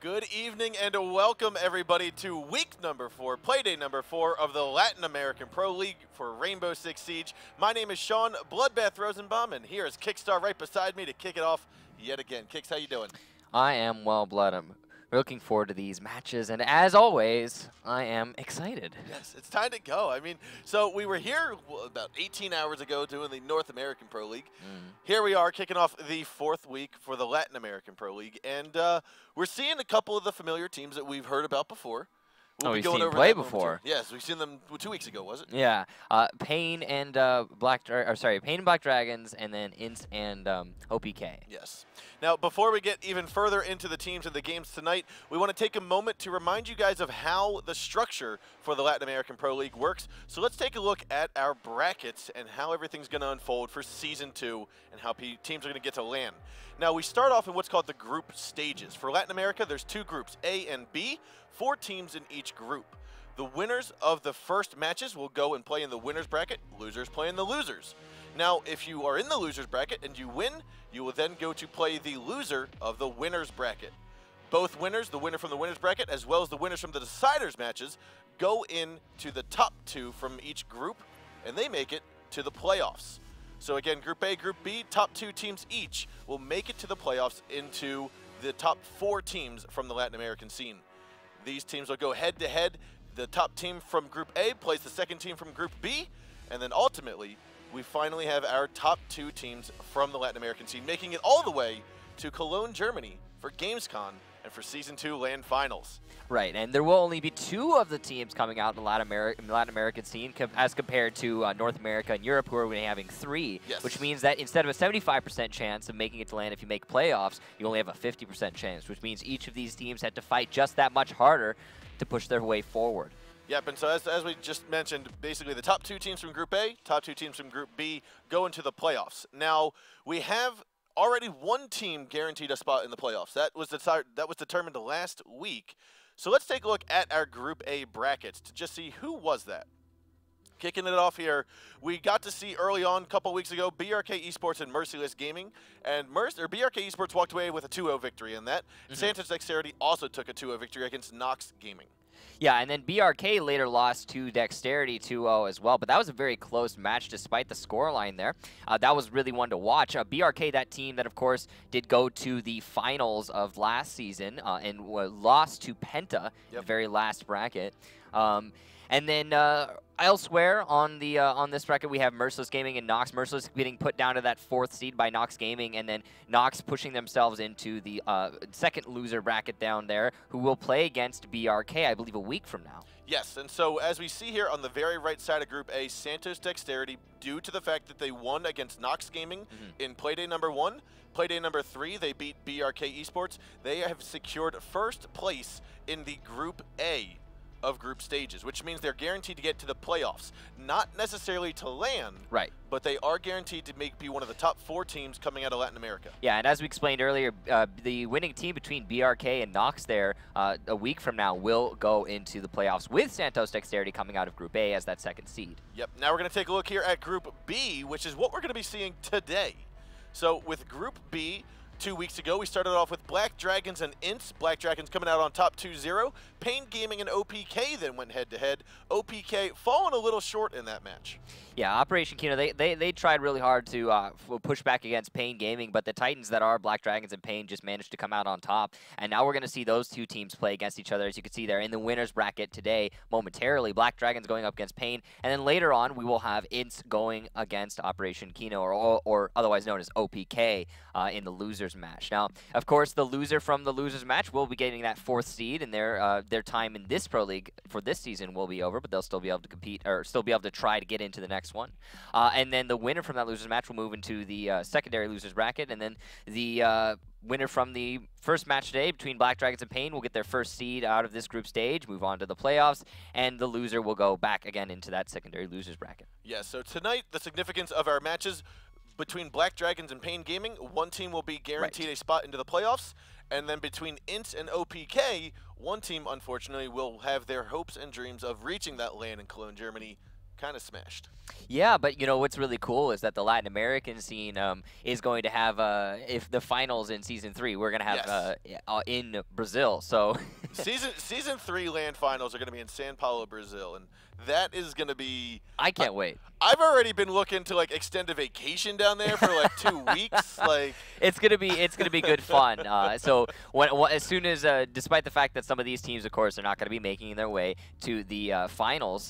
Good evening and welcome everybody to week number 4, playdate number 4 of the Latin American Pro League for Rainbow Six Siege. My name is Sean Bloodbath Rosenbaum, and here is Kickstar right beside me to kick it off yet again. Kicks, how you doing? I am well, Blood. I'm looking forward to these matches, and as always, I am excited. Yes, it's time to go. I mean, so we were here about 18 hours ago doing the North American Pro League. Here we are kicking off the 4th week for the Latin American Pro League, and we're seeing a couple of the familiar teams that we've heard about before. We've seen play before. Yes, we've seen them 2 weeks ago, was it? Yeah, Pain and Black Dragons, and then INTZ and OPK. Yes. Now, before we get even further into the teams and the games tonight, we want to take a moment to remind you guys of how the structure for the Latin American Pro League works. So let's take a look at our brackets and how everything's going to unfold for Season 2 and how teams are going to get to land. Now, we start off in what's called the group stages. For Latin America, there's 2 groups, A and B, 4 teams in each group. The winners of the first matches will go and play in the winners bracket, losers play in the losers. Now, if you are in the losers bracket and you win, you will then go to play the loser of the winners bracket. Both winners, the winner from the winners bracket as well as the winners from the deciders matches, go into the top 2 from each group, and they make it to the playoffs. So again, Group A, Group B, top 2 teams each will make it to the playoffs into the top 4 teams from the Latin American scene. These teams will go head-to-head. The top team from Group A plays the second team from Group B, and then ultimately, we finally have our top 2 teams from the Latin American scene, making it all the way to Cologne, Germany for Gamescom and for Season 2 LAN Finals. Right, and there will only be 2 of the teams coming out in the Latin American scene as compared to North America and Europe, who are going to be having 3, yes. Which means that instead of a 75% chance of making it to LAN if you make playoffs, you only have a 50% chance, which means each of these teams had to fight just that much harder to push their way forward. Yep, and so as we just mentioned, basically the top 2 teams from Group A, top 2 teams from Group B go into the playoffs. Now, we have already 1 team guaranteed a spot in the playoffs. That was determined last week. So let's take a look at our Group A brackets to just see who was that. Kicking it off here, we got to see early on, a couple weeks ago, BRK Esports and Merciless Gaming. And BRK Esports walked away with a 2-0 victory in that. Santa's Dexterity also took a 2-0 victory against Nox Gaming. Yeah, and then BRK later lost to Dexterity 2-0 as well, but that was a very close match despite the scoreline there. That was really one to watch. BRK, that team that, of course, did go to the finals of last season and lost to Penta in the very last bracket. And then Elsewhere on the on this bracket, we have Merciless Gaming and Nox. Merciless getting put down to that 4th seed by Nox Gaming, and then Nox pushing themselves into the 2nd loser bracket down there, who will play against BRK, I believe, a week from now. Yes, and so as we see here on the very right side of Group A, Santos Dexterity, due to the fact that they won against Nox Gaming in Playday number 1, Playday number 3, they beat BRK Esports. They have secured 1st place in the Group A of group stages, which means they're guaranteed to get to the playoffs. Not necessarily to land, right, but they are guaranteed to be one of the top 4 teams coming out of Latin America. Yeah, and as we explained earlier, the winning team between BRK and Nox there a week from now will go into the playoffs with Santos Dexterity coming out of Group A as that 2nd seed. Yep, now we're going to take a look here at Group B, which is what we're going to be seeing today. So with Group B, 2 weeks ago, we started off with Black Dragons and INTZ. Black Dragons coming out on top 2-0. Pain Gaming and OPK then went head-to-head. OPK falling a little short in that match. Yeah, Operation Kino, they tried really hard to push back against Pain Gaming, but the Titans that are Black Dragons and Pain just managed to come out on top. And now we're going to see those 2 teams play against each other, as you can see there in the winner's bracket today momentarily. Black Dragons going up against Pain, and then later on we will have INTZ going against Operation Kino, or otherwise known as OPK, in the losers match. Now, of course, the loser from the losers match will be getting that 4th seed, and their time in this Pro League for this season will be over, but they'll still be able to compete, or still be able to try to get into the next one. And then the winner from that losers match will move into the secondary losers bracket, and then the winner from the first match today between Black Dragons and Pain will get their 1st seed out of this group stage, move on to the playoffs, and the loser will go back again into that secondary losers bracket. Yeah, so tonight, the significance of our matches between Black Dragons and Pain Gaming, one team will be guaranteed a spot into the playoffs, and then between INTZ and OPK, one team, unfortunately, will have their hopes and dreams of reaching that land in Cologne, Germany, kind of smashed. Yeah, but you know what's really cool is that the Latin American scene is going to have if the finals in season 3 we're gonna have in Brazil. So season 3 land finals are gonna be in São Paulo, Brazil, and that is gonna be. I can't wait. I've already been looking to like extend a vacation down there for like 2 weeks. Like it's gonna be good fun. So as soon as despite the fact that some of these teams, of course, are not gonna be making their way to the finals.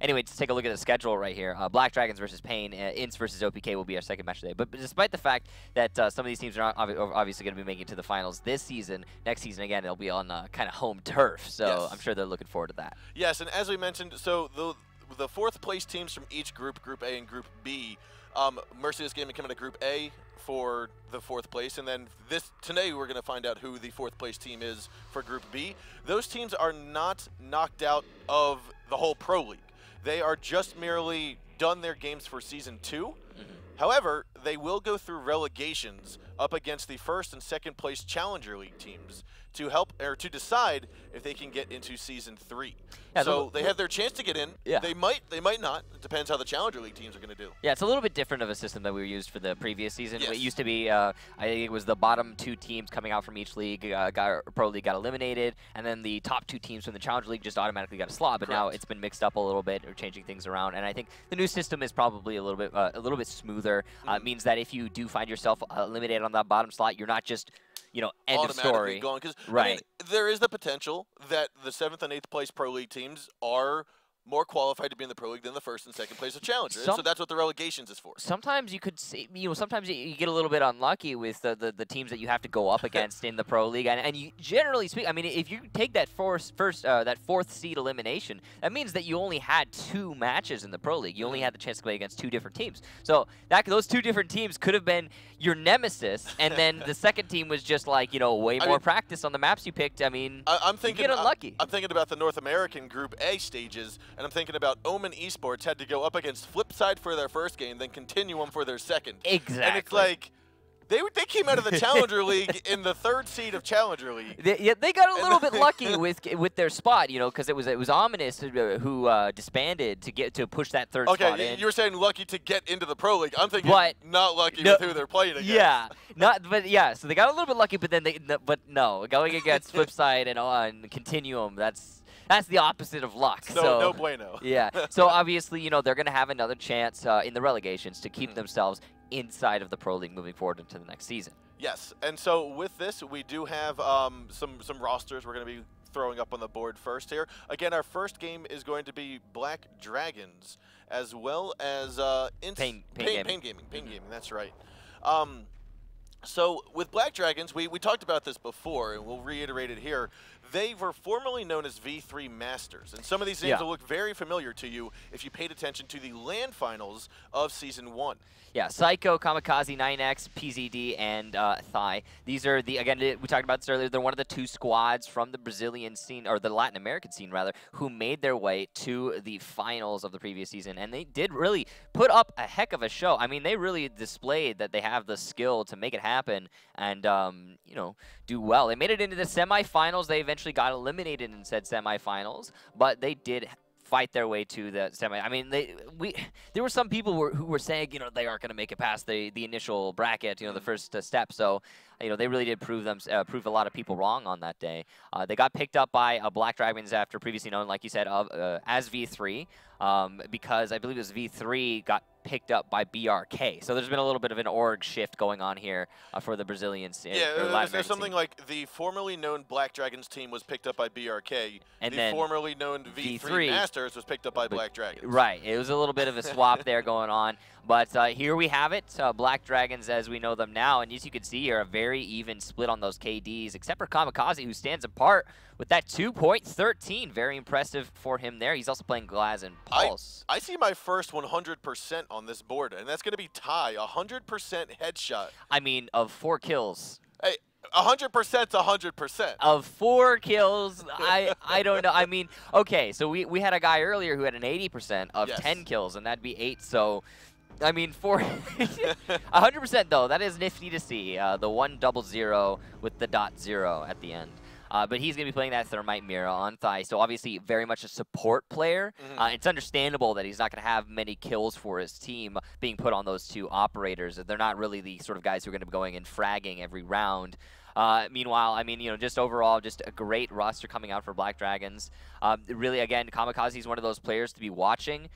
Anyway, let's take a look at the schedule right here. Black Dragons versus Pain, INTZ versus OPK will be our 2nd match today. But despite the fact that some of these teams are not obviously going to be making it to the finals this season, next season again it'll be on kind of home turf. So yes. I'm sure they're looking forward to that. Yes, and as we mentioned, so the 4th place teams from each group, Group A and Group B, Merciless Gaming coming to Group A for the 4th place, and then today we're going to find out who the 4th place team is for Group B. Those teams are not knocked out of the whole Pro League. They are just merely done their games for Season 2. However, they will go through relegations up against the 1st and 2nd place Challenger League teams to help or to decide if they can get into Season 3. Yeah, so they have their chance to get in. Yeah. They might not. It depends how the Challenger League teams are going to do. Yeah, it's a little bit different of a system that we used for the previous season. Yes. It used to be, I think it was the bottom 2 teams coming out from each league, Pro League got eliminated, and then the top 2 teams from the Challenger League just automatically got a slot. But now it's been mixed up a little bit, or changing things around. And I think the new system is probably a little bit smoother. It means that if you do find yourself eliminated on that bottom slot, you're not just end of story. Gone, 'cause, right. I mean, there is the potential that the 7th and 8th place Pro League teams are more qualified to be in the Pro League than the 1st and 2nd place of Challenger. So that's what the relegations is for. Sometimes you could see, sometimes you get a little bit unlucky with the teams that you have to go up against in the Pro League. And you generally speak, I mean, if you take that that 4th seed elimination, that means that you only had 2 matches in the Pro League. You only had the chance to play against 2 different teams. So those 2 different teams could have been your nemesis, and then the 2nd team was just like, way more practice on the maps you picked. I mean, I'm thinking, you get unlucky. I'm thinking about the North American Group A stages, and I'm thinking about Omen Esports had to go up against Flipside for their 1st game, then Continuum for their 2nd. Exactly. And it's like, they came out of the Challenger League in the 3rd seed of Challenger League. They got a little bit lucky with their spot, because it was Ominous who disbanded to push that 3rd spot in. Okay, you were saying lucky to get into the Pro League. I'm thinking not lucky with who they're playing against. Yeah, so they got a little bit lucky, but then going against Flipside and on Continuum, that's the opposite of luck. So no bueno. Yeah. So obviously, they're going to have another chance in the relegations to keep themselves inside of the Pro League moving forward into the next season. Yes. And so with this, we do have some rosters we're going to be throwing up on the board first here. Again, our first game is going to be Black Dragons, as well as Pain Gaming. That's right. So with Black Dragons, we talked about this before, and we'll reiterate it here. They were formerly known as V3 Masters, and some of these names will look very familiar to you if you paid attention to the LAN finals of Season 1. Yeah, Psycho, Kamikaze, 9X, PZD, and Thai. These are the, again, we talked about this earlier, they're one of the 2 squads from the Brazilian scene, or the Latin American scene, rather, who made their way to the finals of the previous season, and they did really put up a heck of a show. I mean, they really displayed that they have the skill to make it happen and, you know, do well. They made it into the semifinals. They eventually got eliminated in said semifinals, but they did fight their way to the semi. I mean, there were some people who were saying, you know, they aren't going to make it past the initial bracket, you know, the first step. So, you know, they really did prove a lot of people wrong on that day. They got picked up by Black Dragons after previously known, like you said, as V3, because I believe it was V3 got picked up by BRK. So there's been a little bit of an org shift going on here for the Brazilian scene. Yeah, there's something like the formerly known Black Dragons team was picked up by BRK, and the formerly known V3 Masters was picked up by Black Dragons. Right. It was a little bit of a swap there going on. But here we have it, Black Dragons as we know them now, and as you can see here, a very even split on those KDs, except for Kamikaze, who stands apart with that 2.13. Very impressive for him there. He's also playing Glaz and Pulse. I see my first 100% on this board, and that's going to be Ty, 100% headshot. I mean, of 4 kills. Hey, 100%'s 100%. Of 4 kills, I don't know. I mean, okay, so we had a guy earlier who had an 80% of 10 kills, and that'd be 8, so... I mean, 100% though, that is nifty to see. The 100 with the .0 at the end. But he's going to be playing that Thermite Mira on Thigh, so obviously very much a support player. It's understandable that he's not going to have many kills for his team being put on those 2 operators. They're not really the sort of guys who are going to be going and fragging every round. Meanwhile, I mean, you know, just overall, just a great roster coming out for Black Dragons. Really, again, Kamikaze is one of those players to be watching.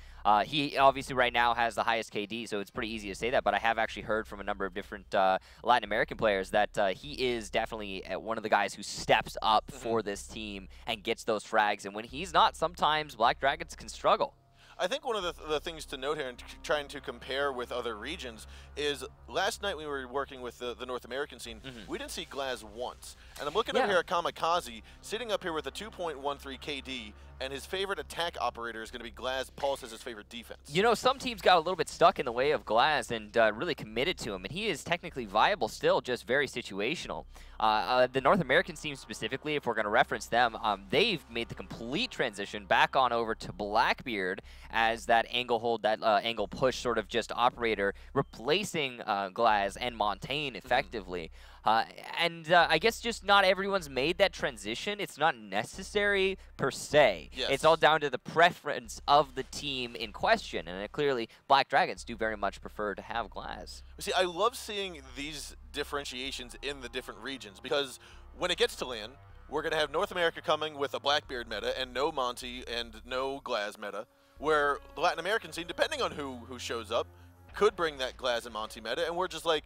He obviously right now has the highest KD, so it's pretty easy to say that, but I have actually heard from a number of different Latin American players that he is definitely one of the guys who steps up for this team and gets those frags, and when he's not, sometimes Black Dragons can struggle. I think one of the things to note here and trying to compare with other regions is last night we were working with the North American scene. We didn't see Glaz once. And I'm looking up here at Kamikaze, sitting up here with a 2.13 KD, and his favorite attack operator is going to be Glaz. Pulse as his favorite defense. You know, some teams got a little bit stuck in the way of Glaz and really committed to him, and he is technically viable still, just very situational. The North American team specifically, if we're going to reference them, they've made the complete transition back on over to Blackbeard as that angle hold, that angle push sort of just operator, replacing Glaz and Montaigne effectively. I guess just not everyone's made that transition. It's not necessary per se. It's all down to the preference of the team in question, and clearly Black Dragons do very much prefer to have Glaz. See, I love seeing these differentiations in the different regions, because when it gets to LAN, we're going to have North America coming with a Blackbeard meta and no Monty and no Glaz meta, where the Latin American scene, depending on who shows up, could bring that Glaz and Monty meta, and we're just like,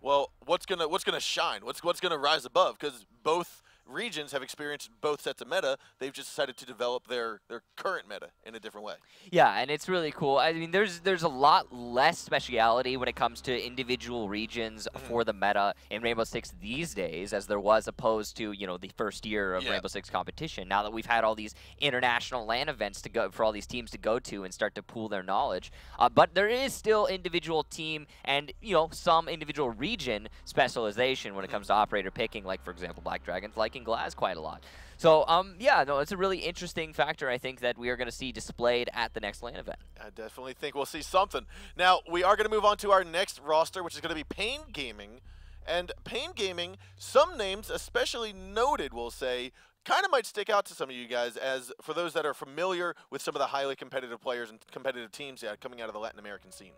well, what's gonna shine? What's gonna rise above? Because both regions have experienced both sets of meta. They've just decided to develop their current meta in a different way. Yeah, and it's really cool. I mean, there's a lot less speciality when it comes to individual regions for the meta in Rainbow Six these days, as there was opposed to, you know, the first year of Rainbow Six competition. Now that we've had all these international LAN events to go for all these teams to go to and start to pool their knowledge, but there is still individual team and, you know, some individual region specialization when it comes to operator picking, like for example Black Dragons liking Glaz quite a lot. So yeah, no, it's a really interesting factor, I think, that we are going to see displayed at the next LAN event. I definitely think we'll see something. Now, we are going to move on to our next roster, which is going to be Pain Gaming. And Pain Gaming, some names, especially noted, we'll say, kind of might stick out to some of you guys, as for those that are familiar with some of the highly competitive players and competitive teams coming out of the Latin American scene.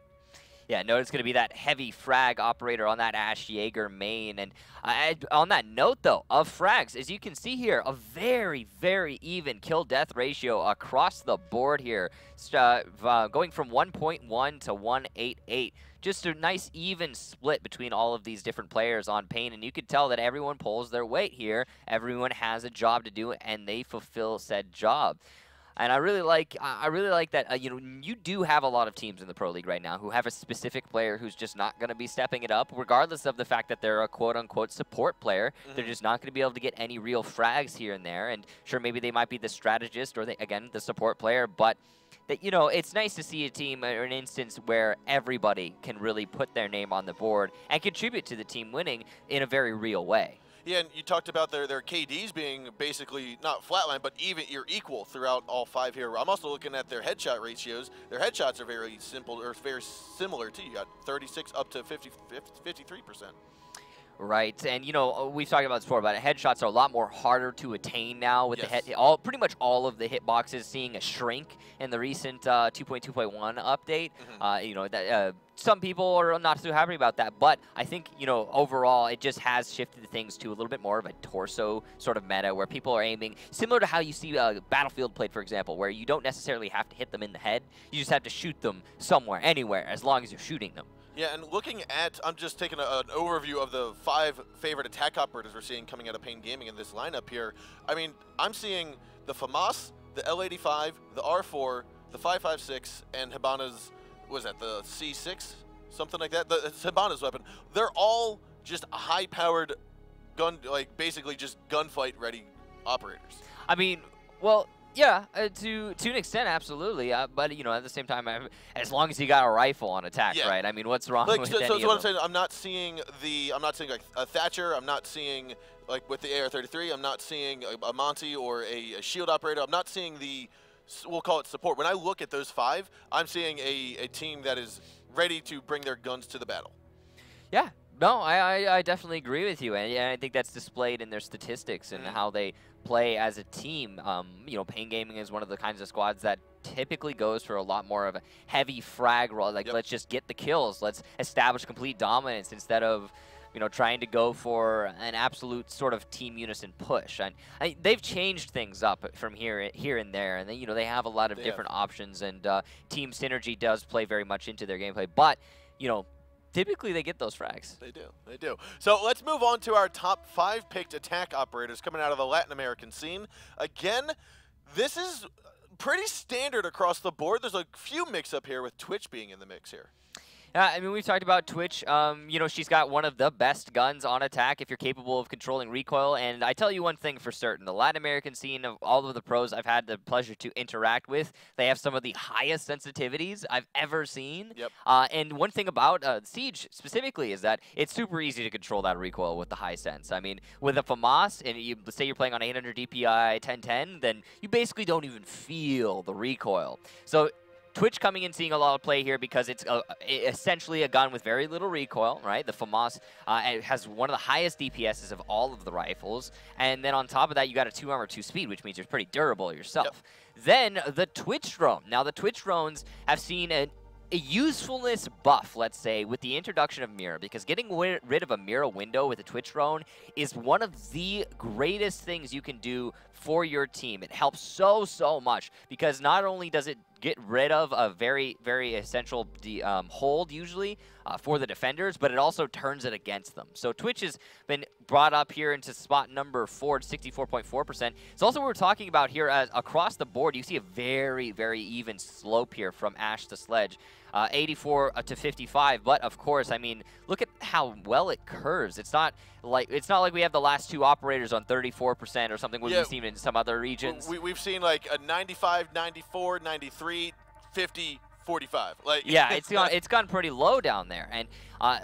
Yeah, no, it's going to be that heavy frag operator on that Ash Jaeger main. And on that note, though, of frags, as you can see here, a very, very even kill-death ratio across the board here, going from 1.1 to 1.88. Just a nice even split between all of these different players on Pain, and you could tell that everyone pulls their weight here. Everyone has a job to do, and they fulfill said job. And I really like that. You know, you do have a lot of teams in the Pro League right now who have a specific player who's just not going to be stepping it up, regardless of the fact that they're a quote-unquote support player. They're just not going to be able to get any real frags here and there. And sure, maybe they might be the strategist or again the support player, but that, you know, it's nice to see a team or an instance where everybody can really put their name on the board and contribute to the team winning in a very real way. Yeah, and you talked about their KDs being basically not flatline, but even you're equal throughout all 5 here. I'm also looking at their headshot ratios. Their headshots are very simple or very similar too. You got 36 up to 53%. Right, and you know, we've talked about this before, but headshots are a lot more harder to attain now with yes. pretty much all of the hitboxes seeing a shrink in the recent 2.2.1 update. You know, that some people are not too happy about that, but I think, you know, overall it just has shifted things to a little bit more of a torso sort of meta where people are aiming, similar to how you see Battlefield played, for example, where you don't necessarily have to hit them in the head, you just have to shoot them somewhere, anywhere, as long as you're shooting them. Yeah, and looking at, I'm just taking an overview of the 5 favorite attack operators we're seeing coming out of Pain Gaming in this lineup here. I mean, I'm seeing the FAMAS, the L85, the R4, the 5.56, and Hibana's, what was that, the C6? Something like that? It's Hibana's weapon. They're all just high-powered gun, like basically just gunfight-ready operators. I mean, well, yeah, to an extent, absolutely. But you know, at the same time, as long as you got a rifle on attack, yeah. Right? I mean, what's wrong with any of them? So what I'm saying, I'm not seeing like a Thatcher. I'm not seeing like with the AR-33. I'm not seeing a Monty or a shield operator. I'm not seeing the, we'll call it support. When I look at those 5, I'm seeing a team that is ready to bring their guns to the battle. Yeah. No, I definitely agree with you, and I think that's displayed in their statistics and how they play as a team. You know, Pain Gaming is one of the kinds of squads that typically goes for a lot more of a heavy frag roll. Like, let's just get the kills. Let's establish complete dominance instead of, you know, trying to go for an absolute sort of team unison push. And they've changed things up from here and there, and you know, they have a lot of different options, and team synergy does play very much into their gameplay. But you know, typically they get those frags. They do. They do. So let's move on to our top 5 picked attack operators coming out of the Latin American scene. Again, this is pretty standard across the board. There's a few mix-up here with Twitch being in the mix here. I mean, we've talked about Twitch. You know, she's got one of the best guns on attack if you're capable of controlling recoil. And I tell you one thing for certain, the Latin American scene of all of the pros I've had the pleasure to interact with, they have some of the highest sensitivities I've ever seen. Yep. And one thing about Siege specifically is that it's super easy to control that recoil with the high sense. I mean, with a FAMAS, and you say you're playing on 800 DPI 1010, then you basically don't even feel the recoil. So Twitch coming in, seeing a lot of play here because it's essentially a gun with very little recoil, right? The FAMAS has one of the highest DPSs of all of the rifles. And then on top of that, you got a 2 armor, 2 speed, which means you're pretty durable yourself. Yep. Then the Twitch drone. Now, the Twitch drones have seen a usefulness buff, let's say, with the introduction of mirror, because getting rid of a mirror window with a Twitch drone is one of the greatest things you can do for your team. It helps so much because not only does it get rid of a very, very essential hold usually for the defenders, but it also turns it against them. So Twitch has been brought up here into spot number 4, 64.4%. It's also what we're talking about here across the board. You see a very, very even slope here from Ash to Sledge. 84 to 55, but of course, I mean, look at how well it curves. It's not like we have the last 2 operators on 34% or something we've seen in some other regions. We've seen like a 95, 94, 93, 50, 45. Like yeah, it's gone pretty low down there, and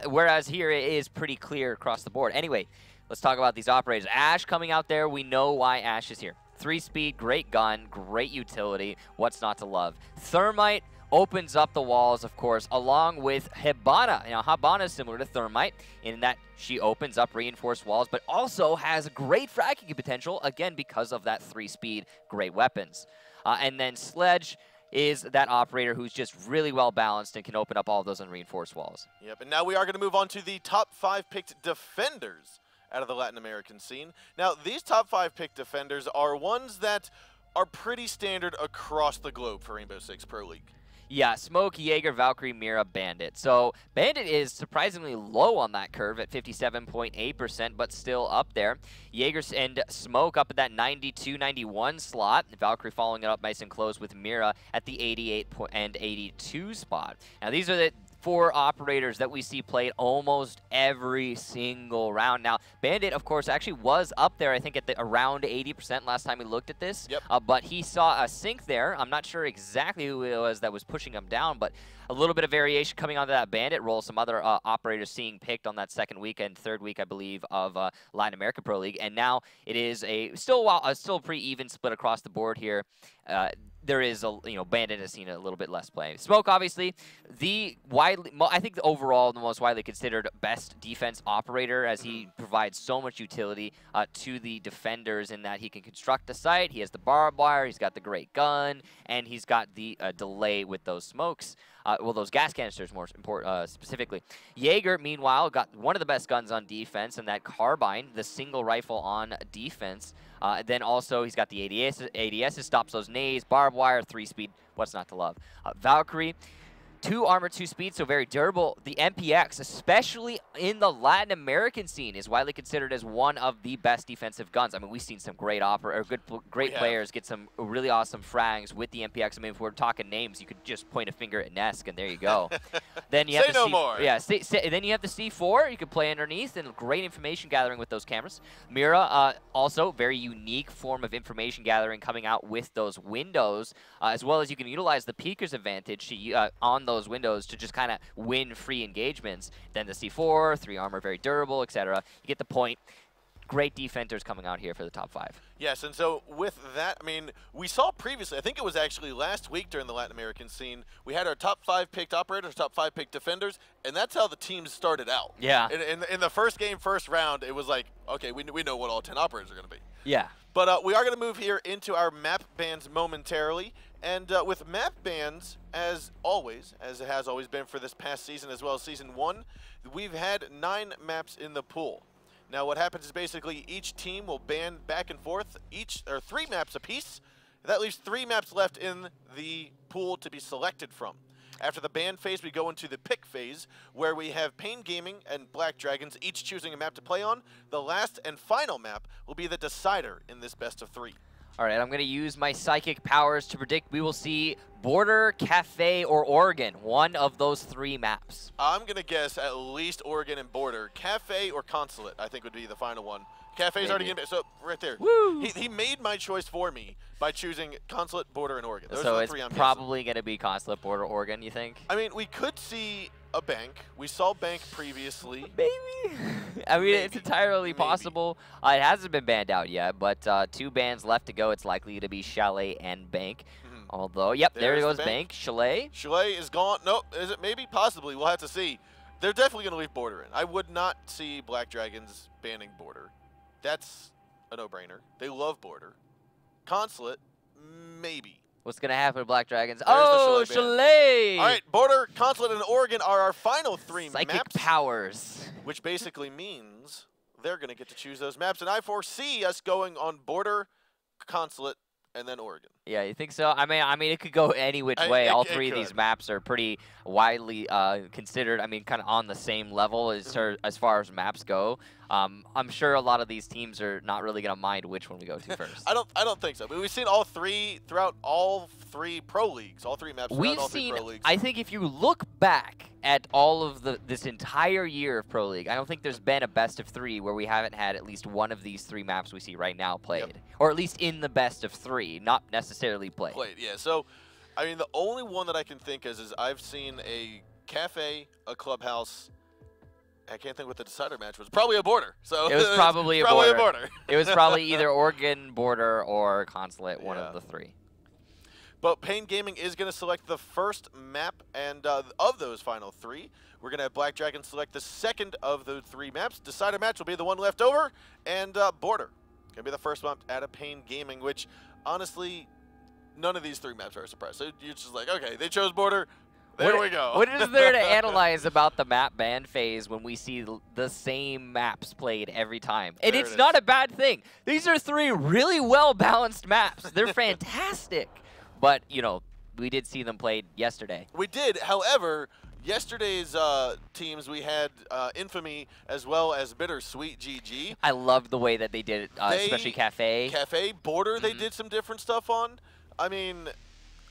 whereas here it is pretty clear across the board. Anyway, let's talk about these operators. Ash coming out there, we know why Ash is here. 3 speed, great gun, great utility. What's not to love? Thermite opens up the walls, of course, along with Hibana. Now, Hibana is similar to Thermite in that she opens up reinforced walls, but also has great fragging potential, again, because of that 3 speed, great weapons. And then Sledge, is that operator who's just really well balanced and can open up all of those unreinforced walls. Yep, and now we are going to move on to the top 5 picked defenders out of the Latin American scene. Now, these top 5 picked defenders are ones that are pretty standard across the globe for Rainbow Six Pro League. Yeah, Smoke, Jaeger, Valkyrie, Mira, Bandit. So Bandit is surprisingly low on that curve at 57.8%, but still up there. Jaeger and Smoke up at that 92, 91 slot. Valkyrie following it up nice and close with Mira at the 88 and 82 spot. Now these are the 4 operators that we see played almost every single round. Now, Bandit, of course, actually was up there, I think, at around 80% last time we looked at this. Yep. But he saw a sink there. I'm not sure exactly who it was that was pushing him down, but a little bit of variation coming onto that Bandit role. Some other operators seeing picked on that second week and third week, I believe, of Latin America Pro League. And now it is still a pretty even split across the board here. There is Bandit has seen a little bit less play. Smoke, obviously, I think overall the most widely considered best defense operator, as he provides so much utility to the defenders in that he can construct a site, he has the barbed wire, he's got the great gun, and he's got the delay with those smokes. Well, those gas canisters, more specifically. Jaeger, meanwhile, got one of the best guns on defense, and that carbine, the single rifle on defense. Then also, he's got the ADS stops those nades, barbed wire, 3-speed. What's not to love? Valkyrie, 2 armor, 2 speed, so very durable. The MPX, especially in the Latin American scene, is widely considered as one of the best defensive guns. I mean, we've seen some great great players get some really awesome frags with the MPX. I mean, if we're talking names, you could just point a finger at Nesk, and there you go. Then you have Say no more. Yeah, then you have the C4. You can play underneath, and great information gathering with those cameras. Mira, also very unique form of information gathering coming out with those windows, as well as you can utilize the peeker's advantage on those windows to just kind of win free engagements. Then the C4, 3 armor, very durable, etc. You get the point. Great defenders coming out here for the top 5. Yes, and so with that, I mean, we saw previously, I think it was actually last week during the Latin American scene, we had our top 5 picked operators, top 5 picked defenders, and that's how the teams started out. Yeah. In the first game, first round, it was like, okay, we know what all 10 operators are going to be. Yeah. But we are going to move here into our map bans momentarily. And with map bans, as always, as it has always been for this past season as well as Season 1, we've had 9 maps in the pool. Now what happens is basically each team will ban back and forth, 3 maps apiece. That leaves 3 maps left in the pool to be selected from. After the ban phase, we go into the pick phase, where we have Pain Gaming and Black Dragons each choosing a map to play on. The last and final map will be the decider in this best of 3. All right, I'm going to use my psychic powers to predict we will see Border, Cafe, or Oregon, one of those 3 maps. I'm going to guess at least Oregon and Border. Cafe or Consulate, I think, would be the final one. Cafe's already getting, so right there. Woo! He made my choice for me by choosing Consulate, Border, and Oregon. Those so are the it's 3 I'm probably going to be Consulate, Border, Oregon, you think? I mean, we could see a bank. We saw bank previously. Maybe. I mean, it's entirely possible. It hasn't been banned out yet, but 2 bans left to go. It's likely to be Chalet and Bank. Although, yep, there goes Bank. Chalet. Chalet is gone. Nope. Is it maybe? Possibly. We'll have to see. They're definitely going to leave Border in. I would not see Black Dragons banning Border. That's a no-brainer. They love Border. Consulate, maybe. What's going to happen to Black Dragons? There's the Chalet! All right, Border, Consulate, and Oregon are our final 3 Psychic maps. powers. Which basically means they're going to get to choose those maps. And I foresee us going on Border, Consulate, and then Oregon. Yeah, you think so? I mean, it could go any which way. All 3 of these maps are pretty widely considered. I mean, kind of on the same level as far as maps go. I'm sure a lot of these teams are not really going to mind which one we go to first. I don't think so. But we've seen all 3 throughout all 3 pro leagues, all 3 maps throughout all 3 pro leagues. I think if you look back at all of this entire year of Pro League, I don't think there's been a best of 3 where we haven't had at least one of these 3 maps we see right now played, or at least in the best of 3, not necessarily played. Yeah. So, I mean, the only one that I can think is I've seen a Cafe, a Clubhouse. I can't think what the decider match was. Probably a Border. So it was probably a Border. It was probably either Oregon, Border, or Consulate, one of the 3. But Pain Gaming is going to select the first map, and of those final 3, we're going to have Black Dragon select the second of those 3 maps. Decider match will be the one left over, and Border going to be the first map out of Pain Gaming, which honestly, none of these 3 maps are a surprise. So you're just like, okay, they chose border. There we go. What is there to analyze about the map ban phase when we see the same maps played every time? And it's not a bad thing. These are 3 really well-balanced maps. They're fantastic. But, you know, we did see them played yesterday. We did. However, yesterday's teams, we had Infamy as well as Bittersweet GG. I loved the way that they did it, especially Cafe. Cafe, Border, they did some different stuff on. I mean,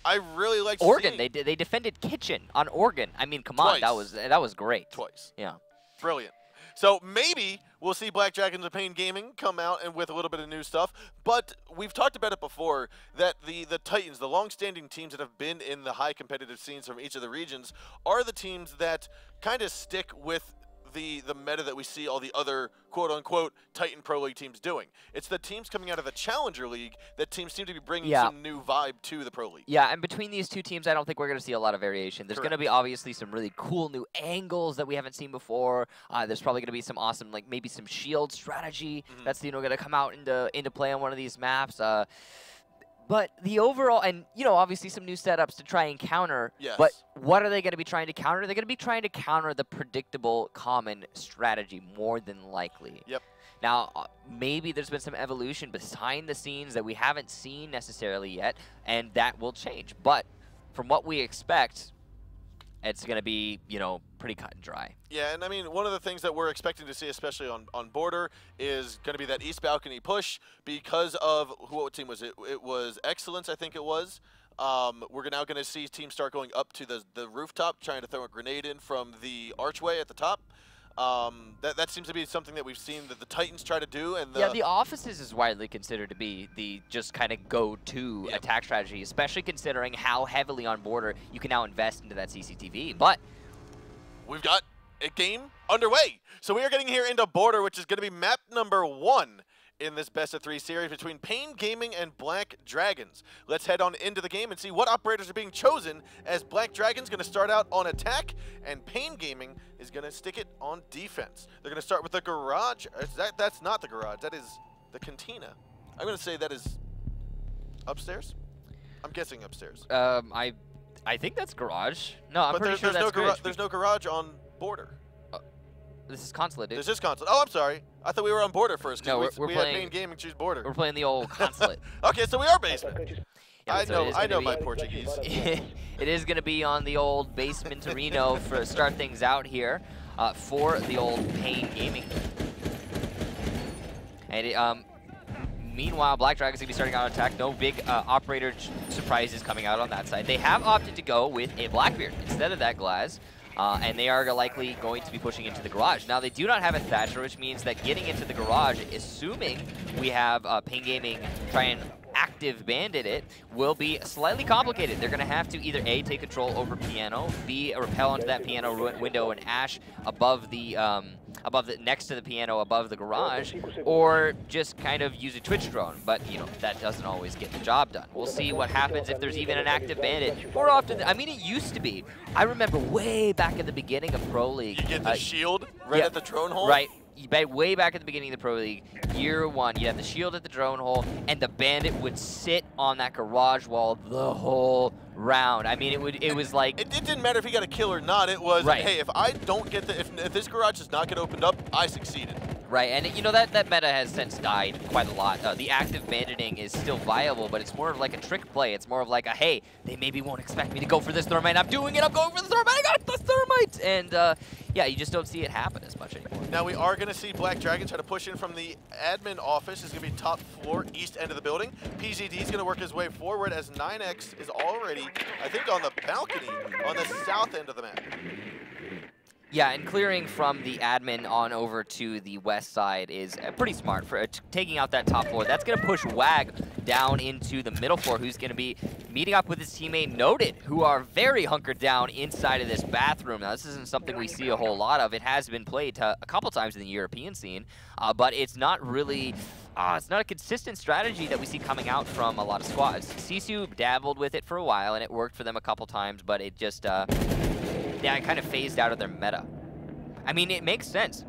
I really liked Oregon. seeing. They defended Kitchen on Oregon. I mean, come on, that was great. Twice. Yeah. Brilliant. So maybe we'll see Black Dragons of Pain Gaming come out and with a little bit of new stuff. But we've talked about it before that the Titans, the long-standing teams that have been in the high competitive scenes from each of the regions, are the teams that kind of stick with the meta that we see all the other quote-unquote Titan Pro League teams doing. It's the teams coming out of the Challenger League that teams seem to be bringing some new vibe to the Pro League. Yeah, and between these 2 teams, I don't think we're going to see a lot of variation. There's going to be obviously some really cool new angles that we haven't seen before. There's probably going to be some awesome, like maybe some shield strategy that's going to come out into play on one of these maps. But the overall, and, you know, obviously some new setups to try and counter. Yes. But what are they going to be trying to counter? They're going to be trying to counter the predictable common strategy more than likely. Yep. Now, maybe there's been some evolution behind the scenes that we haven't seen necessarily yet, and that will change. But from what we expect, it's going to be, you know, pretty cut and dry. Yeah, and I mean, one of the things that we're expecting to see, especially on Border, is going to be that East Balcony push because of, what team was it? It was Excellence, I think it was. We're now going to see teams start going up to the rooftop, trying to throw a grenade in from the archway at the top. That seems to be something that we've seen that the Titans try to do. And the offices is widely considered to be the just kind of go-to attack strategy, especially considering how heavily on Border you can now invest into that CCTV. But we've got a game underway. So we are getting here into Border, which is going to be map number 1 in this best-of-3 series between Pain Gaming and Black Dragons. Let's head on into the game and see what operators are being chosen, as Black Dragons going to start out on attack and Pain Gaming is going to stick it on defense. They're going to start with the garage. That's not the garage. That is the cantina. I'm going to say that is upstairs. I'm guessing upstairs. I think that's garage. No, I'm pretty sure that's garage. There's no garage on Border. This is Consulate, dude. This is Consulate. Oh, I'm sorry. I thought we were on Border first. No, we're we playing. Had Pain Gaming choose Border. We're playing the old Consulate. Okay, so we are basement. Yeah, I know my Portuguese. It is going to be on the old basement Torino to start things out here for the old Pain Gaming. And meanwhile, Black Dragon's going to be starting out on attack. No big operator surprises coming out on that side. They have opted to go with a Blackbeard instead of that Glaz. And they are likely going to be pushing into the garage. Now, they do not have a Thatcher, which means that getting into the garage, assuming we have Pain Gaming try and active bandit it, will be slightly complicated. They're going to have to either A, take control over Piano, B, repel onto that Piano window and Ash above the next to the Piano above the garage, or just kind of use a Twitch drone. But, you know, that doesn't always get the job done. We'll see what happens if there's even an active bandit. More often, I mean, it used to be. I remember way back at the beginning of Pro League. You get the shield right at the drone hole? Right. Way back at the beginning of the Pro League, year 1, you'd have the shield at the drone hole, and the bandit would sit on that garage wall the whole round. I mean, it was like... It didn't matter if he got a kill or not. It was, hey, if I don't get if this garage does not get opened up, I succeeded. Right, and you know, that meta has since died quite a lot. The active banditing is still viable, but it's more of like a trick play. It's more of like a, hey, they maybe won't expect me to go for this thermite. I'm doing it, I'm going for the thermite, I got the thermite! And yeah, you just don't see it happen as much anymore. Now we are gonna see Black Dragon try to push in from the admin office. It's gonna be top floor, east end of the building. PZD is gonna work his way forward as 9X is already, I think, on the balcony on the south end of the map. Yeah, and clearing from the admin on over to the west side is pretty smart for taking out that top floor. That's going to push Wag down into the middle floor, who's going to be meeting up with his teammate Noted, who are very hunkered down inside of this bathroom. Now, this isn't something we see a whole lot of. It has been played a couple times in the European scene, but it's not really... it's not a consistent strategy that we see coming out from a lot of squads. Sisu dabbled with it for a while, and it worked for them a couple times, but it just... yeah, it kind of phased out of their meta. I mean, it makes sense.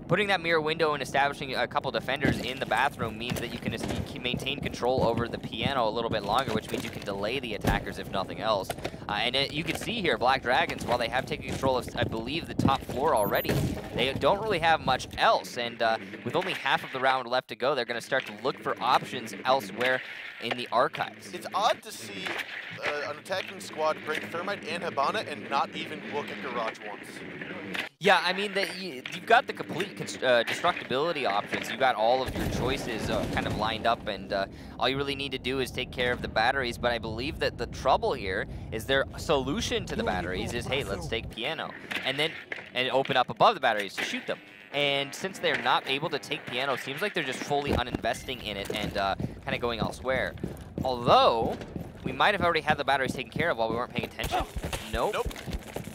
putting that mirror window and establishing a couple defenders in the bathroom means that you can maintain control over the piano a little bit longer, which means you can delay the attackers if nothing else. You can see here, Black Dragons, while they have taken control of, I believe, the top floor already, they don't really have much else. And with only half of the round left to go, they're going to start to look for options elsewhere in the archives. It's odd to see an attacking squad break Thermite and Hibana and not even look at Garage once. Yeah, I mean, you've got the complete destructibility options. You've got all of your choices kind of lined up, and all you really need to do is take care of the batteries. But I believe that the trouble here is their solution to the batteries is, hey, let's take piano, and open up above the batteries to shoot them. And since they're not able to take piano, it seems like they're just fully uninvesting in it and kind of going elsewhere. Although, we might have already had the batteries taken care of while we weren't paying attention. Nope.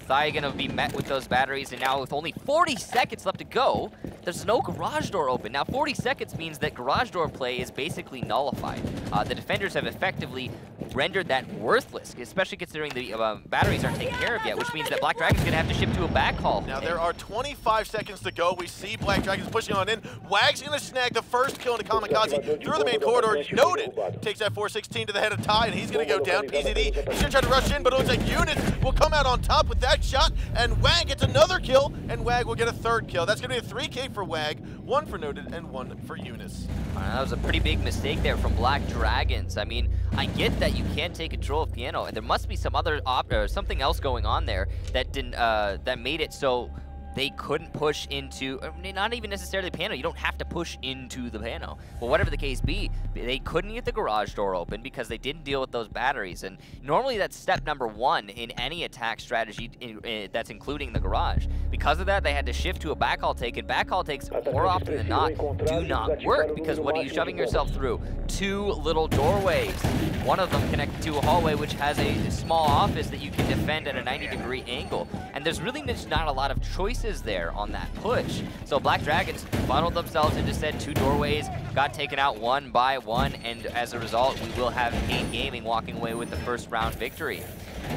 Thigh gonna be met with those batteries, and now with only 40 seconds left to go, there's no garage door open. Now 40 seconds means that garage door play is basically nullified. The defenders have effectively rendered that worthless, especially considering the batteries aren't taken care of yet, which means that Black Dragon's gonna have to ship to a backhaul. Now there are 25 seconds to go. We see Black Dragons pushing on in. Wag's gonna snag the first kill into Kamikaze through the main corridor. Noted takes that 416 to the head of Ty, and he's gonna go down. PZD, he's gonna try to rush in, but it looks like Eunice will come out on top with that shot, and Wag gets another kill, and Wag will get a third kill. That's gonna be a 3K for Wag, 1 for Noted, and 1 for Eunice. That was a pretty big mistake there from Black Dragons. I mean, I get that you can't take control of piano, and there must be some other something else going on there that didn't that made it so they couldn't push into, not even necessarily the piano. You don't have to push into the piano. But whatever the case be, they couldn't get the garage door open because they didn't deal with those batteries. And normally that's step number 1 in any attack strategy that's including the garage. Because of that, they had to shift to a backhaul take, and backhaul takes more often than not do not work, because what are you shoving yourself through? 2 little doorways. One of them connected to a hallway which has a small office that you can defend at a 90-degree angle. And there's really just not a lot of choices there on that push. So Black Dragons funneled themselves into said 2 doorways, got taken out 1 by 1, and as a result, we will have Pain Gaming walking away with the first round victory.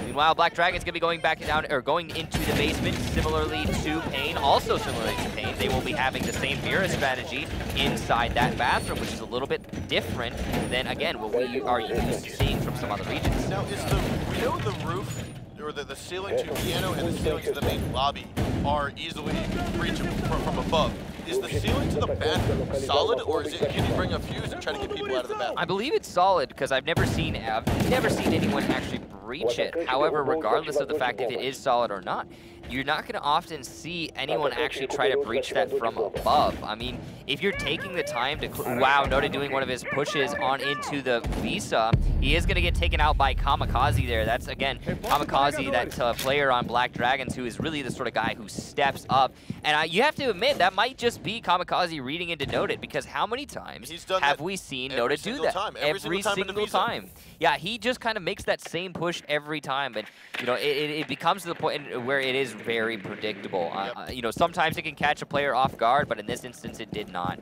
Meanwhile, Black Dragon's gonna be going back down, or going into the basement, similarly to Pain. Also similarly to Pain, they will be having the same mirror strategy inside that bathroom, which is a little bit different than, again, what we are used to seeing from some other regions. Now, we know the roof, or the ceiling to piano and the ceiling to the main lobby are easily reachable from above. Is the ceiling to the bathroom solid, or can you bring a fuse and try to get people out of the bathroom? I believe it's solid because I've never seen anyone actually breach it. However, regardless of the fact if it is solid or not, you're not going to often see anyone actually try to breach that from above. I mean, if you're taking the time to... Wow, Noda doing one of his pushes on into the Visa. He is going to get taken out by Kamikaze there. That's, again, Kamikaze, that player on Black Dragons, who is really the sort of guy who steps up. And you have to admit, that might just be Kamikaze reading into Noted, because how many times have we seen Noted do that? Every single time. Yeah, he just kind of makes that same push every time. And, you know, it becomes to the point where it is very predictable. You know, sometimes it can catch a player off guard, but in this instance, it did not.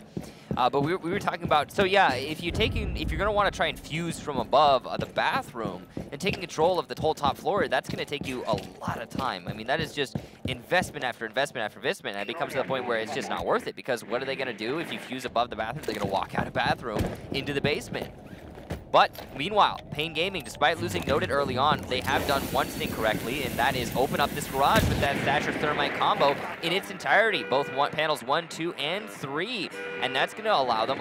But we were talking about, so yeah, if you're going to want to try and fuse from above the bathroom and taking control of the whole top floor, that's going to take you a lot of time. I mean, that is just investment after investment after investment, and it becomes to the point where it's just not worth it, because what are they going to do if you fuse above the bathroom? They're going to walk out of bathroom into the basement. But meanwhile, Pain Gaming, despite losing Noted early on, they have done one thing correctly, and that is open up this garage with that Thatcher Thermite combo in its entirety, both panels 1, 2, and 3. And that's going to allow them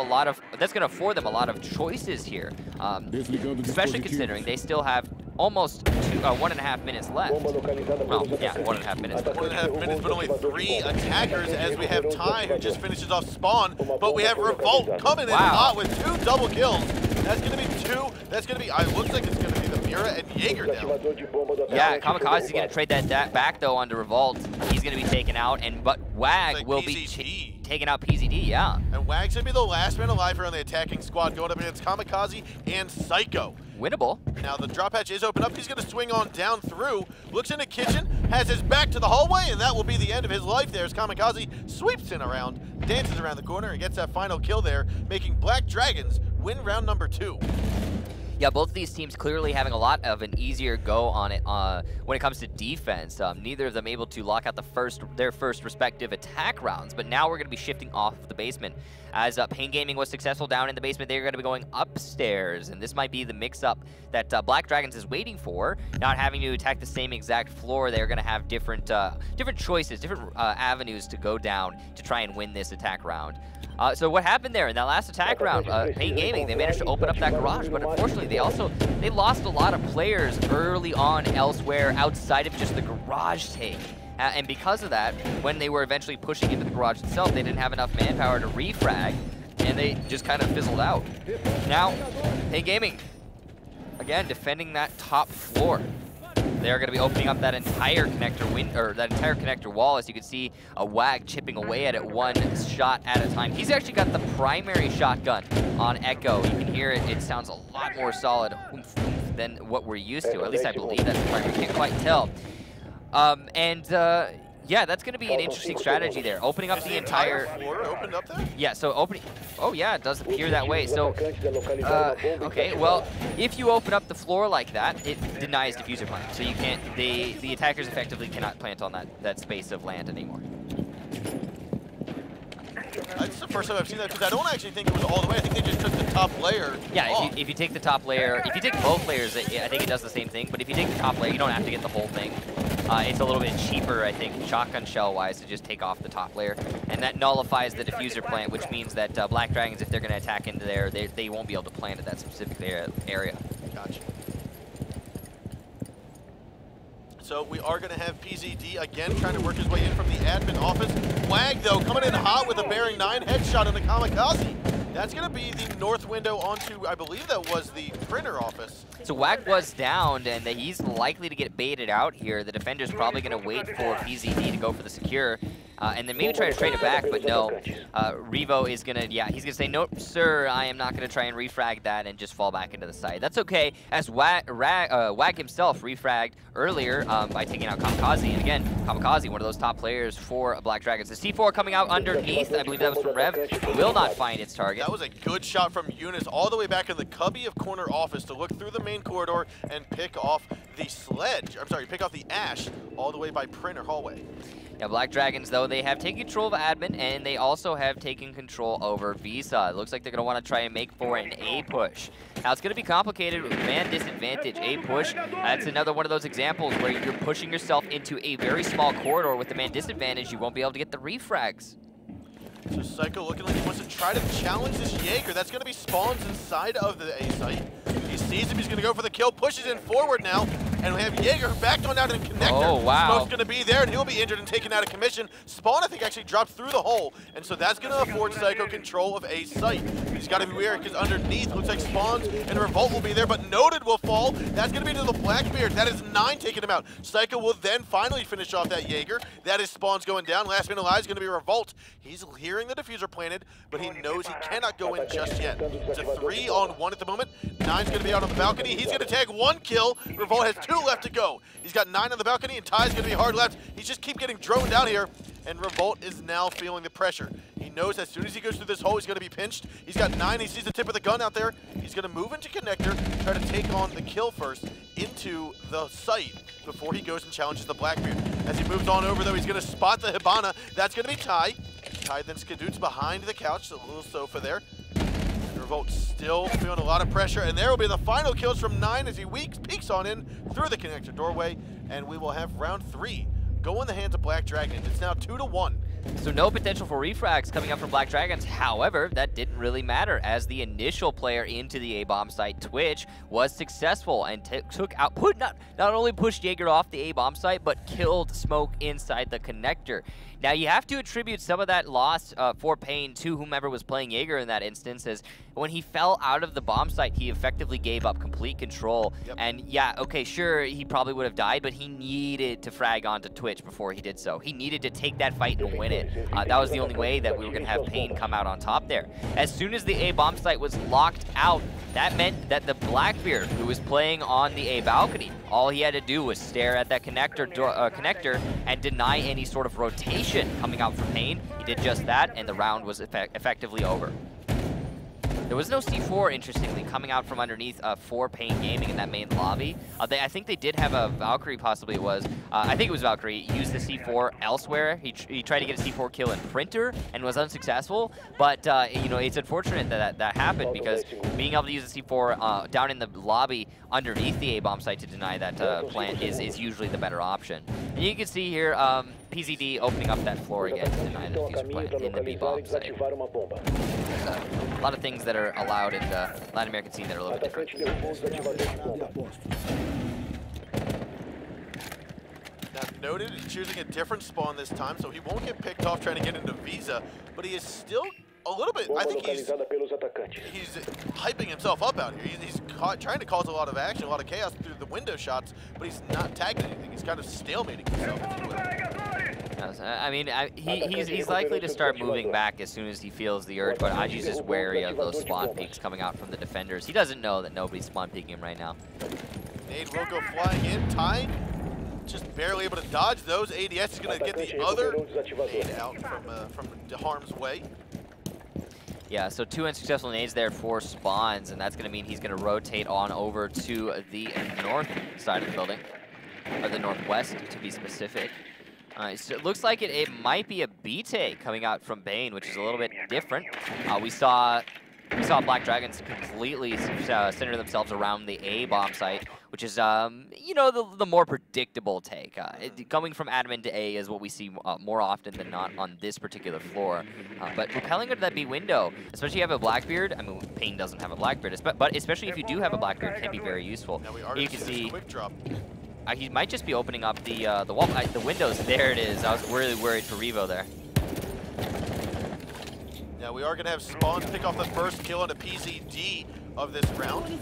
that's going to afford them a lot of choices here, especially considering they still have almost 1.5 minutes left. Well, yeah, 1.5 minutes. 1.5 minutes, but only 3 attackers, as we have Ty, who just finishes off spawn, but we have Revolt coming in hot with 2 double kills. That's going to be 2. That's going to be, it looks like it's going to be the Mira and Jaeger now. Yeah, Kamikaze is going to trade that back, though, onto Revolt. He's going to be taken out, but Wag will be taking out PZD, yeah. And Wag's going to be the last man alive here on the attacking squad, going up against Kamikaze and Psycho. Winnable. Now the drop hatch is open up. He's going to swing on down through. Looks in the kitchen, has his back to the hallway, and that will be the end of his life there as Kamikaze sweeps in around, dances around the corner, and gets that final kill there, making Black Dragons win round number 2. Yeah, both of these teams clearly having a lot of an easier go on it when it comes to defense. Neither of them able to lock out their first respective attack rounds, but now we're going to be shifting off of the basement. As Pain Gaming was successful down in the basement, they're going to be going upstairs, and this might be the mix-up that Black Dragons is waiting for. Not having to attack the same exact floor, they're going to have different choices, different avenues to go down to try and win this attack round. So what happened there in that last attack round? Pain Gaming, they managed to open up that garage, but unfortunately they lost a lot of players early on elsewhere outside of just the garage take. And because of that, when they were eventually pushing into the garage itself, they didn't have enough manpower to refrag, and they just kind of fizzled out. Now, Pain Gaming, again, defending that top floor. They're going to be opening up that entire connector wall. As you can see, a Wag chipping away at it one shot at a time. He's actually got the primary shotgun on Echo. You can hear it. It sounds a lot more solid than what we're used to. At least I believe that's the primary. Can't quite tell. Yeah, that's going to be an interesting strategy there. Opening up the entire floor opened up there? Yeah, so opening. Oh yeah, it does appear that way. So, okay, well, if you open up the floor like that, it denies diffuser plant. So you can't. The attackers effectively cannot plant on that space of land anymore. That's the first time I've seen that, because I don't actually think it was all the way. I think they just took the top layer. Yeah, if you take the top layer, if you take both layers, I think it does the same thing. But if you take the top layer, you don't have to get the whole thing. It's a little bit cheaper, I think, shotgun shell-wise, to just take off the top layer. And that nullifies the diffuser plant, which means that Black Dragons, if they're going to attack into there, they won't be able to plant at that specific area. Gotcha. So we are going to have PZD again trying to work his way in from the admin office. Wag, though, coming in hot with a bearing 9 headshot on the Kamikaze. That's going to be the north window onto, I believe that was the printer office. So Wag was downed, and he's likely to get baited out here. The defender's probably going to wait for PZD to go for the secure, and then maybe try to trade it back, but no. Revo is going to, yeah, he's going to say, nope, sir, I am not going to try and refrag that and just fall back into the side. That's okay, as Wag himself refragged earlier by taking out Kamikaze. And again, Kamikaze, one of those top players for Black Dragons. The C4 coming out underneath, I believe that was from Rev, will not find its target. That was a good shot from Eunice all the way back in the cubby of corner office to look through the main corridor and pick off the sledge. I'm sorry, pick off the ash all the way by printer hallway. Yeah, Black Dragons, though, they have taken control of admin, and they also have taken control over Visa. It looks like they're going to want to try and make for an A push. Now, it's going to be complicated with man disadvantage. A push, that's another one of those examples where you're pushing yourself into a very small corridor. With the man disadvantage, you won't be able to get the refrags. So Psycho looking like he wants to try to challenge this Jaeger. That's going to be spawns inside of the A site. He sees him, he's going to go for the kill, pushes in forward now, and we have Jaeger backed on down in connector. Oh, wow. Smoke's going to be there, and he'll be injured and taken out of commission. Spawn, I think, actually dropped through the hole, and so that's going to afford Psycho control of A site. He's got to be wary, because underneath, looks like Spawns and Revolt will be there, but Noted will fall. That's going to be to the Blackbeard. That is 9 taking him out. Psycho will then finally finish off that Jaeger. That is Spawns going down. Last man alive is going to be Revolt. He's hearing the diffuser planted, but he knows he cannot go in just yet. It's a 3-on-1 at the moment. 9's going to be out on the balcony. He's going to tag 1 kill. Revolt has 2 left to go. He's got 9 on the balcony, and Ty's going to be hard left. He's just keep getting droned down here, and Revolt is now feeling the pressure. He knows as soon as he goes through this hole, he's going to be pinched. He's got 9. He sees the tip of the gun out there. He's going to move into connector, try to take on the kill first into the site before he goes and challenges the Blackbeard. As he moves on over, though, he's going to spot the Hibana. That's going to be Ty. Ty then skadoots behind the couch, a little sofa there. Revolt still feeling a lot of pressure, and there will be the final kills from 9 as he peeks on in through the connector doorway, and we will have round 3 go in the hands of Black Dragons. It's now 2-1. So no potential for refrags coming up from Black Dragons. However, that didn't really matter, as the initial player into the A-bomb site, Twitch, was successful and took out, not only pushed Jaeger off the A-bomb site, but killed Smoke inside the connector. Now, you have to attribute some of that loss for Pain to whomever was playing Jaeger in that instance, as when he fell out of the bomb site, he effectively gave up complete control. Yep. And yeah, okay, sure, he probably would have died, but he needed to frag onto Twitch before he did so. He needed to take that fight and win it. That was the only way that we were going to have Pain come out on top there. As soon as the A bomb site was locked out, that meant that the Blackbeard, who was playing on the A balcony, all he had to do was stare at that connector and deny any sort of rotation coming out from Pain. He did just that, and the round was effectively over. There was no C4, interestingly, coming out from underneath for Pain Gaming in that main lobby. I think they did have a Valkyrie, possibly it was. I think it was Valkyrie, used the C4 elsewhere. He tried to get a C4 kill in Printer and was unsuccessful. But, you know, it's unfortunate that happened because being able to use the C4 down in the lobby underneath the A-bomb site to deny that plant is usually the better option. And you can see here, PZD opening up that floor again to deny the diffuser plant in the B-bomb site. A lot of things that are allowed in the Latin American scene that are a little bit different. Now, Noted choosing a different spawn this time, so he won't get picked off trying to get into Visa, but he is still a little bit, I think he's hyping himself up out here. He's trying to cause a lot of action, a lot of chaos through the window shots, but he's not tagging anything. He's kind of stalemating himself, if you will. I mean, he's likely to start moving back as soon as he feels the urge, but Aji's just wary of those spawn peeks coming out from the defenders. He doesn't know that nobody's spawn peeking him right now. Nade will go flying in. Ty just barely able to dodge those. ADS is going to get the other nade out from harm's way. Yeah, so 2 unsuccessful nades there for spawns, and that's going to mean he's going to rotate on over to the north side of the building, or the northwest to be specific. So it looks like it might be a B-take coming out from Bane, which is a little bit different. We saw Black Dragons completely center themselves around the A-bomb site, which is, you know, the more predictable take. Going from admin to A is what we see more often than not on this particular floor. But repelling into that B window, especially if you have a Blackbeard, I mean, Pain doesn't have a Blackbeard, but especially if you do have a Blackbeard, it can be very useful. You can see quick drop. He might just be opening up the wall, the windows. There it is. I was really worried for Revo there. Now we are going to have Spawns pick off the first kill on a PZD of this round.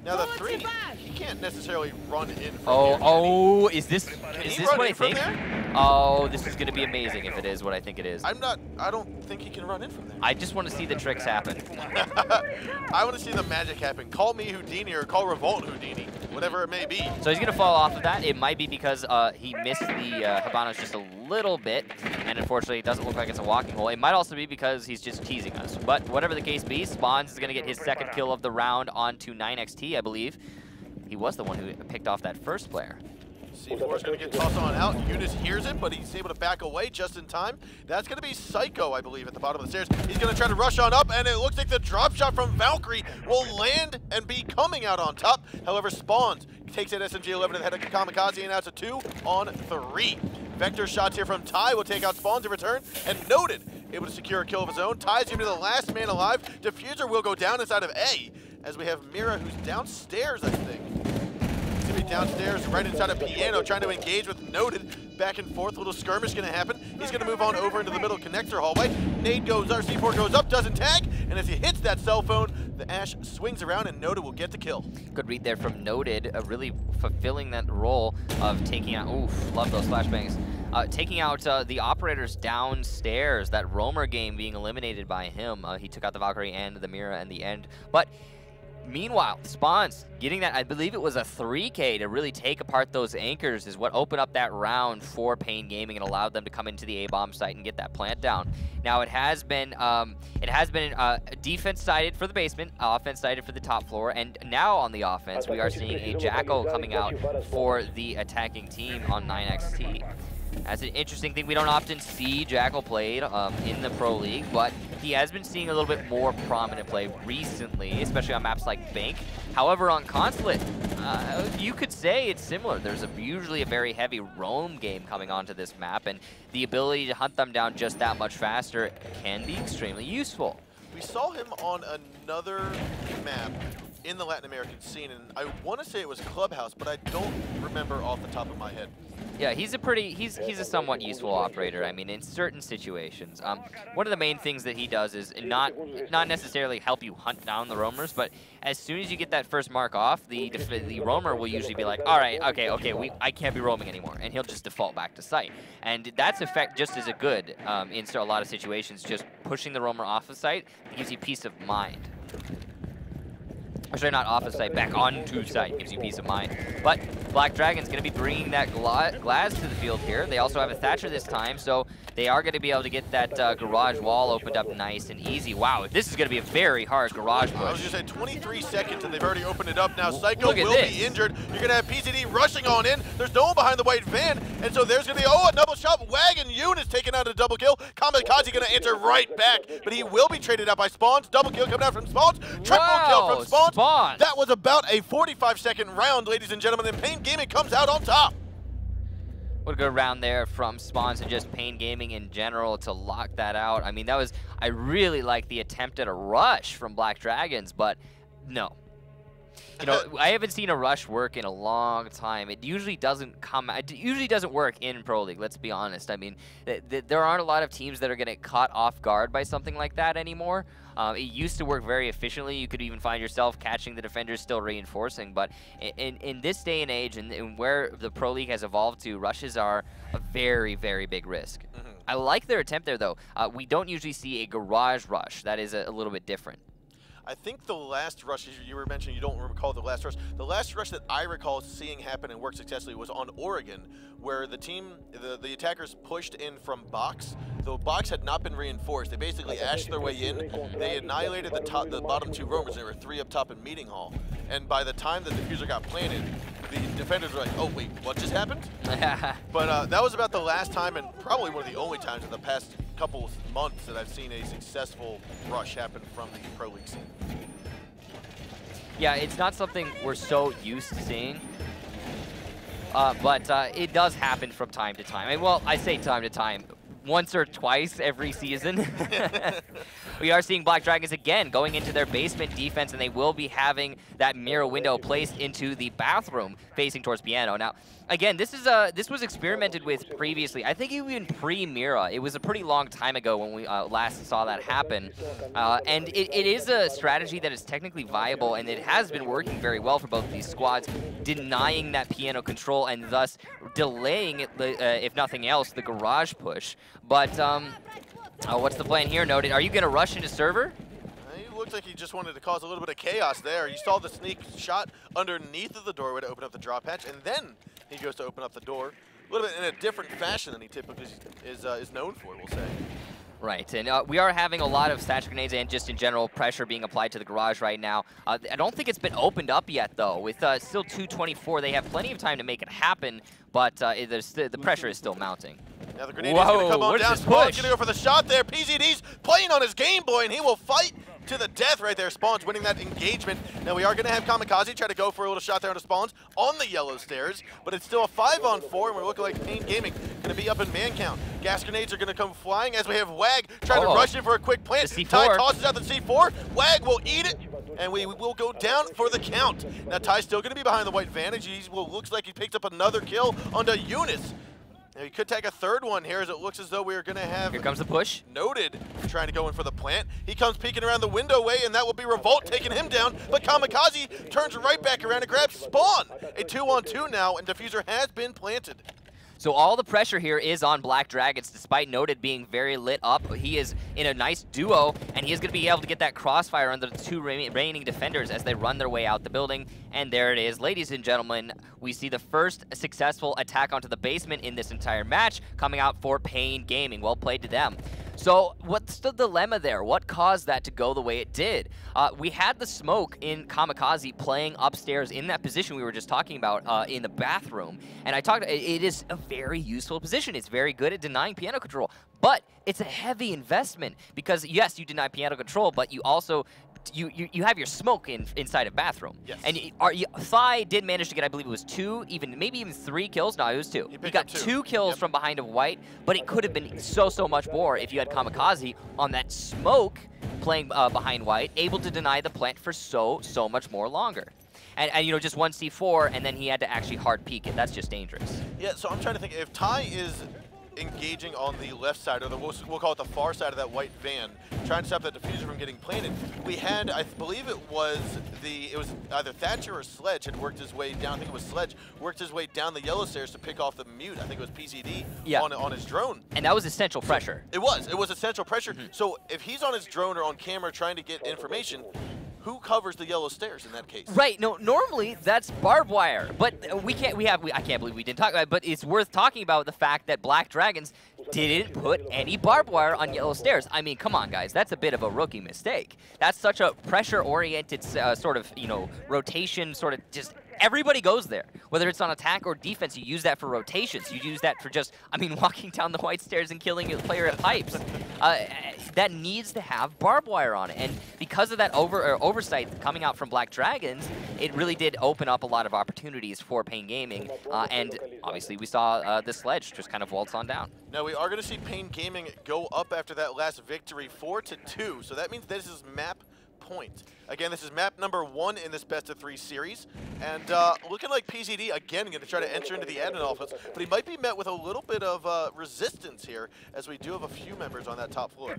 Now the 3, he can't necessarily run in from here. Is this what I think? Oh, this is going to be amazing if it is what I think it is. I don't think he can run in from there. I just want to see the tricks happen. I want to see the magic happen. Call me Houdini or call Revolt Houdini, whatever it may be. So he's going to fall off of that. It might be because he missed the Habanos just a little bit, and unfortunately it doesn't look like it's a walking hole. It might also be because he's just teasing us. But whatever the case be, Spawns is going to get his second kill of the round onto 9XT, I believe. He was the one who picked off that first player. C4 is going to get tossed on out. Eunice hears it, but he's able to back away just in time. That's going to be Psycho, I believe, at the bottom of the stairs. He's going to try to rush on up, and it looks like the drop shot from Valkyrie will land and be coming out on top. However, Spawns takes that SMG-11 to the head of Kamikaze, and now it's a 2-on-3. Vector shots here from Ty will take out Spawns in return, and Noted able to secure a kill of his own. Ty's into the last man alive. Diffuser will go down inside of A, as we have Mira, who's downstairs, I think. He's going to be downstairs right inside of Piano, trying to engage with Noted. Back and forth, a little skirmish going to happen. He's going to move on over into the middle connector hallway. Nade goes, C4 goes up, doesn't tag, and as he hits that cell phone, the Ash swings around and Noted will get the kill. Good read there from Noted, really fulfilling that role of taking out, oof, love those flashbangs. Taking out the operators downstairs, that roamer game being eliminated by him. He took out the Valkyrie and the Mira in the end. But meanwhile, Spawns getting that, I believe it was a 3K to really take apart those anchors is what opened up that round for Pain Gaming and allowed them to come into the A-bomb site and get that plant down. Now it has been defense sided for the basement, offense sided for the top floor, and now on the offense we are seeing a Jackal coming out for the attacking team on 9XT. That's an interesting thing. We don't often see Jackal played in the Pro League, but he has been seeing a little bit more prominent play recently, especially on maps like Bank. However, on Consulate, you could say it's similar. There's usually a very heavy roam game coming onto this map, and the ability to hunt them down just that much faster can be extremely useful. We saw him on another map in the Latin American scene, and I want to say it was Clubhouse, but I don't remember off the top of my head. Yeah, he's a somewhat useful operator. I mean, in certain situations. One of the main things that he does is not necessarily help you hunt down the roamers, but as soon as you get that first mark off, the roamer will usually be like, all right, okay, I can't be roaming anymore, and he'll just default back to site. And that's effect just as a good in a lot of situations. Just pushing the roamer off of site gives you peace of mind. Sorry, not off of site, back onto site, gives you peace of mind. But Black Dragon's going to be bringing that glass to the field here. They also have a Thatcher this time, so they are going to be able to get that garage wall opened up nice and easy. Wow, this is going to be a very hard garage push. I was going to say 23 seconds, and they've already opened it up now. Psycho will this. be injured. You're going to have PCD rushing on in. There's no one behind the white van, and so there's going to be, a double shot. Wag and Eunice taking out a double kill. Kamikaze going to answer right back, but he will be traded out by Spawns. Double kill coming out from Spawns. Triple kill from Spawns. That was about a 45-second round, ladies and gentlemen, and Pain Gaming comes out on top. What a good round there from Spawns and just Pain Gaming in general to lock that out. I mean, I really like the attempt at a rush from Black Dragons, but no. You know, I haven't seen a rush work in a long time. It usually doesn't work in Pro League, let's be honest. I mean, there aren't a lot of teams that are going to get caught off guard by something like that anymore. It used to work very efficiently. You could even find yourself catching the defenders still reinforcing. But in this day and age, and where the Pro League has evolved to, rushes are a very, very big risk. I like their attempt there, though. We don't usually see a garage rush. That is a little bit different. I think the last rush, you were mentioning you don't recall the last rush. The last rush that I recall seeing happen and work successfully was on Oregon, where the team, the attackers pushed in from box. The box had not been reinforced. They basically ashed their way in. They annihilated the bottom two roamers. There were 3 up top in Meeting Hall. And by the time the diffuser got planted, the defenders were like, oh wait, what just happened? But that was about the last time, and probably one of the only times in the past couple months that I've seen a successful rush happen from the Pro League scene. Yeah, it's not something we're so used to seeing, but it does happen from time to time. And, well, I say time to time. Once or twice every season. We are seeing Black Dragons again going into their basement defense, and they will be having that mirror window placed into the bathroom facing towards Piano. Now, again, this was experimented with previously. I think even pre-Mira. It was a pretty long time ago when we last saw that happen. And it is a strategy that is technically viable, and it has been working very well for both of these squads, denying that Piano control and thus delaying, if nothing else, the garage push. But what's the plan here, Noted? Are you going to rush into server? He looked like he just wanted to cause a little bit of chaos there. You saw the sneak shot underneath of the doorway to open up the drop hatch, and then he goes to open up the door a little bit in a different fashion than he typically is known for, we'll say. Right, and we are having a lot of satchel grenades and just in general pressure being applied to the garage right now. I don't think it's been opened up yet, though. With still 2:24, they have plenty of time to make it happen, but the pressure is still mounting. Now the grenade is going to come on down. Spawn's going to go for the shot there. PZD's playing on his Game Boy, and he will fight to the death right there. Spawn's winning that engagement. Now we are going to have Kamikaze try to go for a little shot there onto Spawn's on the yellow stairs, but it's still a 5-on-4, and we're looking like Pain Gaming going to be up in man count. Gas grenades are going to come flying as we have Wag trying to rush in for a quick plant. Ty tosses out the C4. Wag will eat it, and we will go down for the count. Now Ty's still going to be behind the white vantage. Looks like he picked up another kill onto Eunice. Now he could take a third one here, as it looks as though we are going to have... Here comes the push. Noted trying to go in for the plant. He comes peeking around the window way, and that will be Revolt taking him down. But Kamikaze turns right back around and grabs Spawn. A 2-on-2 now, and Diffuser has been planted. So all the pressure here is on Black Dragons, despite Noted being very lit up. He is in a nice duo, and he is going to be able to get that crossfire on the 2 remaining defenders as they run their way out the building. And there it is. Ladies and gentlemen, we see the first successful attack onto the basement in this entire match coming out for Pain Gaming. Well played to them. So what's the dilemma there? What caused that to go the way it did? We had the smoke in Kamikaze playing upstairs in that position we were just talking about in the bathroom. And it is a very useful position. It's very good at denying piano control. But it's a heavy investment because, yes, you deny piano control, but you also... You have your smoke inside a bathroom. Yes. And Thigh did manage to get, I believe it was 2, maybe even 3 kills. No, it was 2. He got 2 kills from behind of White, but it could have been so much more if you had Kamikaze on that smoke playing behind White, able to deny the plant for so much more longer. And you know, just 1 C4, and then he had to actually hard peek it. That's just dangerous. Yeah, so I'm trying to think, if Ty is engaging on the left side, or we'll call it the far side of that white van, trying to stop that diffuser from getting planted. We had, I believe it was either Thatcher or Sledge had worked his way down. I think it was Sledge worked his way down the yellow stairs to pick off the mute. I think it was PCD on his drone. And that was essential pressure. It was essential pressure. So if he's on his drone or on camera trying to get information, who covers the yellow stairs in that case? Right. No, normally that's barbed wire, but I can't believe we didn't talk about it, but it's worth talking about the fact that Black Dragons didn't put any barbed wire on yellow stairs. I mean, come on, guys. That's a bit of a rookie mistake. That's such a pressure-oriented sort of, rotation, sort of just everybody goes there. Whether it's on attack or defense, you use that for rotations. You use that for just, walking down the white stairs and killing a player at pipes. That needs to have barbed wire on it. And because of that oversight coming out from Black Dragons, it really did open up a lot of opportunities for Pain Gaming. And obviously, we saw the sledge just kind of waltz on down. Now, we are going to see Pain Gaming go up after that last victory, 4-2. So that means this is map point. Again, this is map number 1 in this best-of-3 series, and looking like PZD, again, going to try to enter into the admin office, but he might be met with a little bit of resistance here, as we do have a few members on that top floor.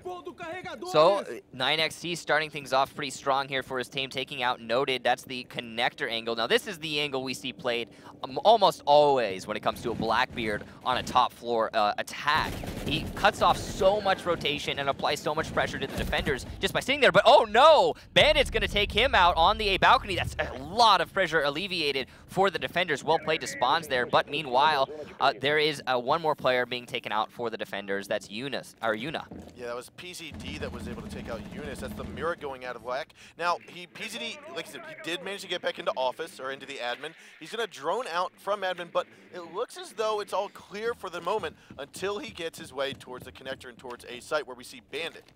So, 9XT starting things off pretty strong here for his team, taking out Noted. That's the connector angle. Now, this is the angle we see played almost always when it comes to a Blackbeard on a top floor attack. He cuts off so much rotation and applies so much pressure to the defenders just by sitting there, but oh no! Bandit's going to take him out on the A balcony. That's a lot of pressure alleviated for the defenders. Well played to Spawns there, but meanwhile, there is one more player being taken out for the defenders. That's Yuna. Yeah, that was PZD that was able to take out Eunice. That's the mirror going out of whack. Now, PZD, like I said, he did manage to get back into office, or into the admin. He's going to drone out from admin, but it looks as though it's all clear for the moment until he gets his way towards the connector and towards A site where we see Bandit.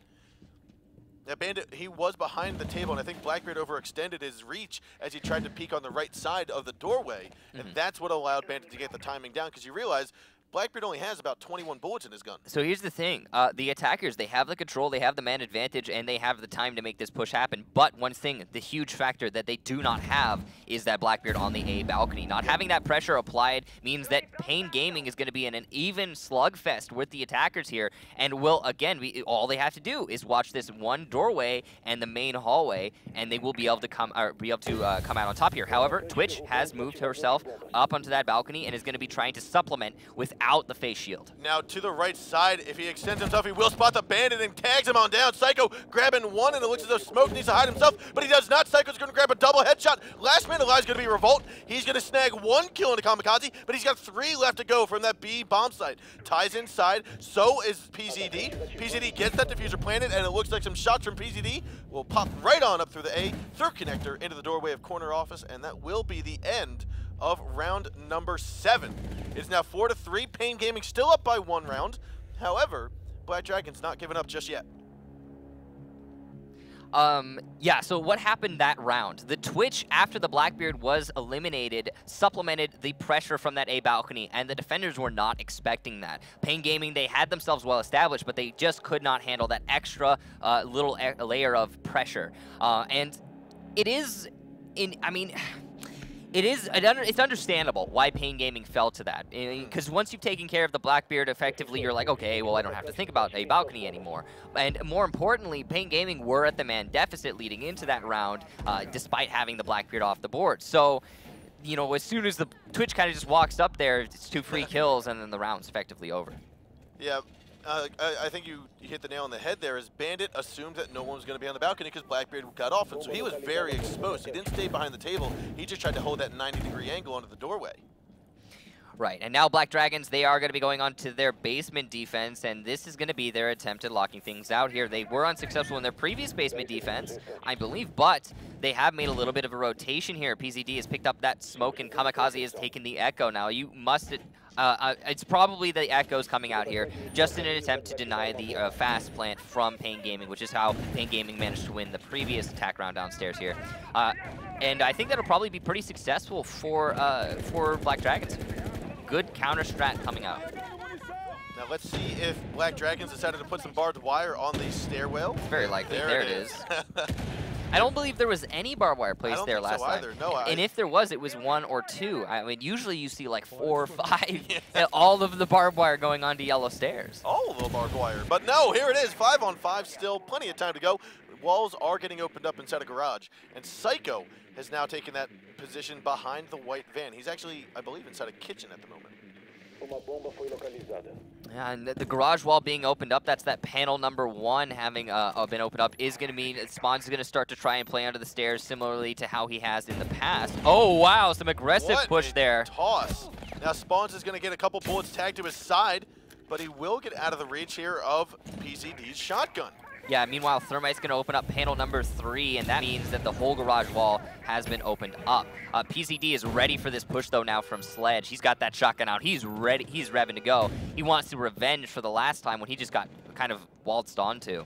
Now, Bandit, he was behind the table, and I think Blackbeard overextended his reach as he tried to peek on the right side of the doorway, and that's what allowed Bandit to get the timing down, because you realize Blackbeard only has about 21 bullets in his gun. So here's the thing. The attackers, they have the control, they have the man advantage, and they have the time to make this push happen. But one thing, the huge factor that they do not have is that Blackbeard on the A balcony. Not having that pressure applied means that Pain Gaming is going to be in an even slugfest with the attackers here. And will, again, all they have to do is watch this one doorway and the main hallway, and they will be able to come out on top here. However, Twitch has moved herself up onto that balcony and is going to be trying to supplement with out the face shield. Now to the right side, if he extends himself, he will spot the Bandit and tags him on down. Psycho grabbing one, and it looks as though Smoke needs to hide himself, but he does not. Psycho's going to grab a double headshot. Last man alive is going to be Revolt. He's going to snag 1 kill into Kamikaze, but he's got 3 left to go from that B bomb site. Ties inside, so is PZD. PZD gets that diffuser planted, and it looks like some shots from PZD will pop right on up through the A, through connector, into the doorway of corner office, and that will be the end of round number 7. It's now 4-3. Pain Gaming still up by 1 round. However, Black Dragon's not giving up just yet. Yeah, so what happened that round? The Twitch, after the Blackbeard was eliminated, supplemented the pressure from that A balcony, and the defenders were not expecting that. Pain Gaming, they had themselves well established, but they just could not handle that extra little layer of pressure. And it is, it's understandable why Pain Gaming fell to that. Because once you've taken care of the Blackbeard, effectively, you're like, okay, well, I don't have to think about a balcony anymore. And more importantly, Pain Gaming were at the man deficit leading into that round, despite having the Blackbeard off the board. So, as soon as the Twitch kind of just walks up there, it's 2 free kills, and then the round's effectively over. Yeah. I think you hit the nail on the head there, as Bandit assumed that no one was going to be on the balcony because Blackbeard got off him, so he was very exposed. He didn't stay behind the table. He just tried to hold that 90-degree angle onto the doorway. Right, and now Black Dragons, they are going to be going on to their basement defense, and this is going to be their attempt at locking things out here. They were unsuccessful in their previous basement defense, I believe, but they have made a little bit of a rotation here. PZD has picked up that smoke, and Kamikaze has taken the Echo. Now, you must... it's probably the Echoes coming out here just in an attempt to deny the fast plant from Pain Gaming, which is how Pain Gaming managed to win the previous attack round downstairs here. And I think that'll probably be pretty successful for Black Dragons. Good counter strat coming out. Now let's see if Black Dragons decided to put some barbed wire on the stairwell. Very likely. There it is. I don't believe there was any barbed wire placed there last time. No, and if there was, it was 1 or 2. I mean, usually you see like 4 or 5. And all of the barbed wire going onto yellow stairs. All of the barbed wire. But no, here it is. 5 on 5 still. Plenty of time to go. Walls are getting opened up inside a garage. And Psycho has now taken that position behind the white van. He's actually, I believe, inside a kitchen at the moment. Yeah, and the garage wall being opened up, that's that panel number 1 having been opened up, is going to mean Spawns is going to start to try and play under the stairs similarly to how he has in the past. Oh, wow, some aggressive push there. Toss. Now Spawns is going to get a couple bullets tagged to his side, but he will get out of the reach here of PCD's shotgun. Yeah, meanwhile, Thermite's going to open up panel number 3, and that means that the whole garage wall has been opened up. PCD is ready for this push, though, now from Sledge. He's got that shotgun out. He's ready. He's revving to go. He wants to revenge for the last time when he just got kind of waltzed onto.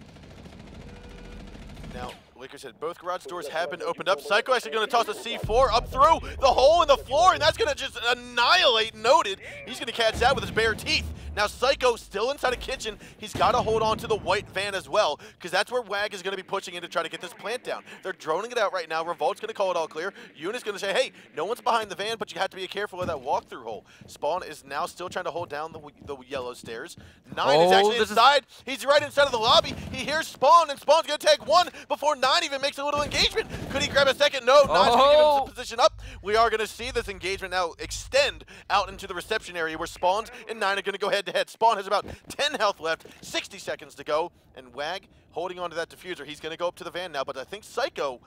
Now, like I said, both garage doors have been opened up. Psycho actually going to toss a C4 up through the hole in the floor, and that's going to just annihilate Noted. He's going to catch that with his bare teeth. Now Psycho still inside a kitchen. He's got to hold on to the white van as well, because that's where WAG is going to be pushing in to try to get this plant down. They're droning it out right now. Revolt's going to call it all clear. Eunice going to say, hey, no one's behind the van, but you have to be careful of that walk-through hole. Spawn is now still trying to hold down the yellow stairs. 9 is actually inside. He's right inside of the lobby. He hears Spawn, and Spawn's going to tag 1 before 9 even makes a little engagement. Could he grab a second? No, 9's going to give him position up. We are going to see this engagement now extend out into the reception area where Spawns and 9 are going to go head-to-head. Spawn has about 10 health left, 60 seconds to go, and WAG holding on to that diffuser. He's going to go up to the van now, but I think Psycho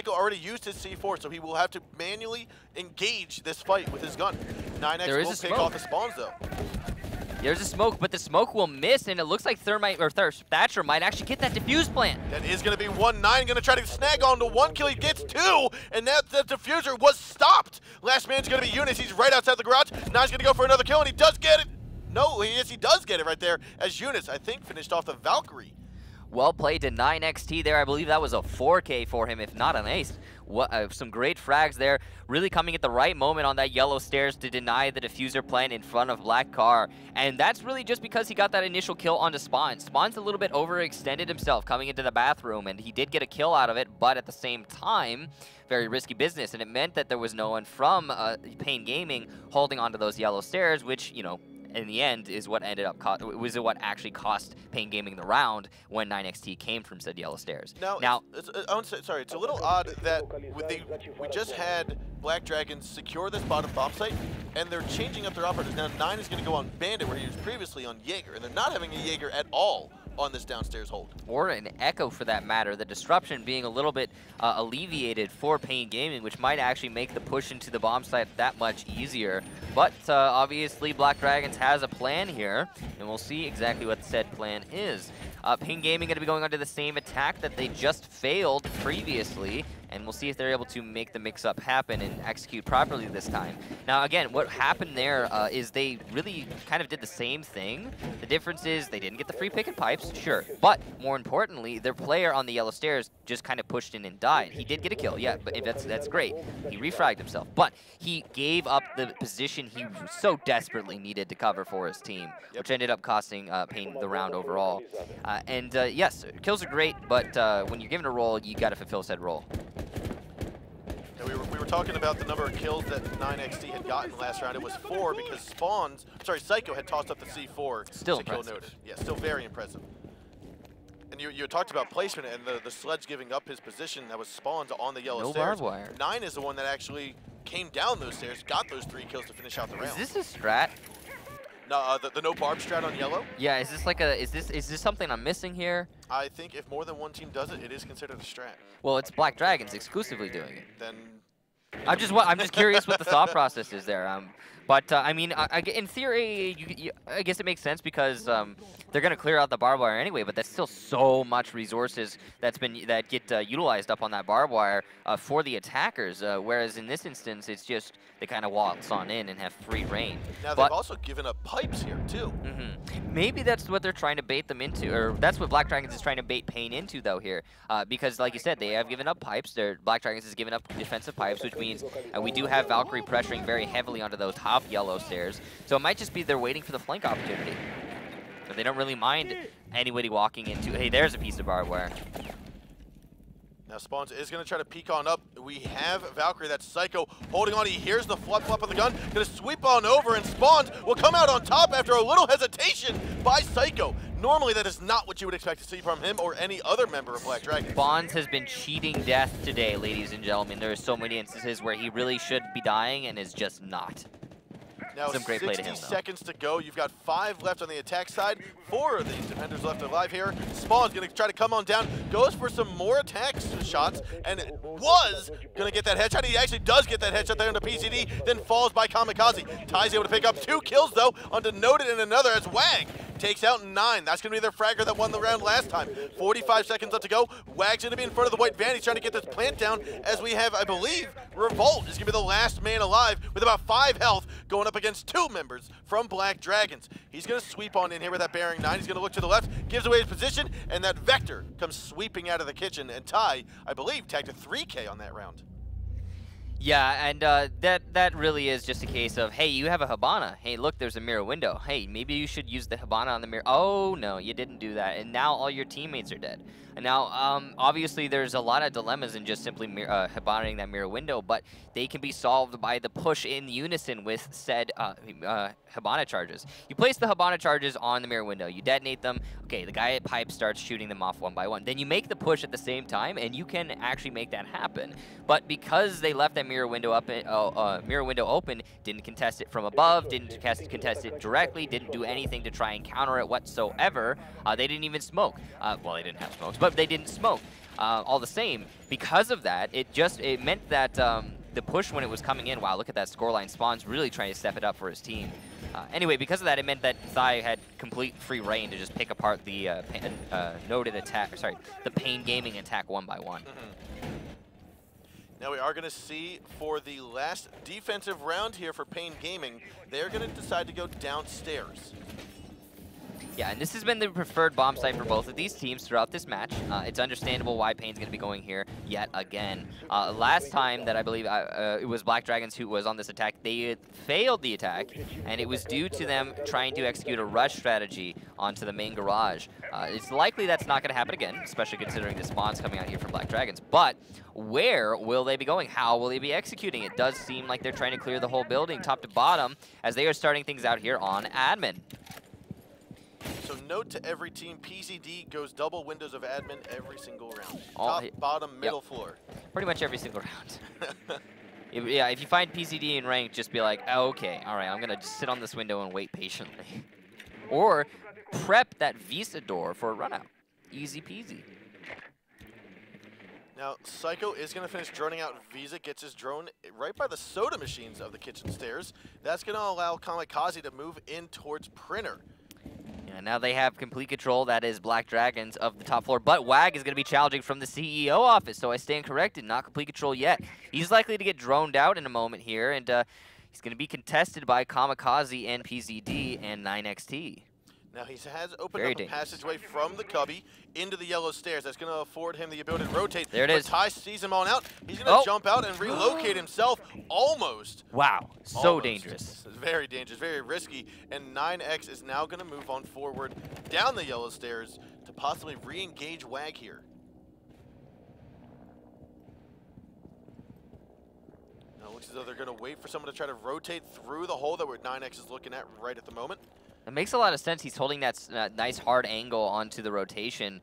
already used his C4, so he will have to manually engage this fight with his gun. 9X will pick off the Spawns, though. There's a smoke, but the smoke will miss, and it looks like Thatcher might actually get that defuse plant. That is going to be 1-9, going to try to snag onto 1 kill. He gets 2, and that diffuser was stopped. Last man's going to be Eunice. He's right outside the garage. 9's going to go for another kill, and he does get it. No, he does get it right there, as Eunice, I think, finished off the Valkyrie. Well played to 9XT there. I believe that was a 4K for him, if not an ace. Some great frags there. Really coming at the right moment on that yellow stairs to deny the diffuser plant in front of Black Car. And that's really just because he got that initial kill onto Spawn. Spawn's a little bit overextended himself coming into the bathroom, and he did get a kill out of it, but at the same time, very risky business. And it meant that there was no one from Pain Gaming holding onto those yellow stairs, which, you know, in the end is what ended up what actually cost Pain Gaming the round when 9XT came from said yellow stairs. Now it's a little odd that we just had Black Dragons secure this bottom bomb site, and they're changing up their operators. Now 9 is going to go on Bandit, where he was previously on Jaeger, and they're not having a Jaeger at all on this downstairs hold. Or an Echo for that matter. The disruption being a little bit alleviated for Pain Gaming, which might actually make the push into the bomb site that much easier. But obviously Black Dragons has a plan here, and we'll see exactly what said plan is. Pain Gaming going to be going onto the same attack that they just failed previously, and we'll see if they're able to make the mix-up happen and execute properly this time. Now again, what happened there is they really kind of did the same thing. The difference is they didn't get the free pick and pipes, sure, but more importantly, their player on the yellow stairs just kind of pushed in and died. He did get a kill, yeah, but that's great. He refragged himself, but he gave up the position he so desperately needed to cover for his team, which ended up costing Pain the round overall. Yes, kills are great, but when you're given a role, you got to fulfill said role. Yeah, we were talking about the number of kills that 9XT had gotten last round. It was 4 because Psycho had tossed up the C4 still to kill Noted. Yeah, still very impressive. And you talked about placement and the Sledge giving up his position. That was Spawns on the yellow stairs. Barbed wire. 9 is the one that actually came down those stairs, got those 3 kills to finish out the round. Is this a strat? No, the no barb strat on yellow? Yeah, is this like is this something I'm missing here? I think if more than one team does it, it is considered a strat. Well, it's Black Dragons exclusively doing it. Then I'm just curious what the thought process is there. But I mean, in theory, I guess it makes sense because they're gonna clear out the barbed wire anyway. But that's still so much resources that get utilized up on that barbed wire for the attackers. Whereas in this instance, it's just they kind of waltz on in and have free reign. Now they've also given up pipes here too. Maybe that's what they're trying to bait them into, or that's what Black Dragons is trying to bait Pain into though here, because like you said, they have given up pipes. Black Dragons has given up defensive pipes, which means we do have Valkyrie pressuring very heavily onto those top yellow stairs. So it might just be they're waiting for the flank opportunity. But they don't really mind anybody walking into. Hey, there's a piece of barbed wire. Now Spawns is going to try to peek on up. We have Valkyrie, that's Psycho, holding on. He hears the flop of the gun, going to sweep on over, and Spawns will come out on top after a little hesitation by Psycho. Normally that is not what you would expect to see from him or any other member of Black Dragon. Spawns has been cheating death today, ladies and gentlemen. There are so many instances where he really should be dying and is just not. Now Some great play to 60 him, though. seconds to go. You've got 5 left on the attack side. 4 of the defenders left alive here. Spawn's going to try to come on down. Goes for some more attack shots and was going to get that headshot. He actually does get that headshot there on the PCD, then falls by Kamikaze. Ty's able to pick up 2 kills, though, onto Noted and another as Wag takes out 9. That's going to be their fragger that won the round last time. 45 seconds left to go. Wag's going to be in front of the white van. He's trying to get this plant down as we have, I believe, Revolt is going to be the last man alive with about 5 health going up against 2 members from Black Dragons. He's going to sweep on in here with that bearing 9. He's going to look to the left, gives away his position, and that Vector comes sweeping out of the kitchen. And Ty, I believe, tagged a 3K on that round. Yeah, and that really is just a case of, hey, you have a Hibana. Hey, look, there's a mirror window. Hey, maybe you should use the Hibana on the mirror. Oh, no, you didn't do that. And now all your teammates are dead. And now, obviously, there's a lot of dilemmas in just simply Hibanaing that mirror window, but they can be solved by the push in unison with said Hibana charges. You place the Hibana charges on the mirror window. You detonate them. Okay, the guy at pipe starts shooting them off one by one. Then you make the push at the same time, and you can actually make that happen. But because they left that mirror window up, open, didn't contest it from above, didn't contest it directly, didn't do anything to try and counter it whatsoever. They didn't even smoke. Well, they didn't have smokes, but they didn't smoke. All the same, because of that, it meant that the push when it was coming in, wow, look at that scoreline. Spawn's really trying to step it up for his team. Anyway, because of that, it meant that Thai had complete free reign to just pick apart the Noted attack, sorry, the Pain Gaming attack one by one. Now we are going to see for the last defensive round here for Pain Gaming, they're going to decide to go downstairs. Yeah, and this has been the preferred bomb site for both of these teams throughout this match. It's understandable why Pain's going to be going here yet again. Last time that I believe it was Black Dragons who was on this attack, they failed the attack, and it was due to them trying to execute a rush strategy onto the main garage. It's likely that's not going to happen again, especially considering the spawns coming out here from Black Dragons. But where will they be going? How will they be executing? It does seem like they're trying to clear the whole building top to bottom as they are starting things out here on admin. So note to every team, PCD goes double windows of admin every single round. Top, bottom, middle floor. Pretty much every single round. Yeah, if you find PCD in rank, just be like, oh, okay, all right, I'm going to just sit on this window and wait patiently. Or prep that Visa door for a run out. Easy peasy. Now, Psycho is going to finish droning out Visa, gets his drone right by the soda machines of the kitchen stairs. That's going to allow Kamikaze to move in towards Printer. Yeah, now they have complete control, that is Black Dragons, of the top floor, but Wag is going to be challenging from the CEO office, so I stand corrected, not complete control yet. He's likely to get droned out in a moment here, and he's going to be contested by Kamikaze and PZD and 9XT. Now he has opened up a passageway from the cubby into the yellow stairs. That's going to afford him the ability to rotate. There it is. Ty sees him on out. He's going to jump out and relocate himself almost. Wow, so dangerous. It's very dangerous, very risky. And 9X is now going to move on forward down the yellow stairs to possibly re-engage Wag here. Now it looks as though they're going to wait for someone to try to rotate through the hole that 9X is looking at right at the moment. It makes a lot of sense. He's holding that nice hard angle onto the rotation.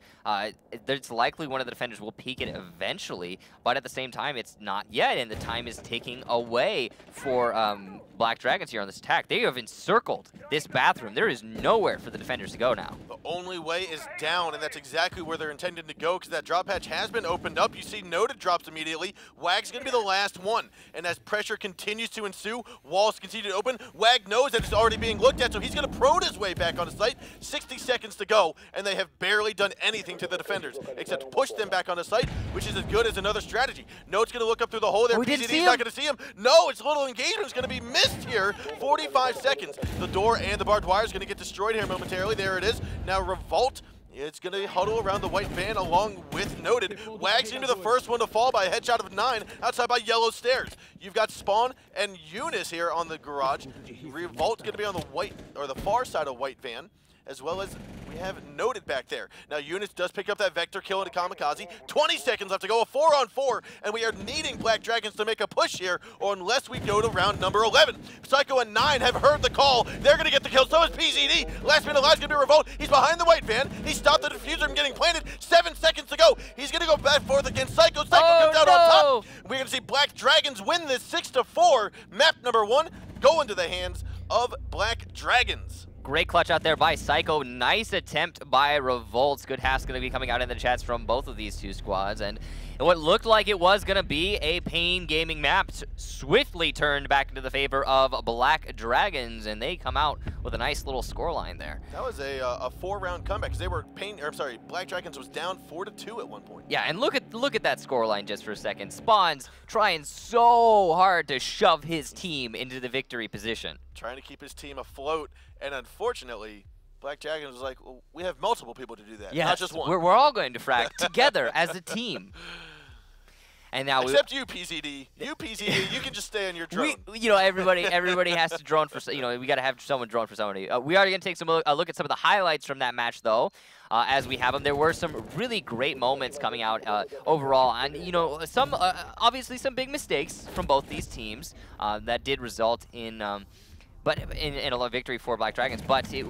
It's likely one of the defenders will peek it eventually, but at the same time, it's not yet, and the time is ticking away for Black Dragons here on this attack. They have encircled this bathroom. There is nowhere for the defenders to go now. The only way is down, and that's exactly where they're intending to go, because that drop hatch has been opened up. You see Noted drops immediately. Wag's going to be the last one, and as pressure continues to ensue, walls continue to open. Wag knows that it's already being looked at, so he's going to probe his way back on the site. 60 seconds to go, and they have barely done anything to the defenders except push them back on the site, which is as good as another strategy. Note's going to look up through the hole there. PCD's not going to see him. No, it's a little engagement is going to be missed here. 45 seconds. The door and the barbed wire is going to get destroyed here momentarily. There it is. Now Revolt. It's going to huddle around the white van along with Noted. Wag's going to be the first one to fall by a headshot of 9 outside by yellow stairs. You've got Spawn and Eunice here on the garage. Revolt's going to be on the white, or the far side of white van, as well as we have Noted back there. Now Eunice does pick up that Vector kill into Kamikaze. 20 seconds left to go, a 4-on-4, and we are needing Black Dragons to make a push here, or unless we go to round number 11. Psycho and 9 have heard the call. They're going to get the kill. So is PZD. Last man alive is going to be Revolt. He's behind the white van. He stopped the diffuser from getting planted. 7 seconds to go. He's going to go back and forth against Psycho. Psycho comes out on top. We're going to see Black Dragons win this 6-4. Map number 1 go into the hands of Black Dragons. Great clutch out there by Psycho. Nice attempt by Revolts. Good half's going to be coming out in the chats from both of these two squads. And what looked like it was going to be a Pain Gaming map swiftly turned back into the favor of Black Dragons, and they come out with a nice little scoreline there. That was a 4-round comeback because they were Black Dragons was down 4-2 at one point. Yeah, and look at that scoreline just for a second. Spawns trying so hard to shove his team into the victory position. Trying to keep his team afloat, and unfortunately, Black Dragons was like, well, we have multiple people to do that, not just one. We're all going to frag together as a team. And now except you, PZD. You, PZD, you can just stay on your drone. Everybody has to drone for, we got to have someone drone for somebody. We are going to take a look at some of the highlights from that match, though, as we have them. There were some really great moments coming out overall, and some obviously some big mistakes from both these teams that did result in a victory for Black Dragons, but it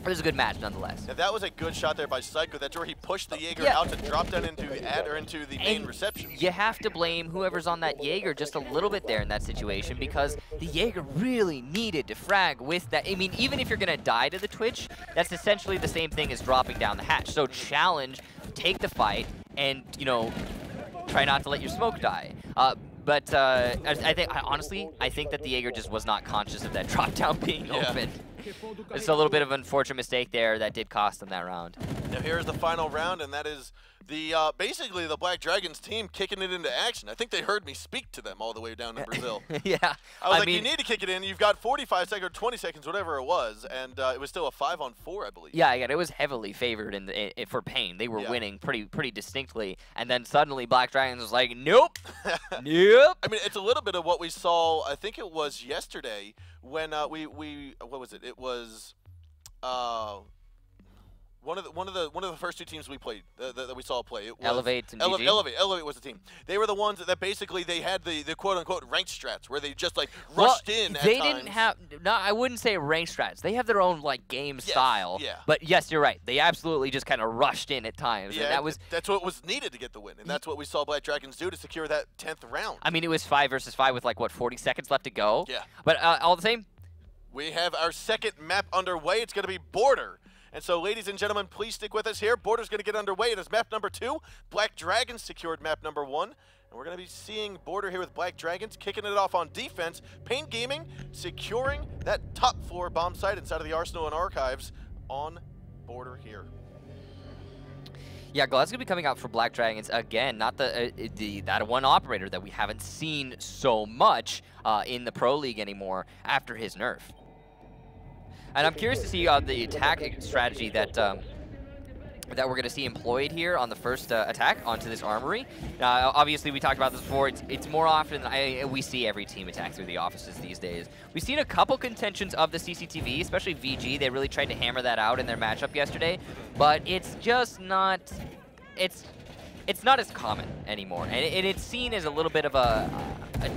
was a good match nonetheless. Yeah, that was a good shot there by Psycho. That's where he pushed the Jaeger out to drop down into the main reception. You have to blame whoever's on that Jaeger just a little bit there in that situation, because the Jaeger really needed to frag with that. I mean, even if you're going to die to the Twitch, that's essentially the same thing as dropping down the hatch. So challenge, take the fight, and, try not to let your smoke die. But honestly, I think that the Jaeger just was not conscious of that drop down being open. It's a little bit of an unfortunate mistake there that did cost them that round. Now here's the final round, and that is the basically the Black Dragons team kicking it into action. I think they heard me speak to them all the way down in Brazil. Yeah. I was you need to kick it in. You've got 45 seconds or 20 seconds, whatever it was, and it was still a 5-on-4, I believe. Yeah, it was heavily favored for Pain. They were winning pretty distinctly, and then suddenly Black Dragons was like, nope, nope. I mean, it's a little bit of what we saw. I think it was yesterday when what was it? It was one of the first two teams we played that we saw play. It was Elevate and GG? Elevate was the team. They were the ones that basically they had the quote unquote ranked strats where they just like rushed in. They didn't have. No, I wouldn't say ranked strats. They have their own game style. Yeah. But yes, you're right. They absolutely just kind of rushed in at times. Yeah. And that's what was needed to get the win, and that's what we saw Black Dragons do to secure that 10th round. I mean, it was 5 versus 5 with 40 seconds left to go. Yeah. But all the same, we have our second map underway. It's going to be Border. And so, ladies and gentlemen, please stick with us here. Border's going to get underway. It is map number 2. Black Dragons secured map number 1. And we're going to be seeing Border here with Black Dragons, kicking it off on defense. Pain Gaming securing that top floor bomb site inside of the Arsenal and Archives on Border here. Yeah, Glad's going to be coming out for Black Dragons again, not that one operator that we haven't seen so much in the Pro League anymore after his nerf. And I'm curious to see the attack strategy that we're going to see employed here on the first attack onto this armory. Obviously, we talked about this before. It's more often than we see every team attack through the offices these days. We've seen a couple contentions of the CCTV, especially VG. They really tried to hammer that out in their matchup yesterday, but it's just not. It's not as common anymore, and it's seen as a little bit of a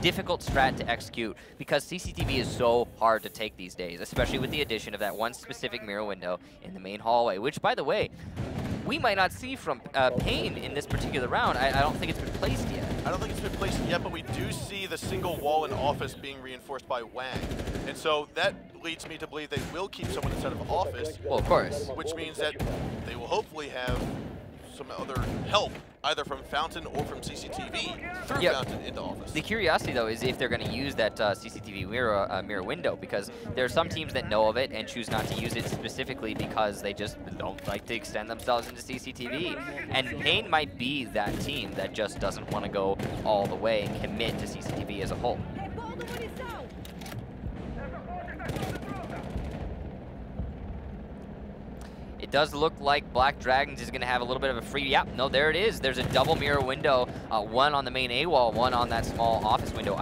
difficult strat to execute because CCTV is so hard to take these days, especially with the addition of that one specific mirror window in the main hallway, which, by the way, we might not see from Pain in this particular round. I don't think it's been placed yet. I don't think it's been placed yet, but we do see the single wall in office being reinforced by Wang. And so that leads me to believe they will keep someone inside of office. Well, of course. Which means that they will hopefully have some other help, either from Fountain or from CCTV, through Fountain into office. The curiosity, though, is if they're going to use that CCTV mirror window, because there are some teams that know of it and choose not to use it specifically because they just don't like to extend themselves into CCTV. And Pain might be that team that just doesn't want to go all the way and commit to CCTV as a whole. It does look like Black Dragons is going to have a little bit of a free... Yeah, no, there it is. There's a double mirror window, one on the main A wall, one on that small office window,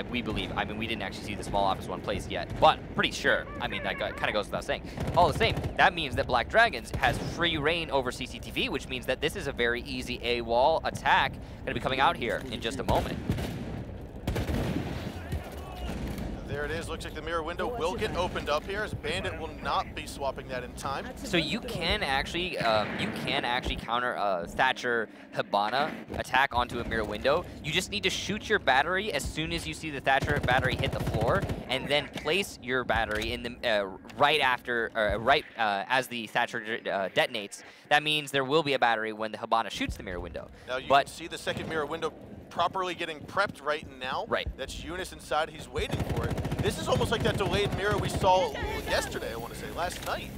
we believe. I mean, we didn't actually see the small office one placed yet, but pretty sure. I mean, that kind of goes without saying. All the same, that means that Black Dragons has free reign over CCTV, which means that this is a very easy A wall attack going to be coming out here in just a moment. There it is. Looks like the mirror window will get opened up here, as Bandit will not be swapping that in time. So you can actually counter a Thatcher Hibana attack onto a mirror window. You just need to shoot your battery as soon as you see the Thatcher battery hit the floor, and then place your battery in the right as the Thatcher detonates. That means there will be a battery when the Hibana shoots the mirror window. Now you can see the second mirror window properly getting prepped right now. Right. That's Eunice inside. He's waiting for it. This is almost like that delayed mirror we saw yesterday, I want to say, last night.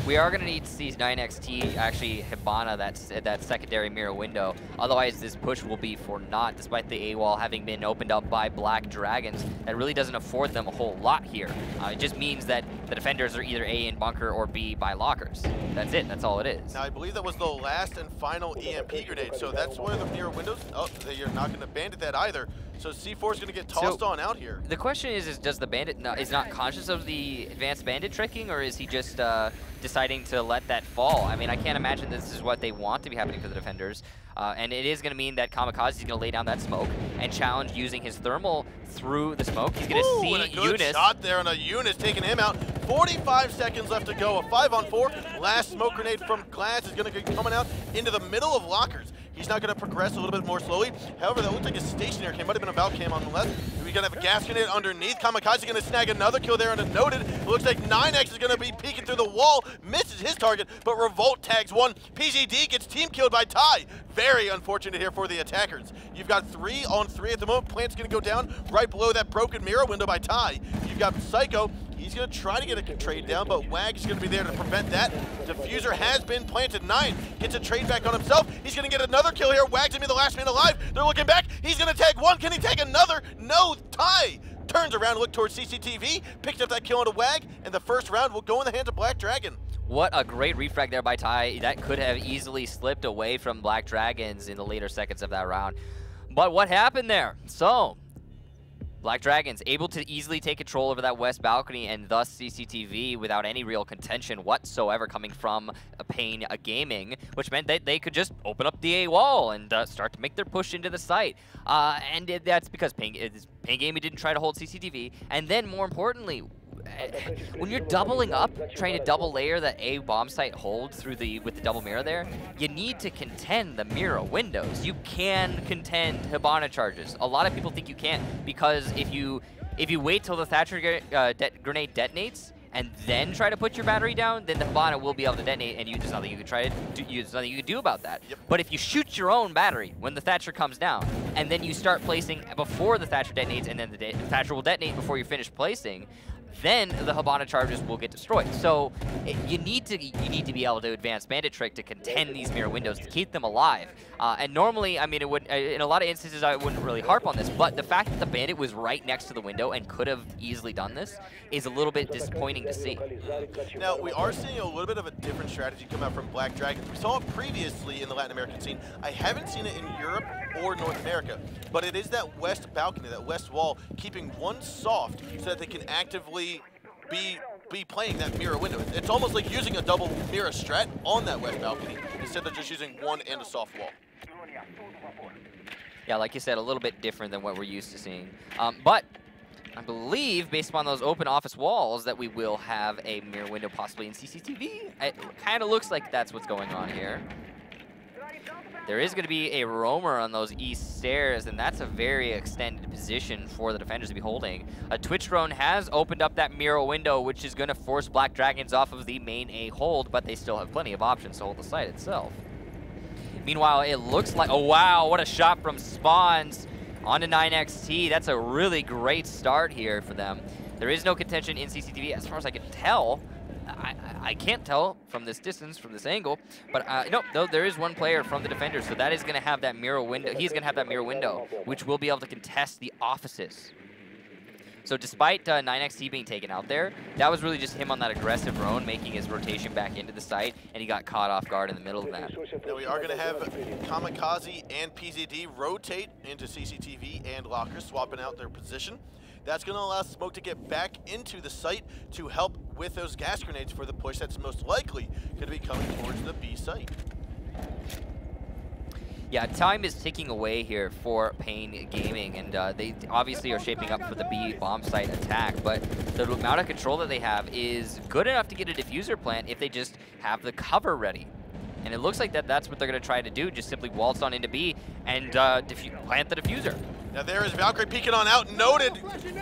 We are going to need to see 9XT actually Hibana that secondary mirror window. Otherwise, this push will be for naught, despite the AWOL having been opened up by Black Dragons. That really doesn't afford them a whole lot here. It just means that the defenders are either A in bunker or B by lockers. That's it. That's all it is. Now, I believe that was the last and final EMP grenade, so that's where the mirror windows... Oh, you're not going to bandit that either. So C4 is going to get tossed on out here. The question is does the bandit is not conscious of the advanced bandit tricking, or is he just deciding to let that fall? I mean, I can't imagine this is what they want to be happening for the defenders. And it is going to mean that Kamikaze is going to lay down that smoke and challenge using his thermal through the smoke. He's going to see and a good Eunice. Shot there on a Eunice, taking him out. 45 seconds left to go. A 5-on-4. Last smoke grenade from Glass is going to be coming out into the middle of lockers. He's not going to progress a little bit more slowly. However, that looks like a stationary cam. Might have been a Valve cam on the left. We're going to have a gas grenade underneath. Kamikaze going to snag another kill there on a noted. It looks like 9X is going to be peeking through the wall. Misses his target, but Revolt tags one. PZD gets team killed by Ty. Very unfortunate here for the attackers. You've got 3-on-3 at the moment. Plant's going to go down right below that broken mirror window by Ty. You've got Psycho. He's going to try to get a trade down, but Wag is going to be there to prevent that. Diffuser has been planted. 9 gets a trade back on himself. He's going to get another kill here. Wag's going to be the last man alive. They're looking back. He's going to tag one. Can he tag another? No. Ty turns around and look towards CCTV, picked up that kill on a Wag, and the first round will go in the hands of Black Dragon. What a great refrag there by Ty. That could have easily slipped away from Black Dragons in the later seconds of that round. But what happened there? So, Black Dragons able to easily take control over that west balcony and thus CCTV without any real contention whatsoever coming from Pain Gaming, which meant that they could just open up the A wall and start to make their push into the site. That's because Pain Gaming didn't try to hold CCTV, and then more importantly, when you're doubling up, trying to double layer that A bomb site hold through with the double mirror there, you need to contend the mirror windows. You can contend Hibana charges. A lot of people think you can't, because if you wait till the Thatcher grenade detonates and then try to put your battery down, then the Hibana will be able to detonate, and there's nothing you can there's nothing you can do about that. Yep. But if you shoot your own battery when the Thatcher comes down, and then you start placing before the Thatcher detonates, and then the Thatcher will detonate before you finish placing, then the Hibana charges will get destroyed. So you need to be able to advance bandit trick to contend these mirror windows to keep them alive. And normally, I mean, it would in a lot of instances I wouldn't really harp on this, but the fact that the bandit was right next to the window and could have easily done this is a little bit disappointing to see. Now, we are seeing a little bit of a different strategy come out from Black Dragons. We saw it previously in the Latin American scene. I haven't seen it in Europe or North America, but it is that west balcony, that west wall, keeping one soft so that they can actively be playing that mirror window. It's almost like using a double mirror strat on that west balcony instead of just using one and a soft wall. Yeah, like you said, a little bit different than what we're used to seeing. But I believe, based upon those open office walls, that we will have a mirror window possibly in CCTV. It kind of looks like that's what's going on here. There is going to be a roamer on those east stairs, and that's a very extended position for the defenders to be holding. A Twitch drone has opened up that mirror window, which is going to force Black Dragons off of the main A hold, but they still have plenty of options to hold the site itself. Meanwhile, it looks like, oh wow, what a shot from Spawns onto 9XT. That's a really great start here for them. There is no contention in CCTV as far as I can tell. I can't tell from this distance, from this angle, but no, though there is one player from the defenders, so that is going to have that mirror window. He's going to have that mirror window, which will be able to contest the offices. So despite 9XT being taken out there, that was really just him on that aggressive drone, making his rotation back into the site, and he got caught off guard in the middle of that. Now we are going to have Kamikaze and PZD rotate into CCTV and lockers, swapping out their position. That's going to allow Smoke to get back into the site to help with those gas grenades for the push that's most likely going to be coming towards the B site. Yeah, time is ticking away here for Pain Gaming, and they obviously are shaping up for the B bomb site attack, but the amount of control that they have is good enough to get a diffuser plant if they just have the cover ready. And it looks like that's what they're going to try to do, just simply waltz on into B and plant the diffuser. Now there is Valkyrie peeking on out, noted,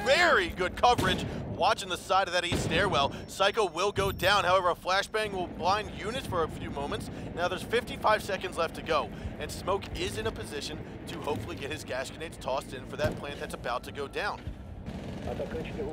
very good coverage. Watching the side of that east stairwell. Psycho will go down, however a flashbang will blind units for a few moments. Now there's 55 seconds left to go, and Smoke is in a position to hopefully get his gas grenades tossed in for that plant that's about to go down.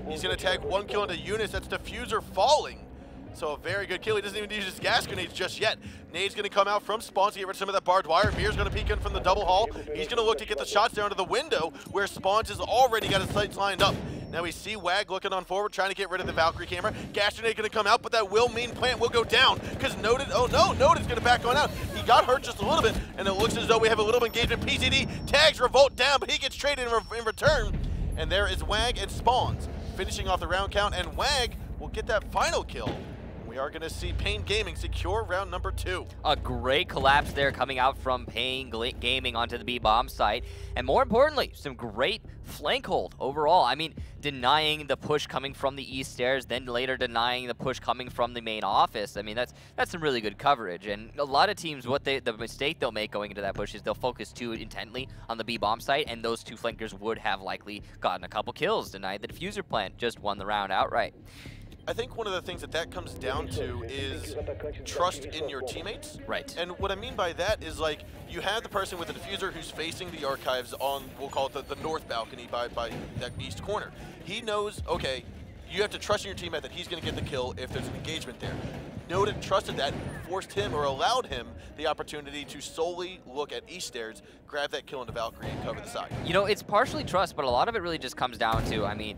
He's going to tag 1 kill into units, that's diffuser falling. So a very good kill. He doesn't even use his gas grenades just yet. Nade's going to come out from spawn to get rid of some of that barbed wire. Mir's going to peek in from the double hall. He's going to look to get the shots down to the window where Spawns has already got his sights lined up. Now we see Wag looking on forward, trying to get rid of the Valkyrie camera. Gas grenade going to come out, but that will mean plant will go down because Noted, oh no, Noted's going to back on out. He got hurt just a little bit, and it looks as though we have a little engagement. PCD tags Revolt down, but he gets traded in return. And there is Wag and Spawns finishing off the round count, and Wag will get that final kill. We are going to see Pain Gaming secure round number 2. A great collapse there coming out from Pain Gaming onto the B bomb site. And more importantly, some great flank hold overall. I mean, denying the push coming from the east stairs, then later denying the push coming from the main office. I mean, that's some really good coverage. And a lot of teams, the mistake they'll make going into that push is they'll focus too intently on the B bomb site, and those two flankers would have likely gotten a couple kills, denied the diffuser plant, just won the round outright. I think one of the things that comes down to is trust in your teammates. Right. And what I mean by that is, like, you have the person with the diffuser who's facing the archives on, we'll call it the north balcony by that east corner. He knows, okay, you have to trust in your teammate that he's going to get the kill if there's an engagement there. Noted, trusted that, forced him or allowed him the opportunity to solely look at east stairs, grab that kill into Valkyrie, and cover the side. You know, it's partially trust, but a lot of it really just comes down to, I mean,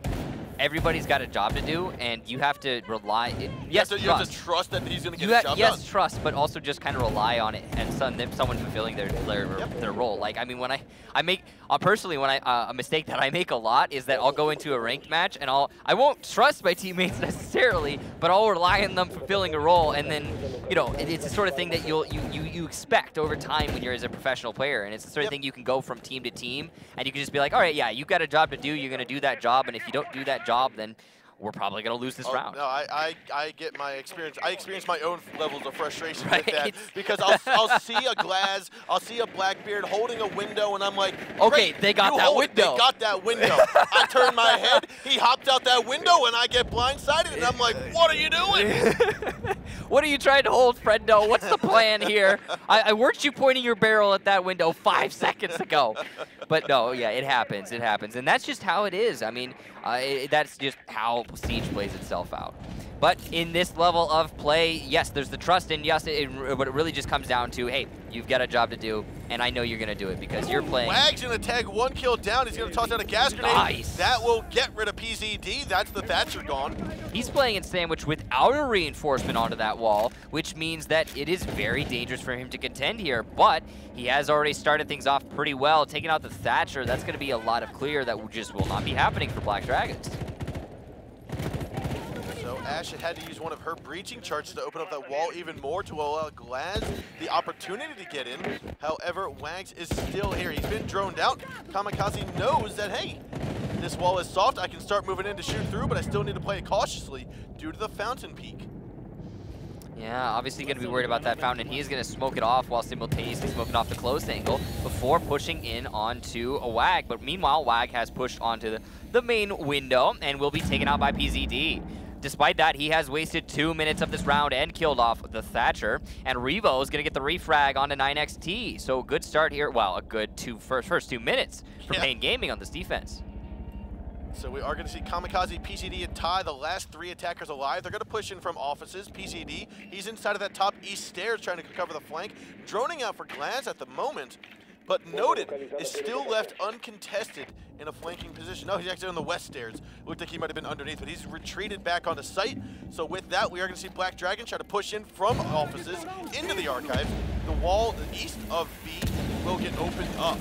everybody's got a job to do, and you have to rely. You have to trust that he's going to get the job done. Yes, trust, but also just kind of rely on it and someone fulfilling their role. Like, I mean, when I make personally, when a mistake that I make a lot is that I'll go into a ranked match and I won't trust my teammates necessarily, but I'll rely on them fulfilling a role, and then it's the sort of thing that you expect over time when you're as a professional player, and it's the sort of thing you can go from team to team, and you can just be like, all right, yeah, you've got a job to do, you're going to do that job, and if you don't do that job, then we're probably going to lose this round. No, I get my experience. I experience my own levels of frustration with that, because I'll see a Glaz, I'll see a Blackbeard holding a window, and I'm like, okay, they got that window. They got that window. I turn my head, he hopped out that window, and I get blindsided, and I'm like, what are you doing? What are you trying to hold, Frendo? What's the plan here? Weren't you pointing your barrel at that window 5 seconds ago? But no, yeah, it happens. It happens. And that's just how it is. I mean, that's just how Siege plays itself out. But in this level of play, yes, there's the trust, and yes, but it really just comes down to, hey, you've got a job to do, and I know you're going to do it because you're playing. Wag's going to tag 1 kill down. He's going to toss out a gas grenade. Nice. That will get rid of PZD. That's the Thatcher gone. He's playing in sandwich without a reinforcement onto that wall, which means that it is very dangerous for him to contend here, but he has already started things off pretty well. Taking out the Thatcher, that's going to be a lot of clear that just will not be happening for Black Dragons. So Ash had to use one of her breaching charges to open up that wall even more to allow Glaz the opportunity to get in. However, Wags is still here. He's been droned out. Kamikaze knows that, hey, this wall is soft. I can start moving in to shoot through, but I still need to play it cautiously due to the fountain peak. Yeah, obviously going to be worried about that fountain. He's going to smoke it off while simultaneously smoking off the close angle before pushing in onto a Wag. But meanwhile, Wag has pushed onto the main window and will be taken out by PZD. Despite that, he has wasted 2 minutes of this round and killed off the Thatcher. And Revo is going to get the refrag onto 9XT. So good start here. Well, a good first 2 minutes for Pain Gaming on this defense. So we are going to see Kamikaze, PCD, and Ty, the last 3 attackers alive. They're going to push in from offices. PCD, he's inside of that top east stairs trying to cover the flank. Droning out for Glaz at the moment, but Noted is still left uncontested in a flanking position. No, he's actually on the west stairs. Looked like he might have been underneath, but he's retreated back onto site. So with that, we are going to see Black Dragon try to push in from offices into the archives. The wall east of B will get opened up.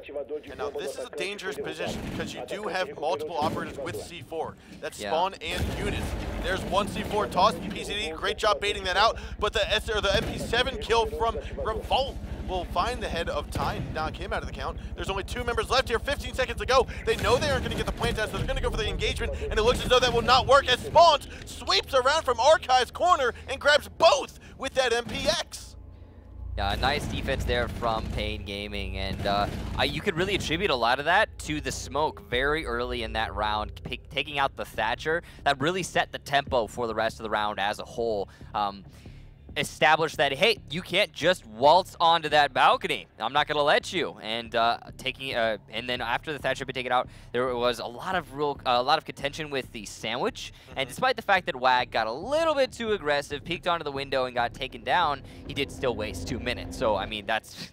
And now this is a dangerous position because you do have multiple operators with C4. That's Spawn and Eunice. There's one C4 toss. PCD, great job baiting that out. But the MP7 kill from Revolt will find the head of Ty and knock him out of the count. There's only 2 members left here, 15 seconds to go. They know they aren't going to get the plant out, so they're going to go for the engagement, and it looks as though that will not work as Spawns sweeps around from Archive's corner and grabs both with that MPX. Yeah, nice defense there from Pain Gaming, and you could really attribute a lot of that to the smoke very early in that round, taking out the Thatcher. That really set the tempo for the rest of the round as a whole. Established that, hey, you can't just waltz onto that balcony. I'm not going to let you. And and then after the Thatcher had been taken out, there was a lot of contention with the sandwich. And despite the fact that WAG got a little bit too aggressive, peeked onto the window and got taken down, he did still waste 2 minutes. So I mean, that's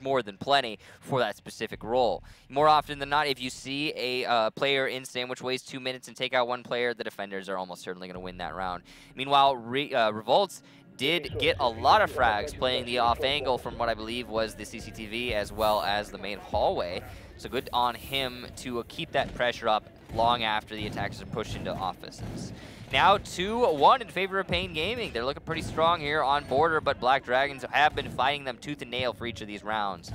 more than plenty for that specific role. More often than not, if you see a player in sandwich waste 2 minutes and take out one player, the defenders are almost certainly going to win that round. Meanwhile, Revolts did get a lot of frags playing the off angle from what I believe was the CCTV as well as the main hallway. So good on him to keep that pressure up long after the attackers are pushed into offices. Now 2-1 in favor of Pain Gaming. They're looking pretty strong here on border, but Black Dragons have been fighting them tooth and nail for each of these rounds.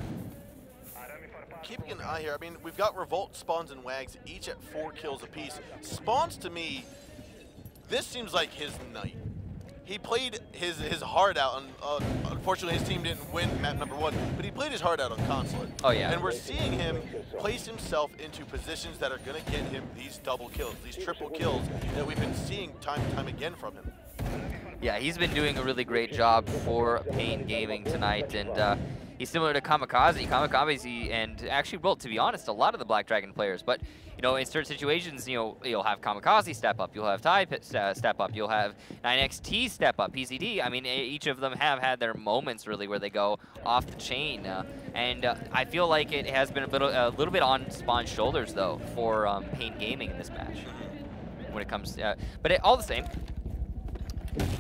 Keeping an eye here, I mean, we've got Revolt, Spawns, and Wags each at 4 kills apiece. Spawns, to me, this seems like his night. He played his heart out, and unfortunately his team didn't win map number 1, but he played his heart out on Consulate. Oh yeah. And we're seeing him place himself into positions that are going to get him these double kills, these triple kills that we've been seeing time and time again from him. Yeah, he's been doing a really great job for Pain Gaming tonight, and he's similar to Kamikaze, and actually, well, to be honest, a lot of the Black Dragon players. But you know, in certain situations, you know, you'll have Kamikaze step up, you'll have Ty step up, you'll have 9XT step up, PCD. I mean, each of them have had their moments really where they go off the chain, and I feel like it has been a little bit on Spawn's shoulders though for Pain Gaming in this match when it comes to, but all the same.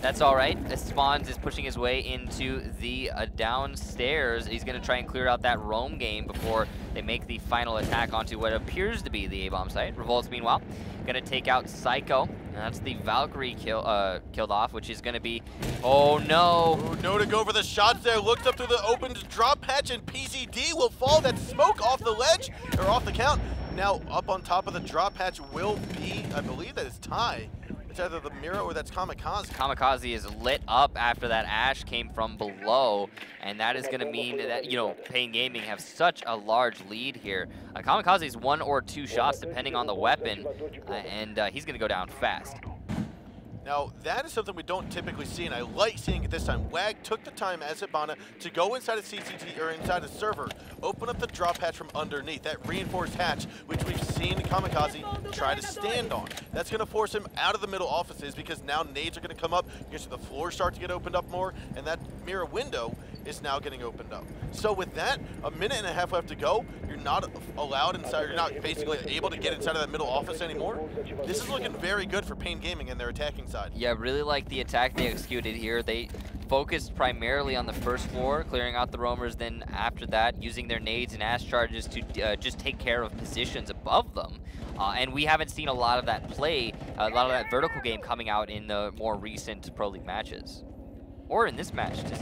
That's all right. Spawns is pushing his way into the downstairs. He's going to try and clear out that roam game before they make the final attack onto what appears to be the A-bomb site. Revolts, meanwhile, going to take out Psycho. And that's the Valkyrie killed off, which is going to be... Oh, no. Ooh, no to go for the shots there. Looks up through the opened drop hatch, and PCD will fall. That smoke off the ledge, or off the count. Now, up on top of the drop hatch will be, I believe that is Ty. It's either the Mira or that's Kamikaze. Kamikaze is lit up after that ash came from below, and that is going to mean that, you know, Pain Gaming have such a large lead here. Kamikaze's 1 or 2 shots depending on the weapon, and he's going to go down fast. Now, that is something we don't typically see, and I like seeing it this time. WAG took the time as Hibana to go inside a CCT, or inside a server, open up the drop hatch from underneath, that reinforced hatch, which we've seen Kamikaze try to stand on. That's going to force him out of the middle offices, because now nades are going to come up, you can see the floors start to get opened up more, and that mirror window is now getting opened up. So with that, 1.5 minutes left to go, you're not allowed inside, you're not basically able to get inside of that middle office anymore. This is looking very good for Pain Gaming and their attacking side. Yeah, really like the attack they executed here. They focused primarily on the first floor, clearing out the roamers, then after that, using their nades and ash charges to just take care of positions above them. And we haven't seen a lot of that play, a lot of that vertical game coming out in the more recent Pro League matches. Or in this match, to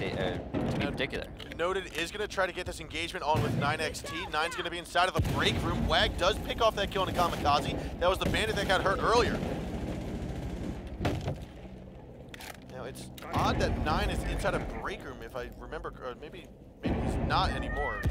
be particular. Noted is going to try to get this engagement on with 9XT. 9's going to be inside of the break room. WAG does pick off that kill on Kamikaze. That was the bandit that got hurt earlier. Now, it's odd that 9 is inside a break room, if I remember, or maybe he's not anymore.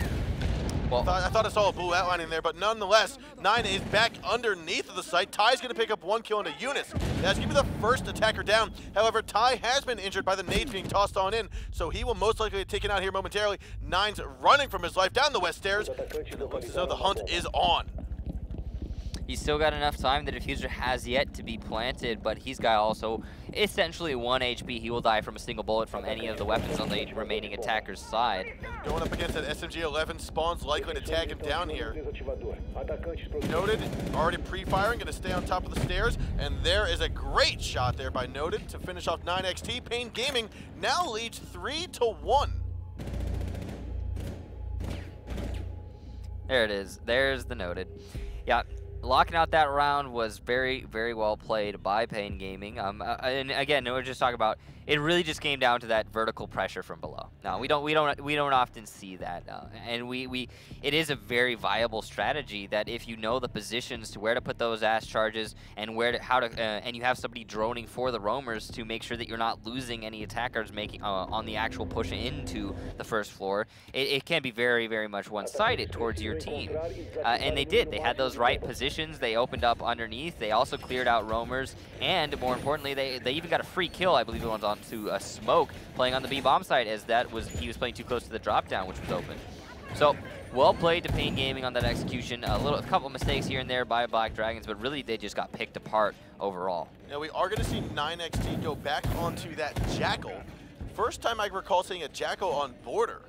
Well, I thought I saw a blue outline in there, but nonetheless, 9 is back underneath of the site. Ty's going to pick up 1 kill into Eunice. That's going to be the first attacker down. However, Ty has been injured by the nades being tossed on in, so he will most likely be taken out here momentarily. 9's running from his life down the west stairs, and it looks as though the hunt is on. He's still got enough time. The diffuser has yet to be planted, but he's got also essentially 1 HP. He will die from a single bullet from any of the weapons on the remaining attacker's side. Going up against that SMG-11, Spawn's likely to tag him down here. Noted, already pre-firing, going to stay on top of the stairs, and there is a great shot there by Noted to finish off 9XT. Pain Gaming now leads 3-1. There it is. There's the noted. Yeah, locking out that round was very, very well played by Pain Gaming. And again, we're just talking about it. Really, just came down to that vertical pressure from below. No, we don't often see that, and it is a very viable strategy that if you know the positions to where to put those ash charges and and you have somebody droning for the roamers to make sure that you're not losing any attackers making on the actual push into the first floor. It can be very, very much one-sided towards your team, and they did. They had those right positions. They opened up underneath. They also cleared out roamers, and more importantly, they even got a free kill. I believe it was onto a smoke playing on the B bomb side, as he was playing too close to the drop down, which was open. So well played to Pain Gaming on that execution. A couple mistakes here and there by Black Dragons, but really they just got picked apart overall. Now we are going to see 9XT go back onto that Jackal. First time I recall seeing a Jackal on border.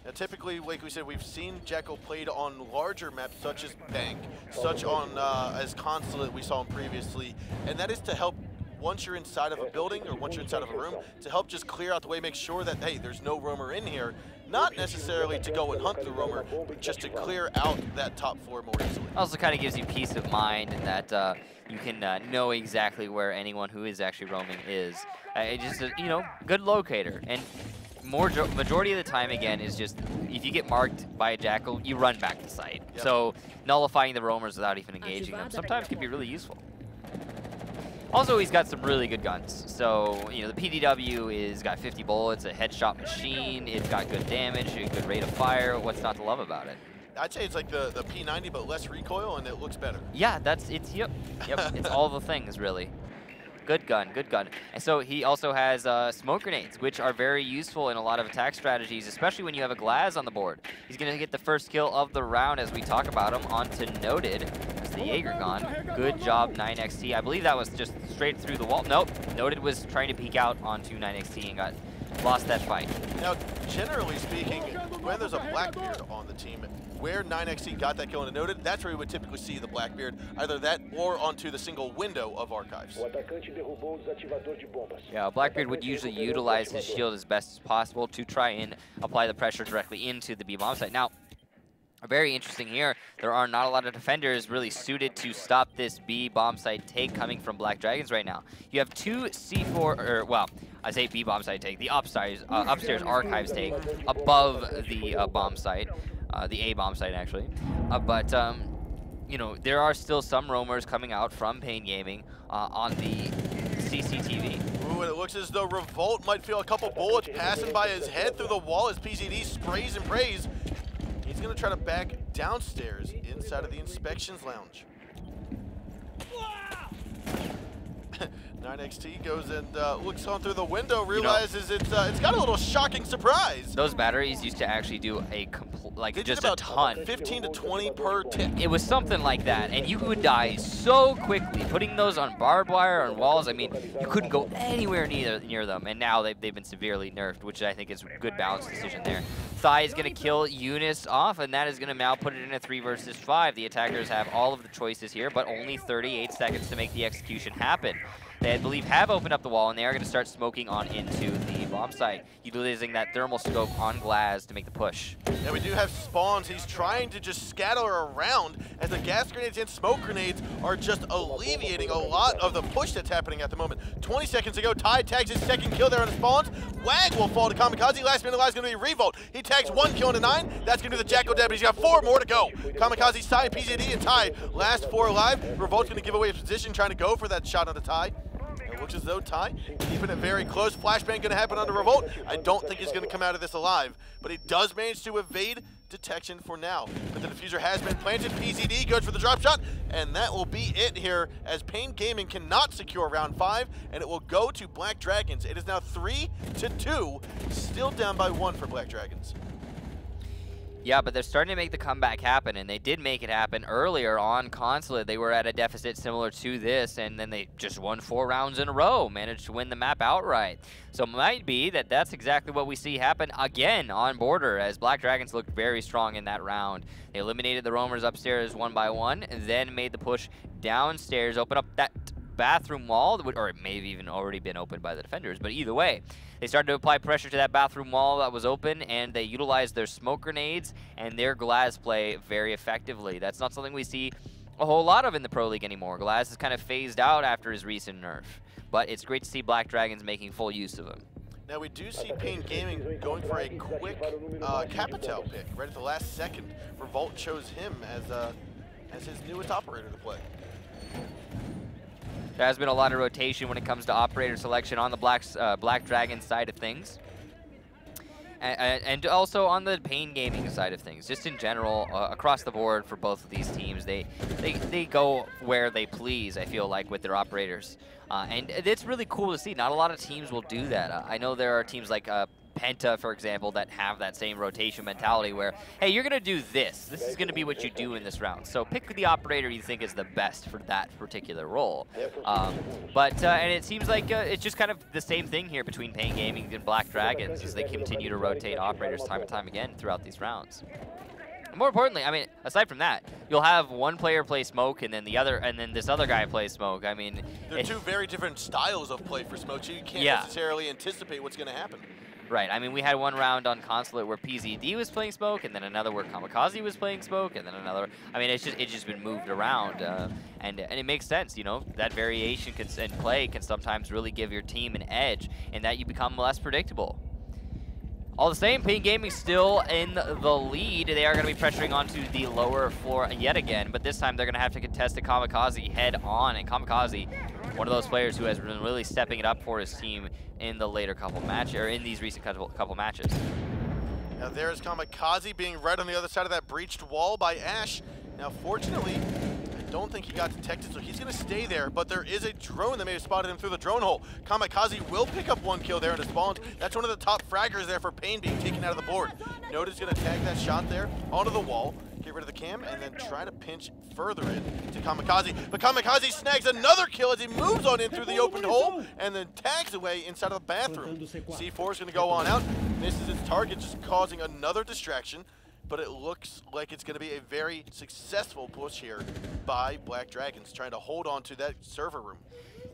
Now typically, like we said, we've seen Jackal played on larger maps such as Bank, such on as Consulate we saw him previously, and that is to help once you're inside of a building or once you're inside of a room, to help just clear out the way, make sure that, hey, there's no roamer in here. Not necessarily to go and hunt the roamer, but just to clear out that top floor more easily. Also kind of gives you peace of mind in that you can know exactly where anyone who is actually roaming is. It's just a, good locator. And majority of the time, again, is just if you get marked by a Jackal, you run back to site. Yep. So nullifying the roamers without even engaging them sometimes can be really useful. Also, he's got some really good guns. So, the PDW is got 50 bullets, a headshot machine, it's got good damage, a good rate of fire. What's not to love about it? I'd say it's like the P90, but less recoil, and it looks better. Yeah, yep, it's all the things, really. Good gun, good gun. And so he also has smoke grenades, which are very useful in a lot of attack strategies, especially when you have a Glaz on the board. He's going to get the first kill of the round as we talk about him onto Noted. That's the Jaeger gun. Good job, 9XT. I believe that was just straight through the wall. Nope, Noted was trying to peek out onto 9XT and lost that fight. Now, generally speaking, when there's a Blackbeard on the team, where 9XT got that kill and Noted, that's where we would typically see the Blackbeard, either that or onto the single window of Archives. Yeah, Blackbeard would usually utilize his shield as best as possible to try and apply the pressure directly into the B-bomb site. Now, very interesting here, there are not a lot of defenders really suited to stop this B bomb site take coming from Black Dragons right now. You have two C4, I say B bomb site take, the upstairs Archives take above the bomb site, the A bomb site actually. There are still some roamers coming out from Pain Gaming on the CCTV. Ooh, and it looks as though Revolt might feel a couple bullets passing by his head through the wall as PZD sprays and prays. He's going to try to back downstairs inside of the inspections lounge. 9XT goes and looks on through the window, realizes it's got a little shocking surprise. Those batteries used to actually do just a ton. 15 to 20 per tick. It was something like that, and you would die so quickly. Putting those on barbed wire, on walls, I mean, you couldn't go anywhere near them, and now they've been severely nerfed, which I think is a good balance decision there. Thigh is going to kill Eunice off, and that is going to now put it in a 3 versus 5. The attackers have all of the choices here, but only 38 seconds to make the execution happen. They, I believe, have opened up the wall, and they are going to start smoking on into the bomb site, utilizing that thermal scope on Glaz to make the push. Yeah, we do have spawns. He's trying to just scatter around as the gas grenades and smoke grenades are just alleviating a lot of the push that's happening at the moment. 20 seconds ago, Ty tags his second kill there on the spawns. Wag will fall to Kamikaze. Last minute alive is going to be Revolt. He tags 1 kill into 9. That's going to be the Jackal dead, but he's got 4 more to go. Kamikaze, Ty, PZD, and Ty last 4 alive. Revolt's going to give away his position, trying to go for that shot on the Ty. It looks as though Ty keeping it very close. Flashbang going to happen under Revolt. I don't think he's going to come out of this alive, but he does manage to evade detection for now. But the diffuser has been planted. PZD goes for the drop shot, and that will be it here as Pain Gaming cannot secure round 5, and it will go to Black Dragons. It is now 3-2, still down by 1 for Black Dragons. Yeah, but they're starting to make the comeback happen, and they did make it happen earlier on Consulate. They were at a deficit similar to this, and then they just won 4 rounds in a row, managed to win the map outright. So it might be that that's exactly what we see happen again on Border, as Black Dragons looked very strong in that round. They eliminated the roamers upstairs 1 by 1, and then made the push downstairs, open up that bathroom wall, or it may have even already been opened by the defenders, but either way, they started to apply pressure to that bathroom wall that was open, and they utilized their smoke grenades and their glass play very effectively. That's not something we see a whole lot of in the Pro League anymore. Glass is kind of phased out after his recent nerf, but it's great to see Black Dragons making full use of him. Now we do see Pain Gaming going for a quick Capital pick right at the last second. Revolt chose him as his newest operator to play. There has been a lot of rotation when it comes to operator selection on the Black Dragon side of things. And also on the Pain Gaming side of things, just in general, across the board for both of these teams, they go where they please, I feel like, with their operators. And it's really cool to see. Not a lot of teams will do that. I know there are teams like Penta, for example, that have that same rotation mentality where, hey, you're going to do this. This is going to be what you do in this round. So pick the operator you think is the best for that particular role. And it seems like it's just kind of the same thing here between Pain Gaming and Black Dragons as they continue to rotate operators time and time again throughout these rounds. More importantly, I mean, aside from that, you'll have one player play smoke and then this other guy play smoke. I mean, they're two very different styles of play for smoke, so you can't necessarily anticipate what's going to happen. Right. I mean, we had one round on Consulate where PZD was playing smoke, and then another where Kamikaze was playing smoke, and then another. I mean, it's just been moved around, and it makes sense. You know, that variation and play can sometimes really give your team an edge, and that you become less predictable. All the same, Pain Gaming still in the lead. They are going to be pressuring onto the lower floor yet again, but this time they're going to have to contest the Kamikaze head on, and Kamikaze, one of those players who has been really stepping it up for his team in the later couple matches, or in these recent couple matches. Now there's Kamikaze being right on the other side of that breached wall by Ash. Now fortunately, I don't think he got detected, so he's going to stay there, but there is a drone that may have spotted him through the drone hole. Kamikaze will pick up one kill there in his spawn. That's one of the top fraggers there for Pain being taken out of the board. Noda's going to tag that shot there onto the wall, get rid of the cam, and then try to pinch further in to Kamikaze. But Kamikaze snags another kill as he moves on in through the open hole and then tags away inside of the bathroom. C4 is going to go on out. Misses its target, just causing another distraction. But it looks like it's going to be a very successful push here by Black Dragons, trying to hold on to that server room.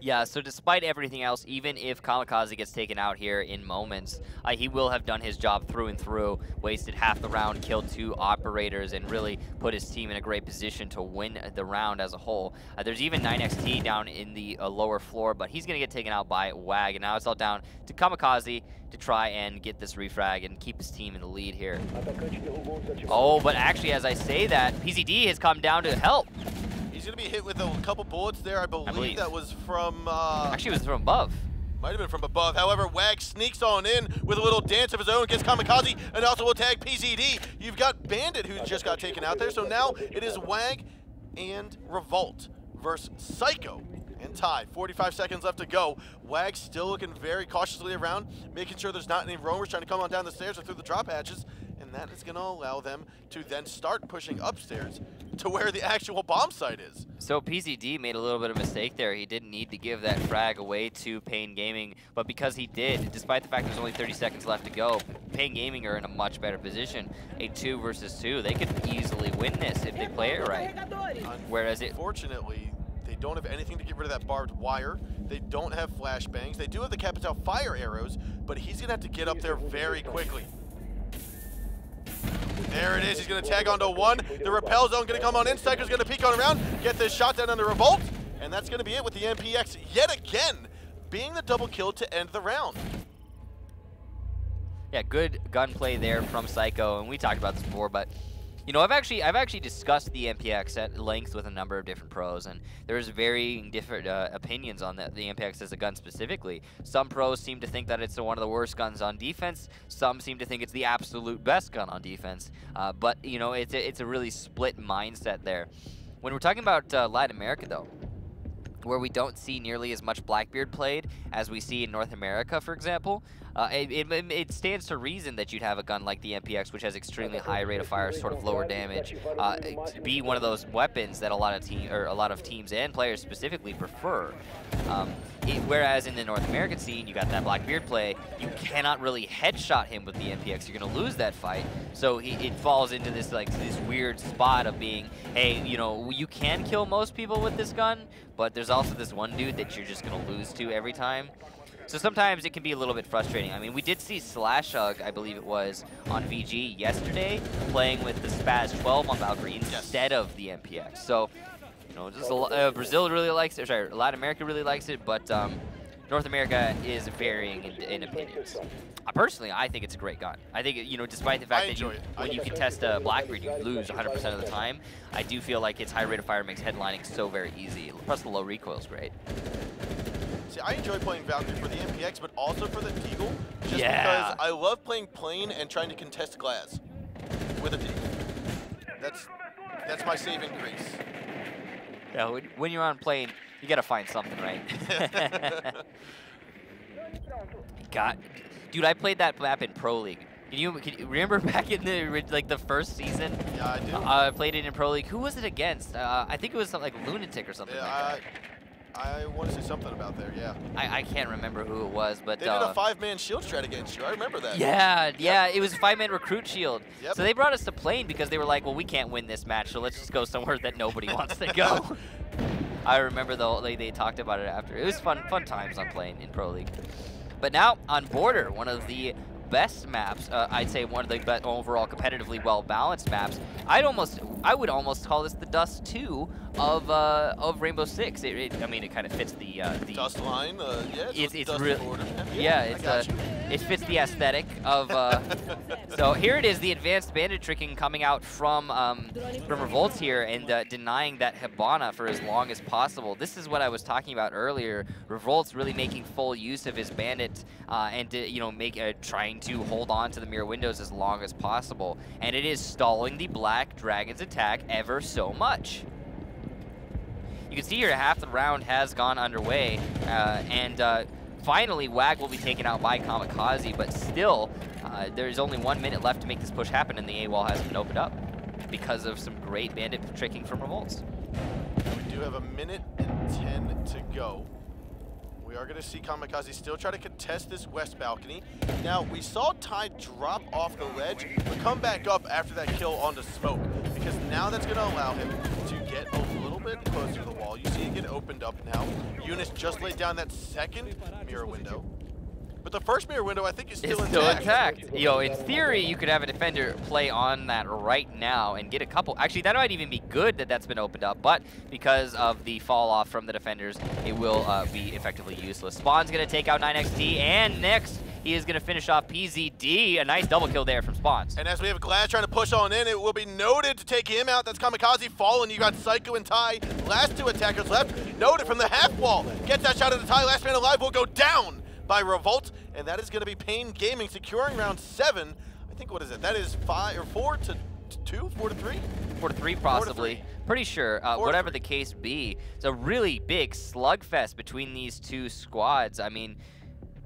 Yeah, so despite everything else, even if Kamikaze gets taken out here in moments, he will have done his job through and through, wasted half the round, killed 2 operators, and really put his team in a great position to win the round as a whole. There's even 9XT down in the lower floor, but he's going to get taken out by WAG, and now it's all down to Kamikaze to try and get this refrag and keep his team in the lead here. Oh, but actually, as I say that, PZD has come down to help. He's going to be hit with a couple bullets there. I believe that was from... actually, it was from above. Might have been from above. However, WAG sneaks on in with a little dance of his own, gets Kamikaze, and also will tag PZD. You've got Bandit, who just got taken out there. So now it is WAG and Revolt versus Psycho and Ty. 45 seconds left to go. WAG still looking very cautiously around, making sure there's not any roamers trying to come on down the stairs or through the drop hatches. And that is going to allow them to then start pushing upstairs to where the actual bomb site is. So PZD made a little bit of a mistake there. He didn't need to give that frag away to Pain Gaming, but because he did, despite the fact there's only 30 seconds left to go, Pain Gaming are in a much better position. A 2 versus 2, they could easily win this if they play it right. Whereas unfortunately, they don't have anything to get rid of that barbed wire. They don't have flashbangs. They do have the Capital fire arrows, but he's going to have to get up there very quickly. There it is. He's going to tag onto 1. The rappel zone going to come on in. Psycho's going to peek on around, get this shot down on the Revolt, and that's going to be it with the MPX yet again being the double kill to end the round. Yeah, good gunplay there from Psycho, and we talked about this before, but you know, I've actually discussed the MPX at length with a number of different pros, and there's varying different opinions on the MPX as a gun specifically. Some pros seem to think that it's one of the worst guns on defense. Some seem to think it's the absolute best gun on defense. But you know, it's a really split mindset there. When we're talking about Latin America, though, where we don't see nearly as much Blackbeard played as we see in North America, for example, it stands to reason that you'd have a gun like the MPX, which has extremely high rate of fire, sort of lower damage, to be one of those weapons that a lot of teams and players specifically prefer. Whereas in the North American scene, you got that Blackbeard play, you cannot really headshot him with the MPX. You're going to lose that fight. So it falls into this this weird spot of being, hey, you know, you can kill most people with this gun, but there's also this one dude that you're just going to lose to every time. So sometimes it can be a little bit frustrating. I mean, we did see Slashug, I believe it was, on VG yesterday, playing with the Spaz 12 on Valkyrie instead of the MPX. So, you know, just Brazil really likes it, sorry, Latin America really likes it, but North America is varying in opinions. Personally, I think it's a great gun. I think, you know, despite the fact that when you contest a Blackbeard, you lose 100% of the time, I do feel like its high rate of fire makes headlining so very easy. Plus, the low recoil is great. See, I enjoy playing Valkyrie for the MPX, but also for the Deagle, just because I love playing plane and trying to contest glass with a Deagle. That's my saving grace. Yeah, when you're on plane, you gotta find something, right? God, dude, I played that map in Pro League. Can you remember back in the first season? Yeah, I do. I played it in Pro League. Who was it against? I think it was something like Lunatic or something like that. I want to say something about there, yeah. I can't remember who it was, but they did a 5-man shield strat against you. I remember that. Yeah, it was a 5-man recruit shield. Yep. So they brought us to plane because they were like, well, we can't win this match, so let's just go somewhere that nobody wants to go. I remember they talked about it after. It was fun times on plane in Pro League. But now on Border, one of the best maps, I'd say one of the best overall competitively well-balanced maps. I would almost call this the Dust 2 of Rainbow Six. I mean, it kind of fits the Dust line. Yeah, it's Dust real. Border. Yeah, it fits the aesthetic of. So here it is, the advanced bandit tricking coming out from Revolt here and denying that Hibana for as long as possible. This is what I was talking about earlier. Revolt's really making full use of his bandit and you know, trying to hold on to the mirror windows as long as possible, and it is stalling the Black Dragon's attack ever so much. You can see here half the round has gone underway, and finally WAG will be taken out by Kamikaze, but still there's only 1 minute left to make this push happen, and the A wall hasn't been opened up because of some great bandit tricking from Revolts. We do have 1 minute and 10 to go. We are going to see Kamikaze still try to contest this west balcony. Now, we saw Ty drop off the ledge, but come back up after that kill onto Smoke, because now that's going to allow him to get a little bit closer to the wall. You see it get opened up now. Eunice just laid down that second mirror window. But the first mirror window, I think, is still intact. You know, in theory, you could have a defender play on that right now and get a couple. Actually, that might even be good that that's been opened up, but because of the fall off from the defenders, it will be effectively useless. Spawn's going to take out 9XT, and next, he is going to finish off PZD. A nice double kill there from Spawns. And as we have Glass trying to push on in, it will be noted to take him out. That's Kamikaze falling. You got Psycho and Ty. Last two attackers left. Noted from the half wall. Gets that shot at the Ty. Last man alive will go down by Revolt, and that is going to be Pain Gaming securing round 7. I think, what is it? That is 4 to 2, 4 to 3? 4 to 3 possibly. Pretty sure, whatever the case be. It's a really big slugfest between these two squads. I mean,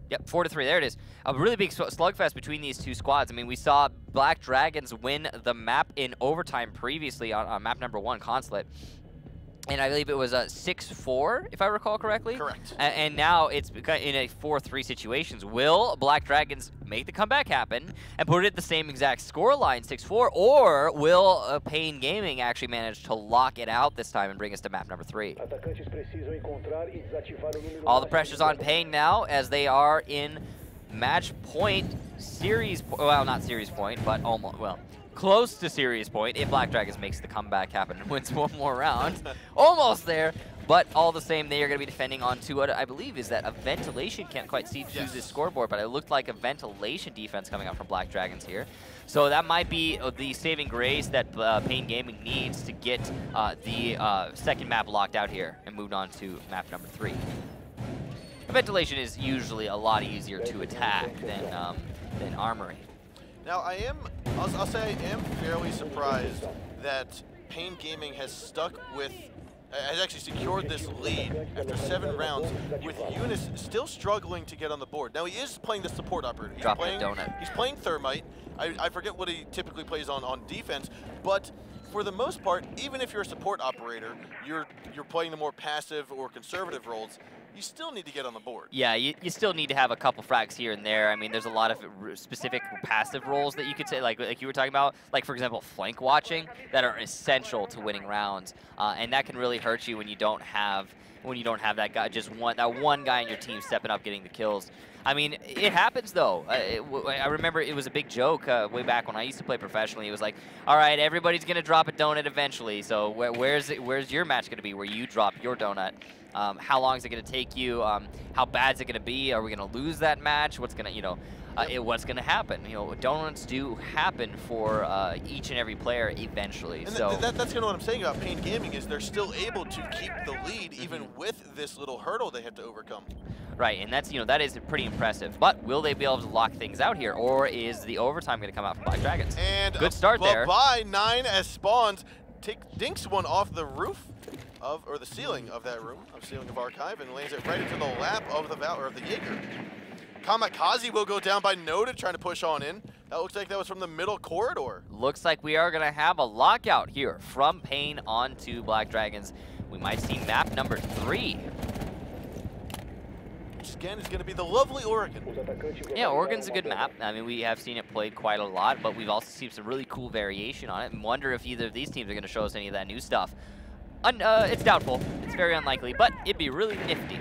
yep, 4 to 3, there it is. A really big slugfest between these two squads. I mean, we saw Black Dragons win the map in overtime previously on map number 1, Consulate. And I believe it was 6-4, if I recall correctly. Correct. And now it's in a 4-3 situations. Will Black Dragons make the comeback happen and put it at the same exact scoreline, 6-4, or will Pain Gaming actually manage to lock it out this time and bring us to map number 3? All the pressure's on Pain now as they are in match point series. Well, not series point, but almost. Well, close to series point if Black Dragons makes the comeback happen and wins one more round. Almost there, but all the same, they are going to be defending on to what I believe is that a ventilation. Can't quite see through this scoreboard, but it looked like a ventilation defense coming out from Black Dragons here. So that might be the saving grace that Pain Gaming needs to get the second map locked out here and moved on to map number 3. The ventilation is usually a lot easier to attack than Armory. Now, I'll say I am fairly surprised that Pain Gaming has stuck with has actually secured this lead after 7 rounds, with Eunice still struggling to get on the board. Now he is playing the support operator. Dropping a donut. He's playing Thermite. I forget what he typically plays on defense, but for the most part, even if you're a support operator, you're playing the more passive or conservative roles, you still need to get on the board. Yeah, you still need to have a couple frags here and there. I mean, there's a lot of specific passive roles that you could say, like you were talking about, like for example, flank watching, that are essential to winning rounds, and that can really hurt you when you don't have that guy, that one guy in your team stepping up, getting the kills. I mean, it happens though. I remember it was a big joke way back when I used to play professionally. It was like, all right, everybody's gonna drop a donut eventually. So where's your match gonna be where you drop your donut? How long is it gonna take you? How bad is it gonna be? Are we gonna lose that match? What's gonna, what's gonna happen? Donuts do happen for each and every player eventually. And so that's kind of what I'm saying about Pain Gaming, is they're still able to keep the lead even with this little hurdle they have to overcome. Right, and that's that is pretty impressive. But will they be able to lock things out here, or is the overtime going to come out from Black Dragons? And good start there. Bye 9 as spawns dinks one off the roof or the ceiling of that room, ceiling of Archive, and lands it right into the lap of the Jaeger. Kamikaze will go down by Noted, trying to push on in. That looks like that was from the middle corridor. Looks like we are going to have a lockout here from Pain onto Black Dragons. We might see map number 3. Which again is going to be the lovely Oregon. Yeah, Oregon's a good map. I mean, we have seen it played quite a lot, but we've also seen some really cool variation on it, and wonder if either of these teams are going to show us any of that new stuff. It's doubtful. It's very unlikely, but it'd be really nifty.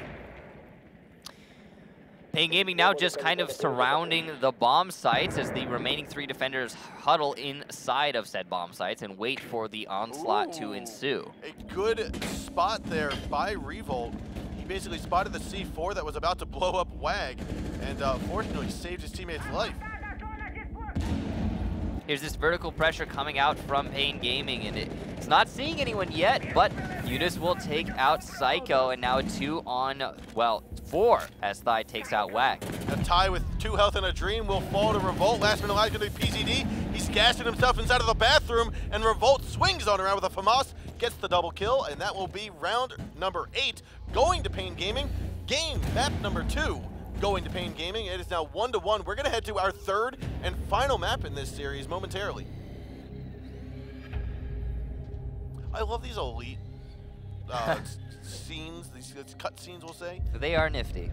Pain Gaming now just kind of surrounding the bomb sites as the remaining 3 defenders huddle inside of said bomb sites and wait for the onslaught to ensue. A good spot there by Revolt. He basically spotted the C4 that was about to blow up WAG, and fortunately saved his teammate's life. Here's this vertical pressure coming out from Pain Gaming, and it's not seeing anyone yet, but Eunice will take out Psycho, and now 2 on, well, 4 as Thigh takes out WAG. A tie with 2 health and a dream will fall to Revolt. Last minute alive going to be PZD. He's gassing himself inside of the bathroom, and Revolt swings on around with a FAMAS, gets the double kill, and that will be round number 8 going to Pain Gaming. Game map number 2. Going to Pain Gaming. It is now 1-1. We're going to head to our 3rd and final map in this series momentarily. I love these elite scenes, these cut scenes, we'll say. They are nifty.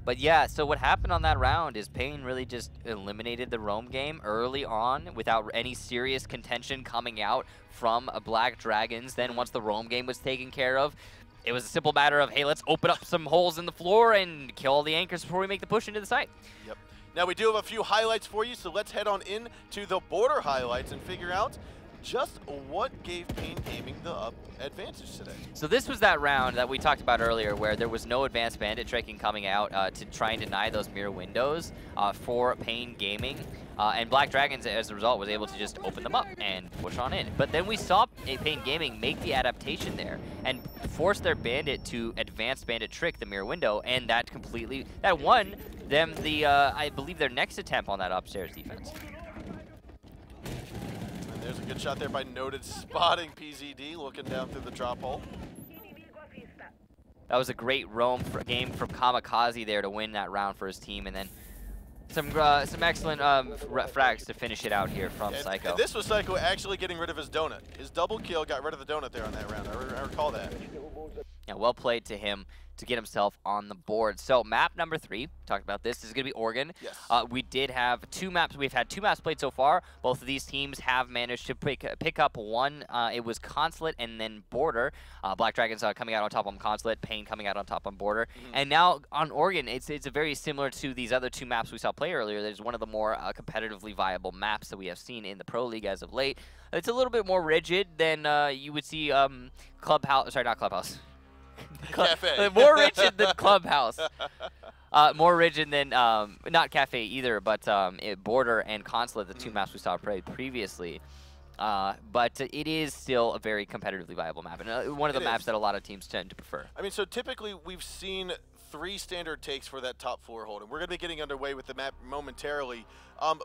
But yeah, so what happened on that round is Pain really just eliminated the roam game early on without any serious contention coming out from Black Dragons. Then once the roam game was taken care of, it was a simple matter of, hey, let's open up some holes in the floor and kill all the anchors before we make the push into the site. Yep. Now we do have a few highlights for you, so let's head on in to the border highlights and figure out just what gave Pain Gaming the advantage today. So this was that round that we talked about earlier where there was no advanced bandit tracking coming out to try and deny those mirror windows for Pain Gaming. And Black Dragons, as a result, was able to just open them up and push on in. But then we saw Pain Gaming make the adaptation there and force their bandit to advanced bandit trick the mirror window, and that won them the, I believe, their next attempt on that upstairs defense. And there's a good shot there by Noted, spotting PZD, looking down through the drop hole. That was a great roam game from Kamikaze there to win that round for his team, and then some excellent frags to finish it out here from Psycho. And this was Psycho actually getting rid of his donut. His double kill got rid of the donut there on that round. I recall that. Yeah, well played to him to get himself on the board. So map number 3, talked about this is going to be Oregon. Yes. We did have 2 maps. We've had 2 maps played so far. Both of these teams have managed to pick up one. It was Consulate and then Border. Black Dragons coming out on top on Consulate, Pain coming out on top on Border. And now on Oregon, it's a very similar to these other 2 maps we saw play earlier. There's one of the more competitively viable maps that we have seen in the Pro League as of late. It's a little bit more rigid than you would see Clubhouse. Sorry, not Clubhouse. Cafe. More rigid than Clubhouse. More rigid than, not Cafe either, but Border and Consulate, the 2 maps we saw previously. But it is still a very competitively viable map, and one of the maps that a lot of teams tend to prefer. I mean, so typically we've seen 3 standard takes for that top floor hold, and we're going to be getting underway with the map momentarily.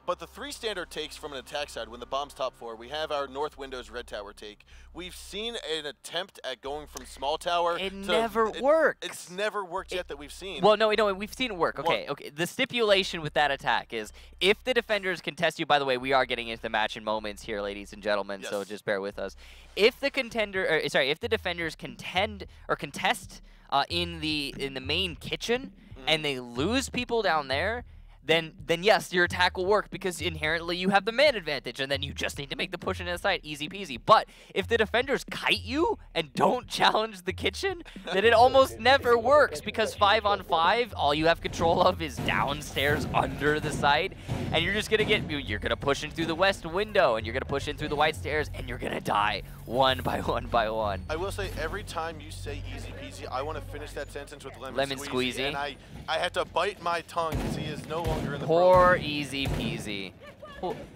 But the 3 standard takes from an attack side, when the bomb's top floor, we have our north windows red tower take. We've seen an attempt at going from small tower. It never works. It's never worked yet that we've seen. Well, no, we've seen it work. Okay, okay. The stipulation with that attack is if the defenders contest you. By the way, we are getting into the match in moments here, ladies and gentlemen. Yes. So just bear with us. If the if the defenders contend or contest in the main kitchen and they lose people down there, then yes, your attack will work because inherently you have the man advantage, and then you just need to make the push into the site, easy peasy. But if the defenders kite you and don't challenge the kitchen, then it almost never works because 5-on-5, all you have control of is downstairs under the site, and you're just you're gonna push in through the west window, and you're gonna push in through the white stairs, and you're gonna die one by one by one. I will say every time you say easy peasy, I want to finish that sentence with lemon squeezy, and I have to bite my tongue because he is no longer in the poor easy peasy.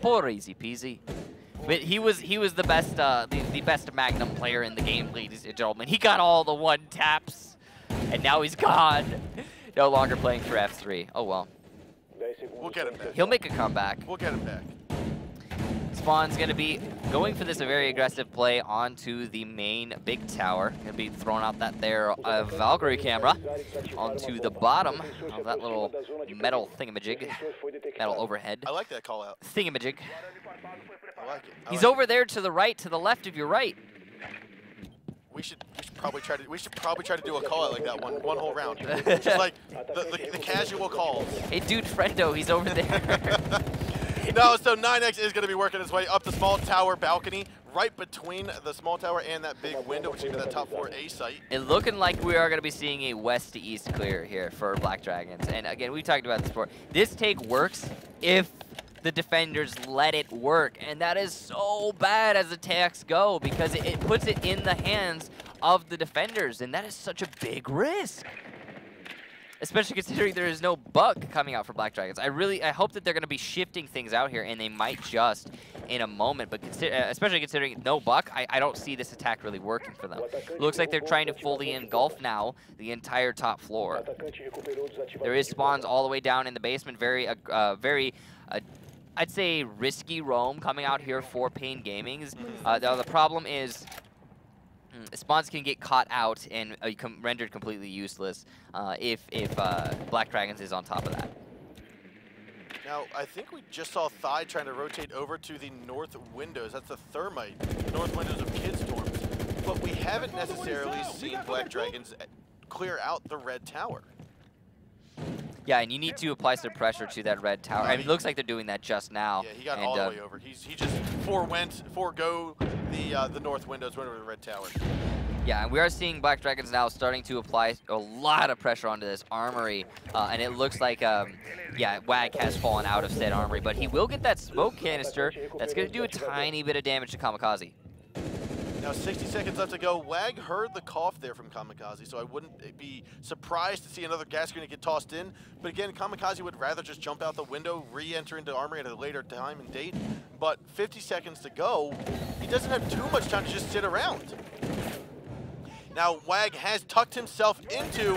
Poor easy peasy. But he was the best the best Magnum player in the game, ladies and gentlemen. He got all the 1-taps, and now he's gone. No longer playing for F3. Oh well. We'll get him back. He'll make a comeback. We'll get him back. Spawn's going to be going for this very aggressive play onto the main big tower. Going to be throwing out that there Valkyrie camera onto the bottom of that little metal thingamajig, metal overhead. I like that call out. Thingamajig. I like it. He's over there to the right, to the left of your right. We should probably try to do a call out like that one whole round. Just like the casual calls. Hey, dude, friendo, he's over there. No, so 9X is going to be working his way up the small tower balcony, right between the small tower and that big window, which is that top floor A site. It's looking like we are going to be seeing a west to east clear here for Black Dragons. And again, we talked about this before. This take works if the defenders let it work, and that is so bad as attacks go because it puts it in the hands of the defenders, and that is such a big risk. Especially considering there is no buck coming out for Black Dragons. I hope that they're going to be shifting things out here, and they might just in a moment. But especially considering no buck, I don't see this attack really working for them. It looks like they're trying to fully engulf now the entire top floor. There is spawns all the way down in the basement. Very, I'd say risky roam coming out here for Pain Gaming's. Now the problem is spawns can get caught out and rendered completely useless if Black Dragons is on top of that. Now, I think we just saw Thigh trying to rotate over to the north windows. That's the thermite, the north windows of Kids Dorms. But we haven't necessarily seen Black Dragons clear out the red tower. Yeah, and you need to apply some pressure to that red tower. I mean, it looks like they're doing that just now. Yeah, he got all the way over. He just forego the north windows, went over the red tower. Yeah, and we are seeing Black Dragons now starting to apply a lot of pressure onto this armory, and it looks like, yeah, Wag has fallen out of said armory, but he will get that smoke canister. That's going to do a tiny bit of damage to Kamikaze. Now 60 seconds left to go. Wag heard the cough there from Kamikaze, so I wouldn't be surprised to see another gas grenade get tossed in. But again, Kamikaze would rather just jump out the window, re-enter into armory at a later time and date. But 50 seconds to go, he doesn't have too much time to just sit around. Now Wag has tucked himself into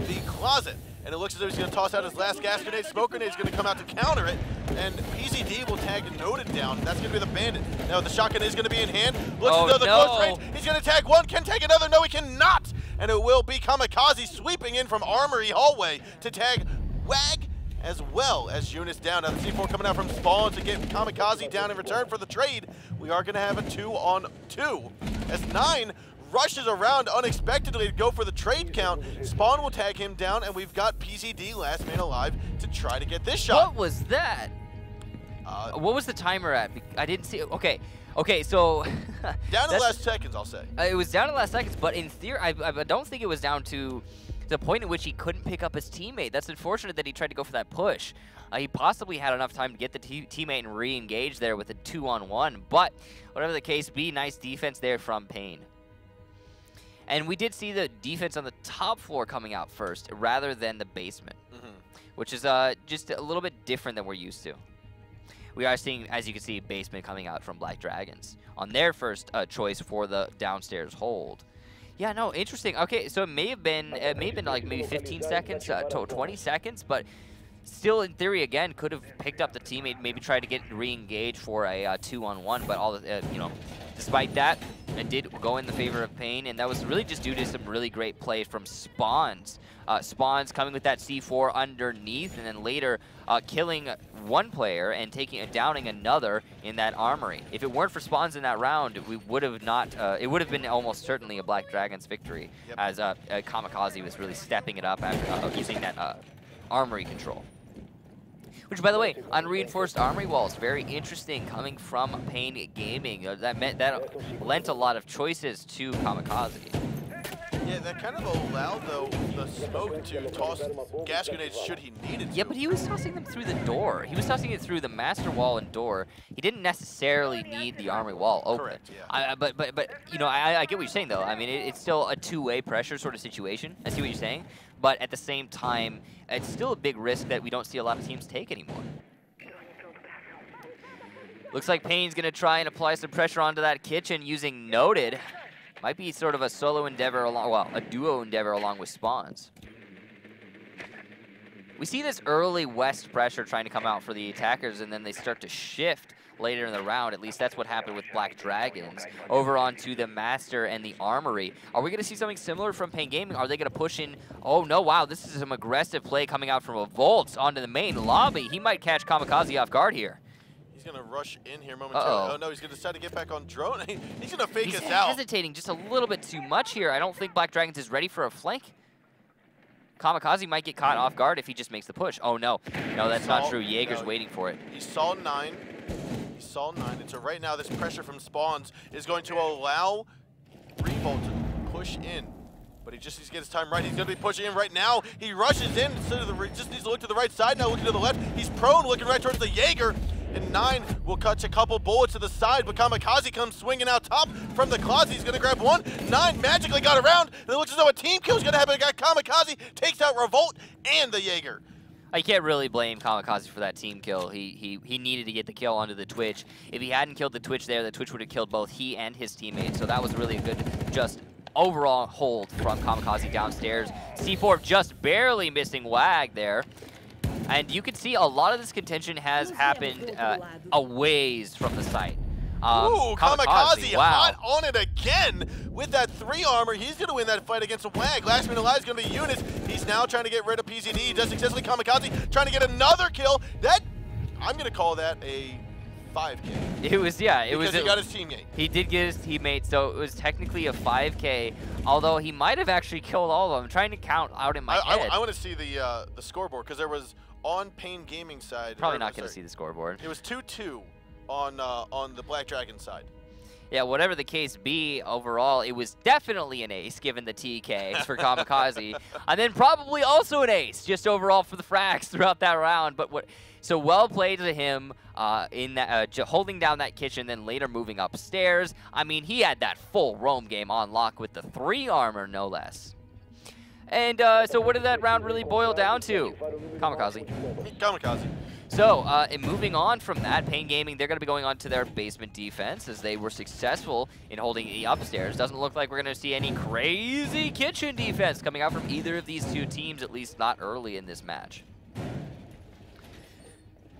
the closet, and it looks as though he's going to toss out his last gas grenade. Smoke grenade is going to come out to counter it, and PZD will tag Noted down. That's going to be the bandit. Now the shotgun is going to be in hand. Looks as though the close range. He's going to tag one. Can tag another. No, he cannot. And it will be Kamikaze sweeping in from Armory Hallway to tag Wag as well as Eunice down. Now the C4 coming out from Spawn to get Kamikaze down in return for the trade. We are going to have a 2-on-2 as 9 rushes around unexpectedly to go for the trade count. Spawn will tag him down, and we've got PZD last man alive to try to get this shot. What was that? What was the timer at? I didn't see it. Okay, so down to the last seconds, I'll say. It was down to the last seconds, but in theory, I don't think it was down to the point at which he couldn't pick up his teammate. That's unfortunate that he tried to go for that push. He possibly had enough time to get the teammate and re-engage there with a 2-on-1, but whatever the case be, nice defense there from Pain. And we did see the defense on the top floor coming out first, rather than the basement, which is just a little bit different than we're used to. We are seeing, as you can see, basement coming out from Black Dragons on their first choice for the downstairs hold. Yeah, no, interesting. Okay, so it may have been like maybe 15 seconds to 20 seconds, but still, in theory, again, could have picked up the teammate, maybe tried to get re-engaged for a 2-on-1, but all the, you know, despite that, it did go in the favor of Pain, and that was really just due to some really great play from Spawns. Spawns coming with that C4 underneath, and then later killing one player and downing another in that armory. If it weren't for Spawns in that round, we would have not. It would have been almost certainly a Black Dragons victory, as Kamikaze was really stepping it up after using that armory control. Which, by the way, unreinforced armory walls, very interesting coming from Pain Gaming. That lent a lot of choices to Kamikaze. Yeah, that kind of allowed, though, the smoke to toss gas grenades should he need it to. Yeah, but he was tossing them through the door. He was tossing it through the master wall and door. He didn't necessarily need the armory wall open. Correct, yeah. But you know, I get what you're saying, though. I mean, it's still a two-way pressure sort of situation. I see what you're saying. But at the same time, it's still a big risk that we don't see a lot of teams take anymore. Looks like Pain's going to try and apply some pressure onto that kitchen using Noted. Might be sort of a solo endeavor, a duo endeavor along with Spawns. We see this early west pressure trying to come out for the attackers, and then they start to shift later in the round. At least that's what happened with Black Dragons. Over onto the Master and the Armory. Are we going to see something similar from Pain Gaming? Are they going to push in? Oh, no, wow, this is some aggressive play coming out from a Volt onto the main lobby. He might catch Kamikaze off guard here. He's going to rush in here momentarily. Oh, no, he's going to decide to get back on drone. He's going to fake us out. He's hesitating just a little bit too much here. I don't think Black Dragons is ready for a flank. Kamikaze might get caught off guard if he just makes the push. Oh, no. No, that's not true. Jaeger's waiting for it. He saw 9. He saw 9. And so right now, this pressure from Spawns is going to allow Revolt to push in. But he just needs to get his time right. He's going to be pushing in right now. He rushes in. Instead of just needs to look to the right side now, looking to the left. He's prone, looking right towards the Jaeger. And 9 will catch a couple bullets to the side, but Kamikaze comes swinging out top from the closet. He's going to grab one. 9 magically got around, and it looks as though a team kill is going to happen. Kamikaze takes out Revolt and the Jaeger. I can't really blame Kamikaze for that team kill. He needed to get the kill onto the Twitch. If he hadn't killed the Twitch there, the Twitch would have killed both he and his teammates. So that was really a good, just overall hold from Kamikaze downstairs. C4 just barely missing WAG there. And you can see a lot of this contention has happened a ways from the site. Ooh, Kamikaze hot on it again with that 3 armor. He's going to win that fight against WAG. Last minute alive is going to be Eunice. He's now trying to get rid of PZD. He does successfully. Kamikaze trying to get another kill. That, I'm going to call that a 5K. It was, yeah. Because he got his teammate. He did get his teammate, so it was technically a 5K, although he might have actually killed all of them. I'm trying to count out in my head. I want to see the scoreboard, because there was on Pain Gaming side. Probably not going to see the scoreboard. It was 2-2 on the Black Dragon side. Yeah, whatever the case be, overall, it was definitely an ace given the TKs for Kamikaze, and then probably also an ace just overall for the frags throughout that round. But so well played to him in that holding down that kitchen, then later moving upstairs. I mean, he had that full roam game on lock with the 3 armor, no less. And so what did that round really boil down to? Kamikaze. Kamikaze. So, moving on from that, Pain Gaming, they're going to be going on to their basement defense as they were successful in holding the upstairs. Doesn't look like we're going to see any crazy kitchen defense coming out from either of these two teams, at least not early in this match.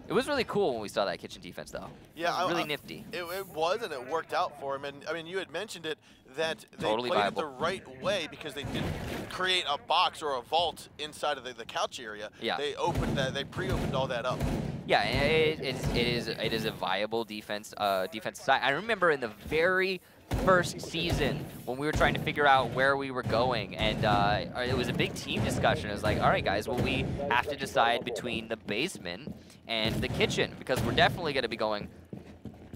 It was really cool when we saw that kitchen defense, though. Yeah, it was really nifty. It was, and it worked out for him. And I mean, you had mentioned it that they totally played viable. it the right way because they didn't create a box or a vault inside of the couch area. Yeah. They opened that. They pre-opened all that up. Yeah, it is a viable defense side. I remember in the very first season when we were trying to figure out where we were going, and it was a big team discussion. It was like, all right, guys, well, we have to decide between the basement and the kitchen because we're definitely going to be going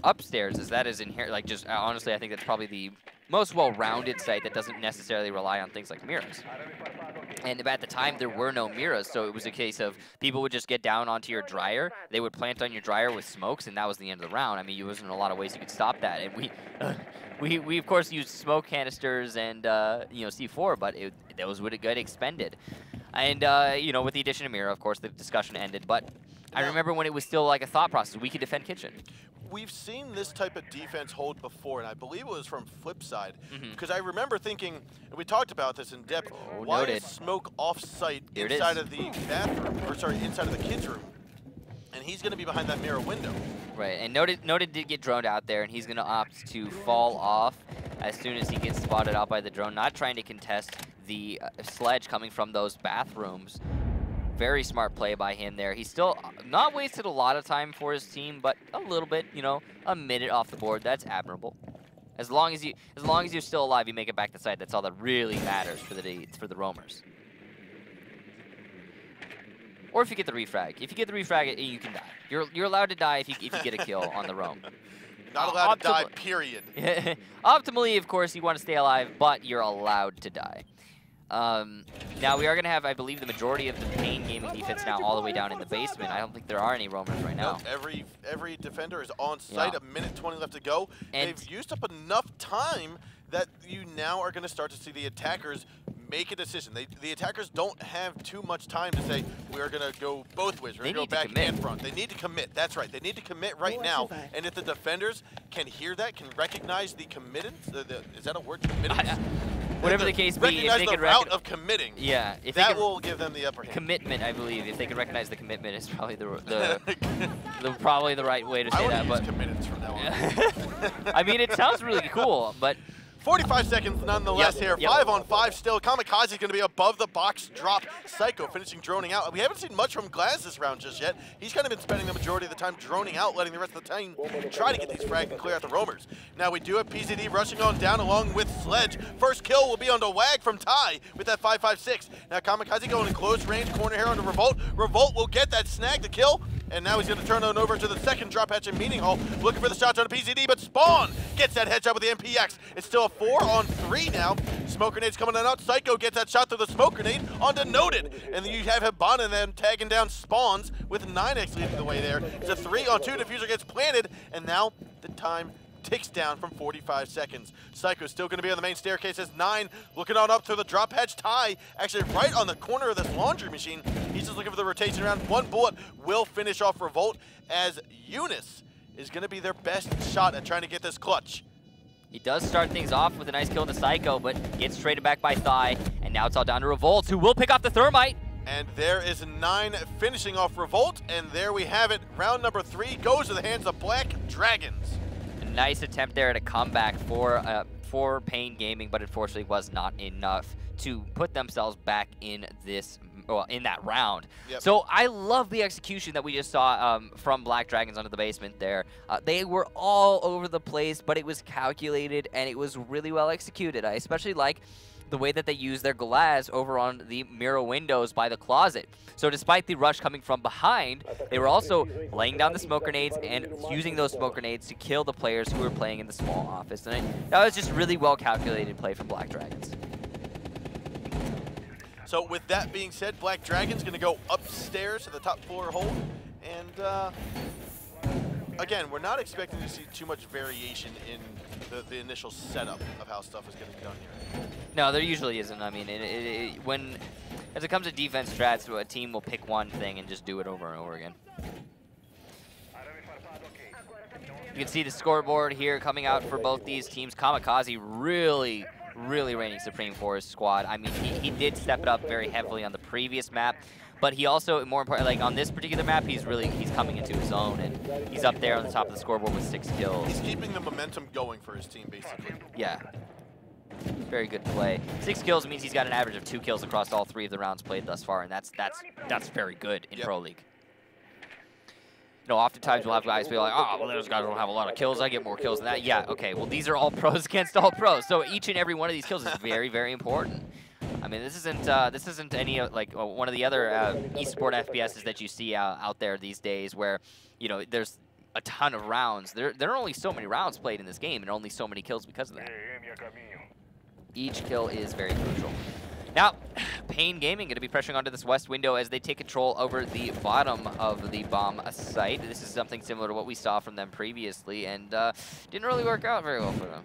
upstairs, as that is inherent. Like, just honestly, I think that's probably the most well-rounded site that doesn't necessarily rely on things like mirrors. And at the time, there were no mirrors, so it was a case of people would just get down onto your dryer. They would plant on your dryer with smokes, and that was the end of the round. I mean, there wasn't a lot of ways you could stop that. And we of course used smoke canisters and you know, C4, but those would have got expended. And you know, with the addition of mirror, of course, the discussion ended. But I remember when it was still like a thought process. We could defend kitchen. We've seen this type of defense hold before, and I believe it was from Flipside, because I remember thinking, and we talked about this in depth, why noted. is smoke off-site inside of the bathroom, or sorry, inside of the kids' room? And he's going to be behind that mirror window. Right, and Noted did get droned out there, and he's going to opt to fall off as soon as he gets spotted out by the drone, not trying to contest the sledge coming from those bathrooms. Very smart play by him there. He's still not wasted a lot of time for his team, but a little bit, you know, a minute off the board. That's admirable. As long as you're still alive, you make it back to site. That's all that really matters for the roamers. Or if you get the refrag. If you get the refrag, you can die. You're allowed to die if you get a kill on the roam. Not allowed to die, period. Optimally, of course, you want to stay alive, but you're allowed to die. Now we are going to have, I believe, the majority of the Pain Gaming defense now all the way down in the basement. I don't think there are any roamers right now. Nope, every defender is on site, a minute 20 left to go. And they've used up enough time that you now are going to start to see the attackers make a decision. The attackers don't have too much time to say, we're going to go both ways. We're going to go back and front. They need to commit. That's right. They need to commit right now. And if the defenders can hear that, can recognize the committance, is that a word? Committance? Whatever the case be, if they can route of committing, yeah, if that will give them the upper hand. Commitment, I believe. If they can recognize the commitment, is probably probably the right way to say that. But committance from now on. I mean, it sounds really cool, but 45 seconds nonetheless here. 5 on 5 still. Kamikaze is going to be above the box drop. Psycho finishing droning out. We haven't seen much from Glaz this round just yet. He's kind of been spending the majority of the time droning out, letting the rest of the time try to get these frags and clear out the roamers. Now we do have PZD rushing on down along with Sledge. First kill will be on the Wag from Ty with that 5.56. Now Kamikaze going in close range corner here on the Revolt. Revolt will get that snag to kill. And now he's going to turn it over to the second drop hatch in Meaning Hall, looking for the shots on the PZD, but Spawn gets that headshot with the MPX. It's still a 4 on 3 now. Smoke grenades coming out. Psycho gets that shot through the smoke grenade onto Noted. And then you have Hibana then tagging down Spawns with 9x leading the way there. It's a 3 on 2. Diffuser gets planted, and now the time ticks down from 45 seconds. Psycho's still going to be on the main staircase as 9 looking on up through the drop hatch. Ty actually right on the corner of this laundry machine. He's just looking for the rotation around. One bullet will finish off Revolt as Eunice is going to be their best shot at trying to get this clutch. He does start things off with a nice kill to Psycho, but gets traded back by Thigh, and now it's all down to Revolt, who will pick off the Thermite. And there is 9 finishing off Revolt, and there we have it. Round number 3 goes to the hands of Black Dragons. Nice attempt there at a comeback for Pain Gaming, but unfortunately was not enough to put themselves back in this, well, in that round. Yep. So I love the execution that we just saw from Black Dragons under the basement there. They were all over the place, but it was calculated and it was really well executed. I especially like the way that they use their glass over on the mirror windows by the closet. So despite the rush coming from behind, they were also laying down the smoke grenades and using those smoke grenades to kill the players who were playing in the small office. And that was just really well calculated play from Black Dragons. So with that being said, Black Dragon's going to go upstairs to the top floor hold. And again, we're not expecting to see too much variation in the initial setup of how stuff is getting done here. No, there usually isn't. I mean, as it comes to defense strats, a team will pick one thing and just do it over and over again. You can see the scoreboard here coming out for both these teams. Kamikaze really reigning supreme for his squad. I mean, he did step it up very heavily on the previous map, but he also, more important, like on this particular map, he's coming into his own, and he's up there on the top of the scoreboard with 6 kills. He's keeping the momentum going for his team, basically. Yeah. Very good play. 6 kills means he's got an average of 2 kills across all 3 of the rounds played thus far, and that's very good in Pro League. You know, oftentimes we'll have guys be like, oh, well, those guys don't have a lot of kills. I get more kills than that. Yeah, okay, well, these are all pros against all pros. So each and every one of these kills is very, very important. I mean, this isn't any, like, one of the other esport FPSs that you see out there these days where, you know, there's a ton of rounds. There are only so many rounds played in this game and only so many kills because of that. Each kill is very crucial. Now, Pain Gaming going to be pressuring onto this west window as they take control over the bottom of the bomb site. This is something similar to what we saw from them previously, and didn't really work out very well for them.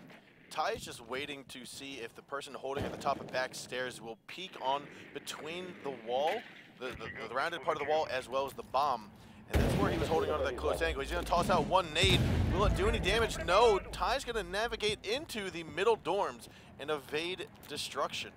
Ty is just waiting to see if the person holding at the top of back stairs will peek on between the wall, the rounded part of the wall, as well as the bomb. And that's where he was holding onto that close angle. He's going to toss out one nade. Will it do any damage? No. Ty's going to navigate into the middle dorms and evade destruction.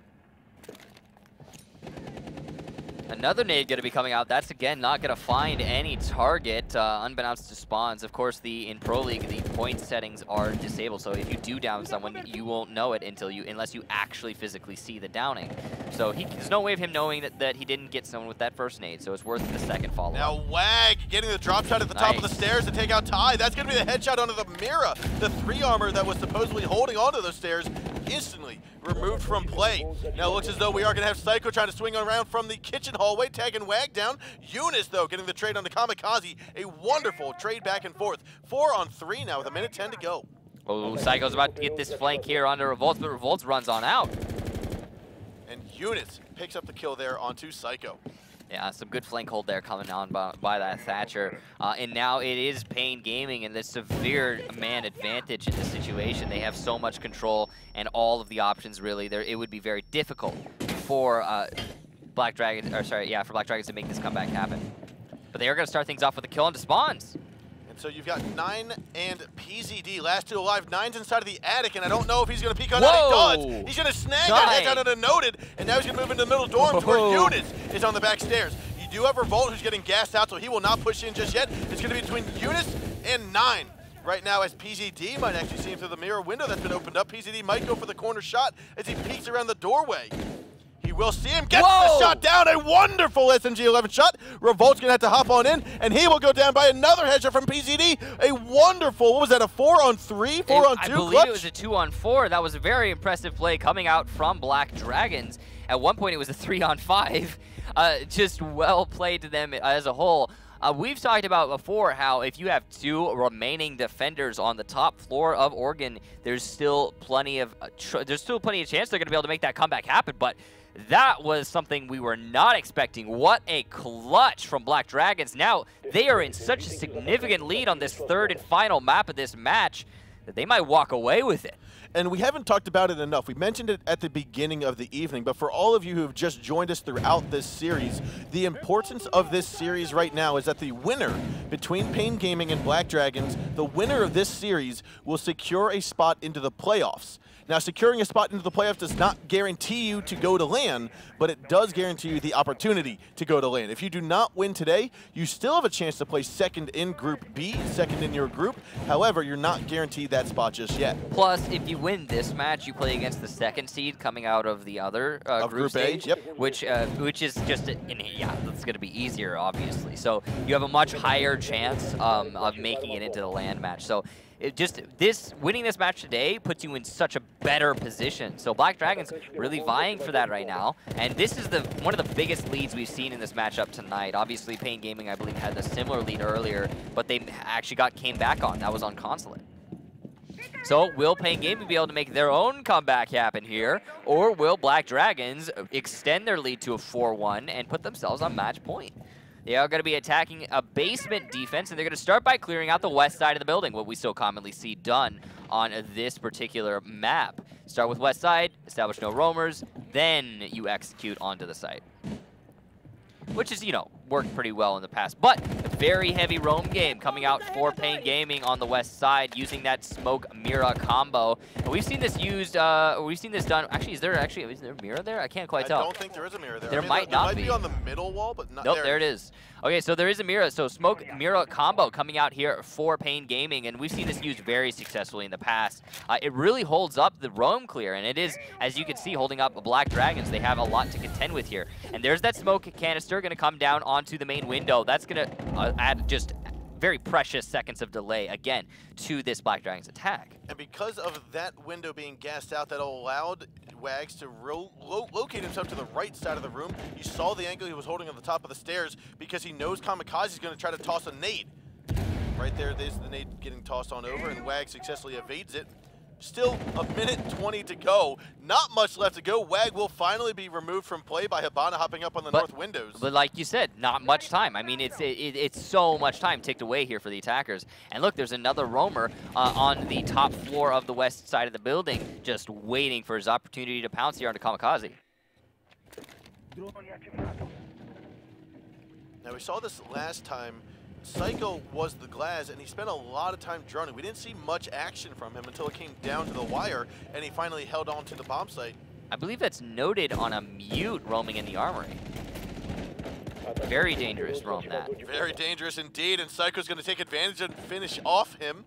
Another nade going to be coming out. That's, again, not going to find any target, unbeknownst to spawns. Of course, in Pro League, the point settings are disabled, so if you do down someone, you won't know it unless you actually physically see the downing. So there's no way of him knowing that he didn't get someone with that first nade, so it's worth the second follow-up. Now Wag getting the drop shot at the top of the stairs to take out Ty. That's going to be the headshot onto the Mira. The 3 armor that was supposedly holding onto those stairs instantly removed from play. Now it looks as though we are going to have Psycho trying to swing around from the kitchen hallway, tagging Wag down. Eunice, though, getting the trade on the Kamikaze. A wonderful trade back and forth. 4 on 3 now with 1:10 to go. Oh, Psycho's about to get this flank here onto Revolts, but Revolts runs on out. And Eunice picks up the kill there onto Psycho. Yeah, some good flank hold there coming on by that Thatcher. And now it is Pain Gaming and the severe man advantage in this situation. They have so much control and all of the options, really. It would be very difficult for Black Dragons to make this comeback happen. But they are going to start things off with a kill onto Spawns. And so you've got 9 and PZD, last 2 alive. 9's inside of the attic, and I don't know if he's going to peek on that. He does. He's going to snag that headshot on a Noted, and now he's going to move into the middle dorms where Eunice is on the back stairs. You do have Revolt who's getting gassed out, so he will not push in just yet. It's going to be between Eunice and 9. Right now, as PZD might actually see him through the mirror window that's been opened up. PZD might go for the corner shot as he peeks around the doorway. He will see him, gets the shot down, a wonderful SMG-11 shot. Revolt's gonna have to hop on in, and he will go down by another headshot from PZD. A wonderful, what was that, a 4-on-3, 4-on-2 I believe clutch? It was a 2-on-4. That was a very impressive play coming out from Black Dragons. At one point, it was a 3-on-5. Just well played to them as a whole. We've talked about before how if you have 2 remaining defenders on the top floor of Oregon, there's still plenty of chance they're going to be able to make that comeback happen. But that was something we were not expecting. What a clutch from Black Dragons. Now they are in such a significant lead on this 3rd and final map of this match that they might walk away with it. And we haven't talked about it enough. We mentioned it at the beginning of the evening, but for all of you who have just joined us throughout this series, the importance of this series right now is that the winner between Pain Gaming and Black Dragons, the winner of this series will secure a spot into the playoffs. Now, securing a spot into the playoffs does not guarantee you to go to LAN, but it does guarantee you the opportunity to go to LAN. If you do not win today, you still have a chance to play second in Group B, second in your group. However, you're not guaranteed that spot just yet. Plus, if you win this match, you play against the 2nd seed coming out of the other group stage, which is just, that's going to be easier, obviously. So you have a much higher chance of making it into the LAN match. So winning this match today puts you in such a better position. So Black Dragons really vying for that right now. And this is one of the biggest leads we've seen in this matchup tonight. Obviously, Pain Gaming, I believe, had a similar lead earlier, but they actually came back on. That was on Consulate. So will Pain Gaming be able to make their own comeback happen here, or will Black Dragons extend their lead to a 4-1 and put themselves on match point? They are going to be attacking a basement defense, and they're going to start by clearing out the west side of the building, what we so commonly see done on this particular map. Start with west side, establish no roamers, then you execute onto the site. Which is, worked pretty well in the past. But a very heavy roam game coming out for Pain Gaming on the west side using that Smoke Mira combo. And we've seen this used, we've seen this done. Actually, is there a Mira there? I can't quite tell. I don't think there is a Mira there. There might not be. It might be on the middle wall, but not there. Nope, there it is. Okay, so there is a Mira. So Smoke Mira combo coming out here for Pain Gaming, and we've seen this used very successfully in the past. It really holds up the roam clear, and it is, as you can see, holding up Black Dragons. They have a lot to contend with here. And there's that smoke canister going to come down onto the main window. That's going to add just very precious seconds of delay, again, to this Black Dragons attack. And because of that window being gassed out, that allowed Wags to locate himself to the right side of the room. You saw the angle he was holding on the top of the stairs because he knows Kamikaze is going to try to toss a nade. Right there's the nade getting tossed on over, and Wag successfully evades it. Still 1:20 to go. Not much left to go. Wag will finally be removed from play by Habana hopping up on the north windows. But like you said, not much time. I mean, it's so much time ticked away here for the attackers. And look, there's another roamer on the top floor of the west side of the building, just waiting for his opportunity to pounce here onto Kamikaze. Now, we saw this last time Psycho was the Glaz, and he spent a lot of time droning. We didn't see much action from him until it came down to the wire, and he finally held on to the bomb site. I believe that's noted on a mute roaming in the armory. Very dangerous roam, that. Very dangerous indeed, and Psycho's going to take advantage and finish off him.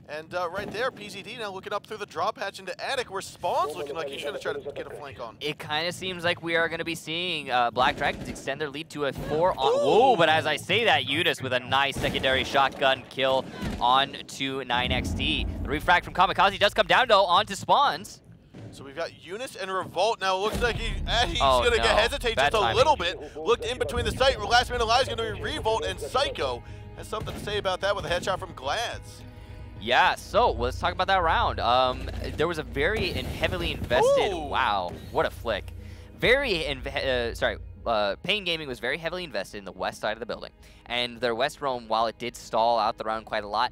And right there, PZD now looking up through the drop hatch into Attic, where Spawn's looking like he's going to try to get a flank on. It kind of seems like we are going to be seeing Black Dragons extend their lead to a 4 on. Whoa, but as I say that, Eunice with a nice secondary shotgun kill on to 9XT. The refract from Kamikaze does come down, though, onto Spawns. So we've got Eunice and Revolt now. Looks like he's Oh, going to no. hesitate Bad just a timing. little bit. Looked in between the site. Last minute alive is going to be Revolt, and Psycho has something to say about that with a headshot from Glaz. Yeah, so let's talk about that round. There was a very heavily invested. Ooh. Wow, what a flick! Pain Gaming was very heavily invested in the west side of the building, and their west roam, while it did stall out the round quite a lot,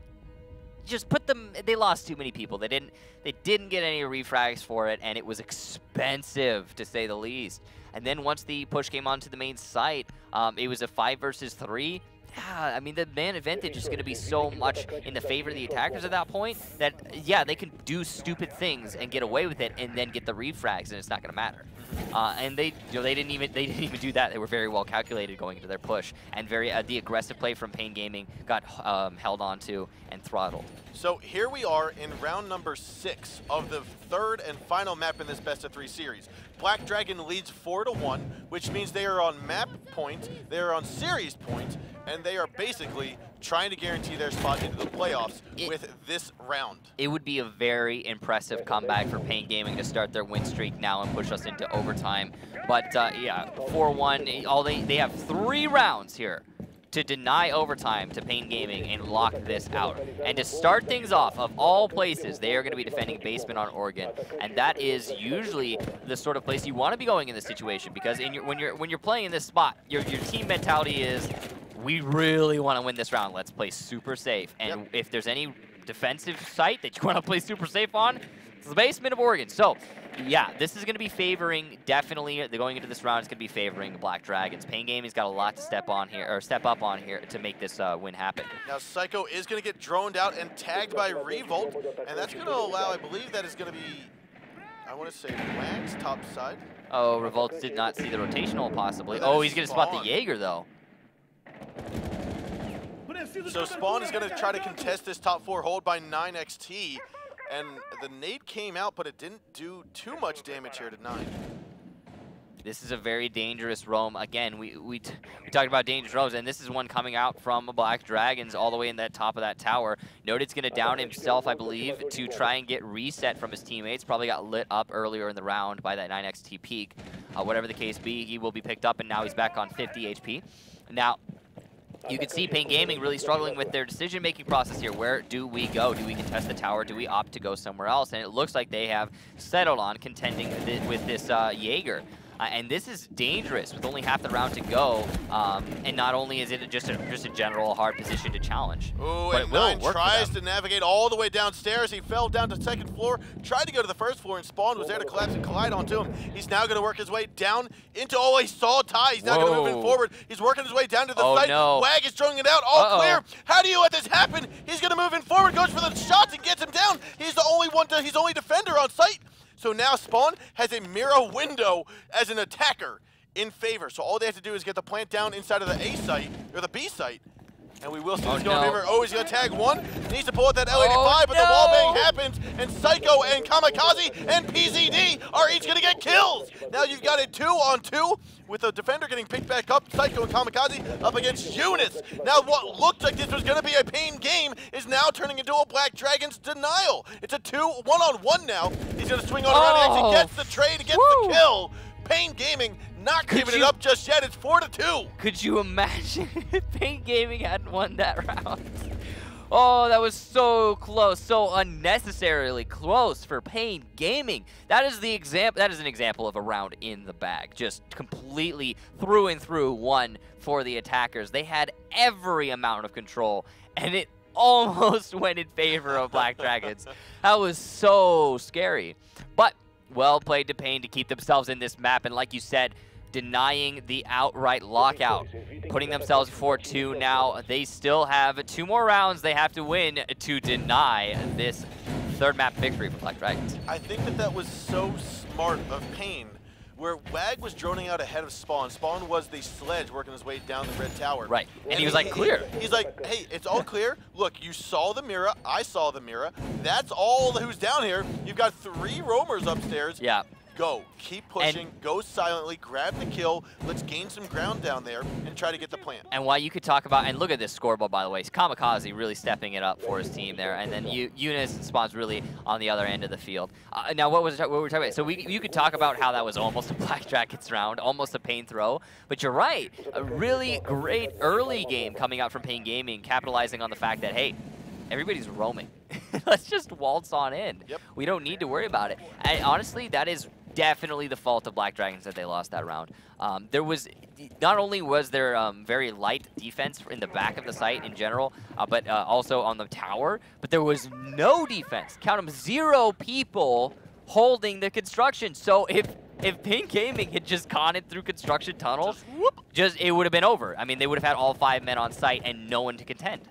just put them. They lost too many people. They didn't get any refrags for it, and it was expensive to say the least. And then once the push came onto the main site, it was a 5 versus 3. Yeah, I mean, the man advantage is going to be so much in the favor of the attackers at that point that, yeah, they can do stupid things and get away with it and then get the refrags, and it's not going to matter. And they didn't even do that. They were very well calculated going into their push, and the aggressive play from Pain Gaming got held onto and throttled. So here we are in round number 6 of the third and final map in this best-of-3 series. Black Dragon leads 4-1, which means they are on map point, they are on series point, and they are basically trying to guarantee their spot into the playoffs with this round. It would be a very impressive comeback for Pain Gaming to start their win streak now and push us into overtime. But yeah, 4-1, they have 3 rounds here to deny overtime to Pain Gaming and lock this out. And to start things off, of all places, they are going to be defending basement on Oregon, and that is usually the sort of place you want to be going in this situation, because when you're playing in this spot, your team mentality is, we really want to win this round. Let's play super safe. And if there's any defensive site that you want to play super safe on, it's the basement of Oregon. So, yeah, this is going to be favoring, definitely, going into this round, it's going to be favoring the Black Dragons. Pain Gaming's got a lot to step up on here to make this win happen. Now, Psycho is going to get droned out and tagged by Revolt, and that's going to allow, I believe that is going to be, I want to say, Wag's top side. Oh, Revolt did not see the rotational, possibly. Oh, he's going to spot the Jaeger, though. So Spawn is going to try to contest this top 4 hold by 9XT, and the nade came out, but it didn't do too much damage here to 9. This is a very dangerous roam. Again, we talked about dangerous roams, and this is one coming out from Black Dragons all the way in that top of that tower. Noted's going to down himself, I believe, to try and get reset from his teammates. Probably got lit up earlier in the round by that 9XT peak. Whatever the case be, he will be picked up, and now he's back on 50 HP. Now, you can see Pain Gaming really struggling with their decision-making process here. Where do we go? Do we contest the tower? Do we opt to go somewhere else? And it looks like they have settled on contending with this Jaeger. And this is dangerous with only half the round to go. And not only is it just a general hard position to challenge, ooh, but and it will 9 work tries to navigate all the way downstairs. He fell down to 2nd floor, tried to go to the 1st floor, and Spawn was there to collapse and collide onto him. He's now going to work his way down into, oh, he saw Ty. He's now going to move it forward. He's working his way down to the site. No. Wag is throwing it out, all clear. How do you let this happen? He's going to move in forward, goes for the shots and gets him down. He's the only one, he's the only defender on site. So now Spawn has a mirror window as an attacker in favor. So all they have to do is get the plant down inside of the A site, or the B site, and we will see what's going in favor. Oh, he's going to tag 1. Needs to pull out that L85, but the wall bang happens, and Psycho and Kamikaze and PZD are each going to get kills. Now you've got a 2-on-2 with the defender getting picked back up. Psycho and Kamikaze up against Eunice. Now what looked like this was going to be a Pain game is now turning into a Black Dragon's denial. It's a 1-on-1 now. He's going to swing on around. He actually gets the trade, gets the kill. Pain Gaming not giving it up just yet. It's 4-2. Could you imagine if Pain Gaming hadn't won that round? Oh, that was so close, so unnecessarily close for Pain Gaming. That is an example of a round in the bag, just completely through and through won for the attackers. They had every amount of control, and it almost went in favor of Black Dragons. That was so scary, but well played to Pain to keep themselves in this map, and like you said, denying the outright lockout, putting themselves 4-2 now. They still have 2 more rounds they have to win to deny this third map victory for Black Dragons. I think that was so smart of Pain, where Wag was droning out ahead of Spawn. Spawn was the sledge working his way down the red tower. Right, and he was like, clear. He's like, hey, it's all clear. Look, you saw the mirror, I saw the mirror. That's all who's down here. You've got 3 roamers upstairs. Yeah. Go, keep pushing, go silently, grab the kill, let's gain some ground down there and try to get the plant. And while you could talk about, and look at this scoreboard, by the way, Kamikaze really stepping it up for his team there, and then Eunice and Spawn's really on the other end of the field. Now, what were we talking about? So you could talk about how that was almost a Black Dragons round, almost a Pain throw, but you're right, a really great early game coming out from Pain Gaming, capitalizing on the fact that, hey, everybody's roaming. Let's just waltz on in. Yep. We don't need to worry about it. And honestly, that is definitely the fault of Black Dragons that they lost that round. There was, not only was there very light defense in the back of the site in general, but also on the tower, but there was no defense. Count them, 0 people holding the construction. So if Pain Gaming had just gone it through construction tunnel, it would have been over. I mean, they would have had all 5 men on site and no one to contend.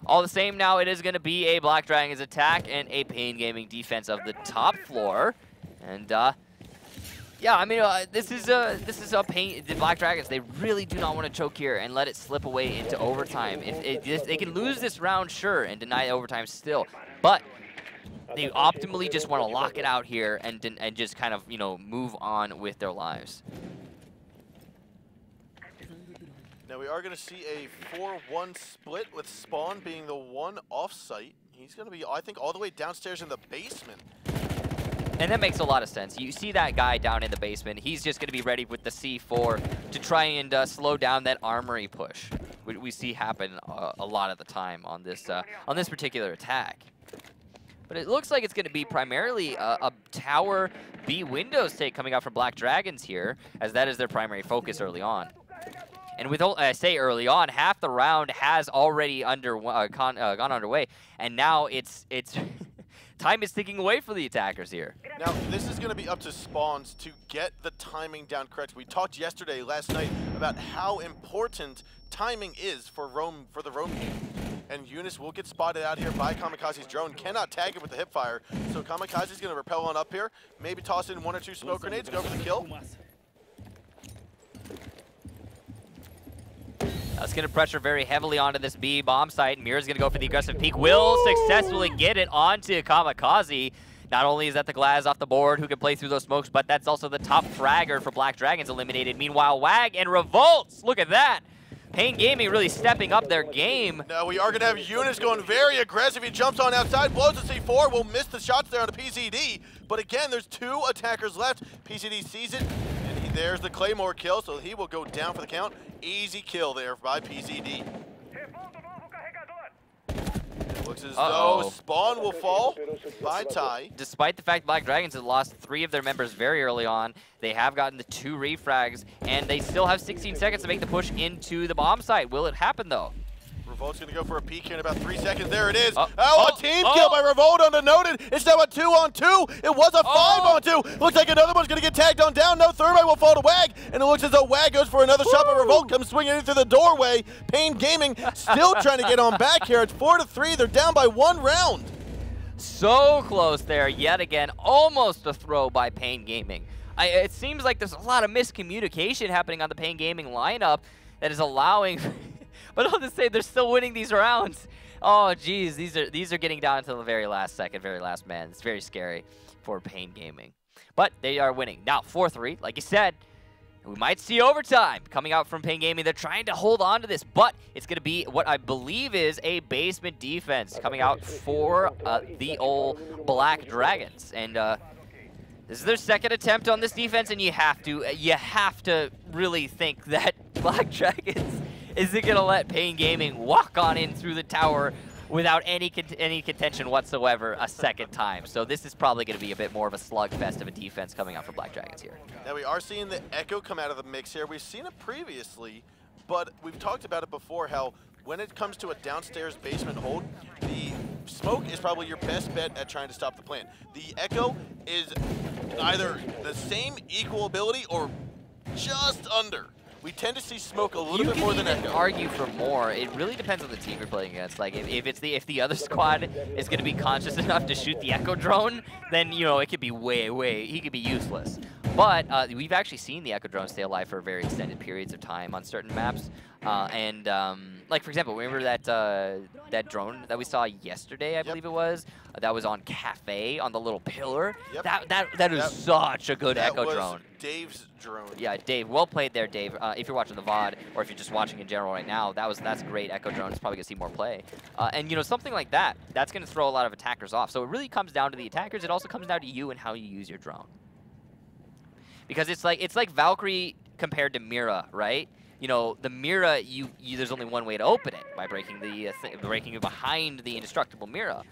All the same, now it is going to be a Black Dragons attack and a Pain Gaming defense of the top floor. And yeah, I mean, this is a Pain. The Black Dragons, they really do not want to choke here and let it slip away into overtime. If they can lose this round, sure, and deny overtime still, but they optimally just want to lock it out here and just kind of, you know, move on with their lives. Now we are going to see a 4-1 split with Spawn being the one off-site. He's going to be, I think, all the way downstairs in the basement. And that makes a lot of sense. You see that guy down in the basement. He's just going to be ready with the C4 to try and slow down that armory push. We see happen a lot of the time on this particular attack. But it looks like it's going to be primarily a tower B windows take coming out from Black Dragons here, as that is their primary focus early on. And with, I say early on, half the round has already gone underway, and now it's time is ticking away for the attackers here. Now, this is going to be up to Spawns to get the timing down correct. We talked last night, about how important timing is for the roam game. And Eunice will get spotted out here by Kamikaze's drone. Cannot tag it with the hipfire. So Kamikaze's going to rappel on up here. Maybe toss in 1 or 2 smoke grenades, go for the kill. That's going to pressure very heavily onto this B bomb site. Mira's going to go for the aggressive peek. Will successfully get it onto Kamikaze. Not only is that the Glaz off the board who can play through those smokes, but that's also the top fragger for Black Dragons eliminated. Meanwhile, Wag and Revolts, look at that. Pain Gaming really stepping up their game. Now we are going to have Eunice going very aggressive. He jumps on outside, blows the C4, will miss the shots there on the PCD. But again, there's 2 attackers left. PCD sees it, and there's the Claymore kill, so he will go down for the count. Easy kill there by PCD. It looks as though Spawn will fall by tie. Despite the fact Black Dragons have lost 3 of their members very early on, they have gotten the 2 refrags, and they still have 16 seconds to make the push into the bomb site. Will it happen, though? Revolt's going to go for a peek here in about 3 seconds. There it is. A team kill by Revolt undenoted. It's now a 2-on-2. It was a 5-on-2. Looks like another one's going to get tagged on down. No, Thermite will fall to Wag. And it looks as though Wag goes for another shot, but Revolt comes swinging in through the doorway. Pain Gaming still trying to get on back here. It's 4-3. They're down by 1 round. So close there yet again. Almost a throw by Pain Gaming. It seems like there's a lot of miscommunication happening on the Pain Gaming lineup that is allowing... But I'll just say they're still winning these rounds. Oh, geez, these are getting down to the very last second, very last man. It's very scary for Pain Gaming. But they are winning. Now, 4-3, like you said, we might see overtime coming out from Pain Gaming. They're trying to hold on to this, but it's going to be what I believe is a basement defense coming out for the old Black Dragons. And this is their second attempt on this defense, and you have to really think that Black Dragons isn't going to let Pain Gaming walk on in through the tower without any contention whatsoever a second time. So this is probably going to be a bit more of a slugfest of a defense coming out for Black Dragons here. Now we are seeing the Echo come out of the mix here. We've seen it previously, but we've talked about it before, how when it comes to a downstairs basement hold, the smoke is probably your best bet at trying to stop the plant. The Echo is either the same equal ability or just under. We tend to see smoke a little You bit more than can Echo. argue for more. It really depends on the team you're playing against. Like if the other squad is going to be conscious enough to shoot the Echo drone, then it could be he could be useless. But we've actually seen the Echo drone stay alive for very extended periods of time on certain maps. Like for example, remember that drone that we saw yesterday, I believe it was, that was on Cafe on the little pillar. Yep. That is such a good Echo was drone. Dave's drone. Yeah, Dave, well played there, Dave. If you're watching the VOD or if you're just watching in general right now, that's great. Echo drone is probably gonna see more play. And something like that's gonna throw a lot of attackers off. So it really comes down to the attackers. It also comes down to you and how you use your drone. Because it's like Valkyrie compared to Mira, right? The Mira, there's only one way to open it, by breaking breaking it behind the indestructible Mira.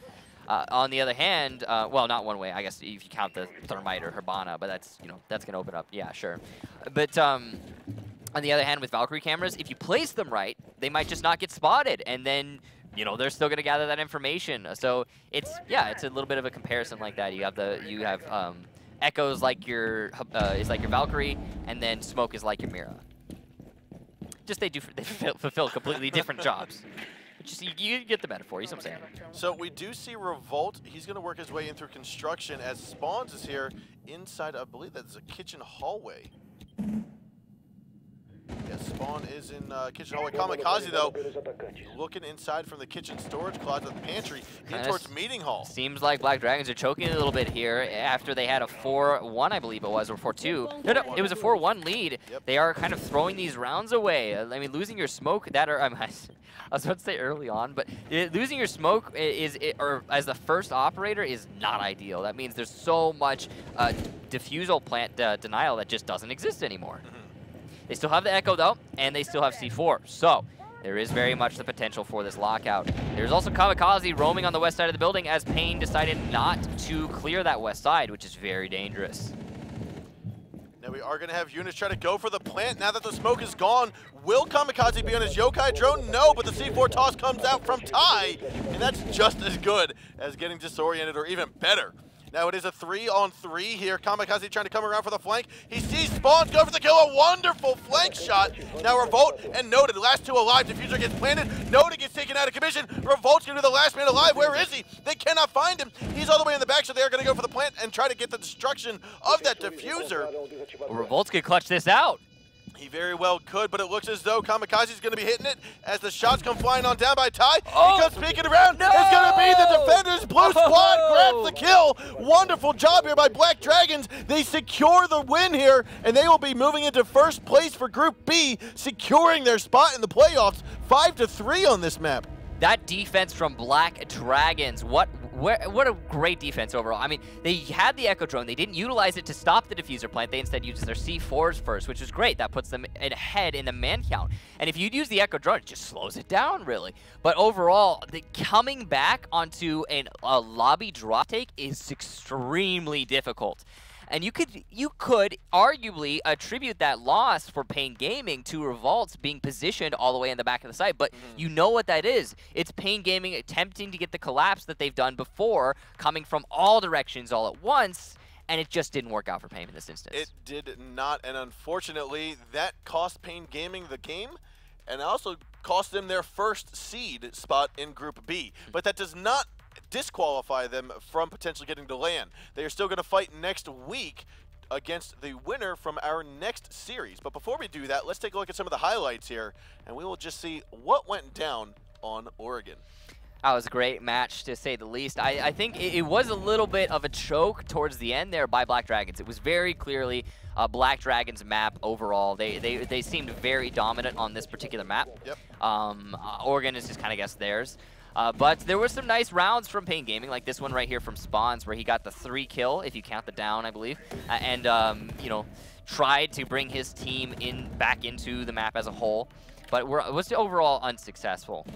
On the other hand, well, not one way, I guess, if you count the Thermite or Hibana, but that's going to open up, yeah, sure. But on the other hand, with Valkyrie cameras, if you place them right, they might just not get spotted, and then, they're still going to gather that information. So it's a little bit of a comparison like that. You have Echo's like your Valkyrie, and then Smoke is like your Mira. Just they fulfill completely different jobs. Just you get the metaphor. You see what I'm saying? So we do see Revolt. He's going to work his way in through construction as Spawns is here inside. I believe that's a kitchen hallway. Yes, Spawn is in kitchen hallway. Kamikaze, though, looking inside from the kitchen storage closet of the pantry in towards meeting hall. Seems like Black Dragons are choking a little bit here after they had a 4-1, I believe it was, or 4-2. No, it was a 4-1 lead. Yep. They are kind of throwing these rounds away. I mean, losing your smoke, I was about to say early on, but losing your smoke or as the first operator is not ideal. That means there's so much diffusal plant denial that just doesn't exist anymore. They still have the Echo, though, and they still have C4. So there is very much the potential for this lockout. There's also Kamikaze roaming on the west side of the building as Payne decided not to clear that west side, which is very dangerous. Now we are going to have units try to go for the plant now that the smoke is gone. Will Kamikaze be on his Yokai drone? No, but the C4 toss comes out from Ty, and that's just as good as getting disoriented, or even better. Now it is a 3-on-3 here. Kamikaze trying to come around for the flank. He sees Spawns go for the kill. A wonderful flank shot. Now Revolt and Noted, last two alive. Diffuser gets planted. Noted gets taken out of commission. Revolt's going to be the last man alive. Where is he? They cannot find him. He's all the way in the back, so they're going to go for the plant and try to get the destruction of that diffuser. Well, Revolt's could clutch this out. He very well could, but it looks as though Kamikaze's going to be hitting it as the shots come flying on down by Ty. Oh, he comes peeking around. No! It's going to be the defenders. Blue squad grabs the kill. Wonderful job here by Black Dragons. They secure the win here, and they will be moving into first place for Group B, securing their spot in the playoffs. 5-3 on this map. That defense from Black Dragons, what a great defense overall. I mean, they had the Echo drone. They didn't utilize it to stop the diffuser plant. They instead used their C4s first, which is great. That puts them ahead in the man count. And if you'd use the Echo drone, it just slows it down, really. But overall, coming back onto a lobby drop take is extremely difficult. And you could arguably attribute that loss for Payne Gaming to Revolt's being positioned all the way in the back of the site, but you know what that is. It's Payne Gaming attempting to get the collapse that they've done before, coming from all directions all at once, and it just didn't work out for Payne in this instance. It did not, and unfortunately, that cost Payne Gaming the game, and also cost them their first seed spot in Group B. But that does not disqualify them from potentially getting to LAN. They are still going to fight next week against the winner from our next series. But before we do that, let's take a look at some of the highlights here, and we will just see what went down on Oregon. That was a great match, to say the least. I think it was a little bit of a choke towards the end there by Black Dragons. It was very clearly a Black Dragons map overall. They seemed very dominant on this particular map. Yep. Oregon is just kind of guessed theirs. But there were some nice rounds from Payne Gaming, like this one right here from Spawns, where he got the 3 kill, if you count the down, I believe, and tried to bring his team back into the map as a whole, but was overall unsuccessful.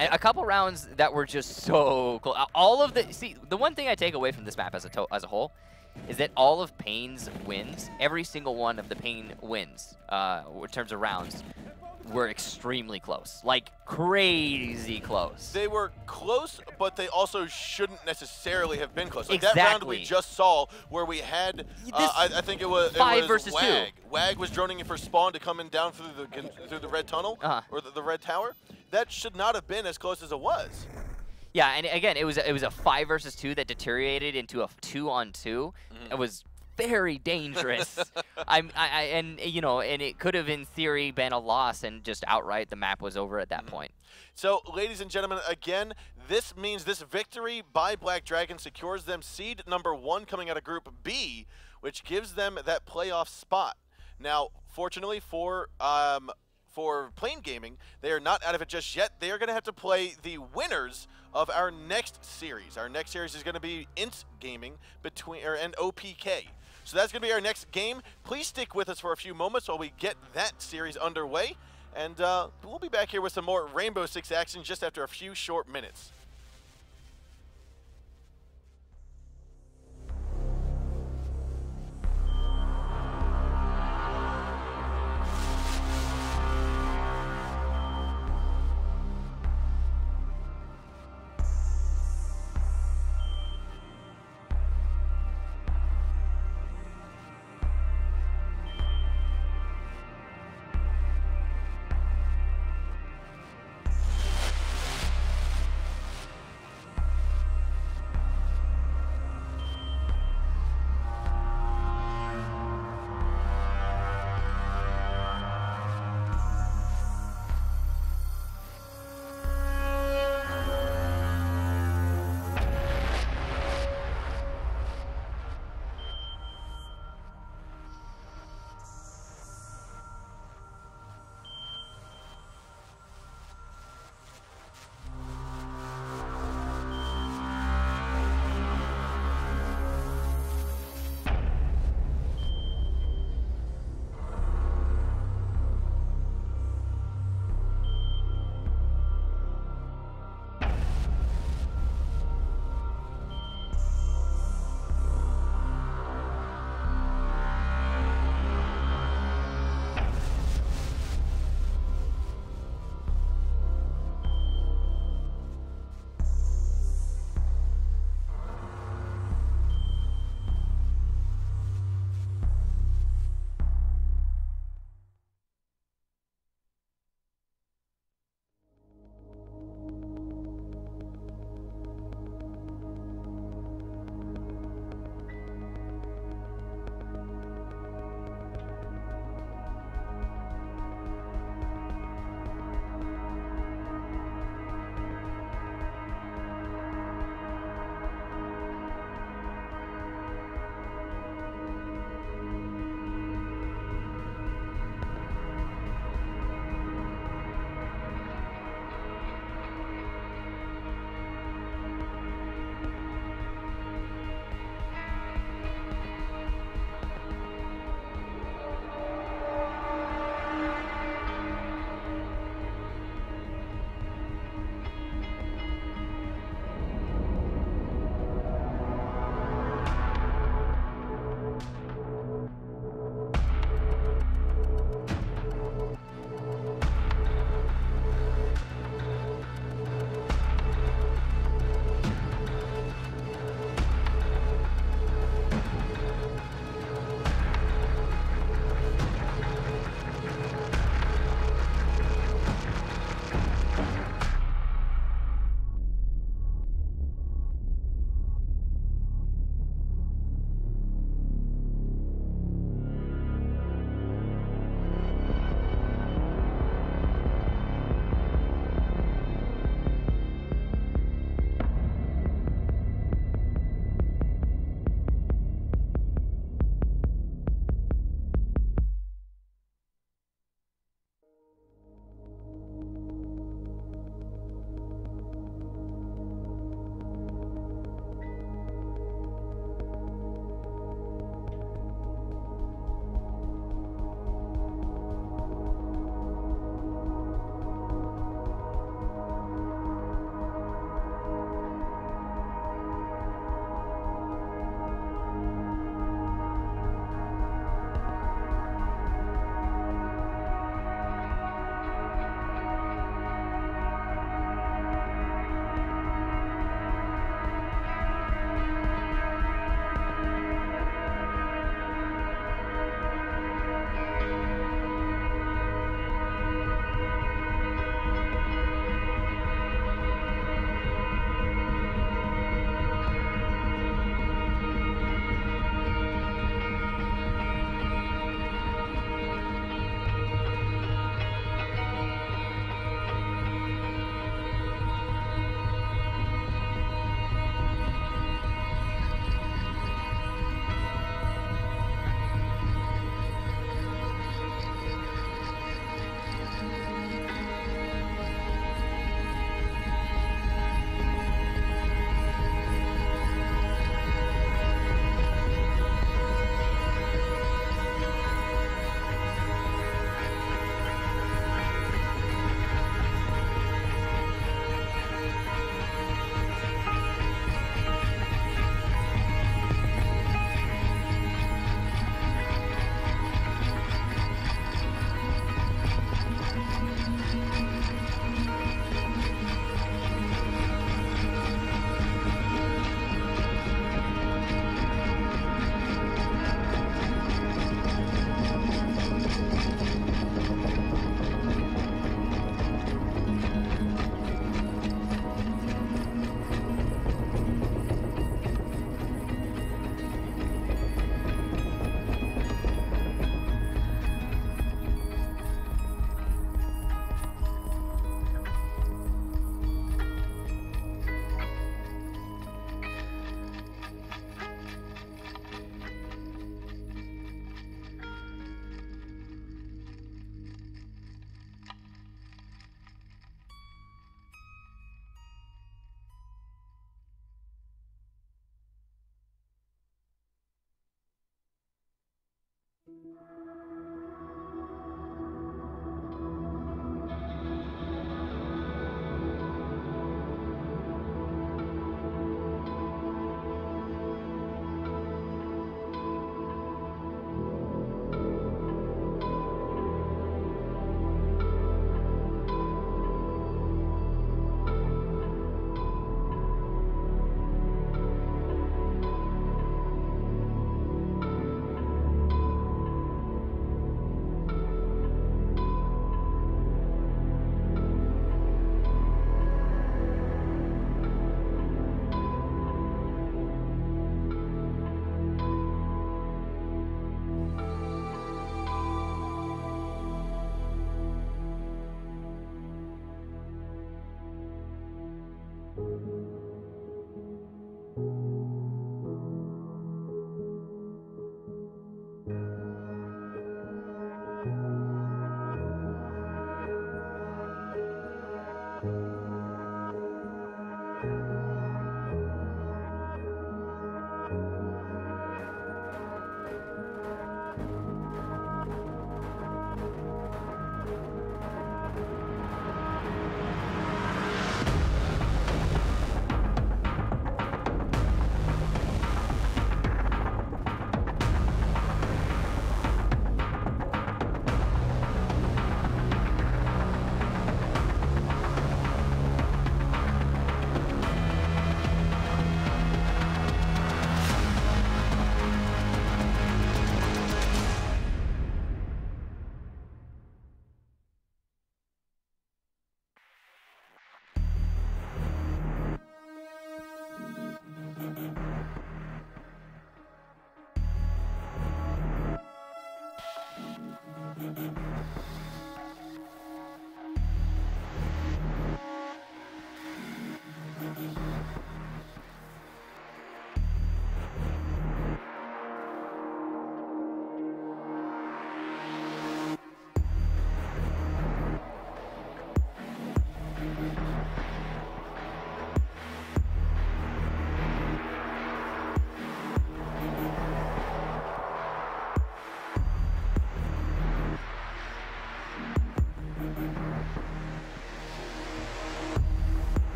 And a couple rounds that were just so cool. The one thing I take away from this map as a whole is that all of Payne's wins, every single one of the Payne wins, in terms of rounds, were extremely close, like crazy close. They were close, but they also shouldn't necessarily have been close. Like exactly. that round we just saw where we had, I think it was 5 versus Wag. 2. Wag was droning in for spawn to come in down through the red tunnel, or the red tower. That should not have been as close as it was. Yeah, and again, it was a 5 versus 2 that deteriorated into a 2-on-2. It was very dangerous. And you know, and it could have in theory been a loss, and just outright the map was over at that point. So, ladies and gentlemen, again, this means this victory by Black Dragon secures them seed number 1 coming out of Group B, which gives them that playoff spot. Now, fortunately for Plane Gaming, they are not out of it just yet. They are going to have to play the winners of our next series. Our next series is going to be INTZ Gaming and OPK. So that's going to be our next game. Please stick with us for a few moments while we get that series underway. And we'll be back here with some more Rainbow Six action just after a few short minutes.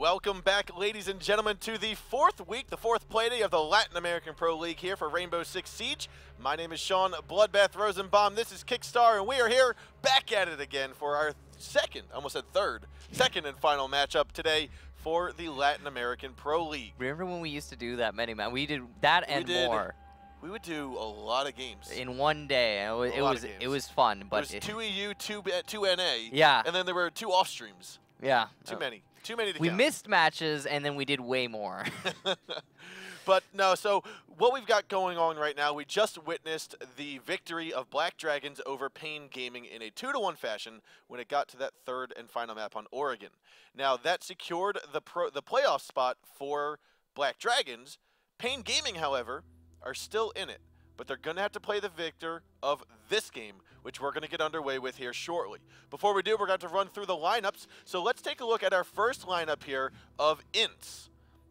Welcome back, ladies and gentlemen, to the fourth week, the fourth playday of the Latin American Pro League here for Rainbow Six Siege. My name is Sean Bloodbath Rosenbaum. This is Kickstar, and we are here back at it again for our second and final matchup today for the Latin American Pro League. Remember when we used to do that many, man? We did that and more. We would do a lot of games in one day. It was fun, but it was 2 EU, 2 NA. Yeah. And then there were 2 off streams. Yeah. Too many to count. We missed matches, and then we did way more. But no, so what we've got going on right now, we just witnessed the victory of Black Dragons over Pain Gaming in a 2-1 fashion when it got to that third and final map on Oregon. Now, that secured the playoff spot for Black Dragons. Pain Gaming, however, are still in it, but they're going to have to play the victor of this game, which we're going to get underway with here shortly. Before we do, we're going to run through the lineups. So let's take a look at our first lineup here of INTZ.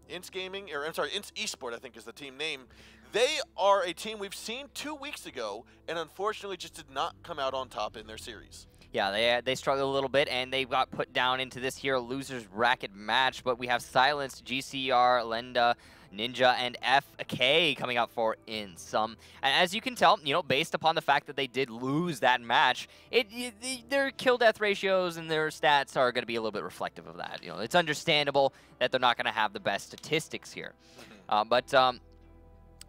INTZ Gaming, or I'm sorry, INTZ Esport, I think is the team name. They are a team we've seen 2 weeks ago, and unfortunately just did not come out on top in their series. Yeah, they struggled a little bit, and they got put down into this here losers bracket match. But we have Silence, GCR, Lenda, Ninja, and FK coming out for INTZ. And as you can tell, you know, based upon the fact that they did lose that match, their kill death ratios and their stats are going to be a little bit reflective of that. You know, it's understandable that they're not going to have the best statistics here, but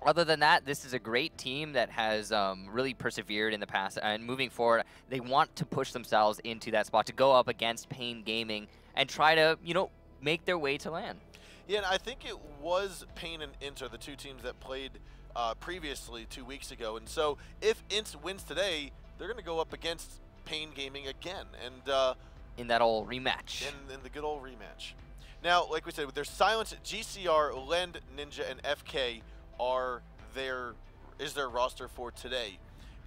other than that, this is a great team that has really persevered in the past, and moving forward, they want to push themselves into that spot to go up against Pain Gaming and try to, you know, make their way to LAN. Yeah, and I think it was Pain and INTZ, the two teams that played previously 2 weeks ago, and so if INTZ wins today, they're going to go up against Pain Gaming again, and in that old rematch. In the good old rematch. Now, like we said, there's Silence, GCR, Lend, Ninja, and FK is their roster for today.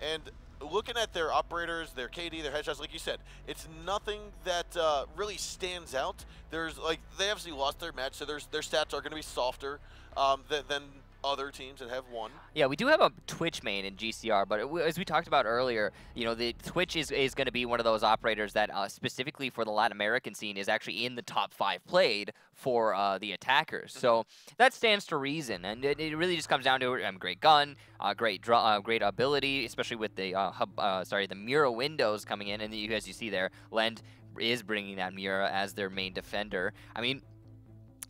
And looking at their operators, their KD, their headshots, like you said, it's nothing that really stands out. There's like, they obviously lost their match, so their stats are going to be softer than other teams that have won. Yeah, we do have a Twitch main in GCR, but as we talked about earlier, you know, the Twitch is going to be one of those operators that specifically for the Latin American scene is actually in the top 5 played for the attackers. So that stands to reason, and it really just comes down to great gun, great ability, especially with the the Mira windows coming in, and as you see there, Lend is bringing that Mira as their main defender. I mean,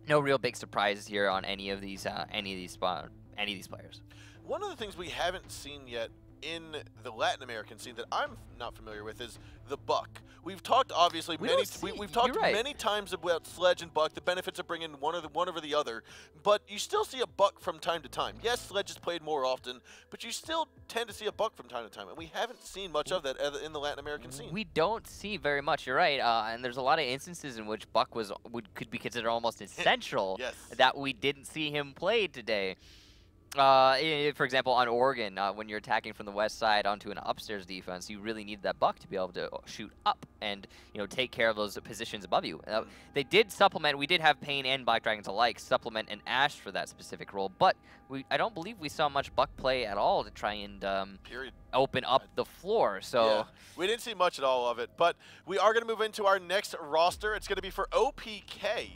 no real big surprises here on any of these players. One of the things we haven't seen yet in the Latin American scene that I'm not familiar with is the Buck. We've talked obviously we've talked many times about Sledge and Buck, the benefits of bringing one over the other, but you still see a Buck from time to time. Yes, Sledge is played more often, but you still tend to see a Buck from time to time, and we haven't seen much of that in the Latin American scene. We don't see very much. You're right, and there's a lot of instances in which Buck could be considered almost essential. Yes. That we didn't see him play today. For example, on Oregon, when you're attacking from the west side onto an upstairs defense, you really need that Buck to be able to shoot up and, you know, take care of those positions above you. They did supplement. We did have Pain and Black Dragons alike supplement an Ash for that specific role, but I don't believe we saw much Buck play at all to try and open up the floor. So yeah, we didn't see much at all of it, but we are going to move into our next roster. It's going to be for OPK.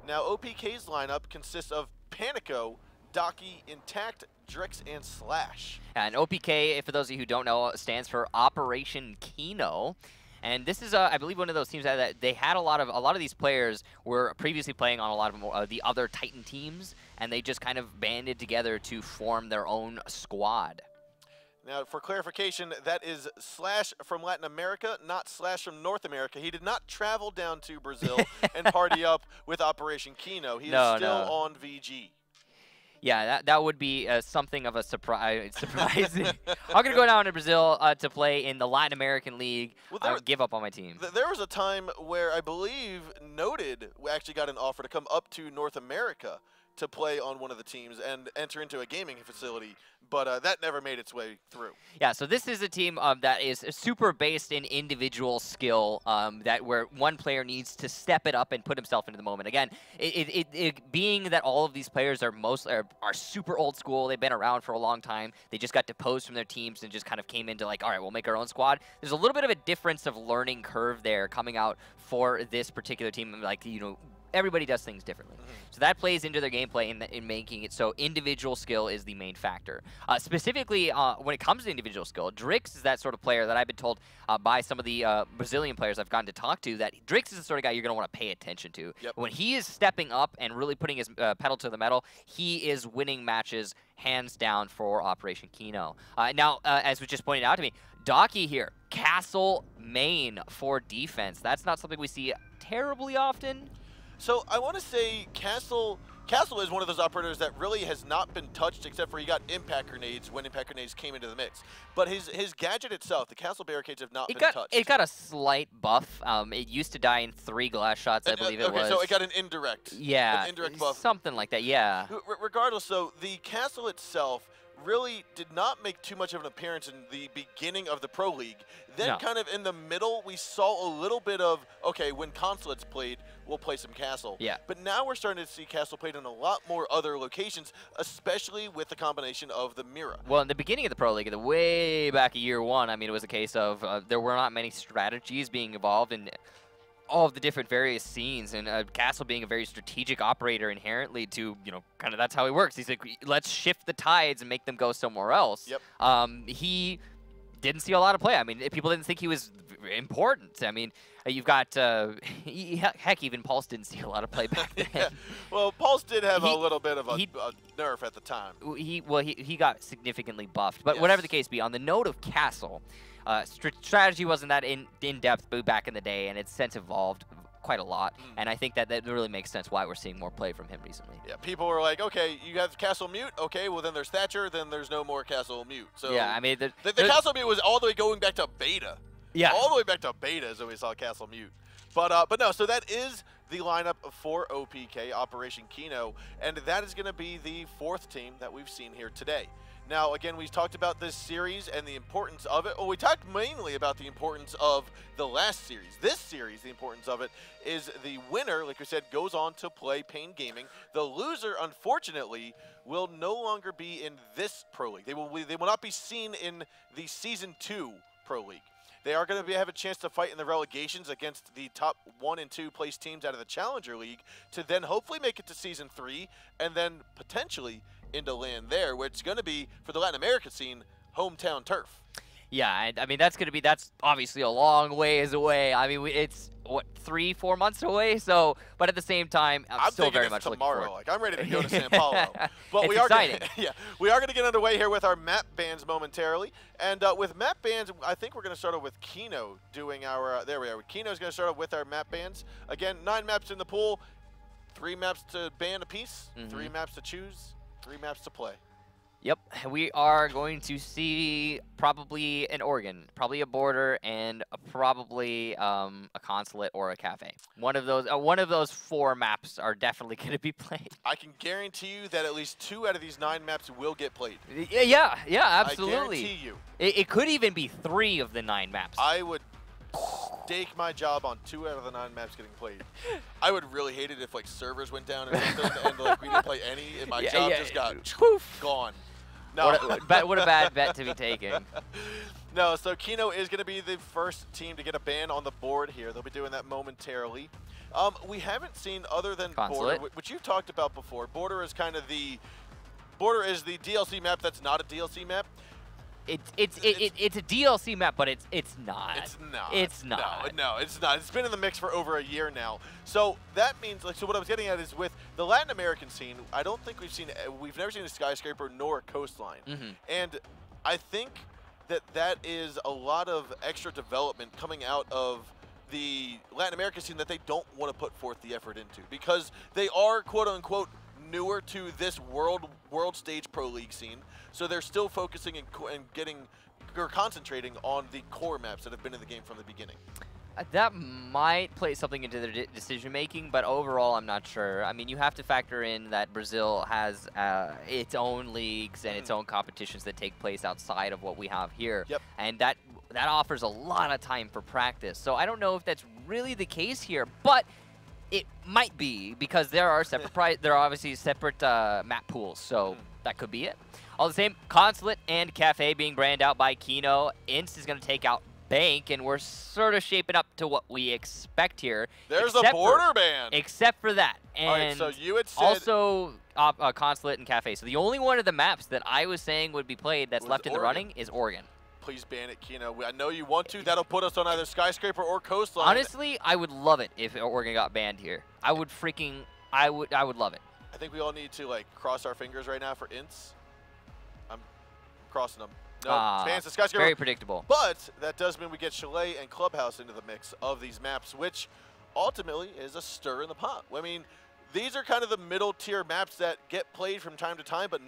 Now, OPK's lineup consists of Panico, Docky, Intact, Drix, and Slash. And OPK, for those of you who don't know, stands for Operation Kino. And this is, I believe, one of those teams that they had a lot of these players were previously playing on a lot of the other Titan teams, and they just kind of banded together to form their own squad. Now, for clarification, that is Slash from Latin America, not Slash from North America. He did not travel down to Brazil and party up with Operation Kino. He is still on VG. Yeah, that would be something of a surprise. I'm going to go down to Brazil to play in the Latin American League. Well, I would give up on my team. There was a time where I believe Noted actually got an offer to come up to North America to play on one of the teams and enter into a gaming facility, but that never made its way through. Yeah, so this is a team that is super based in individual skill, where one player needs to step it up and put himself into the moment. Again, being that all of these players are super old school, they've been around for a long time, they just got deposed from their teams and just kind of came into like, all right, we'll make our own squad. There's a little bit of a difference of learning curve there coming out for this particular team. Like, you know, everybody does things differently. So that plays into their gameplay in making it so individual skill is the main factor. Specifically, when it comes to individual skill, Drix is that sort of player that I've been told by some of the Brazilian players I've gotten to talk to that Drix is the sort of guy you're going to want to pay attention to. Yep. When he is stepping up and really putting his pedal to the metal, he is winning matches hands down for Operation Kino. Now, as was just pointed out to me, Docky here, Castle main for defense. That's not something we see terribly often. So I want to say Castle is one of those operators that really has not been touched except for he got impact grenades when impact grenades came into the mix. But his gadget itself, the Castle barricades, have not been touched. It got a slight buff. It used to die in 3 glass shots, I believe it was. Okay, so it got an indirect. Yeah, an indirect buff. Something like that, yeah. Regardless, though, the Castle itself really did not make too much of an appearance in the beginning of the Pro League. Then No. kind of in the middle, we saw a little bit of, okay, when Consulate's played, we'll play some Castle. Yeah. But now we're starting to see Castle played in a lot more other locations, especially with the combination of the Mira. Well, in the beginning of the Pro League, the way back in year 1, I mean, it was a case of there were not many strategies being involved in all of the different various scenes, and Castle being a very strategic operator inherently to, you know, kind of that's how he works. He's like, let's shift the tides and make them go somewhere else. Yep. He didn't see a lot of play. I mean, people didn't think he was important. I mean, you've got, heck, even Pulse didn't see a lot of play back then. Yeah. Well, Pulse did have a little bit of a nerf at the time. He got significantly buffed. But Yes. whatever the case be, on the note of Castle, strategy wasn't that in-depth back in the day, and it's since evolved quite a lot. And I think that really makes sense why we're seeing more play from him recently. Yeah, people were like, okay, you have Castle Mute. Okay, well then there's Thatcher. Then there's no more Castle Mute. So Yeah, I mean, the Castle Mute was all the way going back to beta. Yeah. All the way back to beta is when we saw Castle Mute. But no, so that is the lineup for OPK, Operation Kino, and that is going to be the 4th team that we've seen here today. Now, again, we talked about this series and the importance of it. Well, we talked mainly about the importance of the last series. This series, the importance of it is the winner, like we said, goes on to play Pain Gaming. The loser, unfortunately, will no longer be in this Pro League. They will not be seen in the Season 2 Pro League. They are going to have a chance to fight in the relegations against the top 1 and 2 place teams out of the Challenger League to then hopefully make it to Season 3 and then potentially into land there, which is going to be, for the Latin America scene, hometown turf. Yeah, I mean, that's obviously a long ways away. I mean, it's, what, 3-4 months away? So, but at the same time, I'm still very much looking tomorrow. forward. Like, I'm ready to go to Sao Paulo. But it's we are exciting. we are going to get underway here with our map bans momentarily. And with map bans, I think we're going to start off with Kino doing our, there we are. Kino's going to start off with our map bans. Again, 9 maps in the pool, 3 maps to ban a piece, 3 maps to choose, 3 maps to play. Yep, we are going to see probably an Oregon, probably a border, and probably a consulate or a cafe. One of those 4 maps are definitely going to be played. I can guarantee you that at least 2 out of these 9 maps will get played. Yeah, absolutely. I guarantee you. It could even be 3 of the 9 maps. I would stake my job on 2 out of the 9 maps getting played. I would really hate it if like servers went down or something and like we didn't play any and my job just got gone. No. What a bad bet to be taking. No, so Kino is going to be the first team to get a ban on the board here. They'll be doing that momentarily. We haven't seen, other than Consulate. Border, which you've talked about before. Border is kind of the DLC map that's not a DLC map. It's a DLC map, but it's not. It's not. It's not. No, it's not. It's been in the mix for over a year now. So that means, like, so what I was getting at is with the Latin American scene, I don't think we've never seen a skyscraper nor a coastline. And I think that is a lot of extra development coming out of the Latin American scene that they don't want to put forth the effort into because they are, quote unquote, newer to this world stage Pro League scene. So they're still focusing and concentrating on the core maps that have been in the game from the beginning. That might play something into their decision making, but overall, I'm not sure. I mean, you have to factor in that Brazil has its own leagues and its own competitions that take place outside of what we have here. Yep. And that offers a lot of time for practice. So I don't know if that's really the case here, but it might be because there are separate there are obviously separate map pools, so that could be it. All the same, Consulate and Cafe being branded out by Kino. INTZ is going to take out Bank, and we're sort of shaping up to what we expect here. There's a border ban. Except for that. And all right, so you had said also Consulate and Cafe. So the only one of the maps that I was saying would be played that's left in the running is Oregon. Please ban it, Kino. I know you want to. That'll put us on either skyscraper or coastline. Honestly, I would love it if Oregon got banned here. I would love it. I think we all need to like cross our fingers right now for INTZ. I'm crossing them. No, bans the skyscraper. Very predictable. But that does mean we get Chalet and Clubhouse into the mix of these maps, which ultimately is a stir in the pot. I mean, these are kind of the middle tier maps that get played from time to time, but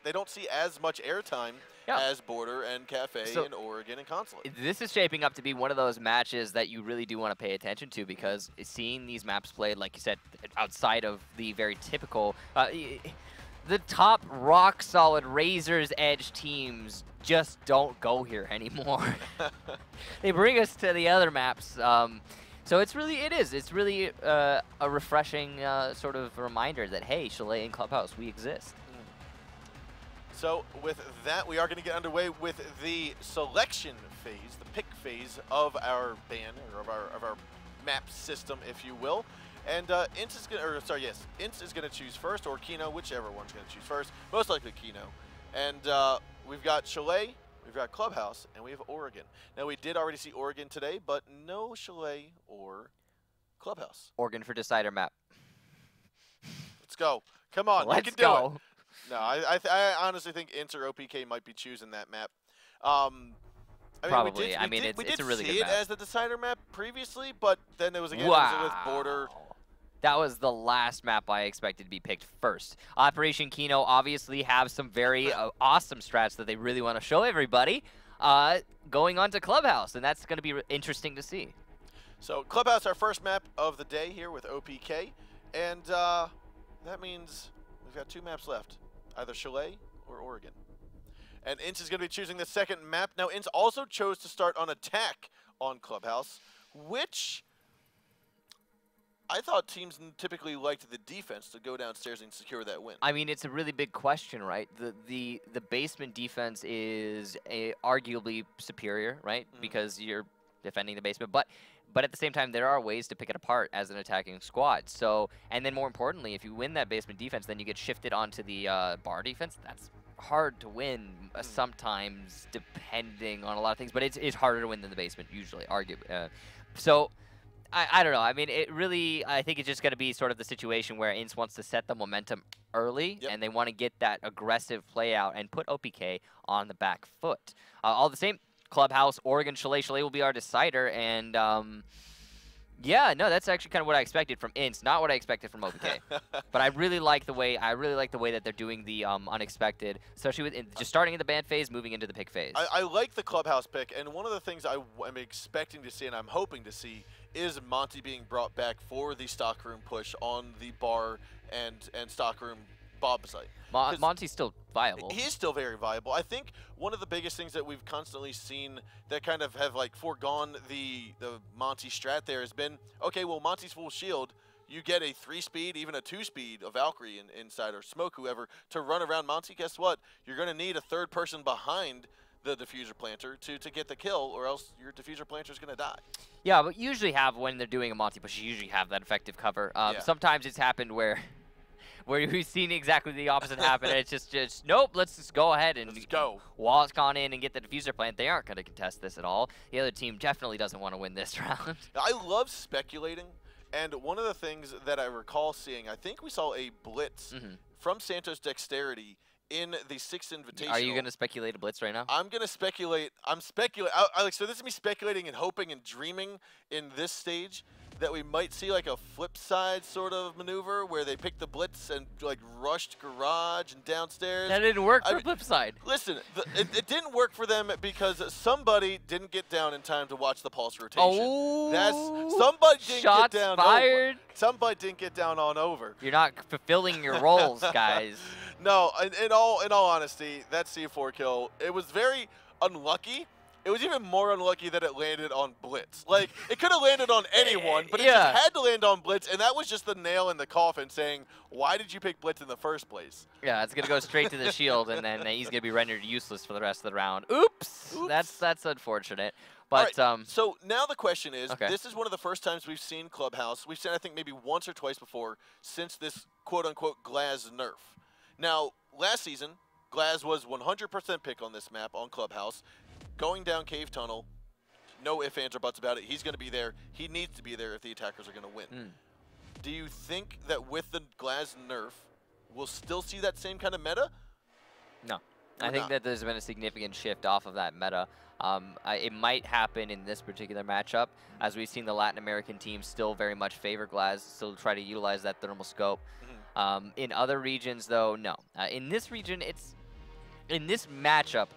they don't see as much airtime as Border and Cafe and Oregon and Consulate. This is shaping up to be one of those matches that you really do want to pay attention to because seeing these maps played, like you said, outside of the very typical the top rock-solid Razor's Edge teams just don't go here anymore. They bring us to the other maps. So it's really a refreshing sort of reminder that, hey, Chalet and Clubhouse, we exist. So with that, we are going to get underway with the selection phase, the pick phase of our ban, or of our map system, if you will. And INTZ is going to, INTZ is going to choose first, or Kino, whichever one's going to choose first. Most likely Kino. And we've got Chalet, we've got Clubhouse, and we have Oregon. Now, we did already see Oregon today, but no Chalet or Clubhouse. Oregon for decider map. Let's go. Come on, Let's you can go. do it. No, I honestly think INTZ or OPK might be choosing that map. I mean, Probably. We did it's a really see good it map. as the decider map previously, but then it was again Wow. with Border. That was the last map I expected to be picked first. Operation Kino obviously have some very awesome strats that they really want to show everybody going on to Clubhouse, and that's going to be interesting to see. So Clubhouse, our first map of the day here with OPK, and that means we've got 2 maps left, either Chalet or Oregon. And INTZ is going to be choosing the second map. Now, INTZ also chose to start on attack on Clubhouse, which I thought teams typically liked the defense to go downstairs and secure that win. I mean, it's a really big question, right? The basement defense is arguably superior, right? Because you're defending the basement, but at the same time, there are ways to pick it apart as an attacking squad. So, and then more importantly, if you win that basement defense, then you get shifted onto the bar defense. That's hard to win sometimes, depending on a lot of things, but it's harder to win than the basement usually, arguably. So I don't know. I mean, I think it's just going to be sort of the situation where INTZ wants to set the momentum early, and they want to get that aggressive play out and put OPK on the back foot. All the same, Clubhouse, Oregon, Chalet will be our decider, and yeah, no, that's actually kind of what I expected from INTZ, not what I expected from OPK. But I really like the way that they're doing the unexpected, especially with just starting in the ban phase, moving into the pick phase. I like the Clubhouse pick, and one of the things I'm expecting to see and I'm hoping to see is Monty being brought back for the stockroom push on the bar and stockroom Bob site. Monty's still viable. He is still very viable. I think one of the biggest things that we've constantly seen that kind of have like foregone the Monty strat there has been, okay, well, Monty's full shield, you get a 3-speed, even a 2-speed of Valkyrie inside, or Smoke, whoever, to run around Monty. Guess what? You're going to need a third person behind the diffuser planter to get the kill, or else your diffuser planter is going to die. Yeah, but usually when they're doing a Monty push, you usually have that effective cover. Sometimes it's happened where we've seen exactly the opposite happen. And it's just nope, let's just go ahead and go. Wall has gone in and get the diffuser plant. They aren't going to contest this at all. The other team definitely doesn't want to win this round. I love speculating, and one of the things that I recall seeing, I think we saw a blitz from Santos Dexterity in the 6th Invitational. Are you going to speculate a blitz right now? I'm going to speculate. So this is me speculating and hoping and dreaming in this stage that we might see like a flip side sort of maneuver where they pick the blitz and like rushed garage and downstairs. That didn't work for flip side. Listen, it didn't work for them because somebody didn't get down in time to watch the pulse rotation. Oh, somebody didn't shots get down fired. Over. Somebody didn't get down on over. You're not fulfilling your roles, guys. No, in all honesty, that C4 kill, it was very unlucky. It was even more unlucky that it landed on Blitz. Like, it could have landed on anyone, but it just had to land on Blitz, and that was just the nail in the coffin saying, why did you pick Blitz in the first place? Yeah, it's going to go straight to the shield, and then he's going to be rendered useless for the rest of the round. Oops! That's unfortunate. But right. So now the question is, this is one of the first times we've seen Clubhouse. We've seen, I think, maybe once or twice before since this quote-unquote Glaz nerf. Now, last season, Glaz was 100% pick on this map on Clubhouse. Going down Cave Tunnel, no ifs, ands, or buts about it. He's going to be there. He needs to be there if the attackers are going to win. Do you think that with the Glaz nerf, we'll still see that same kind of meta? No. I think that there's been a significant shift off of that meta. It might happen in this particular matchup, as we've seen the Latin American teams still very much favor Glaz, still try to utilize that thermal scope. In other regions, though, no. In this region, in this matchup,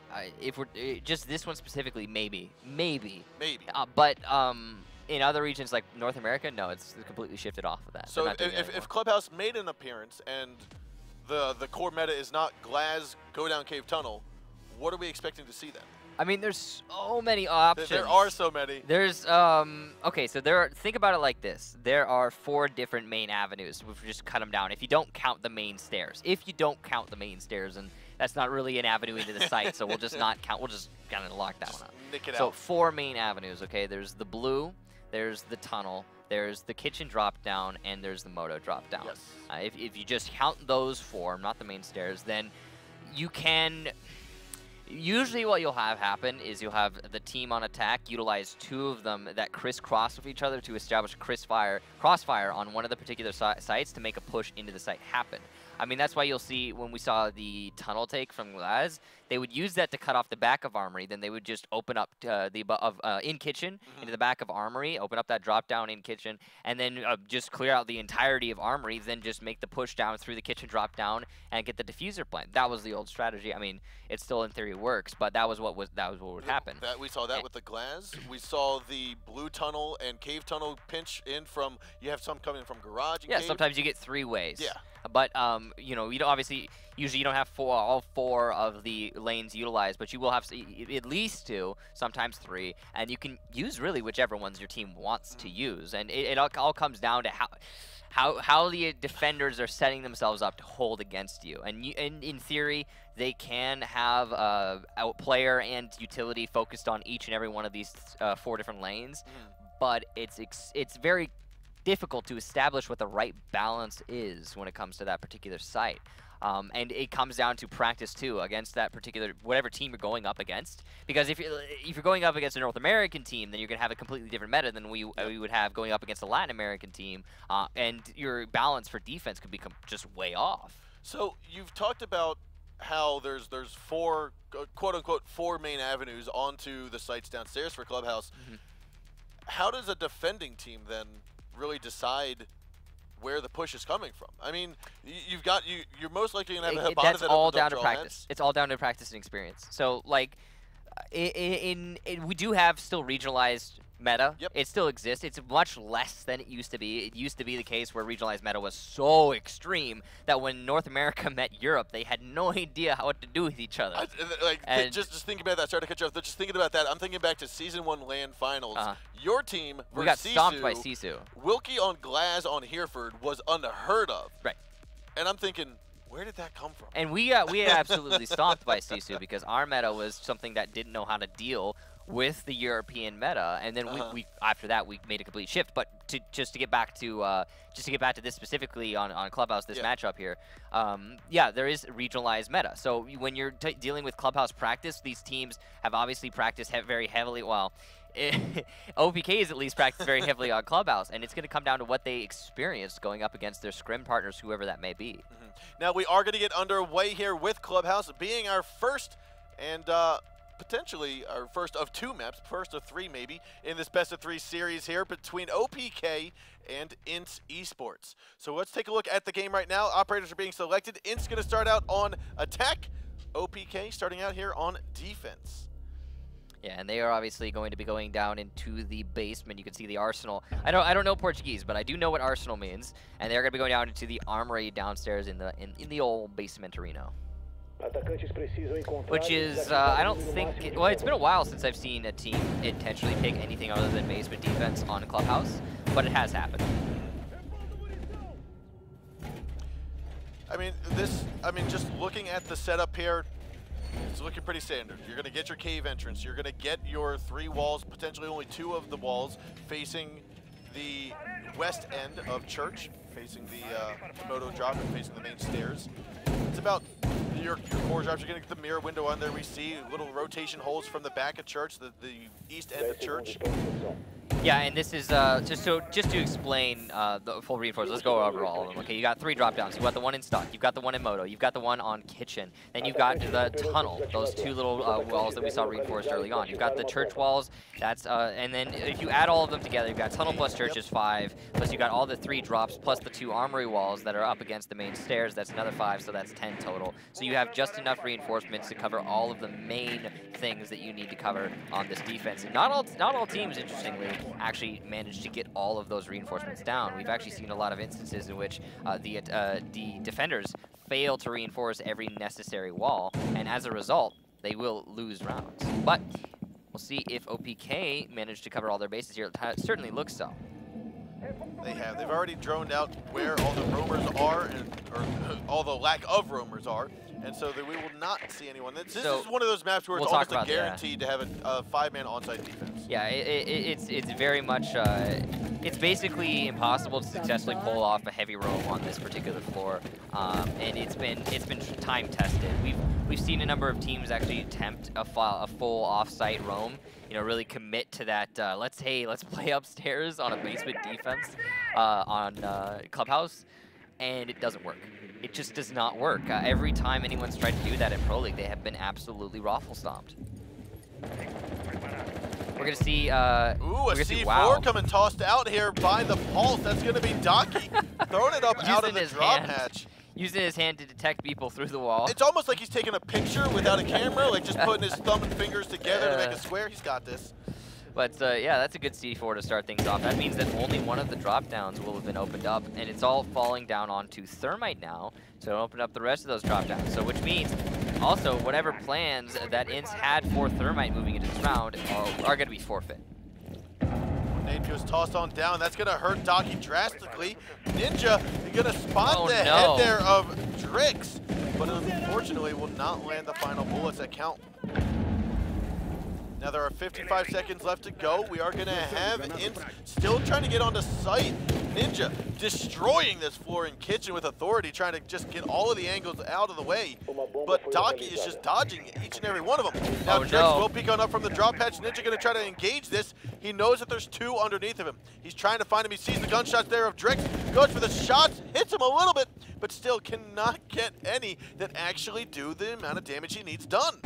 if we're just this one specifically, maybe. But in other regions like North America, no, it's completely shifted off of that. So if Clubhouse made an appearance and the core meta is not Glaz, go down cave tunnel, what are we expecting to see then? I mean, there's so many options. There are so many. There's, okay, so think about it like this. There are 4 different main avenues. We've just cut them down. If you don't count the main stairs. If you don't count the main stairs, and that's not really an avenue into the site, so we'll just not count. We'll just kind of lock that one out. Nick it so out. 4 main avenues, okay? There's the blue, there's the tunnel, there's the kitchen drop down, and there's the moto drop down. Yes. If you just count those 4, not the main stairs, then you can... Usually what you'll have happen is you'll have the team on attack utilize 2 of them that crisscross with each other to establish a crossfire on one of the particular sites to make a push into the site happen. I mean, that's why you'll see when we saw the tunnel take from Glaz, they would use that to cut off the back of Armory. Then they would just open up in kitchen into the back of Armory, open up that drop down in kitchen, and then just clear out the entirety of Armory. Then just make the push down through the kitchen drop down and get the diffuser plant. That was the old strategy. I mean, it still in theory works, but that was what would happen. We saw that with the Glaz. We saw the blue tunnel and cave tunnel pinch in from. You have some coming from garage. And yeah, cave. Sometimes you get 3 ways. Yeah. But you know, you don't usually you don't have all 4 of the lanes utilized, but you will have at least 2, sometimes 3, and you can use really whichever ones your team wants to use. And it all comes down to how the defenders are setting themselves up to hold against you. And in theory, they can have outplayer and utility focused on each and every one of these 4 different lanes, but it's very difficult to establish what the right balance is when it comes to that particular site. And it comes down to practice too against that particular whatever team you're going up against. Because if you're going up against a North American team, then you're gonna have a completely different meta than we would have going up against a Latin American team, and your balance for defense could become just way off. So you've talked about how there's 4 quote unquote 4 main avenues onto the sites downstairs for Clubhouse. How does a defending team then really decide where the push is coming from? I mean, you're most likely gonna have a Hibana that's that all down to practice. Hands. It's all down to practice and experience. So like, we do have still regionalized meta. Yep. It still exists. It's much less than it used to be. It used to be the case where regionalized meta was so extreme that when North America met Europe, they had no idea what to do with each other. Just thinking about that, sorry to cut you off, just thinking about that, I'm thinking back to Season 1 LAN Finals. Your team we got Sisu, stomped by Sisu. Wilkie on Glaz on Hereford was unheard of. Right. And I'm thinking, where did that come from? And we absolutely stomped by Sisu because our meta was something that didn't know how to deal with the European meta, and then we after that we made a complete shift. But just to get back to this specifically on Clubhouse, this matchup here, yeah, there is regionalized meta. So when you're dealing with Clubhouse practice, these teams have obviously practiced very heavily. Well, OPK is at least practiced very heavily on Clubhouse, and it's going to come down to what they experienced going up against their scrim partners, whoever that may be. Now we are going to get underway here with Clubhouse being our first and potentially our first of 2 maps, first of 3 maybe, in this best of 3 series here between OPK and INTZ Esports. So let's take a look at the game right now. Operators are being selected. INTZ going to start out on attack. OPK starting out here on defense. Yeah, and they are obviously going to be going down into the basement. You can see the arsenal. I don't know Portuguese, but I do know what arsenal means. And they're going to be going down into the armory downstairs in the old basement arena. Which is, I don't think, well, it's been a while since I've seen a team intentionally pick anything other than basement defense on Clubhouse, but it has happened. I mean, just looking at the setup here, it's looking pretty standard. You're going to get your cave entrance. You're going to get your 3 walls, potentially only 2 of the walls, facing the west end of church, facing the moto drop and facing the main stairs. It's about your core drops. You're going to get the mirror window on there. We see little rotation holes from the back of church, the east end of church. Yeah, and this is just to explain the full reinforcements. Let's go over all of them. Okay, you got 3 drop downs. You've got the one in stock. You've got the one in moto. You've got the one on kitchen. Then you've got the tunnel. Those 2 little walls that we saw reinforced early on. You've got the church walls. That's and then if you add all of them together, you've got tunnel plus church is 5. Plus you got all the 3 drops plus the 2 armory walls that are up against the main stairs. That's another 5, so that's 10 total. So you have just enough reinforcements to cover all of the main things that you need to cover on this defense. And not all teams, interestingly, actually managed to get all of those reinforcements down. We've actually seen a lot of instances in which the defenders fail to reinforce every necessary wall, and as a result, they will lose rounds. But we'll see if OPK managed to cover all their bases here. It certainly looks so. They have. They've already droned out where all the roamers are, or all the lack of roamers are, and so that we will not see anyone. This is one of those maps where it's almost a guarantee to have a 5-man onsite defense. Yeah, it's very much, it's basically impossible to successfully pull off a heavy roam on this particular floor, and it's been time tested. We've seen a number of teams actually attempt a full off-site roam. You know, really commit to that. Let's play upstairs on a basement defense on Clubhouse, and it doesn't work. It just does not work. Every time anyone's tried to do that in Pro League, they have been absolutely raffle stomped. We're gonna see. Ooh, a C4 coming tossed out here by the Pulse. That's gonna be Docky throwing it up out of the drop hatch. Using his hand to detect people through the wall. It's almost like he's taking a picture without a camera, like just putting his thumb and fingers together to make a square. He's got this. But yeah, that's a good C4 to start things off. That means that only one of the drop downs will have been opened up, and it's all falling down onto Thermite now, so it'll open up the rest of those drop downs. So which means also whatever plans that INTZ had for Thermite moving into this round are going to be forfeit. Nade was tossed on down. That's going to hurt Docky drastically. Ninja is going to spot the head there of Drix, but unfortunately will not land the final bullets that count. Now there are 55 seconds left to go. We are going to have INTZ still trying to get onto site. Ninja destroying this floor in kitchen with authority, trying to just get all of the angles out of the way. But Docky is just dodging each and every one of them. Now Drix will peek on up from the drop patch. Ninja going to try to engage this. He knows that there's two underneath of him. He's trying to find him. He sees the gunshots there of Drix. Goes for the shots, hits him a little bit, but still cannot get any that actually do the amount of damage he needs done.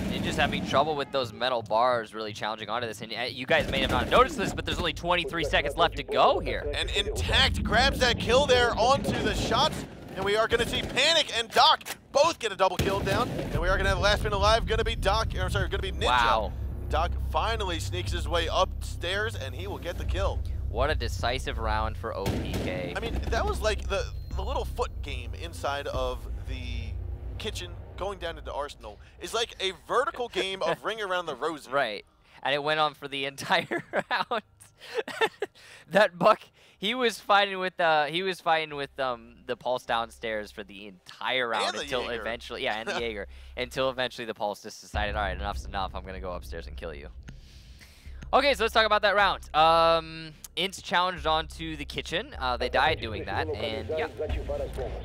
Ninja's having trouble with those metal bars, really challenging onto this. And you guys may have not noticed this, but there's only 23 seconds left to go here. And Intact grabs that kill there onto the shots. And we are going to see Panic and Doc both get a double kill down. And we are going to have last man alive, going to be Ninja. Wow. Doc finally sneaks his way upstairs, and he will get the kill. What a decisive round for OPK. I mean, that was like the little foot game inside of the kitchen going down into Arsenal is like a vertical game of Ring Around the Rosie. Right. And it went on for the entire round. That Buck, he was fighting with the Pulse downstairs for the entire round until eventually, and the Jaeger, until eventually the Pulse just decided, all right, enough's enough. I'm gonna go upstairs and kill you. Okay, so let's talk about that round. INTZ challenged onto the kitchen. They died doing that, and yeah.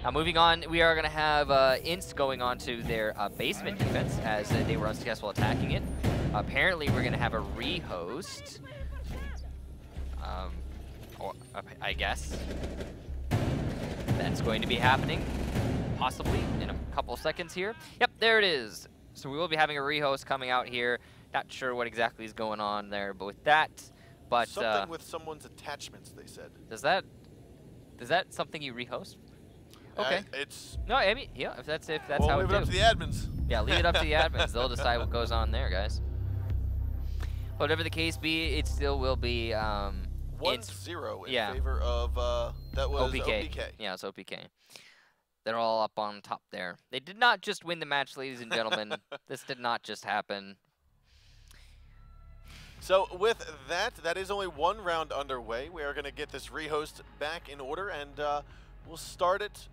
Now moving on, we are going to have INTZ going on to their basement defense as they were unsuccessful attacking it. Apparently, we're going to have a rehost. Or I guess that's going to be happening, possibly in a couple seconds here. Yep, there it is. So we will be having a rehost coming out here. Not sure what exactly is going on there, but with that, something with someone's attachments, they said. Is that something you rehost? Okay. It's no, I mean, yeah, if that's well, how leave it up to the admins. Yeah, leave it up to the admins. They'll decide what goes on there, guys. Whatever the case be, it still will be 1-0 in favor of that was OPK. Yeah, it's OPK. They're all up on top there. They did not just win the match, ladies and gentlemen. This did not just happen. So with that is only one round underway. We are going to get this rehost back in order, and we'll start it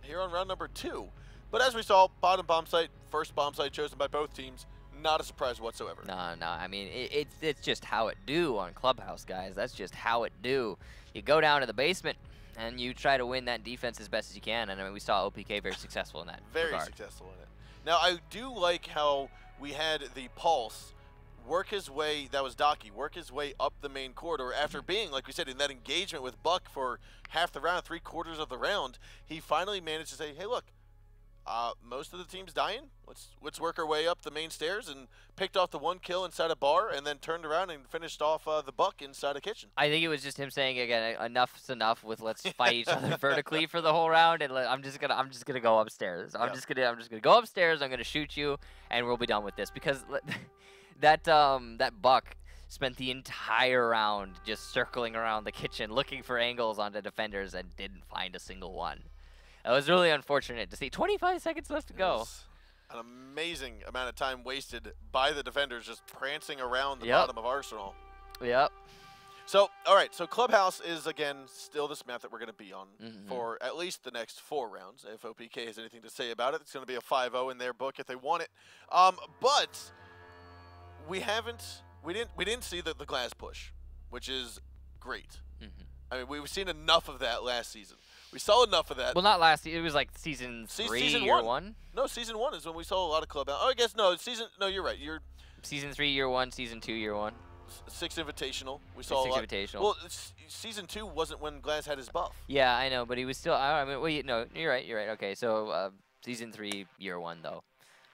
here on round number 2. But as we saw, bottom bomb site, first bomb site chosen by both teams. Not a surprise whatsoever. No. I mean, it's just how it do on Clubhouse, guys. That's just how it do. You go down to the basement, and you try to win that defense as best as you can. And I mean, we saw OPK very successful in that regard. Successful in it. Now, I do like how we had the Pulse work his way, that was Docky, work his way up the main corridor after being, like we said, in that engagement with Buck for half the round, 3/4 of the round. He finally managed to say, hey, look, most of the team's dying. Let's work our way up the main stairs, and picked off the one kill inside a bar, and then turned around and finished off the Buck inside a kitchen. I think it was just him saying again, enough's enough with let's fight each other vertically for the whole round, and I'm just gonna go upstairs. I'm just gonna go upstairs. I'm gonna shoot you, and we'll be done with this because that Buck spent the entire round just circling around the kitchen looking for angles on the defenders and didn't find a single one. It was really unfortunate to see. 25 seconds left to go. An amazing amount of time wasted by the defenders just prancing around the Yep. bottom of Arsenal. Yep. So, all right, so Clubhouse is, again, still this map that we're going to be on Mm-hmm. for at least the next 4 rounds. If OPK has anything to say about it, it's going to be a 5-0 in their book if they want it. But we didn't see the glass push, which is great. Mm-hmm. I mean, we've seen enough of that last season. We saw enough of that. Well, not last season. It was like season 3, season year 1. 1. No, season 1 is when we saw a lot of Clubhouse. Oh, I guess no, no, you're right. Season 3, year 1. Season 2, year 1. 6 Invitational. We saw a 6 lot. Invitational. Well, season 2 wasn't when Glass had his buff. Yeah, I know, but he was still. I mean, well, no, you're right. You're right. Okay, so season 3, year 1 though,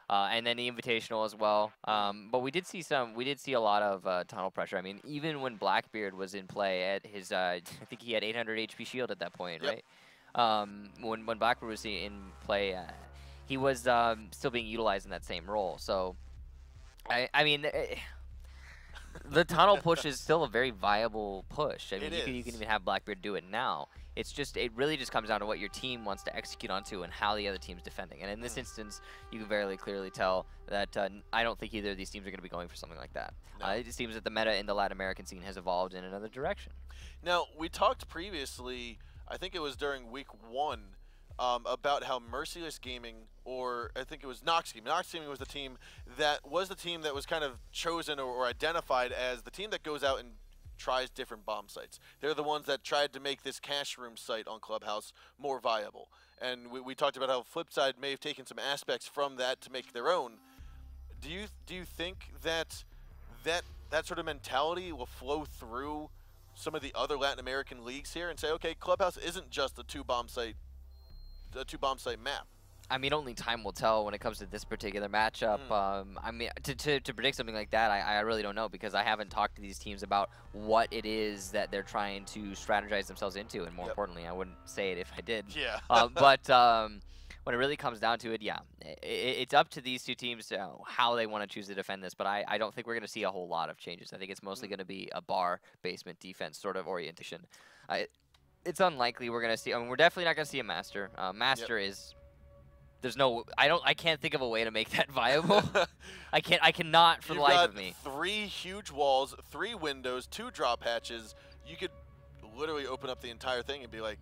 and then the Invitational as well. But we did see a lot of tunnel pressure. I mean, even when Blackbeard was in play at his, I think he had 800 HP shield at that point, Yep. right? When Blackbeard was in play, he was still being utilized in that same role. So, I mean. The tunnel push is still a very viable push. I mean, you can even have Blackbeard do it now. It really just comes down to what your team wants to execute onto and how the other team's defending. And in this instance, you can very clearly tell that I don't think either of these teams are going to be going for something like that. No. It just seems that the meta in the Latin American scene has evolved in another direction. Now, we talked previously, I think it was during week 1, about how Merciless Gaming, or I think it was Nox Gaming. Nox Gaming was the team that was kind of chosen or identified as the team that goes out and tries different bomb sites. They're the ones that tried to make this cash room site on Clubhouse more viable. And we talked about how Flipside may have taken some aspects from that to make their own. Do you think that sort of mentality will flow through some of the other Latin American leagues here and say, okay, Clubhouse isn't just a two-bomb site map? I mean, only time will tell when it comes to this particular matchup. I mean, to predict something like that, I really don't know, because I haven't talked to these teams about what it is that they're trying to strategize themselves into, and more importantly, I wouldn't say it if I did. Yeah. But when it really comes down to it, yeah, it's up to these two teams how they want to choose to defend this, but I don't think we're going to see a whole lot of changes. I think it's mostly going to be a bar basement defense sort of orientation. It's unlikely we're going to see. I mean, we're definitely not going to see a Master. Master is... There's no, I can't think of a way to make that viable. I cannot for the life of me. 3 huge walls, 3 windows, 2 drop hatches. You could literally open up the entire thing and be like,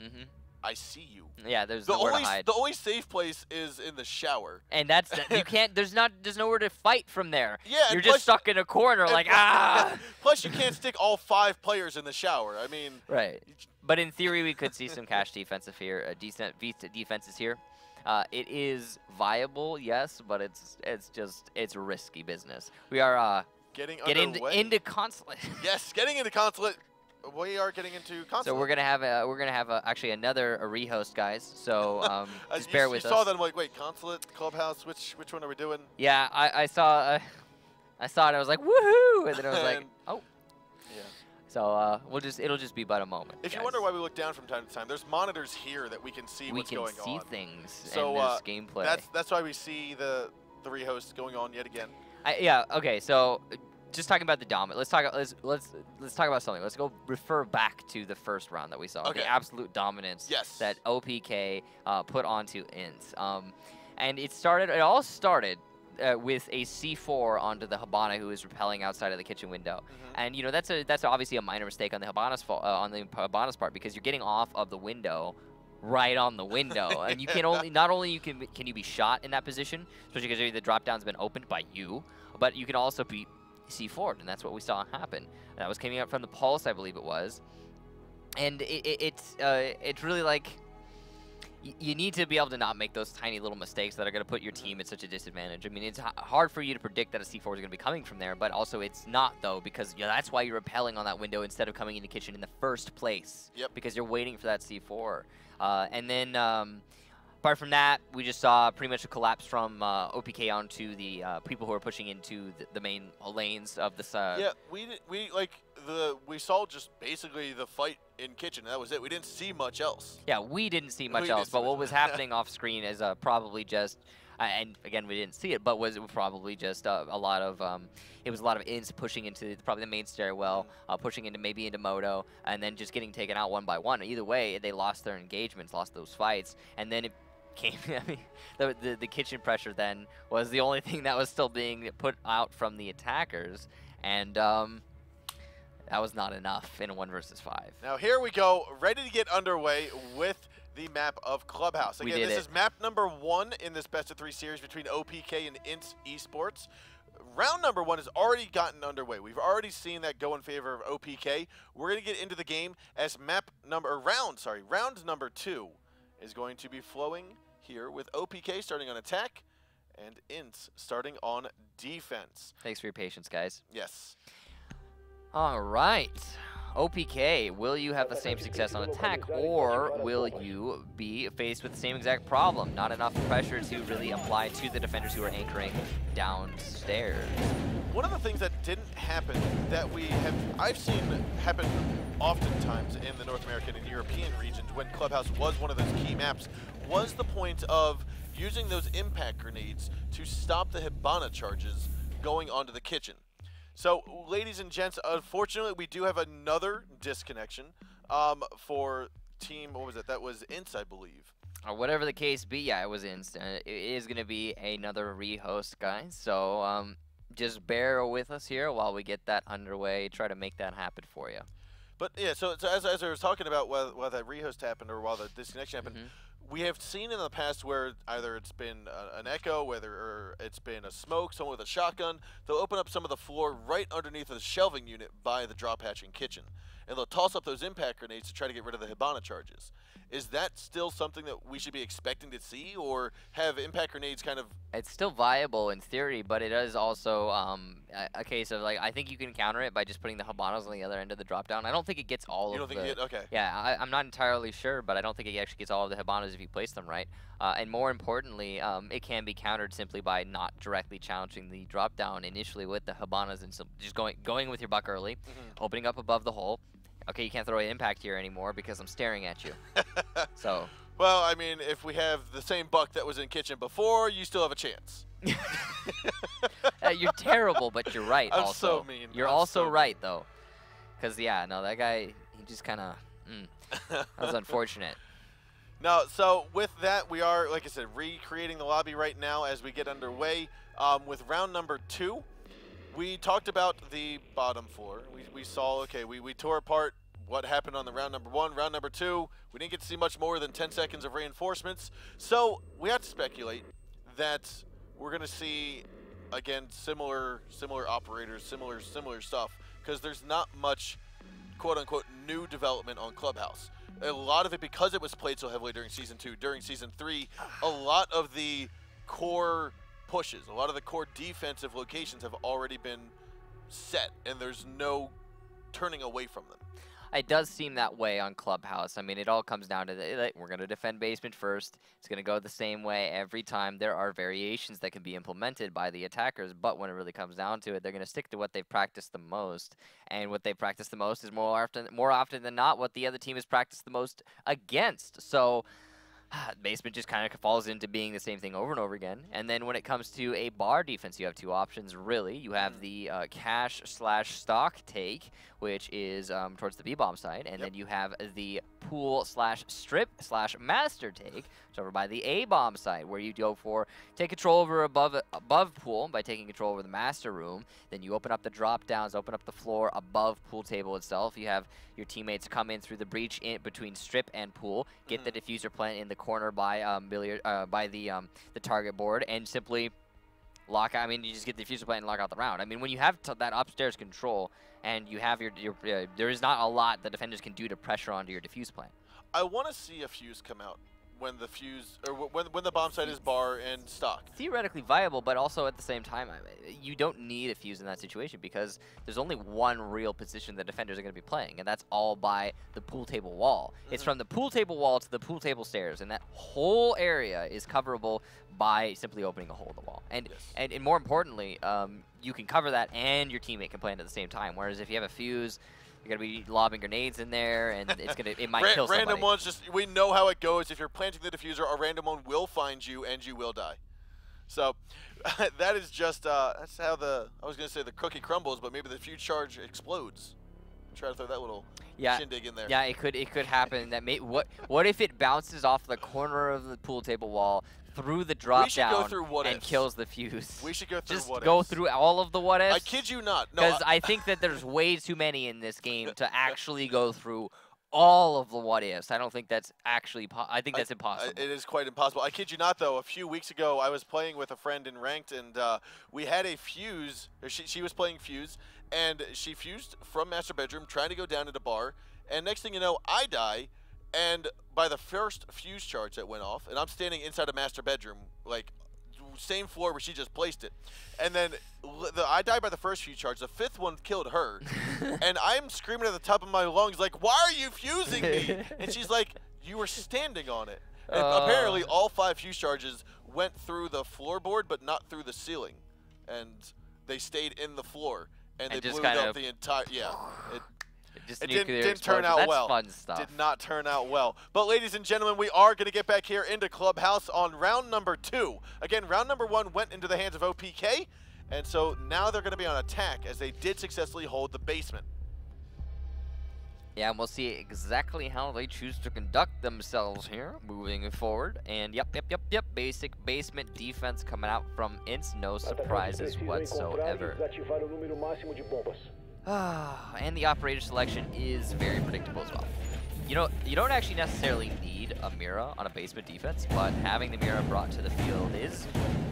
I see you. Yeah, there's nowhere to hide. The only safe place is in the shower. And that's, you can't, there's nowhere to fight from there. Yeah, you're just stuck in a corner like, ah! Plus, you can't stick all 5 players in the shower. I mean. Right. But in theory, we could see some cash defensive here, decent defenses here. It is viable, yes, but it's risky business. We are getting into Consulate. Yes, getting into Consulate. We are getting into Consulate. So we're gonna have actually another rehost, guys. So just bear with us. You saw that, I'm like, wait, Consulate, Clubhouse, which one are we doing? Yeah, I saw it. I was like, woohoo! And then I was like, oh. Yeah. So it'll just be but a moment. If guys. you wonder why we look down from time to time, there's monitors here that we can see what's going on. We can see things so, in this gameplay. That's why we see the rehost going on yet again. Yeah. Okay. So, just talking about the dominant. Let's talk about something. Let's go refer back to the first round that we saw. Okay. The absolute dominance that OPK put onto INTZ. And it all started with a C4 onto the Habana, who is repelling outside of the kitchen window. And you know, that's obviously a minor mistake on the Habana's part, because you're getting off of the window right on the window, and you can not only can you be shot in that position, especially because the drop down's been opened by you, but you can also be C4'd, and that's what we saw happen. That was coming up from the Pulse, I believe it was, and it's really like, you need to be able to not make those tiny little mistakes that are going to put your team at such a disadvantage. I mean, it's hard for you to predict that a C4 is going to be coming from there, but also it's not, though, because that's why you're repelling on that window instead of coming in the kitchen in the first place. Yep. Because you're waiting for that C4. And then, apart from that, we just saw pretty much a collapse from OPK onto the people who are pushing into the main lanes of the Yeah, we saw just basically the fight in kitchen. That was it. We didn't see much else. Yeah, we didn't see much else, but what was happening off screen is probably just, and again, we didn't see it, but was probably just a lot of it was a lot of INTZ pushing into probably the main stairwell, pushing into maybe into Moto, and then just getting taken out one by one. Either way, they lost their engagements, lost those fights, and then it came. I mean, the kitchen pressure then was the only thing that was still being put out from the attackers, and that was not enough in a 1 versus 5. Now here we go, ready to get underway with the map of Clubhouse. Again, this is map number 1 in this best of 3 series between OPK and INTZ Esports. Round number 1 has already gotten underway. We've already seen that go in favor of OPK. We're going to get into the game as round number 2 is going to be flowing here with OPK starting on attack and INTZ starting on defense. Thanks for your patience, guys. Yes. All right. OPK, will you have the same success on attack, or will you be faced with the same exact problem? Not enough pressure to really apply to the defenders who are anchoring downstairs. One of the things that didn't happen that I've seen happen oftentimes in the North American and European regions when Clubhouse was one of those key maps was the point of using those impact grenades to stop the Hibana charges going onto the kitchen. So, ladies and gents, unfortunately, we do have another disconnection for team, what was it? That was INTZ, I believe. Whatever the case be, yeah, it was INTZ. It is going to be another rehost, guys. So, just bear with us here while we get that underway, try to make that happen for you. But, yeah, so as I was talking about while that rehost happened or while the disconnection happened, we have seen in the past where either it's been an echo, or it's been a smoke, someone with a shotgun, they'll open up some of the floor right underneath the shelving unit by the drop hatch and kitchen. And they'll toss up those impact grenades to try to get rid of the Hibana charges. Is that still something that we should be expecting to see, or have impact grenades kind of... It's still viable in theory, but it is also a case of, like, I think you can counter it by just putting the Hibanas on the other end of the drop down. I don't think it gets all of the... You don't think it? Okay. Yeah, I'm not entirely sure, but I don't think it actually gets all of the Hibanas if you place them right. And more importantly, it can be countered simply by not directly challenging the drop down initially with the Hibanas and just going with your buck early, opening up above the hole. Okay, you can't throw an impact here anymore because I'm staring at you. So. Well, I mean, if we have the same buck that was in kitchen before, you still have a chance. You're terrible, but you're right. I'm also. So mean. You're also right, though. Because, yeah, no, that guy, he just kind of, that was unfortunate. No, so with that, we are, like I said, recreating the lobby right now as we get underway with round number 2. We talked about the bottom floor. We saw, okay, we tore apart what happened on the round number 1. Round number 2, we didn't get to see much more than 10 seconds of reinforcements. So we have to speculate that we're going to see, again, similar operators, similar stuff, because there's not much, quote-unquote, new development on Clubhouse. A lot of it, because it was played so heavily during Season 2, during Season 3, a lot of the core pushes, a lot of the core defensive locations have already been set, and there's no turning away from them. It does seem that way on Clubhouse. I mean, it all comes down to we're going to defend basement first. It's going to go the same way every time. There are variations that can be implemented by the attackers, but when it really comes down to it, they're going to stick to what they've practiced the most. And what they practice the most is more often than not what the other team has practiced the most against. So basement just kind of falls into being the same thing over and over again. And then when it comes to a bar defense, you have 2 options, really. You have the cash/stock take, which is towards the B-bomb side. And then you have the pool/strip/master take, which is over by the A-bomb side, where you go for take control over above pool by taking control over the master room. Then you open up the drop downs, open up the floor above pool table itself. You have your teammates come in through the breach in between strip and pool, get the diffuser plant in the corner by the target board, and simply lock out. I mean, you just get the diffuser plant and lock out the round. I mean, when you have that upstairs control and you have your there is not a lot the defenders can do to pressure onto your diffuse plant. I want to see a fuse come out when the fuse, or when the bomb site is bar and stock. Theoretically viable, but also at the same time, you don't need a fuse in that situation because there's only one real position the defenders are going to be playing, and that's all by the pool table wall. It's from the pool table wall to the pool table stairs, and that whole area is coverable by simply opening a hole in the wall. And and more importantly, you can cover that and your teammate can play it at the same time. Whereas if you have a fuse, you're gonna be lobbing grenades in there, and it might kill somebody. Random ones, we know how it goes. If you're planting the diffuser, a random one will find you, and you will die. So that is just that's how I was gonna say the cookie crumbles, but maybe the fuse charge explodes. Try to throw that little shindig in there. Yeah, it could happen. That what if it bounces off the corner of the pool table wall through the drop down and kills the fuse? We should go through just go through all of the what ifs. I kid you not. No, because I think that there's way too many in this game to actually go through all of the what ifs. I don't think that's actually. I think that's impossible. It is quite impossible. I kid you not, though. A few weeks ago, I was playing with a friend in ranked, and we had a fuse. She was playing fuse, and she fused from master bedroom, trying to go down into bar. And next thing you know, I die, and by the first fuse charge that went off, and I'm standing inside a master bedroom, like same floor where she just placed it. And then I died by the first fuse charge. The fifth one killed her. And I'm screaming at the top of my lungs, like, why are you fusing me? And she's like, you were standing on it. And apparently all 5 fuse charges went through the floorboard, but not through the ceiling. And they stayed in the floor. And they blew up the entire, It didn't turn out well. That's fun stuff. Did not turn out well. But ladies and gentlemen, we are going to get back here into Clubhouse on round number 2. Again, round number 1 went into the hands of OPK, and so now they're going to be on attack as they did successfully hold the basement. Yeah, and we'll see exactly how they choose to conduct themselves here moving forward. And yep. Basic basement defense coming out from INTZ. No surprises whatsoever. And the operator selection is very predictable as well. You don't actually necessarily need a Mira on a basement defense, but having the Mira brought to the field is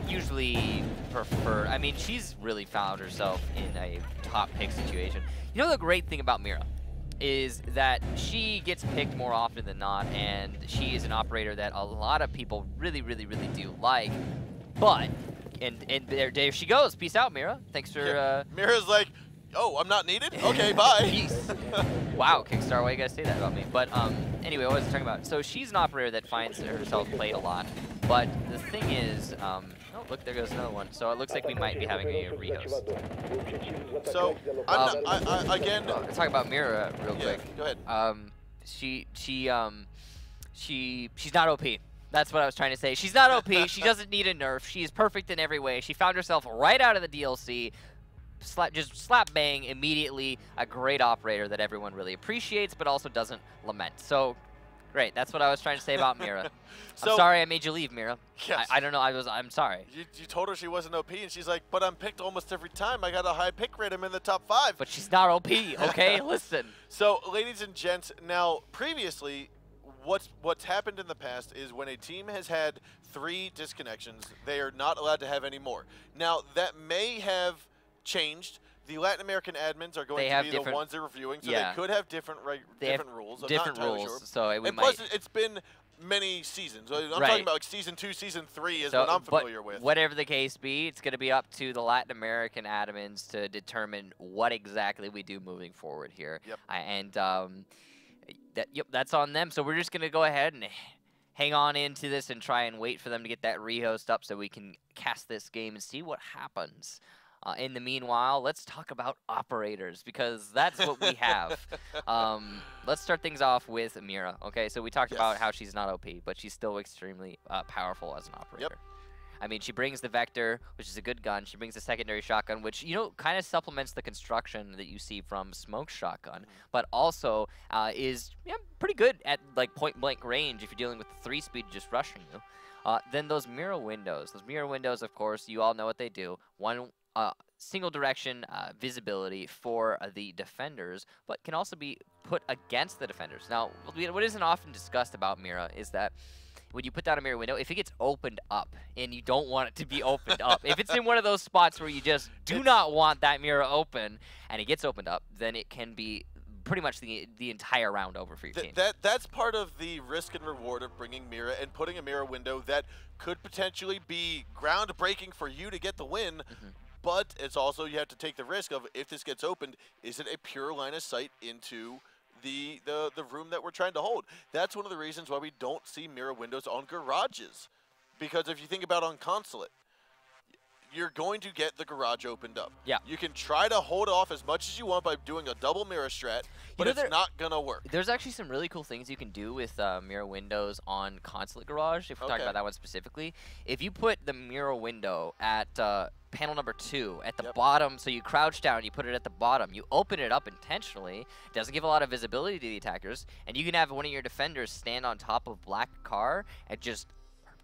usually preferred. I mean, she's really found herself in a top pick situation. You know the great thing about Mira is that she gets picked more often than not, and she is an operator that a lot of people really do like. But, and there she goes. Peace out, Mira. Thanks for... Mira's like, oh, I'm not needed? Okay, bye. Peace. Wow, Kickstar, why you gotta say that about me? But anyway, what was I talking about? So she's an operator that finds herself played a lot. But the thing is, oh, look, there goes another one. So it looks like we might be having a rehost. So, again... Let's talk about Mira real quick. Go ahead. She's not OP. That's what I was trying to say. She's not OP. She doesn't need a nerf. She's perfect in every way. She found herself right out of the DLC. Just slap bang immediately, a great operator that everyone really appreciates but also doesn't lament. So great, that's what I was trying to say about Mira. I'm sorry I made you leave, Mira. Yes. I don't know, I'm sorry. You told her she wasn't OP and she's like, but I'm picked almost every time. I got a high pick rate, I'm in the top 5. But she's not OP, okay? Listen. So ladies and gents, now previously what's happened in the past is when a team has had 3 disconnections, they are not allowed to have any more. Now that may have changed. The Latin American admins are going to be the ones they're reviewing, so they could have different rules. Different rules. Sure. So and plus, it's been many seasons. I'm talking about like season 2, season 3 is what I'm familiar with. Whatever the case be, it's going to be up to the Latin American admins to determine what exactly we do moving forward here. Yep. And that's on them. So we're just going to go ahead and hang on into this and try and wait for them to get that rehost up so we can cast this game and see what happens. In the meanwhile, let's talk about operators, because that's what we have. Let's start things off with Mira. Okay, so we talked about how she's not OP, but she's still extremely powerful as an operator. Yep. I mean, she brings the Vector, which is a good gun. She brings the secondary shotgun, which, kind of supplements the construction that you see from Smoke's shotgun, but also is pretty good at like point-blank range if you're dealing with the 3-speed just rushing you. Then those Mira windows. Those Mira windows, of course, you all know what they do. One single direction visibility for the defenders, but can also be put against the defenders. Now, what isn't often discussed about Mira is that when you put down a Mira window, if it gets opened up and you don't want it to be opened up, if it's in one of those spots where you just do not want that Mira open and it gets opened up, then it can be pretty much the entire round over for your team. That's part of the risk and reward of bringing Mira and putting a Mira window that could potentially be groundbreaking for you to get the win. But it's also, you have to take the risk of, if this gets opened, is it a pure line of sight into the room that we're trying to hold? That's one of the reasons why we don't see Mira windows on garages. Because if you think about on Consulate, you're going to get the garage opened up. Yeah. You can try to hold off as much as you want by doing a double mirror strat, but it's not going to work. There's actually some really cool things you can do with mirror windows on Consulate Garage, if we're talking about that one specifically. If you put the mirror window at panel number 2 at the bottom, so you crouch down, you put it at the bottom, you open it up intentionally, it doesn't give a lot of visibility to the attackers, and you can have one of your defenders stand on top of black car and just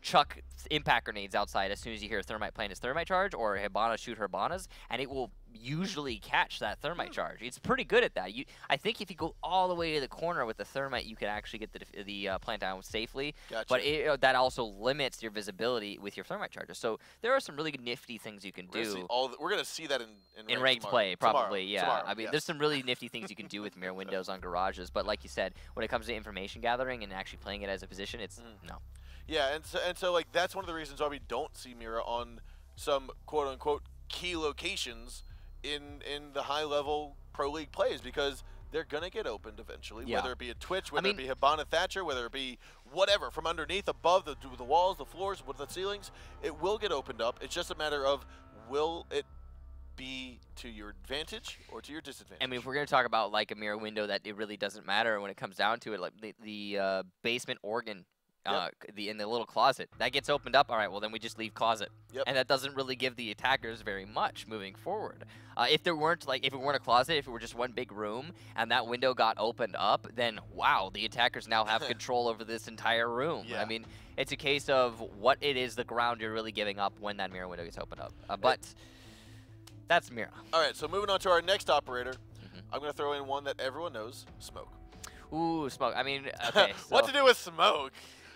chuck impact grenades outside as soon as you hear Thermite playing his Thermite charge, or Hibana shoot Hibanas, and it will usually catch that Thermite charge. It's pretty good at that. I think if you go all the way to the corner with the Thermite, you can actually get the plant down safely. Gotcha. But that also limits your visibility with your Thermite charges. So there are some really nifty things you can do. We're going to see that in ranked play, probably, yeah. Tomorrow, I mean, there's some really nifty things you can do with mirror windows on garages. But like you said, when it comes to information gathering and actually playing it as a position, it's no. Yeah, and so like that's one of the reasons why we don't see Mira on some quote unquote key locations in the high level pro league plays, because they're gonna get opened eventually. Whether it be a Twitch, whether it be Hibana Thatcher, whether it be whatever from underneath, above the walls, the floors, with the ceilings, it will get opened up. It's just a matter of will it be to your advantage or to your disadvantage. I mean, if we're going to talk about like a mirror window that it really doesn't matter when it comes down to it, like the basement organ. In the little closet that gets opened up. All right, well then we just leave closet, and that doesn't really give the attackers very much moving forward. If it weren't a closet, if it were just one big room and that window got opened up, then wow, the attackers now have control over this entire room. I mean, it's a case of what it is the ground you're really giving up when that mirror window gets opened up. But that's Mira. All right, so moving on to our next operator, I'm going to throw in one that everyone knows: Smoke. Ooh, Smoke. I mean, okay. So what to do with Smoke?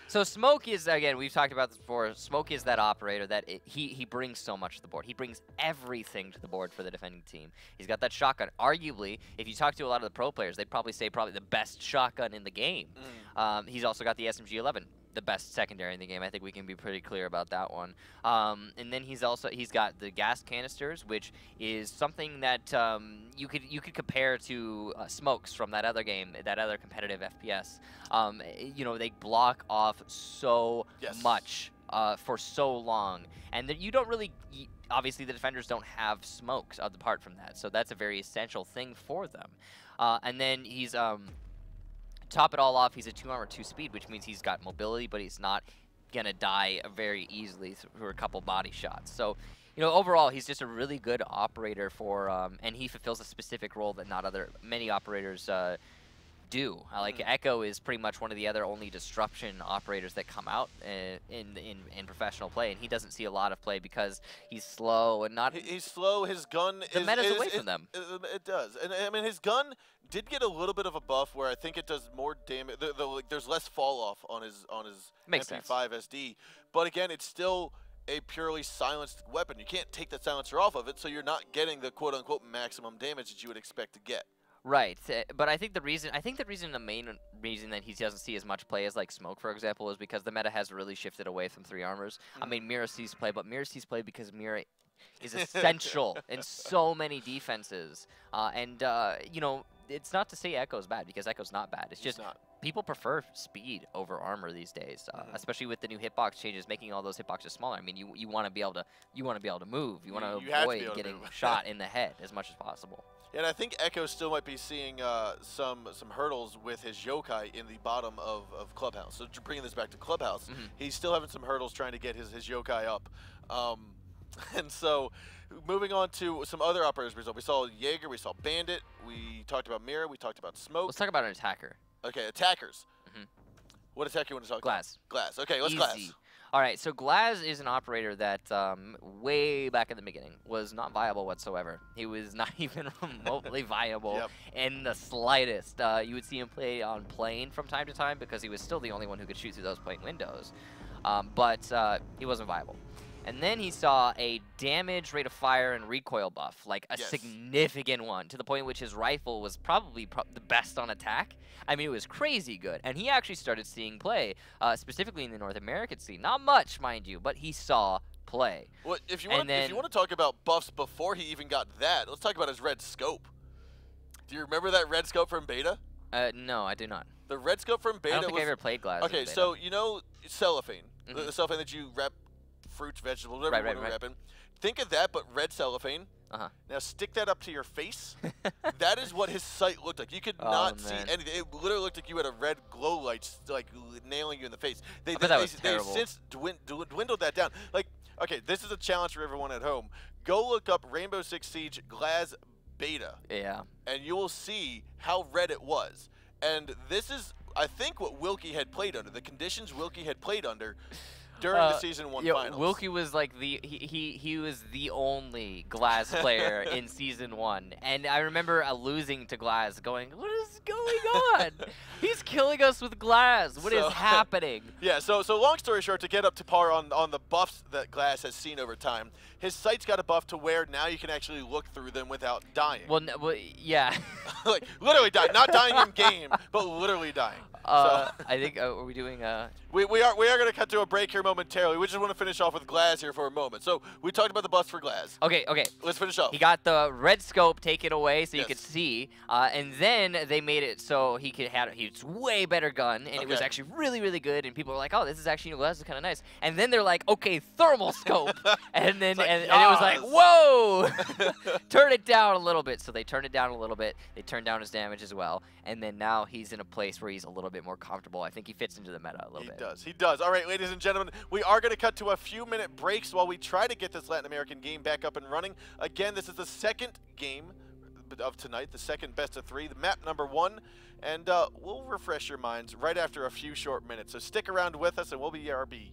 So Smoke is, again, we've talked about this before, Smoke is that operator that he brings so much to the board. He brings everything to the board for the defending team. He's got that shotgun. Arguably, if you talk to a lot of the pro players, they'd probably say the best shotgun in the game. He's also got the SMG-11, the best secondary in the game. I think we can be pretty clear about that one. And then he's got the gas canisters, which is something that you could compare to Smokes from that other game, that other competitive FPS. You know, they block off so much for so long, and that you don't really. Obviously, the defenders don't have smokes apart from that, so that's a very essential thing for them. And then he's top it all off, he's a 2 armor, 2 speed, which means he's got mobility, but he's not gonna die very easily through a couple body shots. So, you know, overall, he's just a really good operator for, and he fulfills a specific role that not many operators do. Like Echo is pretty much one of the only disruption operators that come out in professional play, and he doesn't see a lot of play because he's slow and not. He's slow. His gun. The meta's away from them. It does, and I mean his gun did get a little bit of a buff where I think it does more damage. Like, there's less fall off on his MP5 SD, but again, it's still a purely silenced weapon. You can't take the silencer off of it, so you're not getting the quote unquote maximum damage that you would expect to get. Right, but I think the main reason that he doesn't see as much play as like Smoke, for example, is because the meta has really shifted away from 3 armors. I mean, Mira sees play, but Mira sees play because Mira is essential in so many defenses. You know, it's not to say Echo's bad, because Echo's not bad. It's just people prefer speed over armor these days, especially with the new hitbox changes, making all those hitboxes smaller. I mean, you want to be able to move. You want to avoid getting shot in the head as much as possible. And I think Echo still might be seeing some hurdles with his yokai in the bottom of Clubhouse. So bringing this back to Clubhouse, he's still having some hurdles trying to get his yokai up. And so moving on to some other operators, we saw Jaeger, we saw Bandit, we talked about Mira, we talked about Smoke. Let's talk about an attacker. Okay, attackers. What attacker you want to talk about? Glass. Okay, let's Glass. All right, so Glaz is an operator that way back in the beginning was not viable whatsoever. He was not even remotely viable in the slightest. You would see him play on plane from time to time because he was still the only one who could shoot through those plane windows. But he wasn't viable. And then he saw a damage, rate of fire, and recoil buff, like a significant one, to the point in which his rifle was probably the best on attack. I mean, it was crazy good. And he actually started seeing play, specifically in the North American scene. Not much, mind you, but he saw play. Well, if you want to talk about buffs before he even got that, let's talk about his red scope. Do you remember that red scope from beta? No, I do not. The red scope from beta I don't think I ever played Glaz. Okay, so you know cellophane, the cellophane that you wrap fruits, vegetables, whatever Right, you want to right. wrap in. Think of that, but red cellophane. Now stick that up to your face. That is what his sight looked like. You could not see anything. It literally looked like you had a red glow light like nailing you in the face. They've since dwindled that down. Like, okay, this is a challenge for everyone at home. Go look up Rainbow Six Siege Glass Beta. Yeah. And you will see how red it was. And this is, I think, what Wilkie had played under. The conditions Wilkie had played under during the season 1 finals. Wilkie was like he was the only Glass player in season 1, and I remember losing to Glass, going, "What is going on? He's killing us with Glass. What is happening?" Yeah. So long story short, to get up to par on the buffs that Glass has seen over time, his sight's got a buff to where now you can actually look through them without dying. Well, yeah. Like literally dying, not dying in game, but literally dying. I think are we doing We are going to cut to a break here momentarily. We just want to finish off with Glass here for a moment. So we talked about the buffs for Glass. Okay. Let's finish off. He got the red scope taken away so you could see, and then they made it so he could have he's way better gun, and it was actually really, really good. And people were like, "Oh, this is actually Glass is kind of nice." And then they're like, "Okay, thermal scope," and then and it was like, "Whoa, turn it down a little bit." So they turned it down a little bit. They turned down his damage as well, and then now he's in a place where he's a little bit more comfortable. I think he fits into the meta a little bit. He does. All right, ladies and gentlemen, we are going to cut to a few minute breaks while we try to get this Latin American game back up and running. Again, this is the second game of tonight, the second best of 3, the map number 1, and we'll refresh your minds right after a few short minutes. So stick around with us, and we'll be RB.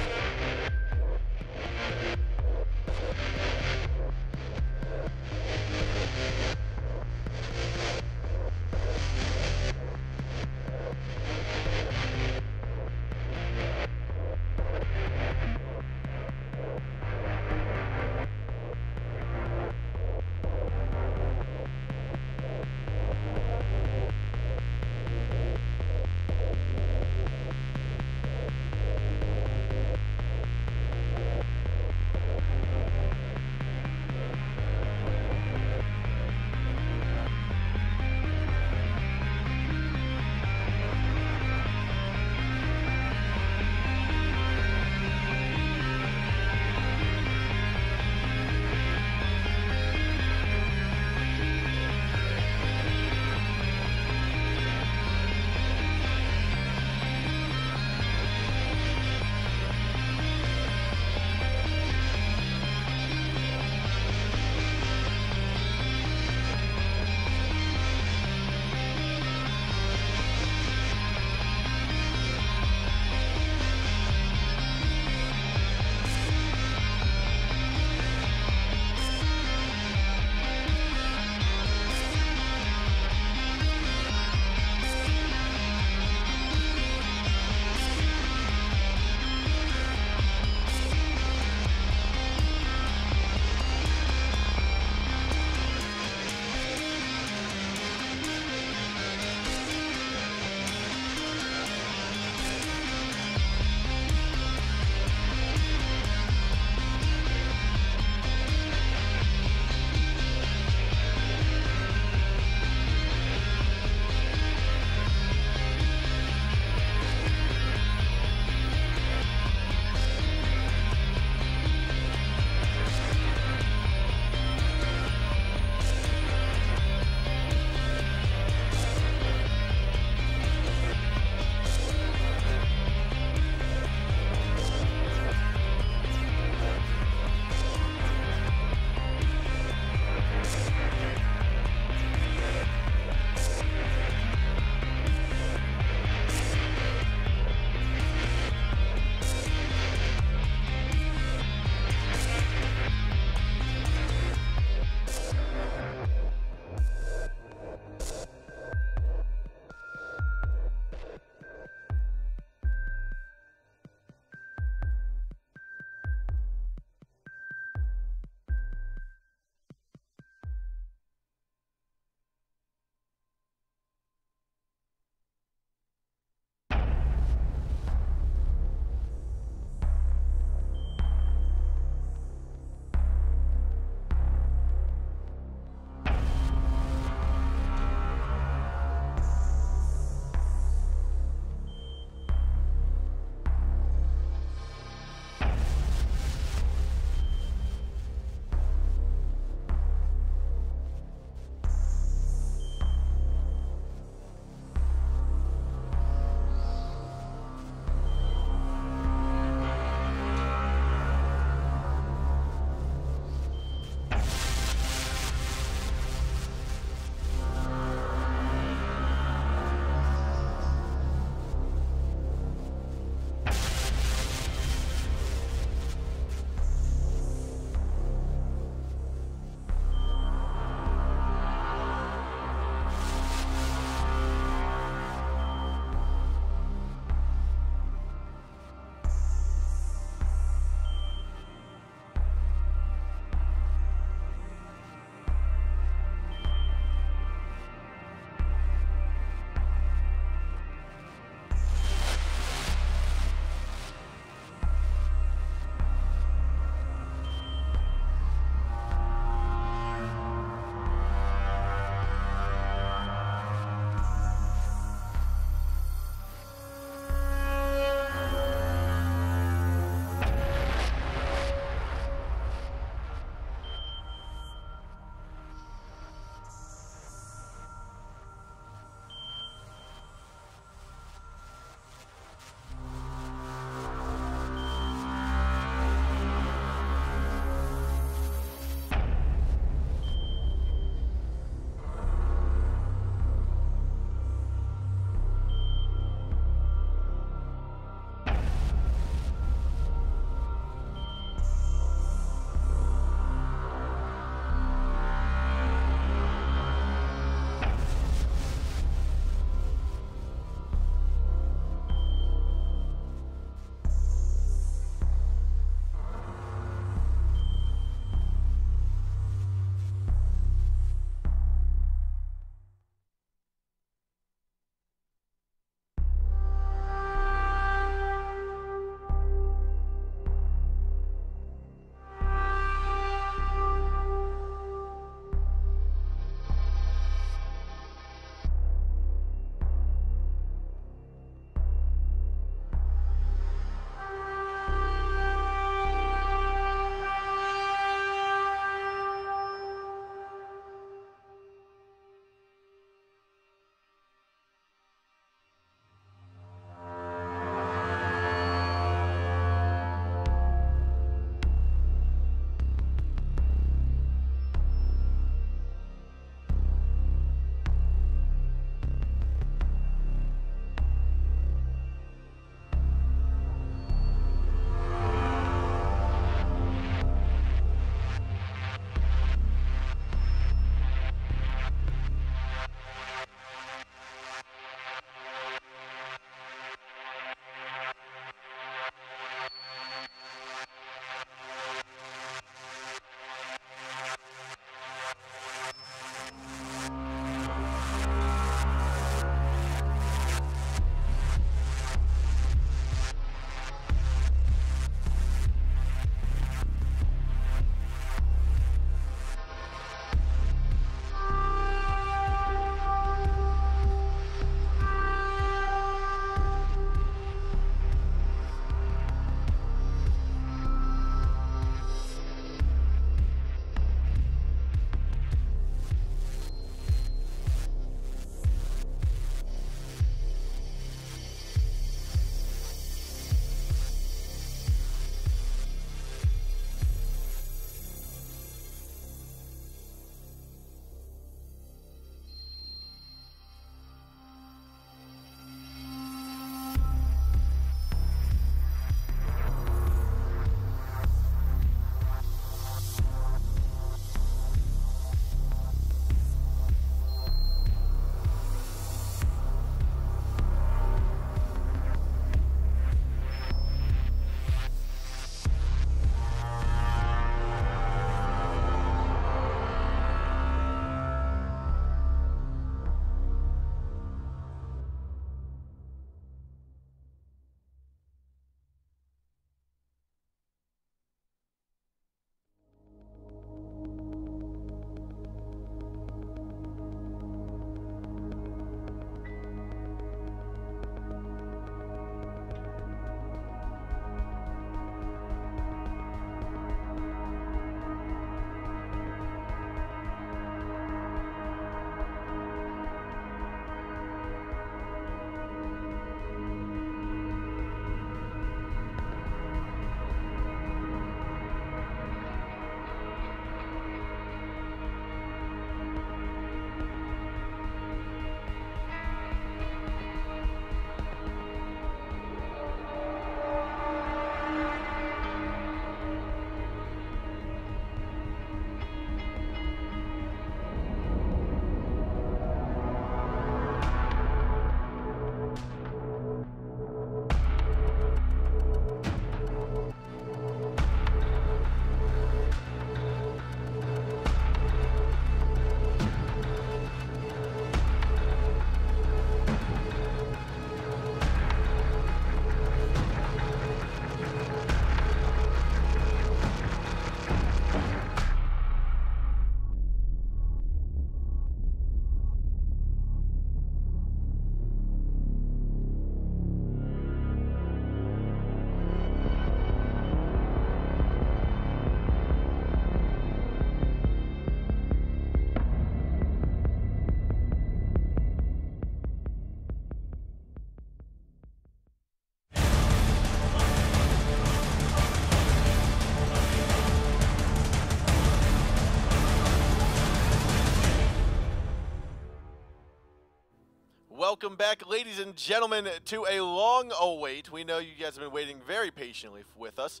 Welcome back, ladies and gentlemen, to a long await. We know you guys have been waiting very patiently with us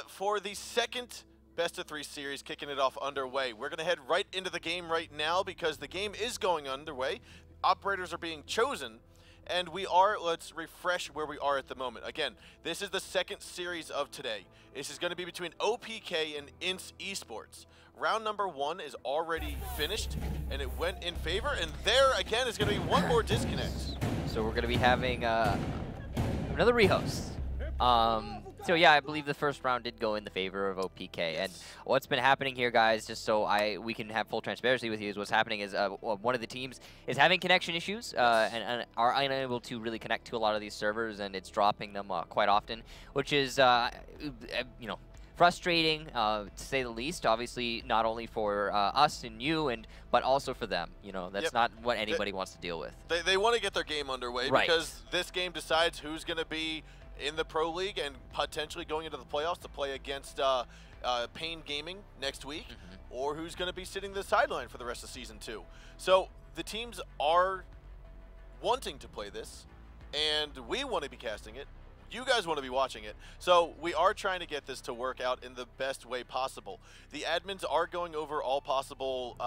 for the second best-of-3 series, kicking it off underway. We're going to head right into the game right now because the game is going underway. Operators are being chosen, and we are, let's refresh where we are at the moment. Again, this is the second series of today. This is going to be between OPK and INTZ Esports. Round number 1 is already finished, and it went in favor, and there, again, is going to be one more disconnect. So we're going to be having another rehost. So yeah, I believe the first round did go in the favor of OPK. Yes. And what's been happening here, guys, just so we can have full transparency with you, is what's happening is one of the teams is having connection issues and are unable to really connect to a lot of these servers, and it's dropping them quite often, which is, you know, frustrating, to say the least. Obviously, not only for us and you, but also for them. You know, that's not what anybody wants to deal with. They want to get their game underway because this game decides who's going to be in the Pro League and potentially going into the playoffs to play against Pain Gaming next week, or who's going to be sitting the sideline for the rest of Season 2. So the teams are wanting to play this, and we want to be casting it. You guys want to be watching it. So we are trying to get this to work out in the best way possible. The admins are going over all possible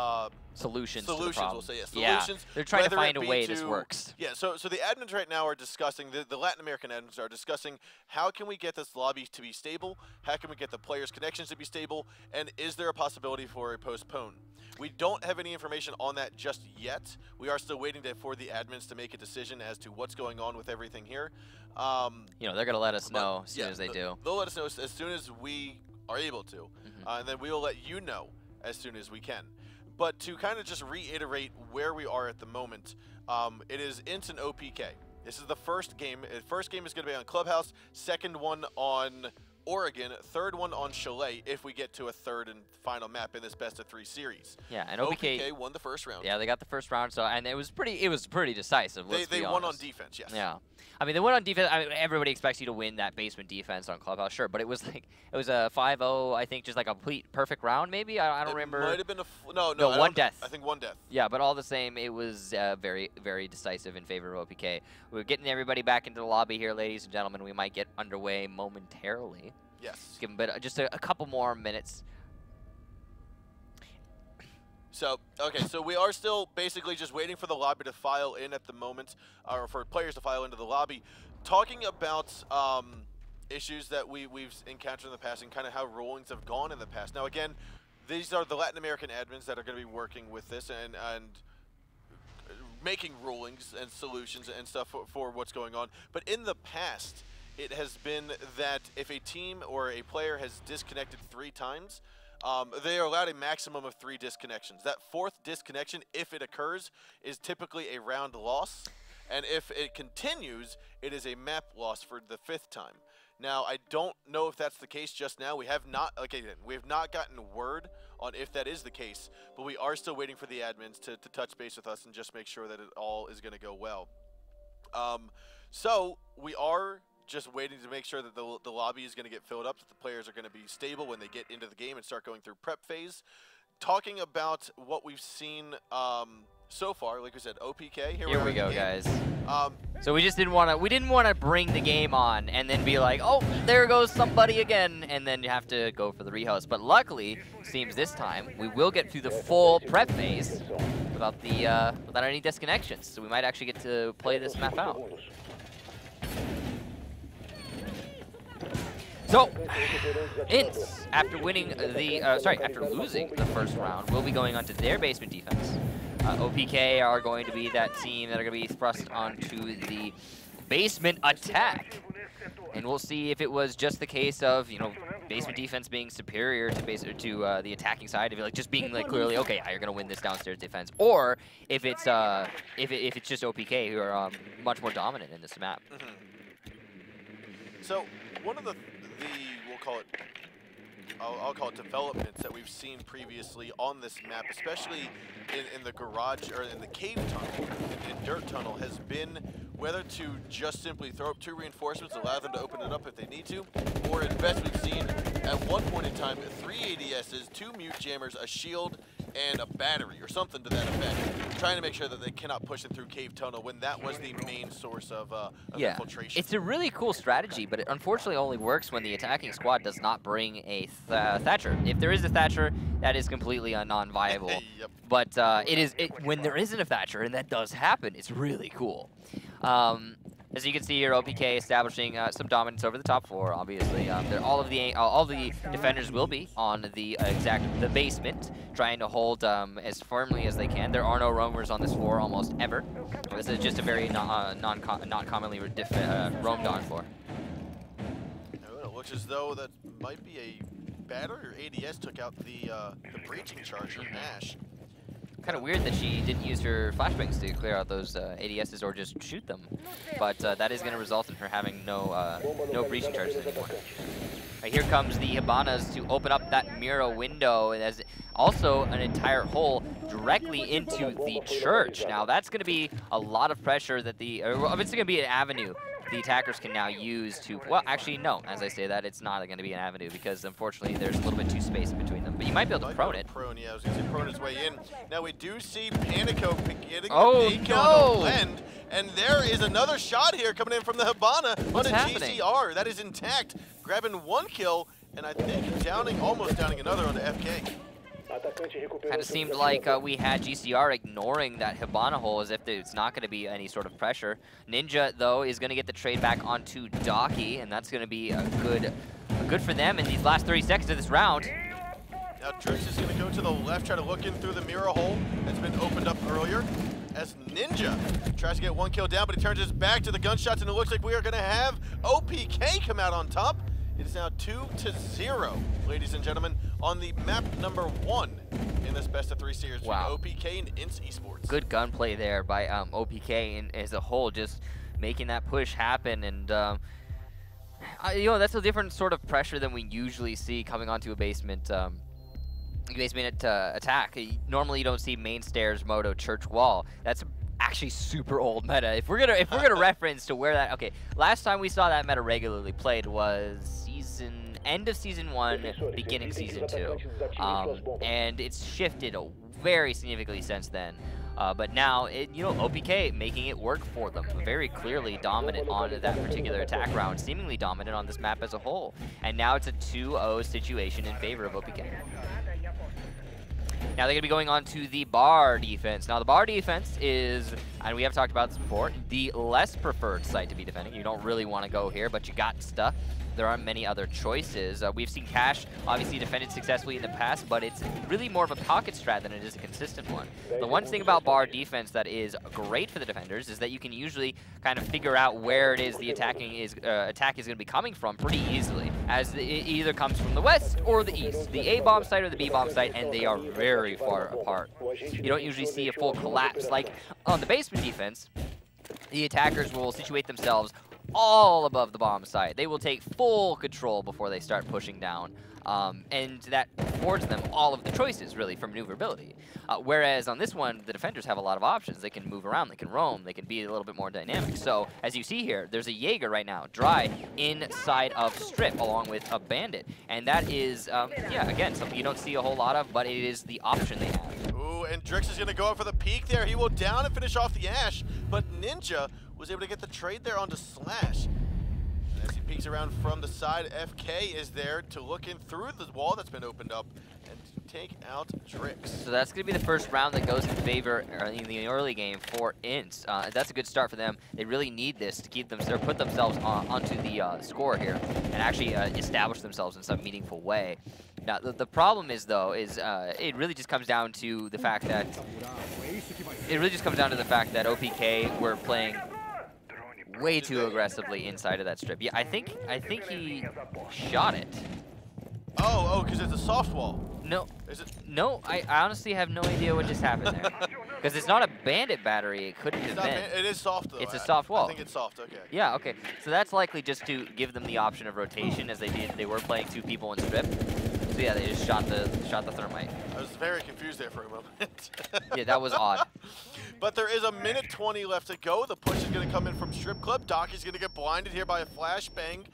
solutions, we'll say, solutions. Yeah, they're trying to find a way this works. Yeah, so the admins right now are discussing, the Latin American admins are discussing how can we get this lobby to be stable, how can we get the players' connections to be stable, and is there a possibility for a postpone? We don't have any information on that just yet. We are still waiting for the admins to make a decision as to what's going on with everything here. You know, they're going to let us know as soon as they do. They'll let us know as soon as we are able to, and then we will let you know as soon as we can. But to kind of just reiterate where we are at the moment, it is INTZ and OPK. This is the first game. First game is going to be on Clubhouse, second one on Oregon, third one on Chalet if we get to a third and final map in this best-of-3 series. Yeah, and OPK won the first round. Yeah, they got the first round, so and it was pretty decisive. They won on defense, yes. Yeah, I mean they won on defense. I mean, everybody expects you to win that basement defense on Clubhouse, sure, but it was like it was a 5-0, I think, just like a complete perfect round, maybe. I don't remember. It might have been no, one death. I think one death. Yeah, but all the same, it was very decisive in favor of OPK. We're getting everybody back into the lobby here, ladies and gentlemen. We might get underway momentarily. Yes. Give them just a couple more minutes. So, okay, so we are still basically just waiting for the lobby to file in at the moment, or for players to file into the lobby. Talking about issues that we've encountered in the past and kind of how rulings have gone in the past. Now, again, these are the Latin American admins that are going to be working with this and making rulings and solutions and stuff for what's going on. But in the past, it has been that if a team or a player has disconnected 3 times, they are allowed a maximum of 3 disconnections. That 4th disconnection, if it occurs, is typically a round loss. And if it continues, it is a map loss for the 5th time. Now, I don't know if that's the case just now. We have not, we have not gotten word on if that is the case, but we are still waiting for the admins to touch base with us and just make sure that it all is going to go well. So we are just waiting to make sure that the lobby is going to get filled up, that the players are going to be stable when they get into the game and start going through prep phase. Talking about what we've seen so far, like we said, OPK. Here we go, guys. So we just didn't want to bring the game on and then be like, oh, there goes somebody again, and then you have to go for the rehost. But luckily, seems this time we will get through the full prep phase without any disconnections. So we might actually get to play this map out. So, INTZ, after losing the first round, will be going on to their basement defense. OPK are going to be that team that are going to be thrust onto the basement attack. And we'll see if it was just the case of, you know, basement defense being superior to the attacking side, if just being like clearly, okay, you're going to win this downstairs defense, or if it's just OPK who are much more dominant in this map. So one of the we'll call it, I'll call it developments that we've seen previously on this map, especially in the garage or in the cave tunnel, in dirt tunnel, has been whether to just simply throw up 2 reinforcements, allow them to open it up if they need to, or at best we've seen at one point in time 3 ADSs, 2 mute jammers, a shield, and a battery or something to that effect, trying to make sure that they cannot push it through cave tunnel when that was the main source of infiltration. It's a really cool strategy, but it unfortunately only works when the attacking squad does not bring a Thatcher. If there is a Thatcher, that is completely non-viable. Yep. But when there isn't a Thatcher, and that does happen, it's really cool. As you can see here, OPK establishing some dominance over the top floor. Obviously, all of the defenders will be on the basement, trying to hold as firmly as they can. There are no roamers on this floor almost ever. This is just a very not commonly roamed on floor. It looks as though that might be a battery or ADS took out the breaching charge from Ash. Kind of weird that she didn't use her flashbangs to clear out those ADSs or just shoot them, but that is going to result in her having no breaching charges anymore. Right, here comes the Hibanas to open up that Mira window, and as also an entire hole directly into the church. Now that's going to be a lot of pressure that it's going to be an avenue the attackers can now use to, well, actually, no. As I say that, it's not going to be an avenue because, unfortunately, there's a little bit too space in between them. But you might be able to prone it. Yeah, I was going to say prone his way in. Now we do see Panico getting the no blend, and there is another shot here coming in from the Hibana on a GCR. That is intact, grabbing one kill, and I think almost downing another on the FK. Kind of seemed like we had GCR ignoring that Hibana hole as if it's not going to be any sort of pressure. Ninja, though, is going to get the trade back onto Docky, and that's going to be good for them in these last 30 seconds of this round. Now Drix is going to go to the left, try to look in through the mirror hole that's been opened up earlier. As Ninja tries to get one kill down, but he turns his back to the gunshots, and it looks like we are going to have OPK come out on top. It is now 2-0, ladies and gentlemen, on the map number 1 in this best-of-3 series. Wow. OPK and INTZ Esports. Good gunplay there by OPK and as a whole, just making that push happen. And, that's a different sort of pressure than we usually see coming onto a basement attack. Normally you don't see main stairs, moto, church wall. That's actually super old meta. If we're gonna reference to where that, okay, last time we saw that meta regularly played was end of season 1, beginning season 2, and it's shifted very significantly since then. But now, OPK making it work for them. Very clearly dominant on that particular attack round, seemingly dominant on this map as a whole. And now it's a 2-0 situation in favor of OPK. Now they're going to be going on to the bar defense. Now the bar defense is, and we have talked about this before, the less preferred site to be defending. You don't really want to go here, but you got stuff. There aren't many other choices. We've seen Cash obviously defended successfully in the past, but it's really more of a pocket strat than it is a consistent one. The one thing about bar defense that is great for the defenders is that you can usually kind of figure out where it is the attack is going to be coming from pretty easily, as it either comes from the west or the east, the A-bomb site or the B-bomb site, and they are very far apart. You don't usually see a full collapse. Like on the basement defense, the attackers will situate themselves all above the bomb site. They will take full control before they start pushing down. And that affords them all of the choices, really, for maneuverability. Whereas on this one, the defenders have a lot of options. They can move around, they can roam, they can be a little bit more dynamic. So, as you see here, there's a Jaeger right now, dry, inside of Strip, along with a Bandit. And that is, yeah, again, something you don't see a whole lot of, but it is the option they have. Ooh, and Drix is going to go up for the peak there. He will down and finish off the Ash, but Ninja was able to get the trade there onto Slash. And as he peeks around from the side, FK is there to look in through the wall that's been opened up and take out Drix. So that's going to be the first round that goes in favor in the early game for INTZ. That's a good start for them. They really need this to keep them, or put themselves onto the score here and actually establish themselves in some meaningful way. Now, the problem is, though, it really just comes down to the fact that OPK were playing way too aggressively inside of that strip. Yeah, I think he shot it. Oh, because it's a soft wall. No. Is it? No, I honestly have no idea what just happened there. Because it's not a bandit battery. It couldn't have been. It is soft, though. It's a soft wall. I think it's soft, okay. Yeah, okay. So that's likely just to give them the option of rotation, as they were playing 2 people in strip. So yeah, they just shot the thermite. I was very confused there for a moment. Yeah, that was odd. But there is a minute 20 left to go. The push is going to come in from Strip Club. Docky's going to get blinded here by a flashbang.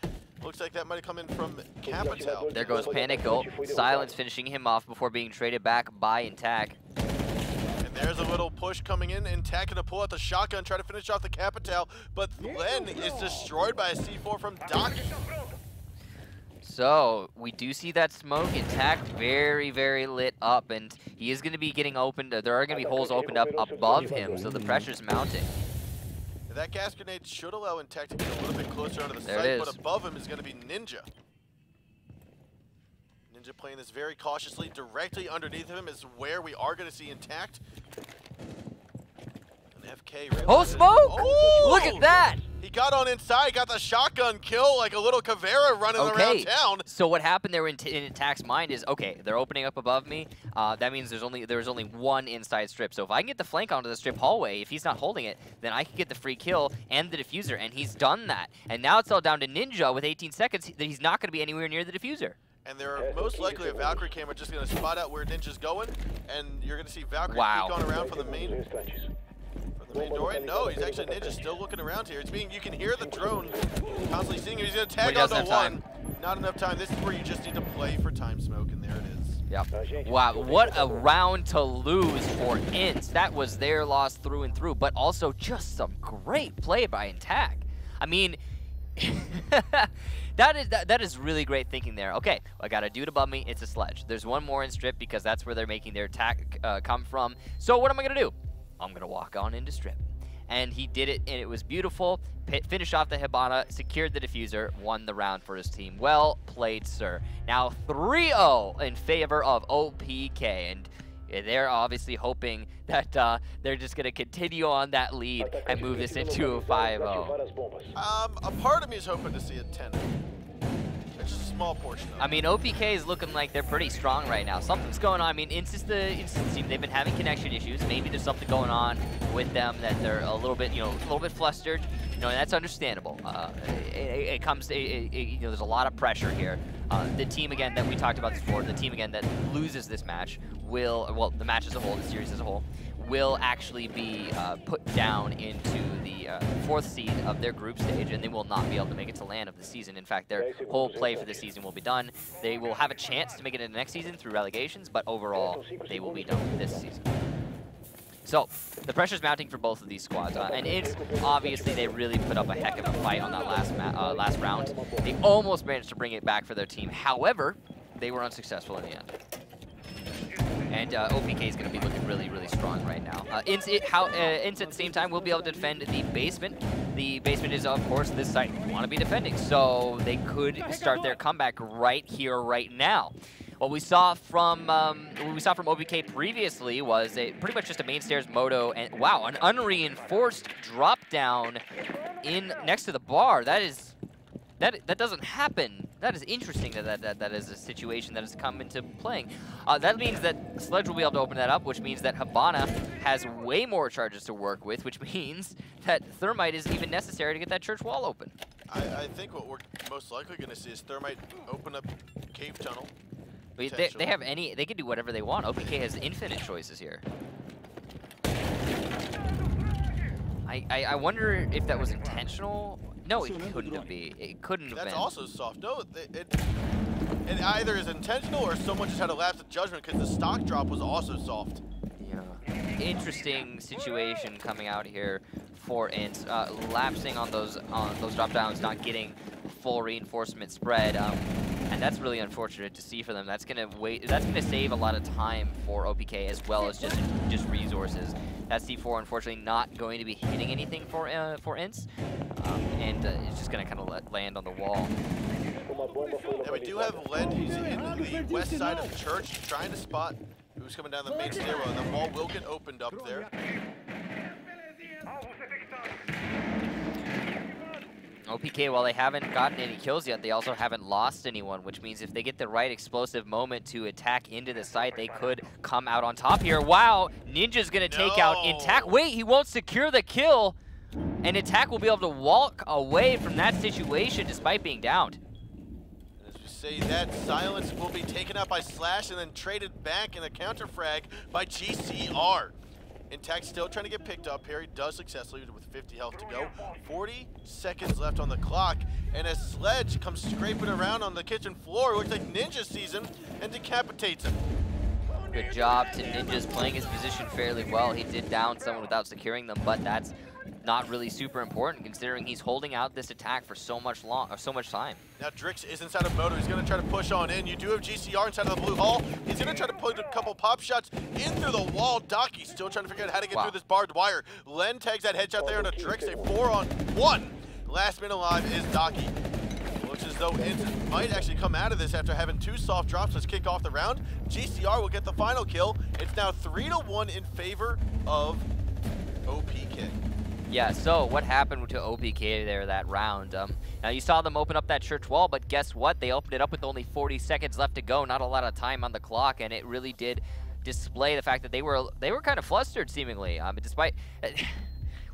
Looks like that might have come in from Capital. There goes Panic Ult. Silence finishing him off before being traded back by INTZ. And there's a little push coming in. INTZ gonna pull out the shotgun, try to finish off the Capital, but Len is destroyed by a C4 from Doc. So we do see that smoke. INTZ very, very lit up, and he is going to be getting opened. There are going to be holes opened up above him, so the pressure's mounting. That gas grenade should allow INTZ to get a little bit closer onto the There site, but above him is going to be Ninja. Ninja playing this very cautiously. Directly underneath of him is where we are going to see INTZ. And FK. Oh, smoke! Oh! Look at that! He got on inside, got the shotgun kill like a little Caveira running around town. So what happened there in INTZ's mind is, okay, they're opening up above me. That means there's only one inside strip. So if I can get the flank onto the strip hallway, if he's not holding it, then I can get the free kill and the diffuser, and he's done that. And now it's all down to Ninja with 18 seconds that he's not going to be anywhere near the diffuser. And they're most likely a Valkyrie camera just going to spot out where Ninja's going, and you're going to see Valkyrie peek on around from the main. The main door. No, he's actually Ninja still looking around here. It's being, you can hear the drone constantly seeing him. He's going to tag onto one. Not enough time. This is where you just need to play for time smoke, and there it is. Yep. Wow, what a round to lose for INTZ. That was their loss through and through, but also just some great play by INTZ. I mean, that is really great thinking there. Okay, I got a dude above me. It's a sledge. There's one more in strip because that's where they're making their attack come from. So what am I going to do? I'm going to walk on into strip. And he did it, and it was beautiful. Finished off the Hibana, secured the diffuser, won the round for his team. Well played, sir. Now 3-0 in favor of OPK, and they're obviously hoping that they're just going to continue on that lead and move this into a 5-0. A part of me is hoping to see a 10. It's just a small portion of it. I mean, OPK is looking like they're pretty strong right now. Something's going on. I mean, INTZ team, they've been having connection issues. Maybe there's something going on with them that they're a little bit, flustered. And that's understandable. There's a lot of pressure here. The team, again, that we talked about this before, the team, again, that loses this match will, the match as a whole, the series as a whole, will actually be put down into the 4th seed of their group stage, and they will not be able to make it to LAN of the season. In fact, their whole play for the season will be done. They will have a chance to make it in the next season through relegations, but overall, they will be done with this season. So, the pressure's mounting for both of these squads, and INTZ, obviously, they really put up a heck of a fight on that last round. They almost managed to bring it back for their team. However, they were unsuccessful in the end. And OPK is going to be looking really, really strong right now. INTZ at the same time will be able to defend the basement. The basement is, of course, this site you want to be defending, so they could start their comeback right here, right now. What we saw from OPK previously was pretty much just a main stairs moto, and wow, an unreinforced drop down in next to the bar. That doesn't happen. That is interesting that is a situation that has come into playing. That means that Sledge will be able to open that up, which means that Hibana has way more charges to work with, which means that Thermite is even necessary to get that church wall open. I think what we're most likely going to see is Thermite open up cave tunnel. They can do whatever they want. OPK has infinite choices here. I wonder if that was intentional. No, it couldn't have been. It couldn't have been. That's also soft. No, it either is intentional or someone just had a lapse of judgment because the stock drop was also soft. Yeah. Interesting situation coming out here for INTZ. Lapsing on those drop downs, not getting full reinforcement spread. And that's really unfortunate to see for them. That's gonna save a lot of time for OPK as well as just resources. That C4 unfortunately not going to be hitting anything for INTZ, and it's just gonna kind of land on the wall. Yeah, we do have Lend. He's in the west side of the church, trying to spot who's coming down the main stairwell. The wall will get opened up there. OPK, while they haven't gotten any kills yet, they also haven't lost anyone, which means if they get the right explosive moment to attack into the site, they could come out on top here. Wow, Ninja's gonna take out INTZ. Wait, he won't secure the kill, and INTZ will be able to walk away from that situation despite being downed. As we say that, Silence will be taken out by Slash and then traded back in a counter frag by GCR. INTZ still trying to get picked up here. He does successfully with 50 health to go. 40 seconds left on the clock, and as Sledge comes scraping around on the kitchen floor, it looks like Ninja sees him and decapitates him. Good job to Ninja's playing his position fairly well. He did down someone without securing them, but that's not really super important considering he's holding out this attack for so much time. Now Drix is inside of Moto. He's going to try to push on in. You do have GCR inside of the blue hall. He's going to try to put a couple pop shots in through the wall. Docky still trying to figure out how to get through this barbed wire. Len tags that headshot there into Drix. A 4-on-1. Last man alive is Docky. Looks as though INTZ might actually come out of this after having 2 soft drops. Let's kick off the round. GCR will get the final kill. It's now 3-1 in favor of OPK. Yeah, so what happened to OPK there that round? Now you saw them open up that church wall, but guess what? They opened it up with only 40 seconds left to go, not a lot of time on the clock, and it really did display the fact that they were kind of flustered seemingly, despite...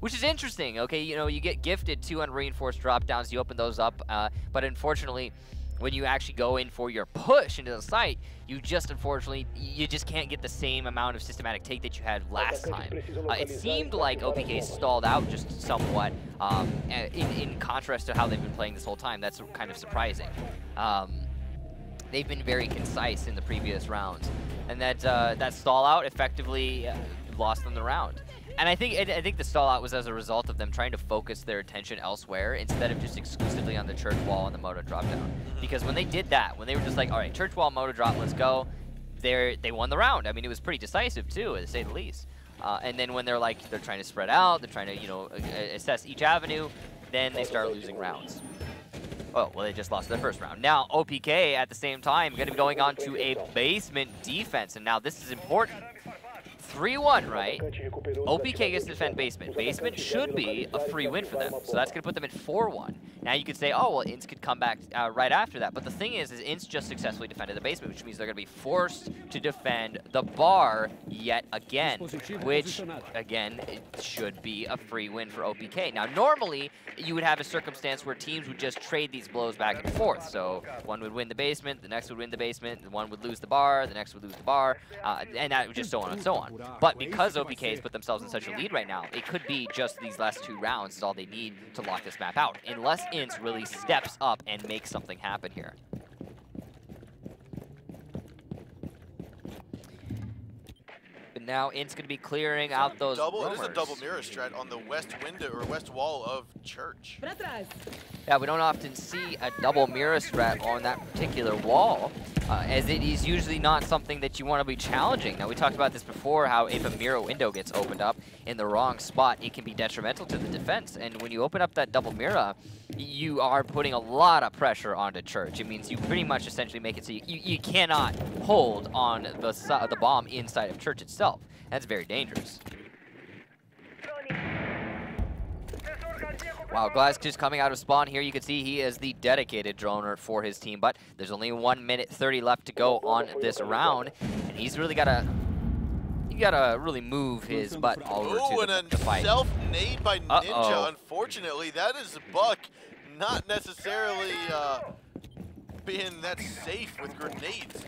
Which is interesting, okay? You know, you get gifted 2 unreinforced drop downs, you open those up, but unfortunately, when you actually go in for your push into the site, you just can't get the same amount of systematic take that you had last time. It seemed like OPK stalled out just somewhat, in contrast to how they've been playing this whole time. That's kind of surprising. They've been very concise in the previous rounds, and that stall out effectively lost them the round. And I think the stall out was as a result of them trying to focus their attention elsewhere instead of just exclusively on the church wall and the moto drop down. Because when they did that, when they were just like, all right, church wall, moto drop, let's go, they won the round. I mean, it was pretty decisive too, to say the least. And then when they're trying to spread out, they're trying to, you know, assess each avenue, then they start losing rounds. Oh, well, they just lost their first round. Now, OPK at the same time going to be going on to a basement defense, and now this is important. 3-1, right? OPK gets to defend basement. Basement should be a free win for them, so that's going to put them at 4-1. Now you could say, oh, well, INTZ could come back right after that, but the thing is INTZ just successfully defended the basement, which means they're going to be forced to defend the bar yet again, which, again, it should be a free win for OPK. Now, normally, you would have a circumstance where teams would just trade these blows back and forth, so one would win the basement, the next would win the basement, one would lose the bar, the next would lose the bar, and that would just so on and so on. But because OPK has put themselves in such a lead right now, it could be just these last 2 rounds is all they need to lock this map out, unless INTZ really steps up and makes something happen here. But now INTZ going to be clearing out those roamers. It is a double mirror strat on the west window or west wall of church. Yeah, we don't often see a double mirror strat on that particular wall, as it is usually not something that you want to be challenging. Now, we talked about this before, how if a mirror window gets opened up in the wrong spot, it can be detrimental to the defense. And when you open up that double mirror, you are putting a lot of pressure onto church. It means you pretty much essentially make it so you cannot hold on the bomb inside of church itself. That's very dangerous. Wow, Glass just coming out of spawn here. You can see he is the dedicated droner for his team, but there's only 1 minute 30 left to go on this round, and he's really gotta really move his butt over to the fight. Self-nade by Ninja. Unfortunately, that is Buck not necessarily being that safe with grenades.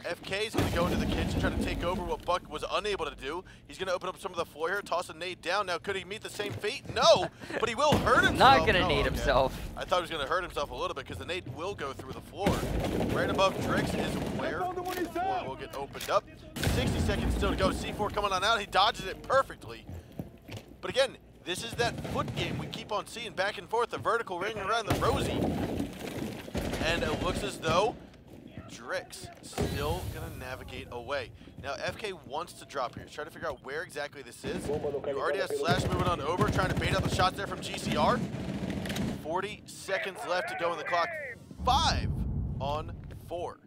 FK is going to go into the kitchen, try to take over what Buck was unable to do. He's going to open up some of the floor here, toss a nade down. Now, could he meet the same fate? No, but he will hurt himself. Not going to nade himself. I thought he was going to hurt himself a little bit because the nade will go through the floor. Right above Drix is where the floor will get opened up. 60 seconds still to go. C4 coming on out. He dodges it perfectly. But again, this is that foot game we keep on seeing back and forth, the vertical ring around the Rosie. And it looks as though Drix still going to navigate away. Now, FK wants to drop here. He's trying to figure out where exactly this is. You already have Slash moving on over, trying to bait out the shots there from GCR. 40 seconds left to go in the clock. 5 on 4.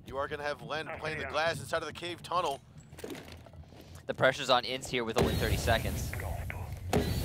You are going to have Len playing the glass inside of the cave tunnel. The pressure's on INTZ here with only 30 seconds.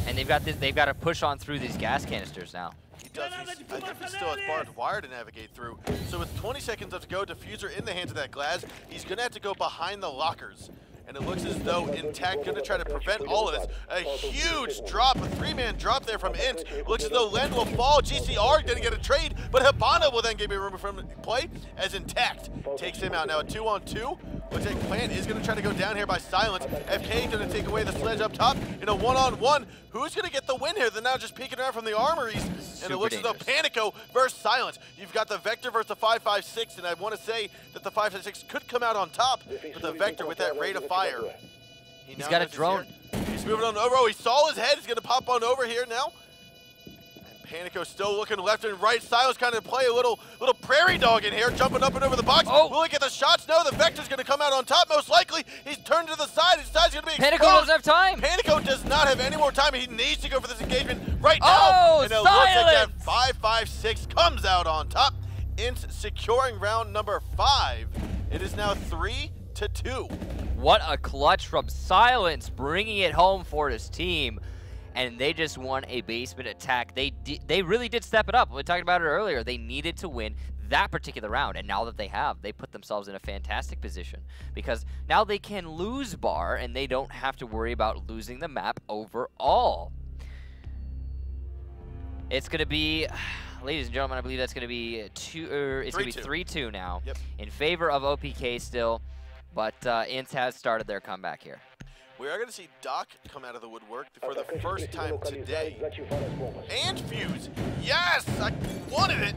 And they've got to push on through these gas canisters now. He does. I think he still has barbed wire to navigate through. So with 20 seconds left to go, diffuser in the hands of that glass, he's going to have to go behind the lockers. And it looks as though INTZ going to try to prevent all of this. A huge drop, a 3-man drop there from INTZ. Looks as though Len will fall. GCR going to get a trade, but Habana will then give me room for him to play as INTZ takes him out. Now a 2-on-2 Looks like Plant is going to try to go down here by Silence. FK going to take away the sledge up top in a one-on-one. Who's going to get the win here? They're now just peeking around from the armories. And it looks as though Panico versus Silence. You've got the Vector versus the 5.56, and I want to say that the 5.56 could come out on top, but the Vector with that rate of fire. He's got a drone. He's moving on over. Oh, he saw his head. He's going to pop on over here now. Panico still looking left and right. Silence kind of play a little prairie dog in here, jumping up and over the box. Oh. Will he get the shots? No, the Vector's going to come out on top most likely. He's turned to the side. His side's going to be exposed. Panico doesn't have time. Panico does not have any more time. He needs to go for this engagement right now. Oh, and it Silence! looks like that 5.56 comes out on top. INTZ securing round number 5. It is now 3-2. What a clutch from Silence, bringing it home for his team. And they just won a basement attack. They really did step it up. We talked about it earlier. They needed to win that particular round, and now that they have, they put themselves in a fantastic position because now they can lose bar, and they don't have to worry about losing the map overall. It's going to be, ladies and gentlemen, I believe that's going to be it's going to be 3-2 now in favor of OPK still, but INTZ has started their comeback here. We are going to see Doc come out of the woodwork for the first time today. And Fuse. Yes! I wanted it!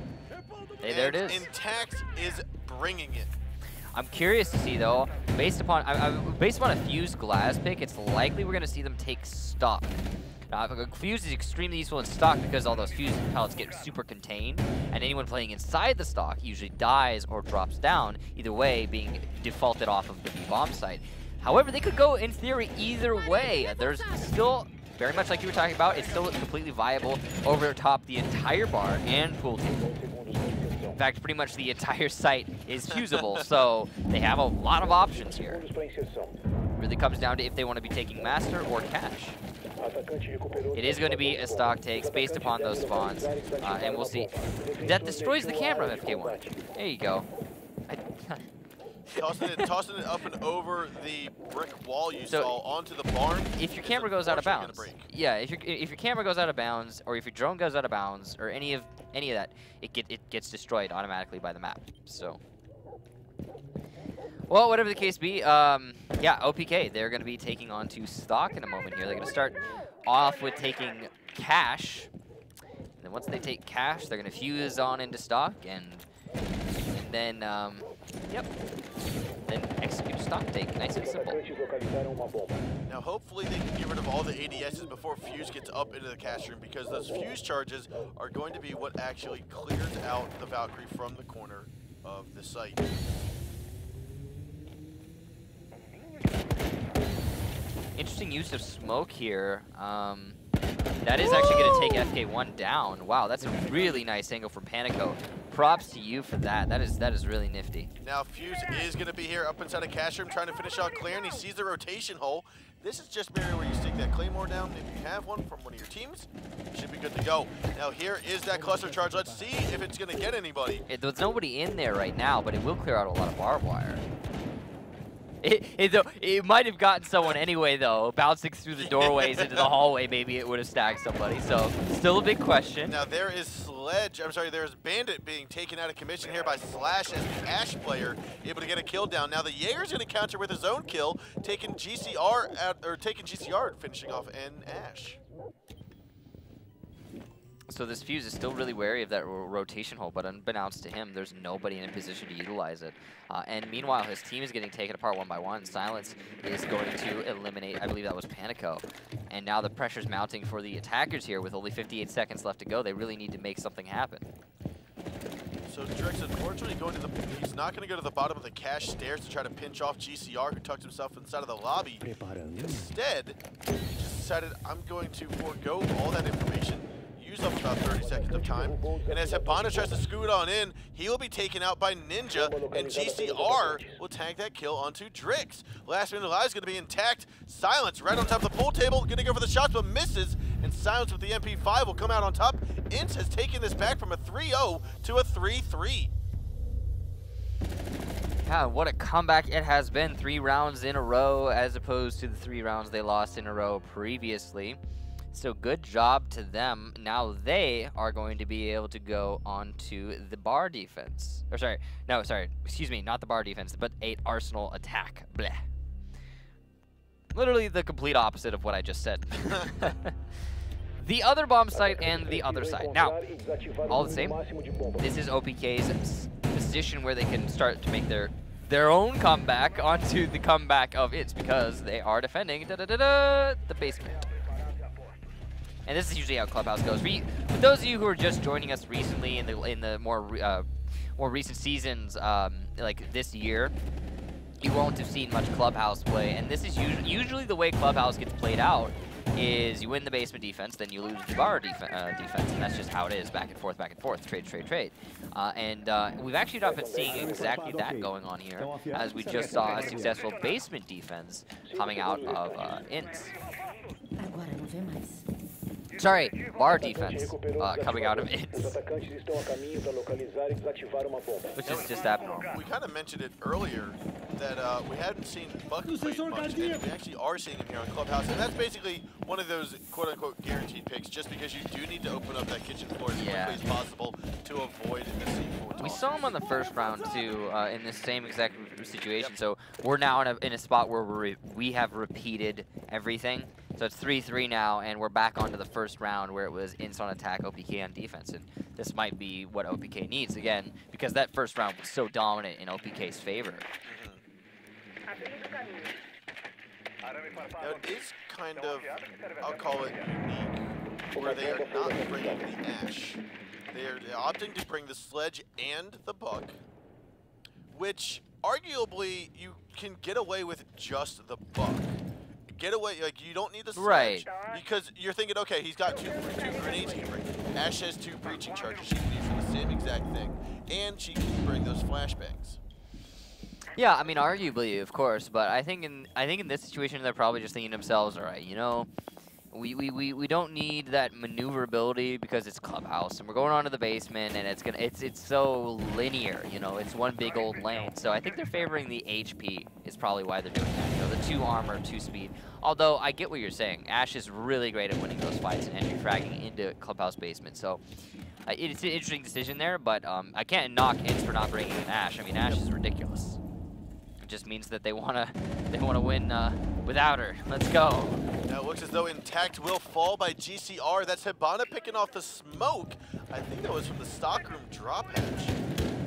Hey, there it is. INTZ is bringing it. I'm curious to see, though, based upon a Fuse glass pick, it's likely we're going to see them take stock. Fuse is extremely useful in stock because all those Fuse pellets get super contained, and anyone playing inside the stock usually dies or drops down, either way being defaulted off of the B-bomb site. However, they could go, in theory, either way. There's still, very much like you were talking about, it's still completely viable over top the entire bar and pool table. In fact, pretty much the entire site is fusible, so they have a lot of options here. Really comes down to if they want to be taking Master or Cash. It is going to be a stock takes based upon those spawns, and we'll see. That destroys the camera, FK1. There you go. Tossing it up and over the brick wall you saw onto the barn. If your camera goes out of bounds, yeah, if your camera goes out of bounds, or if your drone goes out of bounds, or any of that, it gets destroyed automatically by the map. So, well, whatever the case be, yeah, OPK, they're going to be taking on to stock in a moment here. They're going to start off with taking Cash, and then once they take Cash, they're going to fuse on into stock, and then then execute stock take. Nice and simple. Now hopefully they can get rid of all the ADSs before Fuse gets up into the cash room, because those Fuse charges are going to be what actually clears out the Valkyrie from the corner of the site. Interesting use of smoke here. That is actually going to take FK1 down. Wow, that's a really nice angle from Panico. Props to you for that. That is really nifty. Now Fuse is going to be here up inside a cash room trying to finish out clear, and he sees the rotation hole. This is just merely where you stick that Claymore down. If you have one from one of your teams, you should be good to go. Now here is that cluster charge. Let's see if it's going to get anybody. There's nobody in there right now, but it will clear out a lot of barbed wire. It might have gotten someone anyway, though. Bouncing through the doorways into the hallway, maybe it would have stacked somebody. So, still a big question. Now, there is there's Bandit being taken out of commission here by Slash as the Ash player, able to get a kill down. Now, the Jaeger's going to counter with his own kill, taking GCR out, or taking GCR, finishing off an Ash. So this Fuse is still really wary of that rotation hole, but unbeknownst to him, there's nobody in a position to utilize it. And meanwhile, his team is getting taken apart one by one. Silence is going to eliminate, I believe that was Panico. And now the pressure's mounting for the attackers here with only 58 seconds left to go. They really need to make something happen. So Drex, unfortunately, he's not going to go to the bottom of the cash stairs to try to pinch off GCR, who tucked himself inside of the lobby. Instead, he just decided, I'm going to forego all that information, use up about 30 seconds of time, and as Hibana tries to scoot on in, he will be taken out by Ninja, and GCR will tag that kill onto Drix. Last minute alive is going to be intact. Silence right on top of the pool table, going to go for the shots, but misses, and Silence with the MP5 will come out on top. INTZ has taken this back from a 3-0 to a 3-3. Yeah, what a comeback it has been. 3 rounds in a row as opposed to the 3 rounds they lost in a row previously. So good job to them. Now they are going to be able to go onto the bar defense. Or sorry, no, sorry, excuse me, not the bar defense, but 8 Arsenal attack. Bleh. Literally the complete opposite of what I just said. The other bomb site and the other side. Now, all the same, this is OPK's position where they can start to make their own comeback onto the comeback of INTZ, because they are defending the basement. And this is usually how Clubhouse goes. For those of you who are just joining us recently in the more recent seasons, like this year, you won't have seen much Clubhouse play. And this is usually the way Clubhouse gets played out. Is you win the basement defense, then you lose the bar defense, and that's just how it is, back and forth, trade. And we've actually not been seeing exactly that going on here, as we just saw a successful basement defense coming out of INTZ. Sorry, bar defense coming out of INTZ. Which is just abnormal. We kind of mentioned it earlier that we hadn't seen Buck play much, and we actually are seeing him here on Clubhouse, and that's basically one of those quote-unquote guaranteed picks, just because you do need to open up that kitchen floor as quickly as possible to avoid the C4 toss. We saw him on the first round too, in the same exact situation. Yep. So we're now in a spot where we have repeated everything. So it's 3-3 now, and we're back onto the first round where it was INTZ on attack, OPK on defense, and this might be what OPK needs again, because that first round was so dominant in OPK's favor. Now it is kind of, I'll call it unique, where they are not bringing the Ash. They're opting to bring the Sledge and the Buck, which arguably you can get away with just the Buck. Get away, like, you don't need the Sledge, because you're thinking, okay, he's got two grenades he can bring. Ash has 2 breaching charges she can use for the same exact thing, and she can bring those flashbangs. Yeah, I mean, arguably, of course, but I think in this situation they're probably just thinking to themselves, all right, you know, we don't need that maneuverability because it's Clubhouse, and we're going on to the basement, and it's so linear, you know, it's one big old lane. So I think they're favoring the HP is probably why they're doing that. You know, the 2 armor, 2 speed. Although I get what you're saying, Ash is really great at winning those fights and entry fragging into Clubhouse basement. So it's an interesting decision there, but I can't knock INTZ for not bringing in Ash. I mean, Ash is ridiculous. It just means that they wanna win without her. Let's go. Now it looks as though Intact will fall by GCR. That's Hibana picking off the smoke. I think that was from the stockroom drop hatch.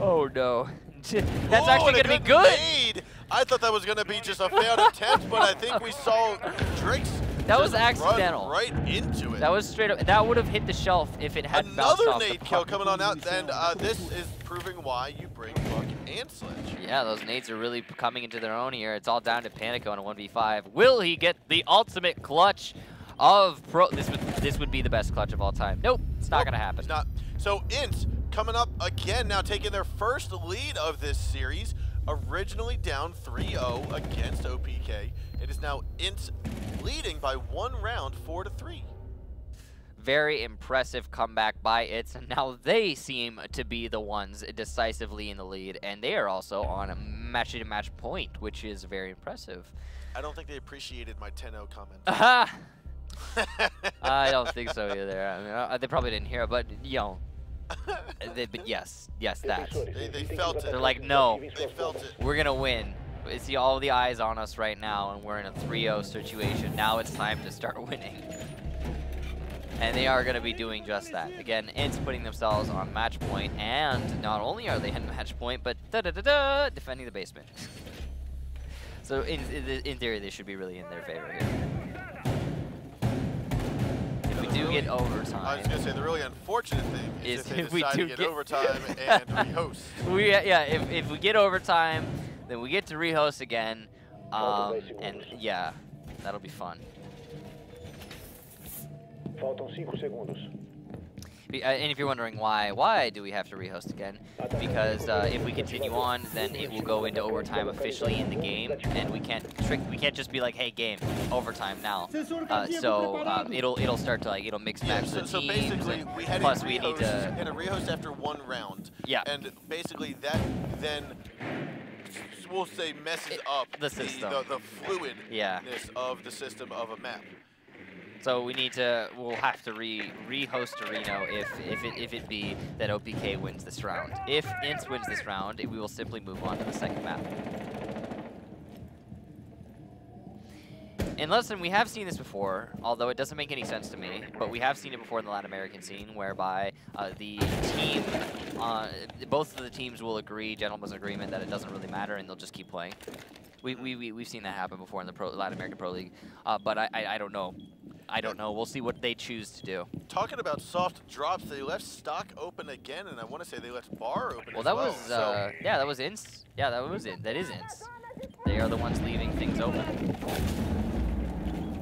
Oh no. That's actually going to be good. Nade. I thought that was going to be just a failed attempt, but I think we saw Drake's that was accidental. Run right into it. That was straight up. That would have hit the shelf if it had bounced off the nade kill coming on out, and this is proving why you bring Buck and Sledge. Yeah, those nades are really coming into their own here. It's all down to Panico on a 1v5. Will he get the ultimate clutch of pro? This would be the best clutch of all time. Nope, it's not going to happen. It's not. So INTZ coming up again now, taking their first lead of this series. Originally down 3-0 against OPK. It is now INTZ leading by 1 round, 4-3. Very impressive comeback by INTZ, and now they seem to be the ones decisively in the lead, and they are also on a match-to-match point, which is very impressive. I don't think they appreciated my 10-0 comment. Aha! I don't think so either. I mean, they probably didn't hear it, but you know. But yes, that. They felt it. They're like, no, they felt it. We're gonna win. See all the eyes on us right now, and we're in a 3-0 situation. Now it's time to start winning. And they are gonna be doing just that. Again, INTZ putting themselves on match point, and not only are they in match point, but defending the basement. So in theory, they should be really in their favor here. Do get overtime. I was going to say the really unfortunate thing is if they we decide do to get overtime and rehost. If we get overtime, then we get to rehost again, and yeah, that'll be fun. Faltam 5 segundos. And if you're wondering why do we have to rehost again? Because if we continue on, then it will go into overtime officially in the game, and we can't just be like, hey, game, overtime now. So it'll start to it'll mix match the so teams. Basically, we had plus a we need to and a rehost after 1 round. Yeah. And basically that then we'll say messes up the system, the fluidness of the system of a map. So we'll have to re-host a Reno if it be that OPK wins this round. If INTZ wins this round, we will simply move on to the second map. And listen, we have seen this before, although it doesn't make any sense to me, but we have seen it before in the Latin American scene, whereby the team, both of the teams will agree, gentlemen's agreement, that it doesn't really matter, and they'll just keep playing. We've seen that happen before in the Latin American Pro League, but I don't know. I don't know. We'll see what they choose to do. Talking about soft drops, they left stock open again, and I want to say they left bar open Well, as that well. was, yeah, that was INTZ. Yeah, that is INTZ. They are the ones leaving things open.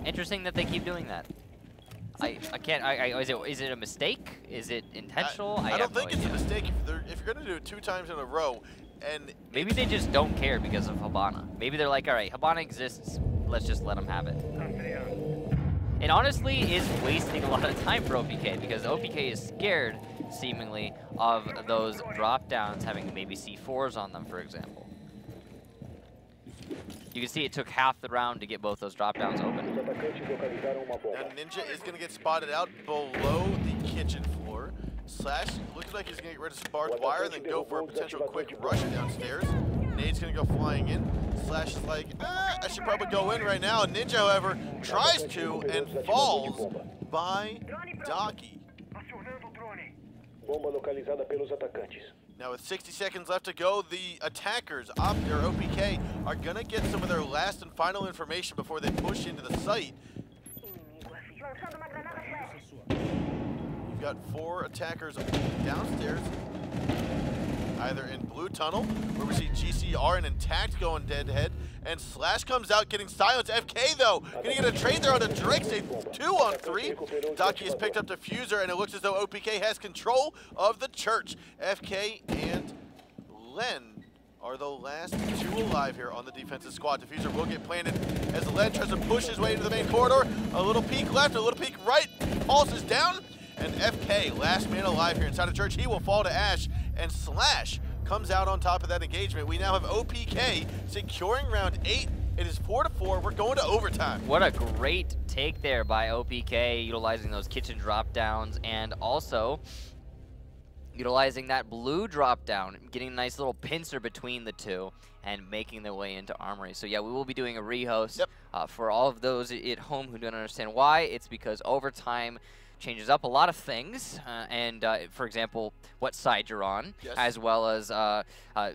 Interesting that they keep doing that. I can't. Is it a mistake? Is it intentional? I don't think it's no a mistake if you're going to do it 2 times in a row, and maybe they just don't care because of Habana. Maybe they're like, all right, Habana exists. Let's just let them have it. It honestly is wasting a lot of time for OPK because OPK is scared, seemingly, of those drop downs having maybe C4s on them, for example. You can see it took half the round to get both those drop downs open. And Ninja is going to get spotted out below the kitchen floor. Slash looks like he's going to get rid of barbed wire and then go for a potential quick rush downstairs. Nade's going to go flying in. Slash is like, I should probably go in right now. And Ninja, however, tries to and falls by Docky. Bomba localizada pelos atacantes. Now with 60 seconds left to go, the attackers, OPK, are going to get some of their last and final information before they push into the site. We've got 4 attackers downstairs, either in blue tunnel, where we see GCR and Intact going dead-to-head, and Slash comes out getting silenced. FK, though, gonna get a trade there on a Drake save, 2-on-3. Docky has picked up Diffuser, and it looks as though OPK has control of the church. FK and Len are the last 2 alive here on the defensive squad. Diffuser will get planted as Len tries to push his way into the main corridor. A little peek left, a little peek right. Pulse is down, and FK, last man alive here inside the church, he will fall to ash, and Slash comes out on top of that engagement. We now have OPK securing round 8. It is 4-4. We're going to overtime. What a great take there by OPK, utilizing those kitchen drop downs and also utilizing that blue drop down, getting a nice little pincer between the two and making their way into Armory. So yeah, we will be doing a rehost. Yep. For all of those at home who don't understand why, it's because overtime changes up a lot of things, and for example, what side you're on, yes, as well as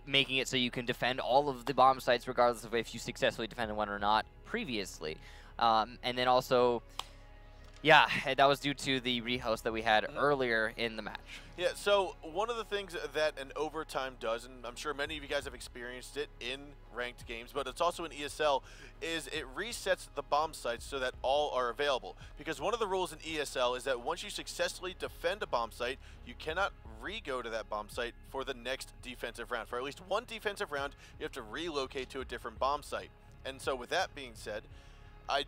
making it so you can defend all of the bomb sites regardless of if you successfully defended one or not previously. And then also, yeah, that was due to the rehost that we had earlier in the match. Yeah, so one of the things that an overtime does, and I'm sure many of you guys have experienced it in ranked games, but it's also in ESL, is it resets the bomb sites so that all are available. Because one of the rules in ESL is that once you successfully defend a bomb site, you cannot re-go to that bomb site for the next defensive round. For at least one defensive round, you have to relocate to a different bomb site. And so with that being said, I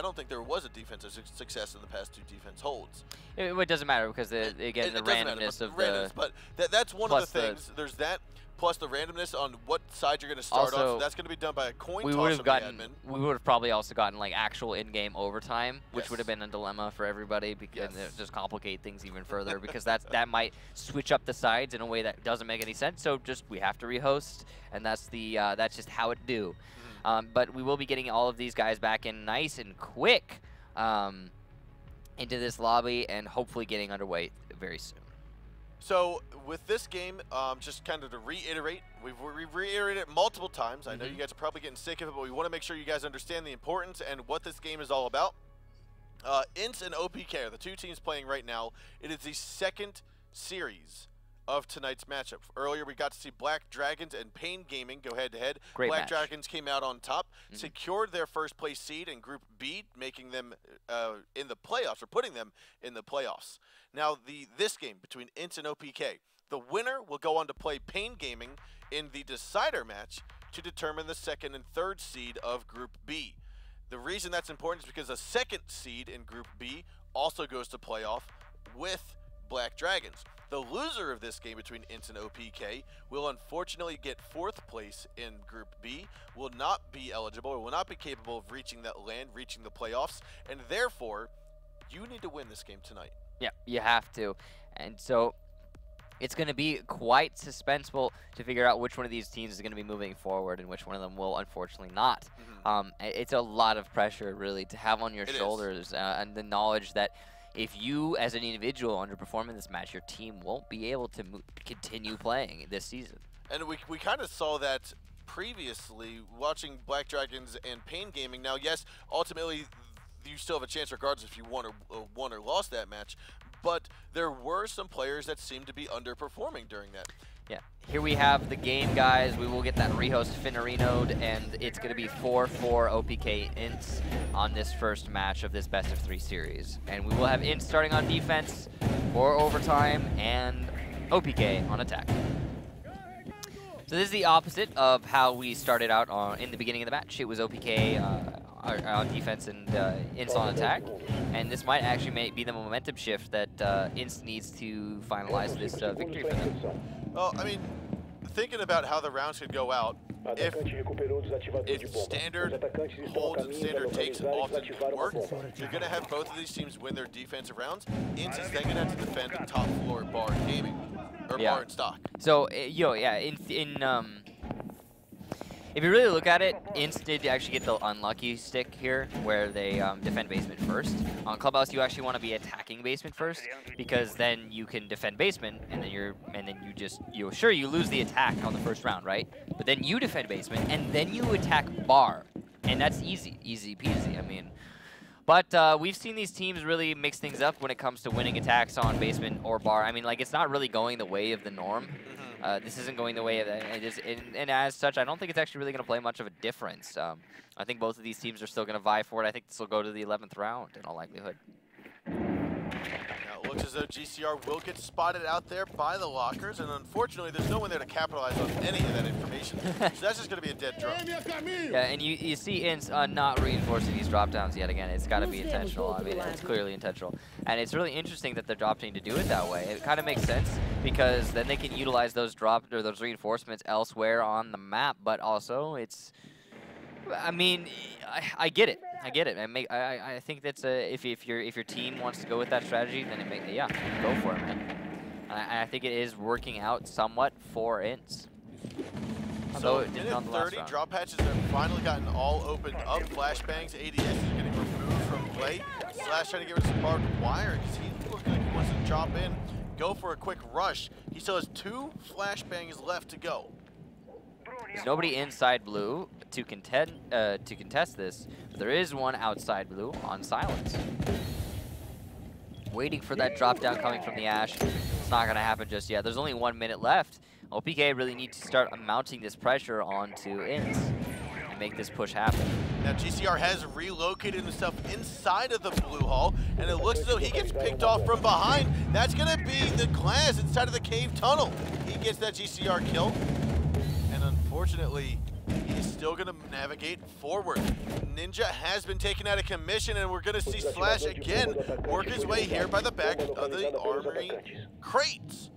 don't think there was a defensive success in the past 2 defense holds. It doesn't matter because again the randomness of the but that's one of the things. There's that plus the randomness on what side you're going to start on. So that's going to be done by a coin toss. We would have probably also gotten like actual in-game overtime, which would have been a dilemma for everybody because it just complicate things even further because that might switch up the sides in a way that doesn't make any sense. So just we have to rehost, and that's just how it do. But we will be getting all of these guys back in nice and quick into this lobby and hopefully getting underway very soon. So with this game, just kind of to reiterate, we've reiterated it multiple times. I know you guys are probably getting sick of it, but we want to make sure you guys understand the importance and what this game is all about. INTZ and OPK are the 2 teams playing right now. It is the 2nd series of tonight's matchup. Earlier we got to see Black Dragons and Pain Gaming go head-to-head. Black Dragons came out on top, secured their first place seed in Group B, making them in the playoffs, or putting them in the playoffs. Now this game between INTZ and OPK, the winner will go on to play Pain Gaming in the decider match to determine the 2nd and 3rd seed of Group B. The reason that's important is because the 2nd seed in Group B also goes to playoff with Black Dragons. The loser of this game between INTZ and OPK will unfortunately get 4th place in Group B, will not be eligible or will not be capable of reaching that land, reaching the playoffs, and therefore you need to win this game tonight. Yeah, you have to. And so it's going to be quite suspenseful to figure out which one of these teams is going to be moving forward and which one of them will, unfortunately, not. It's a lot of pressure, really, to have on your shoulders, and the knowledge that if you, as an individual, underperform in this match, your team won't be able to continue playing this season. And we kind of saw that previously, watching Black Dragons and Pain Gaming. Now, yes, ultimately, you still have a chance regardless if you won or lost that match, but there were some players that seemed to be underperforming during that. Yeah, here we have the game, guys. We will get that rehost Finarino'd, and it's going to be 4-4 OPK INTZ on this first match of this best of 3 series. And we will have INTZ starting on defense for overtime and OPK on attack. So this is the opposite of how we started out in the beginning of the match. It was OPK on defense and INTZ on attack. And this might actually be the momentum shift that INTZ needs to finalize this victory for them. Well, I mean, thinking about how the rounds could go out, if standard holds and standard takes often work, you're going to have both of these teams win their defensive rounds. INTZ is then going to have to defend top floor bar gaming, or bar and stock. So, if you really look at it, INTZ did actually get the unlucky stick here, where they defend basement first. On Clubhouse, you actually want to be attacking basement first, because then you can defend basement, and then you lose the attack on the first round, right? But then you defend basement, and then you attack bar, and that's easy peasy. I mean, but we've seen these teams really mix things up when it comes to winning attacks on basement or bar. I mean, like, it's not really going the way of the norm. This isn't going the way of that, and as such, I don't think it's actually really going to play much of a difference. I think both of these teams are still going to vie for it. I think this will go to the 11th round in all likelihood. Now it looks as though GCR will get spotted out there by the lockers, and unfortunately, there's no one there to capitalize on any of that information. So that's just going to be a dead drop. Yeah, and you see INTZ not reinforcing these drop downs yet again. It's got to be intentional. I mean, it's clearly intentional. And it's really interesting that they're opting to do it that way. It kind of makes sense, because then they can utilize those those reinforcements elsewhere on the map, but also it's, I mean, I get it. I get it. I think that's if your team wants to go with that strategy, then go for it, man. And I think it is working out somewhat for INTZ. So minute 30, drop patches have finally gotten all opened up. Flashbangs, ADS is getting removed from play. Slash trying to get rid of some barbed wire because he looks like he wants to drop in, go for a quick rush. He still has 2 flashbangs left to go. There's nobody inside blue to contest this, but there is one outside blue on silence. Waiting for that drop down coming from the Ash. It's not going to happen just yet. There's only 1 minute left. OPK really needs to start mounting this pressure onto INTZ and make this push happen. Now GCR has relocated himself inside of the blue hall, and it looks as though he gets picked off from behind. That's going to be the glass inside of the cave tunnel. He gets that GCR kill, and unfortunately, he's still going to navigate forward. Ninja has been taken out of commission, and we're going to see Slash again work his way here by the back of the armory crates.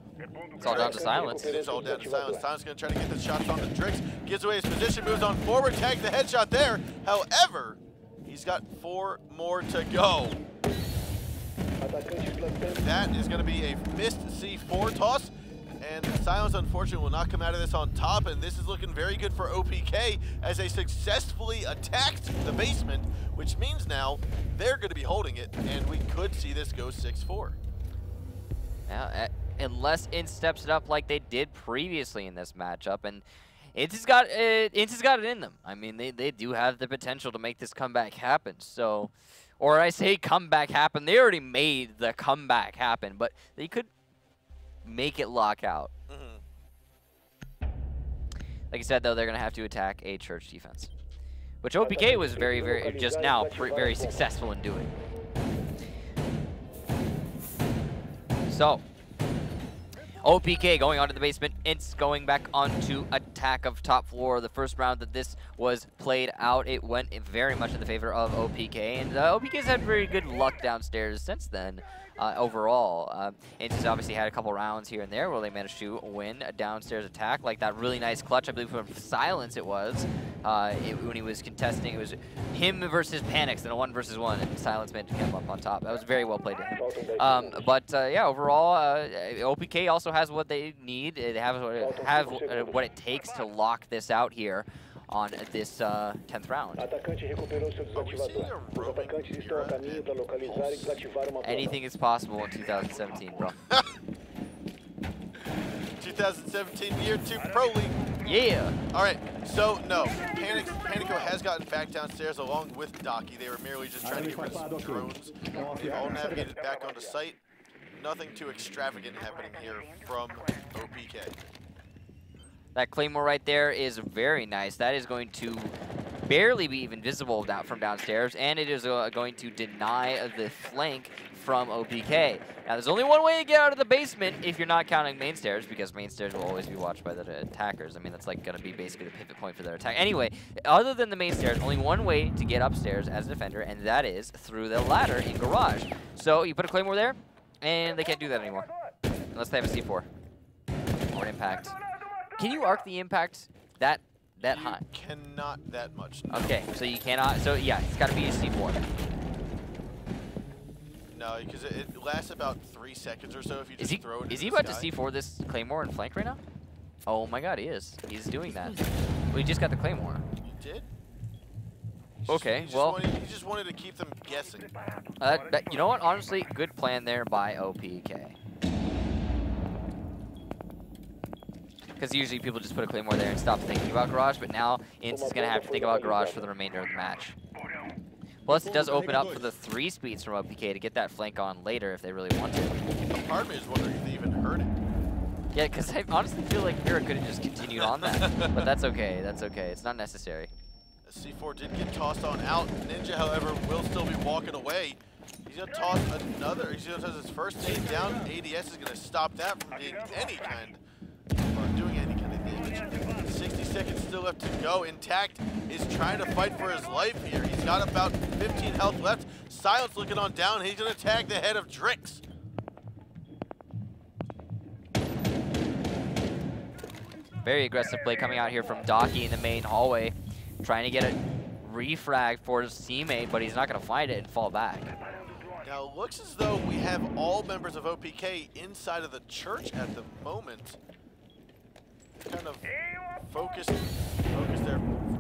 It's all down to silence. It is all down to silence. Silence going to try to get the shots on the Drix. Gives away his position, moves on forward, tags the headshot there. However, he's got 4 more to go. That is going to be a missed C4 toss. And Silence, unfortunately, will not come out of this on top, and this is looking very good for OPK as they successfully attacked the basement, which means now they're going to be holding it, and we could see this go 6-4. Yeah, unless INTZ steps it up like they did previously in this matchup, and INTZ's got it in them. I mean, they do have the potential to make this comeback happen. So, or I say comeback happen. They already made the comeback happen, but they could make it lock out. Like I said, though, they're going to have to attack a church defense, which OPK was very just now very successful in doing. So, OPK going onto the basement. INTZ going back onto attack of top floor. The first round that this was played out, it went very much in the favor of OPK, and OPK's had very good luck downstairs since then. Overall, INTZ obviously had a couple rounds here and there where they managed to win a downstairs attack, like that really nice clutch, I believe, from Silence it was, when he was contesting. It was him versus Panics in a 1 versus 1, and Silence managed to get him up on top. That was very well played to him. Yeah, overall, OPK also has what they need. They have what it takes to lock this out here on this 10th round. Anything is possible in 2017, bro. 2017 Year 2 Pro League. Yeah. All right, so no, Panico has gotten back downstairs along with Docky. They were merely just trying to get rid of some drones. They've all navigated back onto site. Nothing too extravagant happening here from OPK. That Claymore right there is very nice. That is going to barely be even visible from downstairs, and it is going to deny the flank from OPK. Now, there's only one way to get out of the basement if you're not counting main stairs, because main stairs will always be watched by the attackers. I mean, that's like going to be basically the pivot point for their attack. Anyway, other than the main stairs, only one way to get upstairs as a defender, and that is through the ladder in garage. So you put a Claymore there, and they can't do that anymore, unless they have a C4 or an impact. Can you arc the impact that high? Cannot that much. No. Okay, so you cannot. So yeah, it's got to be a C4. No, because it lasts about 3 seconds or so if you just throw it. Is he about to C4 this Claymore and flank right now? Oh my God, he is. He's doing that. Well, he just got the Claymore. You did? Okay, he just wanted to keep them guessing. You know what? Honestly, good plan there by OPK. Because usually people just put a Claymore there and stop thinking about Garage, but now INTZ is going to have to think about Garage for the remainder of the match. Plus, it does open up for the 3 speeds from OPK to get that flank on later if they really want to. Part of me is wondering if they even heard it. Yeah, because I honestly feel like Mira could have just continued on that. But that's okay. That's okay. It's not necessary. The C4 did get tossed on out. Ninja, however, will still be walking away. He's going to toss another. He's going to toss his first nade down. ADS is going to stop that from being any kind of doing any kind of damage. 60 seconds still left to go. Intact is trying to fight for his life here. He's got about 15 health left. Silence looking on down. He's going to tag the head of Drix. Very aggressive play coming out here from Docky in the main hallway. Trying to get a refrag for his teammate, but he's not going to find it and fall back. Now, it looks as though we have all members of OPK inside of the church at the moment. Kind of focus their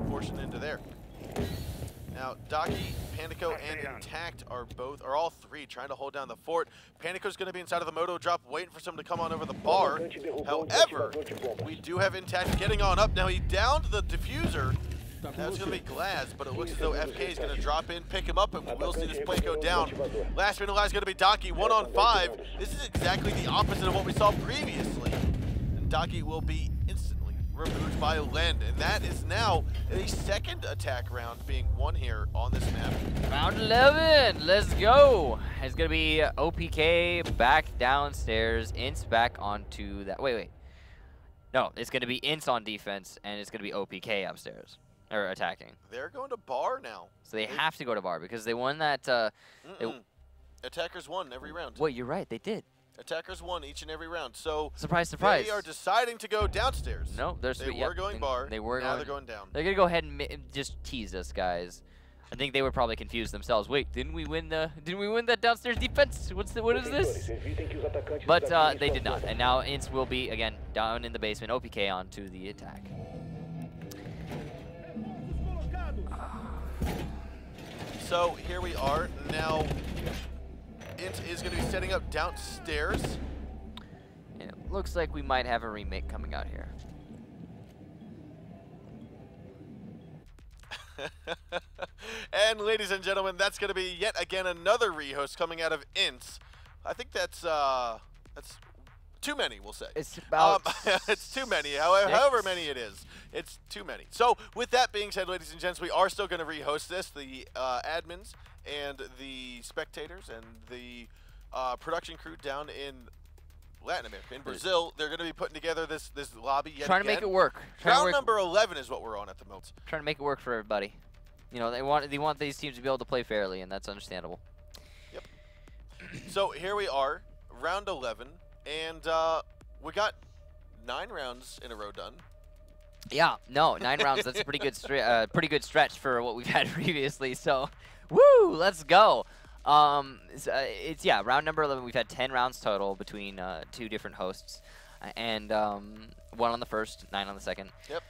portion into there. Now, Docky, Panico, and Intact are all 3 trying to hold down the fort. Panico's going to be inside of the moto drop, waiting for someone to come on over the bar. However, we do have Intact getting on up. Now, he downed the diffuser. That's going to be Glass, but it looks as though FK is going to drop in, pick him up, and we'll see this play go down. Last minute is going to be Docky, 1-on-5. This is exactly the opposite of what we saw previously. And Docky will be instantly removed by Lend, and that is now a second attack round being won here on this map. Round 11, let's go. It's going to be OPK back downstairs, INTZ back onto that. Wait. No, it's going to be INTZ on defense, and it's going to be OPK upstairs. Or attacking. They're going to bar now. So they have to go to bar because they won that. Attackers won every round. Well, you're right. They did. Attackers won each and every round. So surprise, surprise. They are deciding to go downstairs. No, they were going bar. They were. Now they're going down. They're gonna go ahead and just tease us, guys. I think they were probably confused themselves. Wait, didn't we win that downstairs defense? What is this? But they did not. And now INTZ will be again down in the basement. OPK onto the attack. So here we are. Now, INTZ is going to be setting up downstairs. And it looks like we might have a remake coming out here. And ladies and gentlemen, that's going to be yet again another rehost coming out of INTZ. I think that's too many, we'll say. It's about it's too many, however many it is. It's too many. So with that being said, ladies and gents, we are still going to rehost this. The admins and the spectators and the production crew down in Latin America, in Brazil, they're going to be putting together this lobby yet Trying again. to make it work. Round number 11 is what we're on at the moment. Trying to make it work for everybody. You know, they want these teams to be able to play fairly, and that's understandable. Yep. So here we are, round 11. And we got 9 rounds in a row done. Yeah, no, 9 rounds. That's a pretty good stretch for what we've had previously. So, woo, let's go. It's yeah, round number 11. We've had 10 rounds total between 2 different hosts, and 1 on the first, 9 on the second. Yep.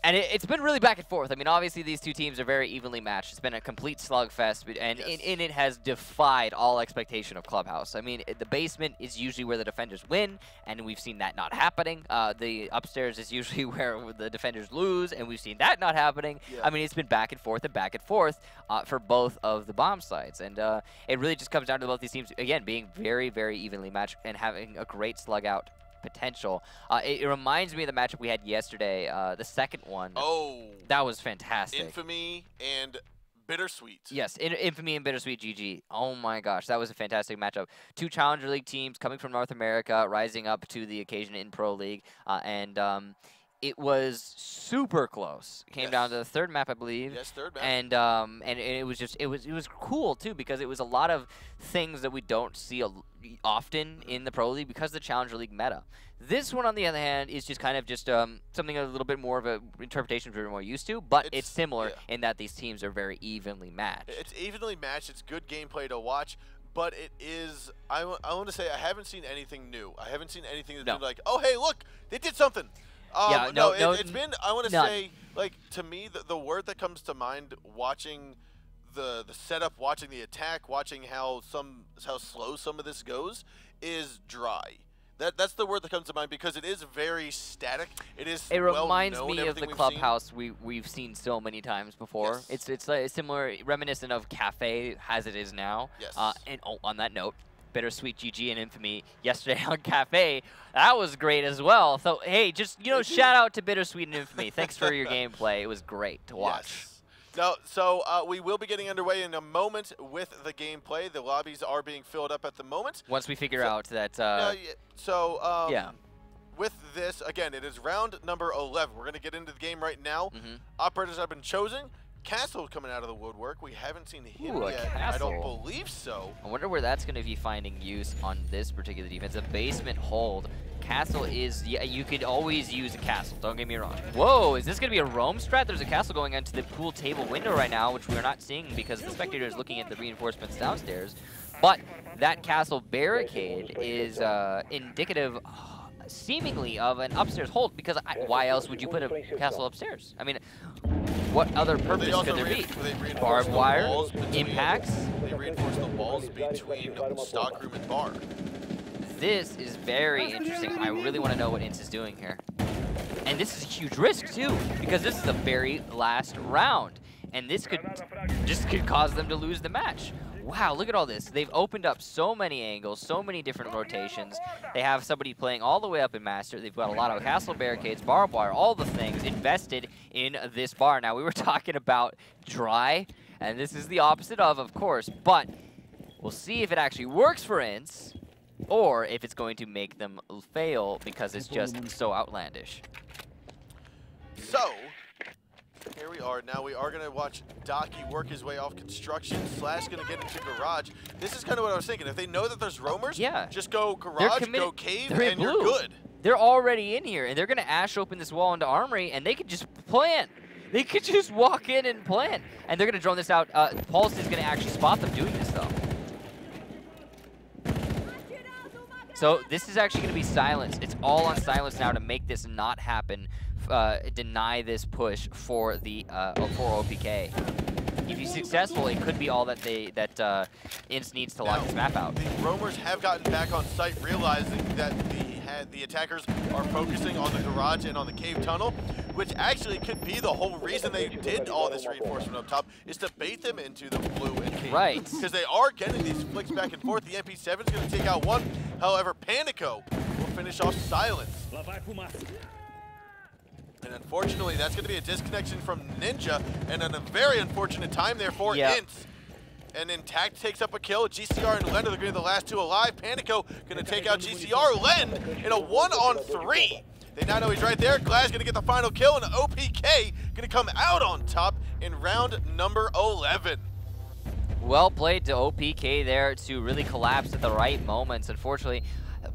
And it's been really back and forth. I mean, obviously these 2 teams are very evenly matched. It's been a complete slugfest, and yes. it has defied all expectation of Clubhouse. I mean, the basement is usually where the defenders win, and we've seen that not happening. The upstairs is usually where the defenders lose, and we've seen that not happening. Yeah. I mean, it's been back and forth for both of the bomb sides. And it really just comes down to both these teams, again, being very, very evenly matched and having a great slug out potential. It reminds me of the matchup we had yesterday, the second one. Oh, that was fantastic. Infamy and Bittersweet. Yes, Infamy and Bittersweet GG. Oh my gosh, that was a fantastic matchup. 2 Challenger League teams coming from North America, rising up to the occasion in Pro League, and it was super close. Came down to the 3rd map, I believe. Yes, 3rd map. And it was just it was cool too, because it was a lot of things that we don't see often in the Pro League because of the Challenger League meta. This one, on the other hand, is just kind of just something a little bit more of an interpretation we're more used to, but it's similar in that these teams are very evenly matched. It's evenly matched. It's good gameplay to watch, but it is. I want to say I haven't seen anything new. I haven't seen anything that's been like, oh hey, look, they did something. Yeah, it's been. I want to say, like, to me, the word that comes to mind watching the setup, watching the attack, watching how slow some of this goes is dry. That's the word that comes to mind, because it is very static. It reminds me of the Clubhouse we've seen so many times before. Yes. It's like similar, reminiscent of Cafe as it is now. Yes. And on that note, Bittersweet GG and Infamy yesterday on Cafe, that was great as well. So hey, just shout out to Bittersweet and Infamy. Thanks for your gameplay. It was great to watch. Yes. No, so we will be getting underway in a moment with the gameplay. The lobbies are being filled up at the moment. Once we figure out that. Yeah. With this, again, it is round number 11. We're going to get into the game right now. Operators have been chosen. Castle coming out of the woodwork. We haven't seen him yet. I don't believe so. I wonder where that's going to be finding use on this particular defense. A basement hold. Castle is, yeah, you could always use a castle, don't get me wrong. Whoa, is this going to be a roam strat? There's a castle going into the pool table window right now, which we're not seeing because the spectator is looking at the reinforcements downstairs. But that castle barricade is indicative, seemingly, of an upstairs hold, because why else would you put a castle upstairs? I mean, what other purpose could there be? Barbed wire, impacts. They reinforce the walls between stockroom and bar. This is very interesting. I really want to know what INTZ is doing here. And this is a huge risk, too, because this is the very last round. And this could cause them to lose the match. Wow, look at all this. They've opened up so many angles, so many different rotations. They have somebody playing all the way up in Master. They've got a lot of castle barricades, barbed wire, all the things invested in this bar. Now, we were talking about dry, and this is the opposite of course. But we'll see if it actually works for INTZ, or if it's going to make them fail because it's just so outlandish. So, here we are. Now we are going to watch Docky work his way off construction. Slash going to get into garage. This is kind of what I was thinking. If they know that there's roamers, just go garage, go cave, and you're good. They're already in here, and they're going to Ash open this wall into Armory, and they could just plant. They could just walk in and plant. And they're going to drone this out. Pulse is going to actually spot them doing this, though. So this is actually going to be silence. It's all on silence now to make this not happen. Deny this push for the for OPK. If he's successful, it could be all that INTZ needs to lock this map out. The roamers have gotten back on site, realizing that the attackers are focusing on the garage and on the cave tunnel, which actually could be the whole reason they did all this reinforcement up top, is to bait them into the blue and cave. Right. Because they are getting these flicks back and forth. The MP7 is going to take out one. However, Panico will finish off silence. And unfortunately, that's going to be a disconnection from Ninja, and a very unfortunate time there for INTZ. And Intact takes up a kill. GCR and Len are going to be the last 2 alive. Panico going to take out GCR. Len in a 1-on-3. They now know he's right there. Glass going to get the final kill, and OPK going to come out on top in round number 11. Well played to OPK there to really collapse at the right moments. Unfortunately,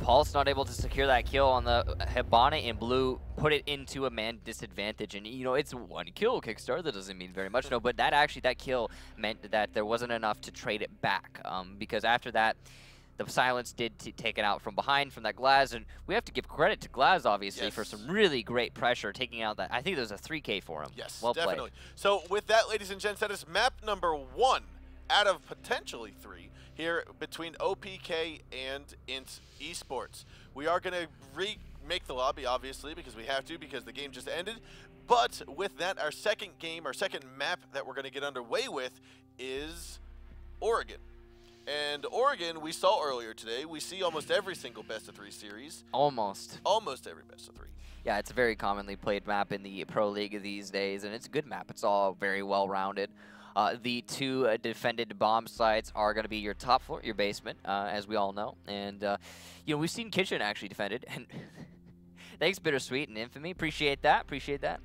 Pulse not able to secure that kill on the Hibana, and Blue put it into a man disadvantage. And, you know, it's one kill Kickstarter. That doesn't mean very much, no, but that kill meant that there wasn't enough to trade it back. Because after that, the Silence did take it out from behind from that Glaz, and we have to give credit to Glaz, obviously, for some really great pressure, taking out that. I think there was a 3K for him. Yes, well definitely. played. So with that, ladies and gents, that is map number 1 out of potentially 3 here between OPK and INTZ Esports. We are going to remake the lobby, obviously, because we have to, because the game just ended. But with that, our second game, our second map that we're going to get underway with is Oregon. And Oregon, we saw earlier today, we see almost every single best-of-3 series. Almost. Almost every best-of-3. Yeah, it's a very commonly played map in the Pro League these days, and it's a good map. It's all very well-rounded. The 2 defended bomb sites are going to be your top floor, your basement, as we all know. And, you know, we've seen Kitchen actually defended, and thanks, Bittersweet and Infamy. Appreciate that. Appreciate that.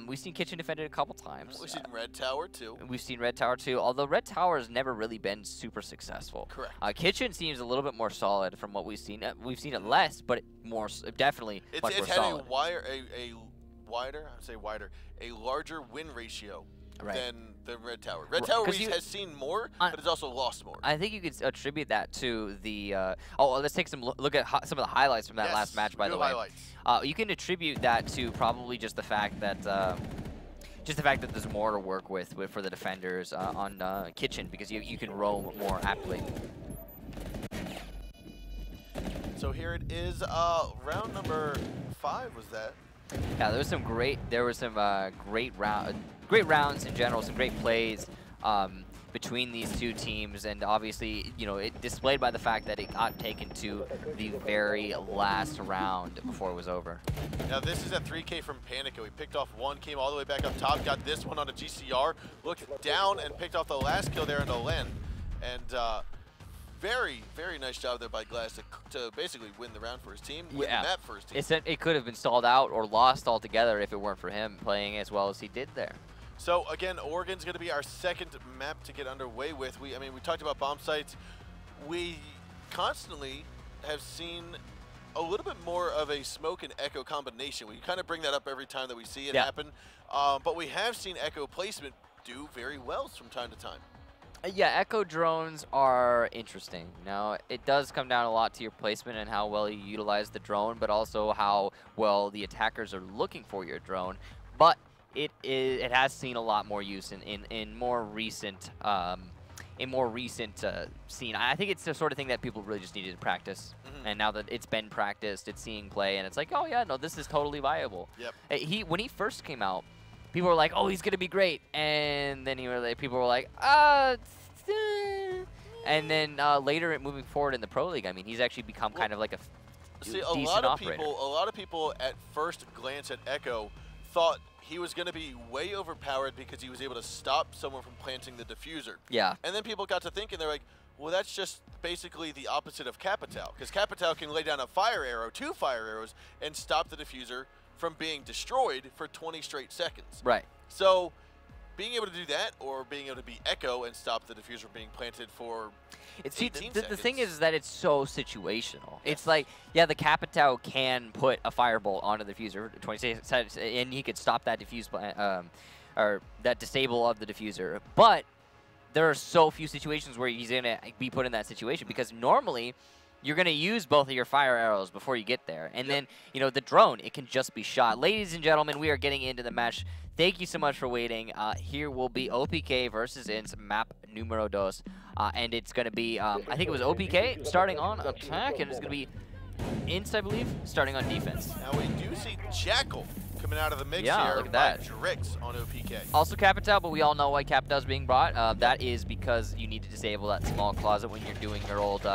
We've seen Kitchen defended a couple times. We've seen Red Tower, too. We've seen Red Tower, too, although Red Tower has never really been super successful. Correct. Kitchen seems a little bit more solid from what we've seen. We've seen it less, but more, definitely much more solid. A larger win ratio than the Red Tower. Red Right, Tower has seen more, but it's also lost more. I think you could attribute that to the. Let's take some look at some of the highlights from that last match. By the way, you can attribute that to probably just the fact that. There's more to work with for the defenders on Kitchen, because you can roam more aptly. So here it is, round number 5 was that? Yeah, there was some great rounds in general, some great plays between these 2 teams, and obviously, you know, it displayed by the fact that it got taken to the very last round before it was over. Now this is a 3K from Panico. He picked off 1, came all the way back up top, got this one on a GCR, looked down and picked off the last kill there in the Len. And very, very nice job there by Glass to basically win the round for his team, win the map for his team. It could have been stalled out or lost altogether if it weren't for him playing as well as he did there. So again, Oregon's going to be our second map to get underway with. We talked about bomb sites. We constantly have seen a little bit more of a smoke and echo combination. We kind of bring that up every time that we see it happen. But we have seen echo placement do very well from time to time. Yeah, echo drones are interesting. Now, it does come down a lot to your placement and how well you utilize the drone, but also how well the attackers are looking for your drone. But it has seen a lot more use in more recent scene. I think it's the sort of thing that people really just needed to practice. And now that it's been practiced, it's seeing play, and it's like, oh yeah, no, this is totally viable. Yep. When he first came out, people were like, oh, he's gonna be great, and then people were like, and then later, moving forward in the Pro League, I mean, he's actually become kind of like a decent operator. A lot of people at first glance at Echo thought he was going to be way overpowered because he was able to stop someone from planting the diffuser. Yeah. And then people got to thinking, they're like, well, that's just basically the opposite of Capitao, because Capitao can lay down a fire arrow, 2 fire arrows, and stop the diffuser from being destroyed for 20 straight seconds. Right. So being able to do that, or being able to be Echo and stop the diffuser from being planted for 18 seconds. The thing is that it's so situational. It's like, yeah, the Capitao can put a firebolt onto the diffuser for 20 seconds, and he could stop that diffuse or that disable of the diffuser. But there are so few situations where he's gonna be put in that situation, because normally you're going to use both of your fire arrows before you get there. And then, you know, the drone, it can just be shot. Ladies and gentlemen, we are getting into the match. Thank you so much for waiting. Here will be OPK versus INTZ map numero 2. And it's going to be, I think it was OPK starting on attack, and it's going to be INTZ, I believe, starting on defense. Now we do see Jackal coming out of the mix Yeah, here look at by that. Drix on OPK. Also Capitao, but we all know why Capitao is being brought. That is because you need to disable that small closet when you're doing your old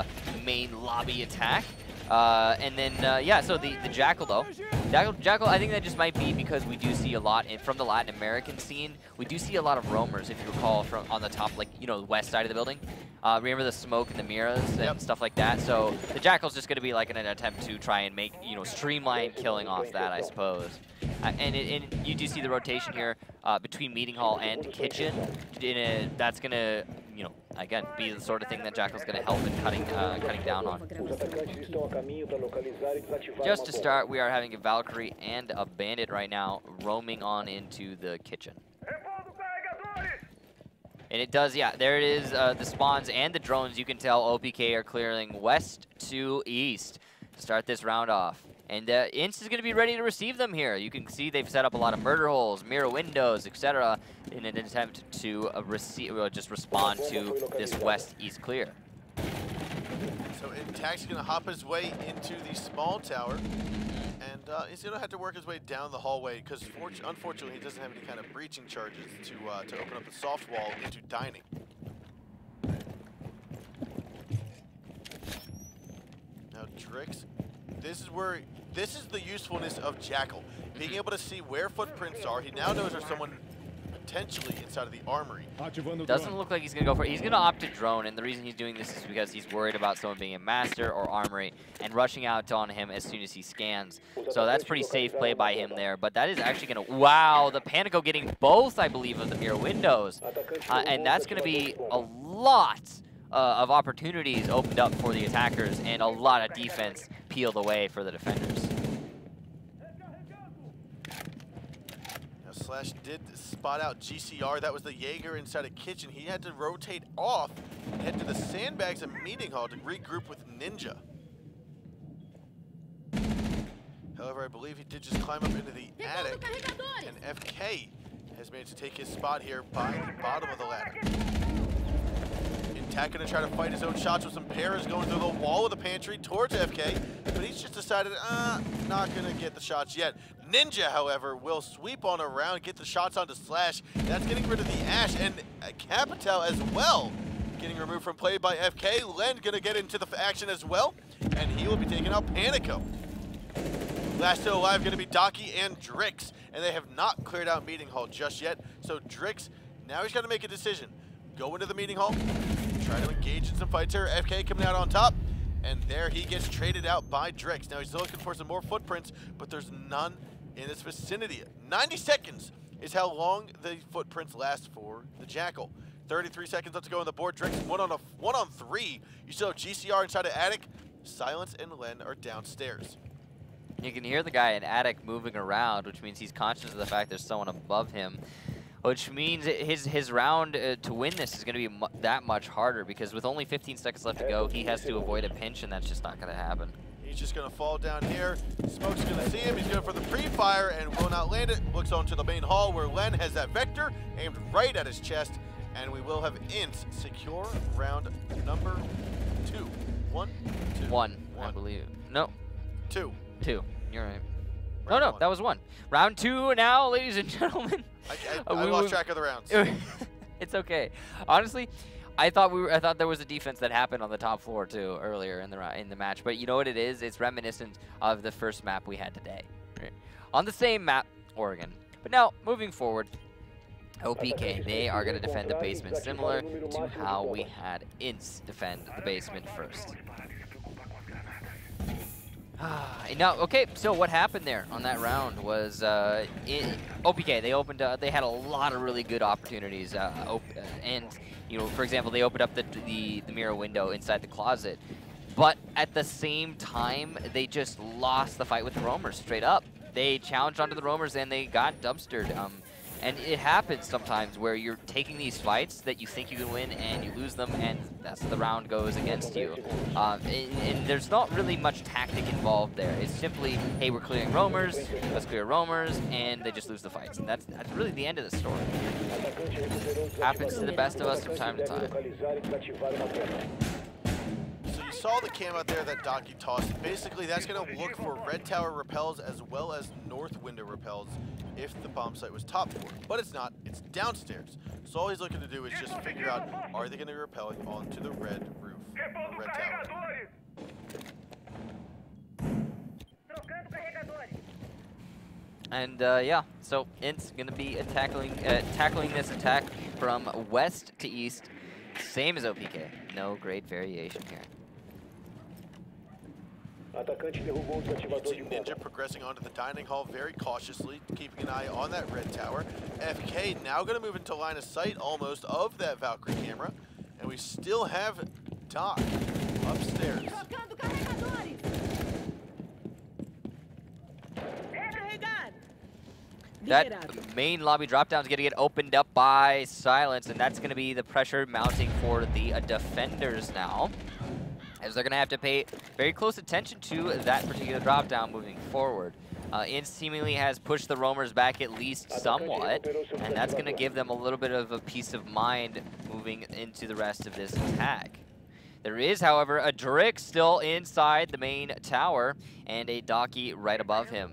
main lobby attack. And then, yeah, so the Jackal, though. Jackal, I think that just might be because we do see a lot from the Latin American scene. We do see a lot of roamers, if you recall, from on the top, like, you know, the west side of the building. Remember the smoke and the mirrors and stuff like that? So the Jackal's just going to be like an attempt to try and make, you know, streamline killing off that, I suppose. And you do see the rotation here between Meeting Hall and Kitchen. That's going to, you know, again, be the sort of thing that Jackal's going to help in cutting down on. Os atacantes estão a caminho para localizar e desativar Just uma to bomba. start, we are having a Valkyrie and a Bandit right now roaming on into the kitchen. And it does, yeah, there it is, the spawns and the drones, you can tell OPK are clearing west to east to start this round off. And INTZ is going to be ready to receive them here. You can see they've set up a lot of murder holes, mirror windows, etc. in an attempt to just respond to this west-east clear. So INTZ's going to hop his way into the small tower. And he's going to have to work his way down the hallway because, unfortunately, he doesn't have any kind of breaching charges to open up the soft wall into dining. Now, Drix, this is the usefulness of Jackal. Being able to see where footprints are. He now knows there's someone potentially inside of the armory. Doesn't look like he's going to go for it. He's going to opt to drone, and the reason he's doing this is because he's worried about someone being in master or armory and rushing out on him as soon as he scans. So that's pretty safe play by him there, but that is actually going to, wow, the Panico getting both, I believe, of the mirror windows. And that's going to be a lot of opportunities opened up for the attackers and a lot of defense peeled away for the defenders. Slash did spot out GCR. That was the Jaeger inside a kitchen. He had to rotate off and head to the sandbags and meeting hall to regroup with Ninja. However, I believe he did just climb up into the attic, and FK has managed to take his spot here by the bottom of the ladder. INTZ gonna try to fight his own shots with some pairs going through the wall of the pantry towards FK, but he's just decided, not gonna get the shots yet. Ninja, however, will sweep on around, get the shots onto Slash. That's getting rid of the Ash, and Capital as well getting removed from play by FK. Len gonna get into the action as well, and he will be taking out Panico. Last still alive gonna be Daki and Drix, and they have not cleared out meeting hall just yet. So Drix, now he's gotta make a decision. Go into the meeting hall, try to engage in some fights here. FK coming out on top, and there he gets traded out by Drix. Now he's looking for some more footprints, but there's none in this vicinity. 90 seconds is how long the footprints last for the Jackal. 33 seconds left to go on the board. Drix one on three. You still have GCR inside the attic. Silence and Len are downstairs. You can hear the guy in attic moving around, which means he's conscious of the fact there's someone above him, which means his round to win this is going to be that much harder, because with only 15 seconds left to go, he has to avoid a pinch, and that's just not going to happen. He's just going to fall down here. Smoke's going to see him. He's going for the pre-fire and will not land it. Looks onto the main hall where Len has that Vector aimed right at his chest. And we will have INTZ secure round number 2. 1, 2. 1, I believe. No. 2. 2. You're right. No, no, that was 1. Round 2 now, ladies and gentlemen. I lost track of the rounds. It's okay. Honestly, I thought there was a defense that happened on the top floor too earlier in the match, but you know what it is? It's reminiscent of the first map we had today. On the same map, Oregon. But now, moving forward, OPK, they are going to defend the basement similar to how we had INTZ defend the basement first. Now, okay, so what happened there on that round was OPK, they had a lot of really good opportunities, and you know, for example, they opened up the mirror window inside the closet, but at the same time, they just lost the fight with the roamers straight up. They challenged onto the roamers and they got dumpstered. And it happens sometimes where you're taking these fights that you think you can win and you lose them, and that's the round goes against you. And there's not really much tactic involved there. It's simply, hey, we're clearing roamers, let's clear roamers, and they just lose the fights. And that's really the end of the story. Happens to the best of us from time to time. So you saw the cam out there that Daki tossed. Basically, that's going to look for red tower repels as well as north window repels if the bomb site was top floor. But it's not, it's downstairs. So all he's looking to do is just figure out, are they going to be repelling onto the red roof, or red tower. And yeah, so INTZ going to be tackling this attack from west to east, same as OPK. No great variation here. You see Ninja progressing onto the dining hall very cautiously, keeping an eye on that red tower. FK now going to move into line of sight almost of that Valkyrie camera. And we still have Doc upstairs. That main lobby drop down is going to get opened up by Silence, and that's going to be the pressure mounting for the defenders now, as they're going to have to pay very close attention to that particular drop down moving forward. INTZ seemingly has pushed the roamers back at least somewhat, and that's going to give them a little bit of a peace of mind moving into the rest of this attack. There is, however, a Drick still inside the main tower, and a Docky right above him.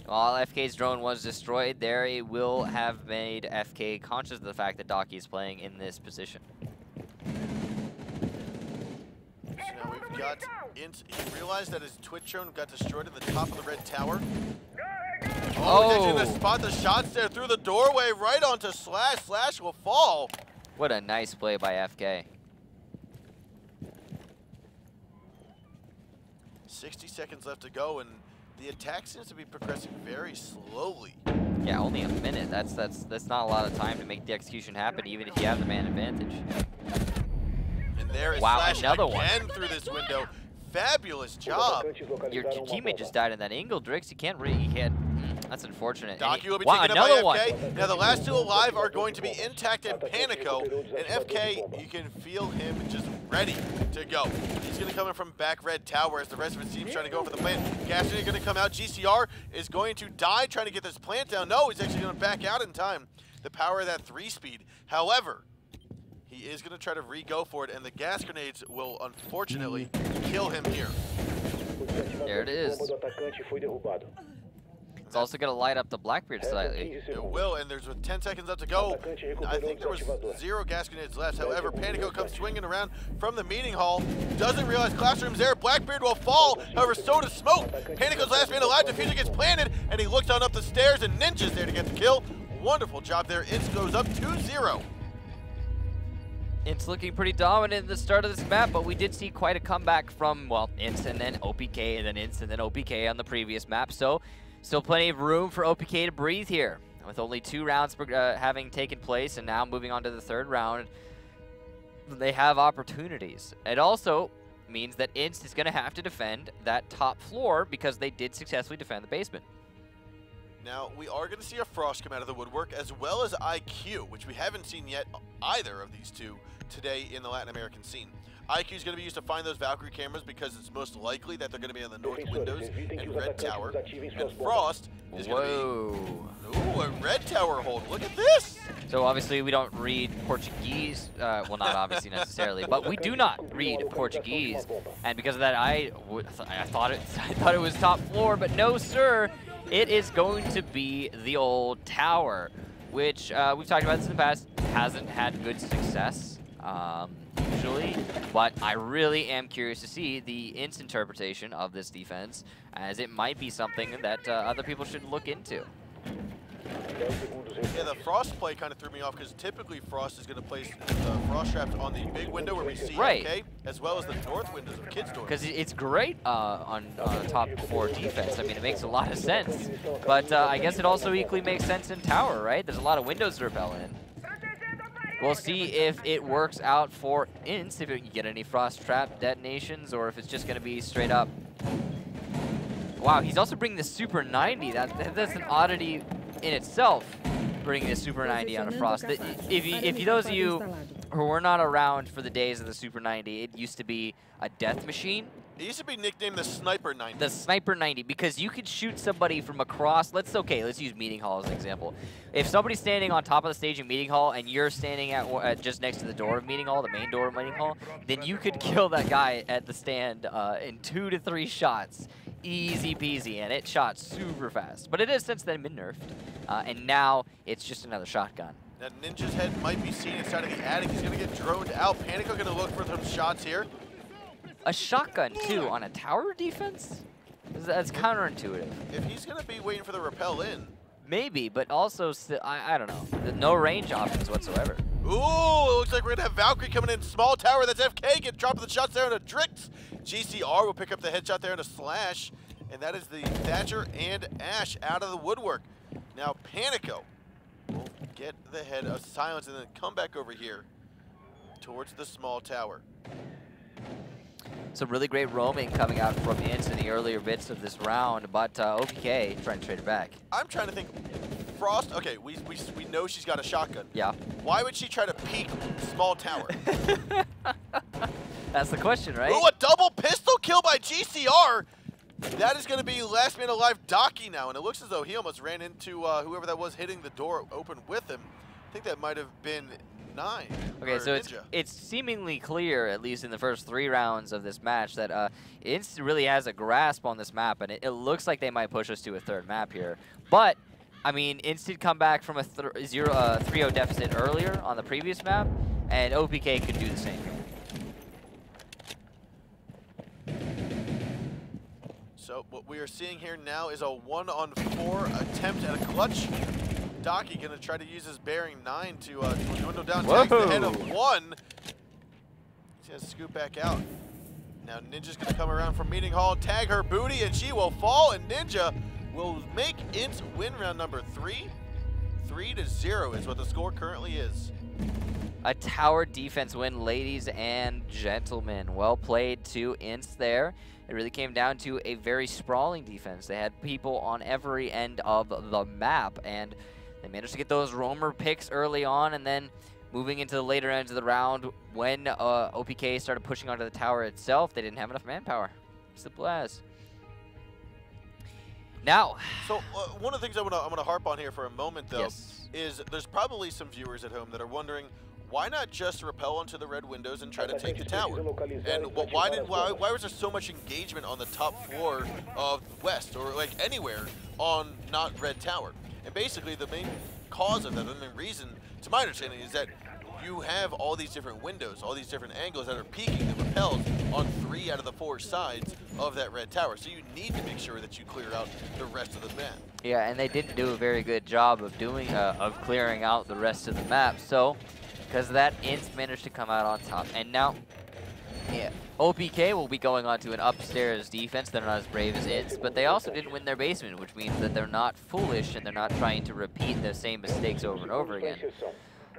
While FK's drone was destroyed there, it will have made FK conscious of the fact that Docky is playing in this position. So now we've got INTZ. He realized that his Twitch drone got destroyed at the top of the red tower. Oh, he's actually gonna spot the shots there through the doorway right onto Slash. Slash will fall. What a nice play by FK. 60 seconds left to go, and the attack seems to be progressing very slowly. Yeah, only a minute. That's not a lot of time to make the execution happen, even if you have the man advantage. And there is wow, Slash another again one through this window. Fabulous job. Your teammate just died in that angle, Drix. You can't really hit. That's unfortunate. Docky will be wow, taken up another by FK. one. Now the last two alive are going to be Intact and Panico. And FK, you can feel him just ready to go. He's going to come in from back red tower as the rest of his team's trying to go for the plant. Gaston is going to come out. GCR is going to die trying to get this plant down. No, he's actually going to back out in time. The power of that 3-speed. However, he is going to try to re-go for it, and the gas grenades will unfortunately kill him here. There it is. It's also going to light up the Blackbeard slightly. It will, and there's 10 seconds left to go. I think there was 0 gas grenades left. However, Panico comes swinging around from the meeting hall. Doesn't realize Classroom's there. Blackbeard will fall. However, so does Smoke. Panico's last man alive. Diffuser gets planted, and he looks on up the stairs, and Ninja's there to get the kill. Wonderful job there. INTZ goes up 2-0. It's looking pretty dominant at the start of this map, but we did see quite a comeback from, well, INTZ and then OPK, and then INTZ and then OPK on the previous map. So still plenty of room for OPK to breathe here, with only 2 rounds having taken place, and now moving on to the 3rd round. They have opportunities. It also means that INTZ is going to have to defend that top floor because they did successfully defend the basement. Now, we are going to see a Frost come out of the woodwork, as well as IQ, which we haven't seen yet either of these two today in the Latin American scene. IQ is going to be used to find those Valkyrie cameras because it's most likely that they're going to be on the north windows and red tower. And Frost is going to be... Ooh, a red tower hold. Look at this! So obviously we don't read Portuguese. Well, not obviously necessarily, but we do not read Portuguese. And because of that, I thought it was top floor, but no, sir. It is going to be the old tower, which we've talked about this in the past. Hasn't had good success. Usually, but I really am curious to see the INTZ interpretation of this defense, as it might be something that other people should look into. Yeah, the Frost play kind of threw me off because typically Frost is going to place Frost traps on the big window where we see FK, as well as the north windows of Kids' Dorm. Because it's great on top 4 defense. I mean, it makes a lot of sense. But I guess it also equally makes sense in tower, right? There's a lot of windows to repel in. We'll see if it works out for INTZ, if you can get any Frost Trap detonations, or if it's just going to be straight up. Wow, he's also bringing the Super 90. That's an oddity in itself, bringing the Super 90 on a Frost. If those of you who were not around for the days of the Super 90, it used to be a death machine. It used to be nicknamed the Sniper 90. The Sniper 90, because you could shoot somebody from across. Let's use Meeting Hall as an example. If somebody's standing on top of the stage in Meeting Hall and you're standing at just next to the door of Meeting Hall, the main door of Meeting Hall, then you could kill that guy at the stand in 2 to 3 shots. Easy peasy, and it shot super fast. But it has since then been nerfed, and now it's just another shotgun. That Ninja's head might be seen inside of the attic. He's going to get droned out. Panico going to look for some shots here. A shotgun, too, on a tower defense? That's counterintuitive. If he's going to be waiting for the rappel in. Maybe, but also, I don't know. No range options whatsoever. Ooh, it looks like we're going to have Valkyrie coming in. Small tower, that's FK. Get dropping the shots there into Drix. GCR will pick up the headshot there into Slash. And that is the Thatcher and Ash out of the woodwork. Now, Panico will get the head of Silence and then come back over here towards the small tower. Some really great roaming coming out from INTZ in the earlier bits of this round, but OPK trying to trade it back. I'm trying to think. Frost, okay, we know she's got a shotgun. Yeah. Why would she try to peek small tower? That's the question, right? Oh, a double pistol kill by GCR! That is going to be last man alive Docky now, and it looks as though he almost ran into whoever that was hitting the door open with him. I think that might have been 9. Okay, so Ninja. it's seemingly clear, at least in the first 3 rounds of this match, that INTZ really has a grasp on this map, and it looks like they might push us to a 3rd map here. But, I mean, INTZ did come back from a 3-0 deficit earlier on the previous map, and OPK could do the same. So what we are seeing here now is a 1-on-4 attempt at a clutch. Docky going to try to use his bearing 9 to dwindle down. Tags the head of 1. He's going to scoop back out. Now Ninja's going to come around from meeting hall, tag her booty, and she will fall, and Ninja will make INTZ win round number 3. 3-0 is what the score currently is. A tower defense win, ladies and gentlemen. Well played to INTZ there. It really came down to a very sprawling defense. They had people on every end of the map, and they managed to get those roamer picks early on, and then moving into the later ends of the round, when OPK started pushing onto the tower itself, they didn't have enough manpower. Simple as. Now, so one of the things I'm gonna harp on here for a moment, though, yes, is there's probably some viewers at home that are wondering, why not just rappel onto the red windows and try to take the tower? And why was there so much engagement on the top floor of West, or like anywhere on not red tower? And basically the main cause of that, the main reason, to my understanding, is that you have all these different windows, all these different angles that are peeking the rappels on 3 out of the 4 sides of that red tower. So you need to make sure that you clear out the rest of the map. Yeah, and they didn't do a very good job of doing of clearing out the rest of the map. So, because of that, INTZ managed to come out on top. And now, yeah, OPK will be going on to an upstairs defense. They're not as brave as INTZ, but they also didn't win their basement, which means that they're not foolish and they're not trying to repeat the same mistakes over and over again.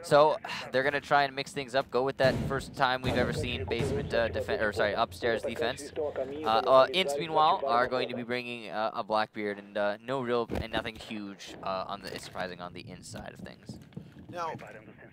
So they're gonna try and mix things up, go with that first time we've ever seen basement upstairs defense. INTZ meanwhile are going to be bringing a Blackbeard and nothing huge surprising on the inside of things. Now,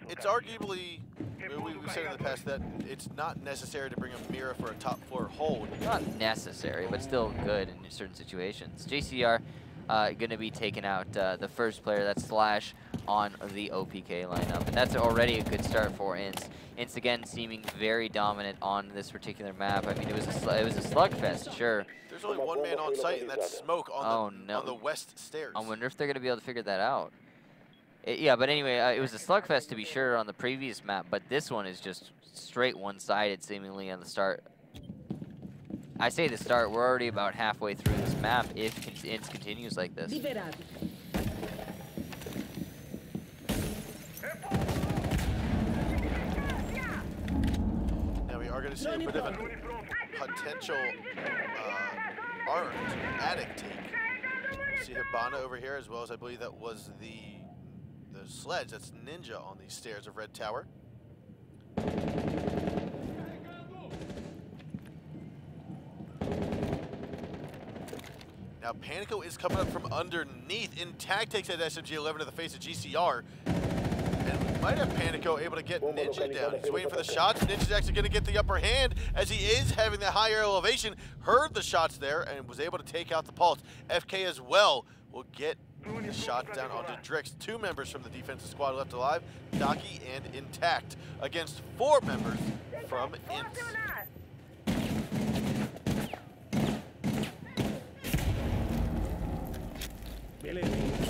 it's arguably, we've said in the past that it's not necessary to bring a Mira for a top floor hold. Not necessary, but still good in certain situations. JCR going to be taking out the first player, that's Slash, on the OPK lineup. And that's already a good start for INTZ. INTZ again seeming very dominant on this particular map. I mean, it was a slugfest, sure. There's only 1 man on site, and that's Smoke on the west stairs. I wonder if they're going to be able to figure that out. Yeah, but anyway, it was a slugfest to be sure on the previous map, but this one is just straight one-sided seemingly on the start. I say the start, we're already about halfway through this map if INTZ continues like this. Now we are going to see a bit of a potential armed attic take. We see Hibana over here, as well as I believe that was the sledge. That's Ninja on these stairs of Red Tower. Now Panico is coming up from underneath. INTZ takes that SMG-11 to the face of GCR. And we might have Panico able to get Ninja down. He's waiting for the shots. Ninja's actually going to get the upper hand as he is having the higher elevation. Heard the shots there and was able to take out the pulse. FK as well will get the shot down onto Drix. 2 members from the defensive squad left alive, Docky and Intact, against 4 members from INTZ.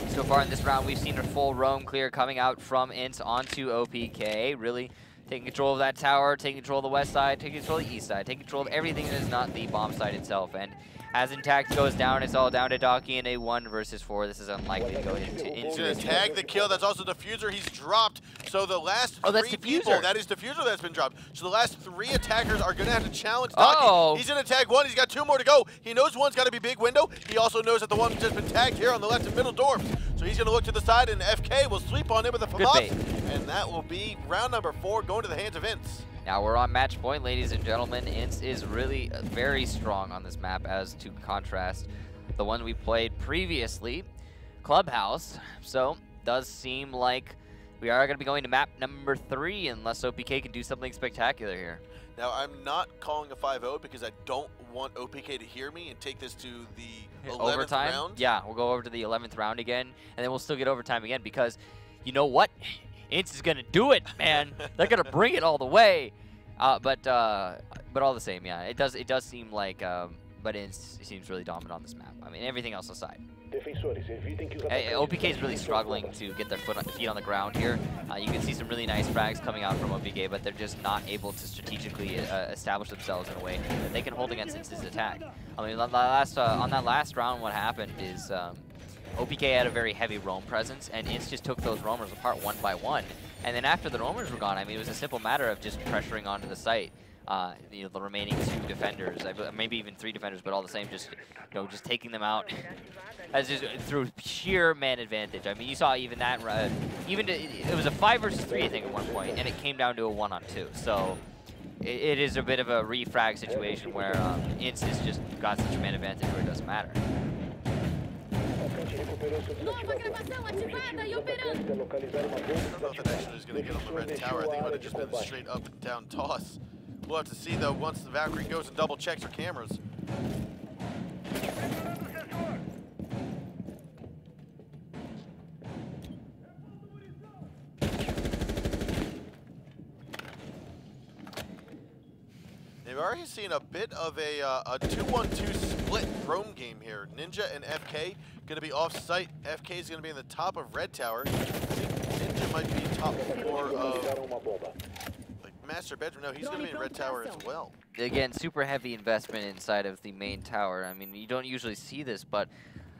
So far in this round, we've seen a full roam clear coming out from INTZ onto OPK, really taking control of that tower, taking control of the west side, taking control of the east side, taking control of everything that is not the bomb site itself. And as Intact goes down, it's all down to Docky in a 1 versus 4. This is unlikely to go into He's going to tag the kill. That's also Diffuser. He's dropped. So the last that's three Diffuser. people, that is Diffuser that's been dropped. So the last 3 attackers are going to have to challenge Donkey. Oh. He's going to tag 1. He's got 2 more to go. He knows one's got to be big window. He also knows that the one's just been tagged here on the left and middle dorms. So he's going to look to the side, and FK will sweep on him with a FAMAS. And that will be round number 4 going to the hands of INTZ. Now we're on match point, ladies and gentlemen. INTZ is really very strong on this map, as to contrast the one we played previously, Clubhouse. So does seem like we are going to be going to map number 3 unless OPK can do something spectacular here. Now, I'm not calling a 5-0 because I don't want OPK to hear me and take this to the 11th overtime round. Yeah, we'll go over to the 11th round again, and then we'll still get overtime again because, you know what? INTZ is going to do it, man. They're going to bring it all the way. But all the same, yeah, it does seem like, but INTZ seems really dominant on this map. I mean, everything else aside. OPK is really struggling to get their feet on the ground here. You can see some really nice frags coming out from OPK, but they're just not able to strategically establish themselves in a way that they can hold against INTZ's attack. I mean, on that last round, what happened is OPK had a very heavy roam presence, and INTZ just took those roamers apart one by one. And then after the roamers were gone, I mean, it was a simple matter of just pressuring onto the site. You know, the remaining 2 defenders, maybe even 3 defenders, but all the same, just just taking them out as just through sheer man advantage. I mean, you saw even that, it was a 5 versus 3, I think, at one point, and it came down to a 1-on-2. So it is a bit of a refrag situation where INTZ has just got such a man advantage where it doesn't matter. I don't know if that actually is going to get on the red tower. I think it would have just been a straight up and down toss. We'll have to see, though, once the Valkyrie goes and double checks her cameras. They've already seen a bit of a 2-1-2 split roam game here. Ninja and FK going to be off-site. FK is going to be in the top of red tower. I think Ninja might be top 4 of master bedroom. No, he's going to be in red tower as well. Again, super heavy investment inside of the main tower. I mean, you don't usually see this, but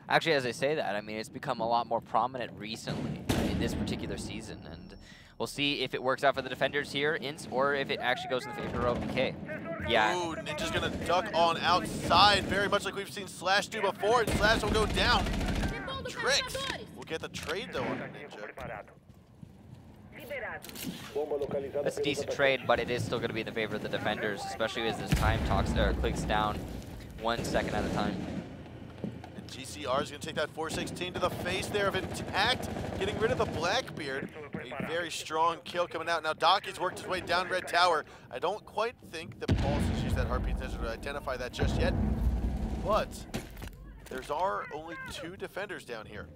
actually, as I say that, I mean, it's become a lot more prominent recently in this particular season, and we'll see if it works out for the defenders here, INTZ, or if it actually goes in the favor of OPK. Yeah. Ooh, Ninja's going to duck on outside, very much like we've seen Slash do before, and Slash will go down. Tricks will get the trade, though, on Ninja. That's a decent trade, but it is still going to be in the favor of the defenders, especially as this time clicks down 1 second at a time. And GCR is going to take that 416 to the face there of Intact, getting rid of the Blackbeard. A very strong kill coming out. Now Dockie's worked his way down red tower. I don't quite think that Paul's has used that heartbeat sensor to identify that just yet, but there's only 2 defenders down here.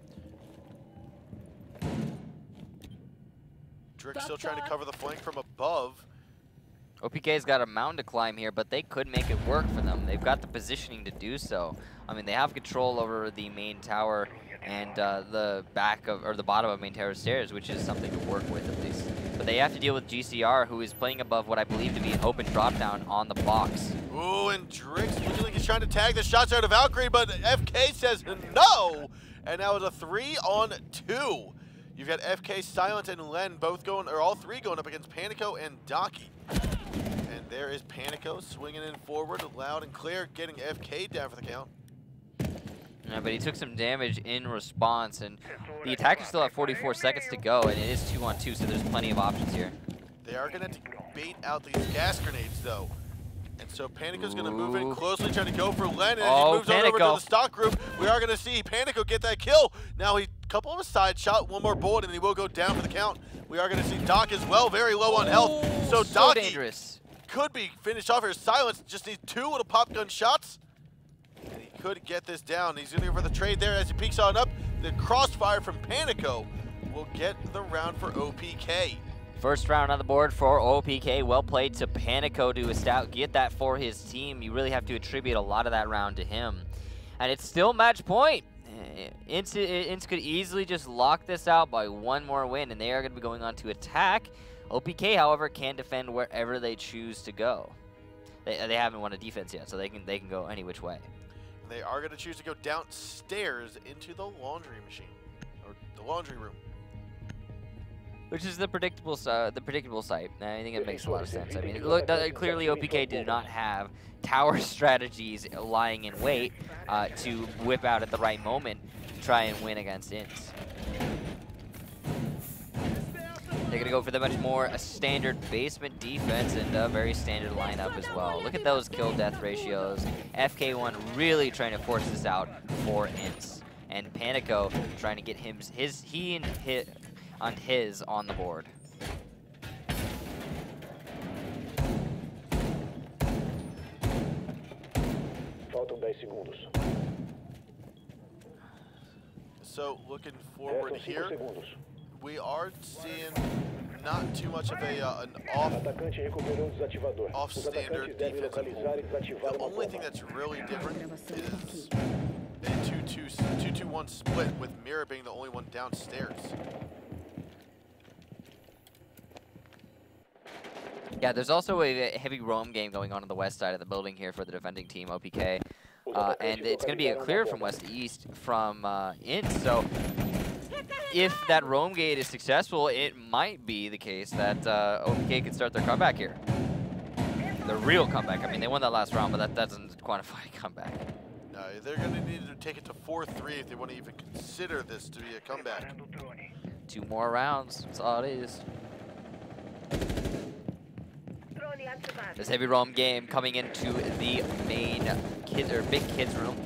Drick's still trying to cover the flank from above. OPK's got a mountain to climb here, but they could make it work for them. They've got the positioning to do so. I mean, they have control over the main tower and the bottom of main tower stairs, which is something to work with at least. But they have to deal with GCR, who is playing above what I believe to be an open drop down on the box. Ooh, and Drick's looking like he's trying to tag the shots out of Valkyrie, but FK says no. And now it's a 3-on-2. You've got FK, Silent, and Len both going, or all 3 going up against Panico and Docky. And there is Panico swinging in forward, loud and clear, getting FK down for the count. Yeah, but he took some damage in response, and the attackers still have 44 seconds to go, and it is 2-on-2, so there's plenty of options here. They are going to bait out these gas grenades, though. And so Panico's going to move in closely, trying to go for Len, and as he moves on over to the stock group, we are going to see Panico get that kill. Now he couple of a side shot, 1 more bullet, and he will go down for the count. We are going to see Doc as well, very low on health. So Doc could be finished off here. Silence just needs 2 little pop gun shots. And he could get this down. He's going to go for the trade there as he peeks on up. The crossfire from Panico will get the round for OPK. First round on the board for OPK. Well played to Panico to get that for his team. You really have to attribute a lot of that round to him. And it's still match point. INTZ could easily just lock this out by 1 more win, and they are going to be going on to attack. OPK, however, can defend wherever they choose to go. They haven't won a defense yet, so they can go any which way. They are going to choose to go downstairs into the laundry machine, or the laundry room. which is the predictable site. I think it makes a lot of sense. I mean, look, clearly OPK did not have tower strategies lying in wait to whip out at the right moment to try and win against INTZ. They're going to go for the much more standard basement defense and a very standard lineup as well. Look at those kill-death ratios. FK1 really trying to force this out for INTZ. And Panico trying to get his on the board. Faltam 10 segundos. So looking forward here, we are seeing not too much of an Atacante recuperou o desativador. Os off-standard atacantes devem defensive localizar e hold. desativar The uma only bomba. thing that's really different is a 2-2-1 split, with Mira being the only one downstairs. Yeah, there's also a heavy roam game going on the west side of the building here for the defending team, OPK. And it's going to be a clear from west to east from INTZ. So if that roam gate is successful, it might be the case that OPK could start their comeback here. The real comeback. I mean, they won that last round, but that doesn't quantify a comeback. No, they're going to need to take it to 4-3 if they want to even consider this to be a comeback. 2 more rounds. That's all it is. This heavy roam game coming into the main big kids room.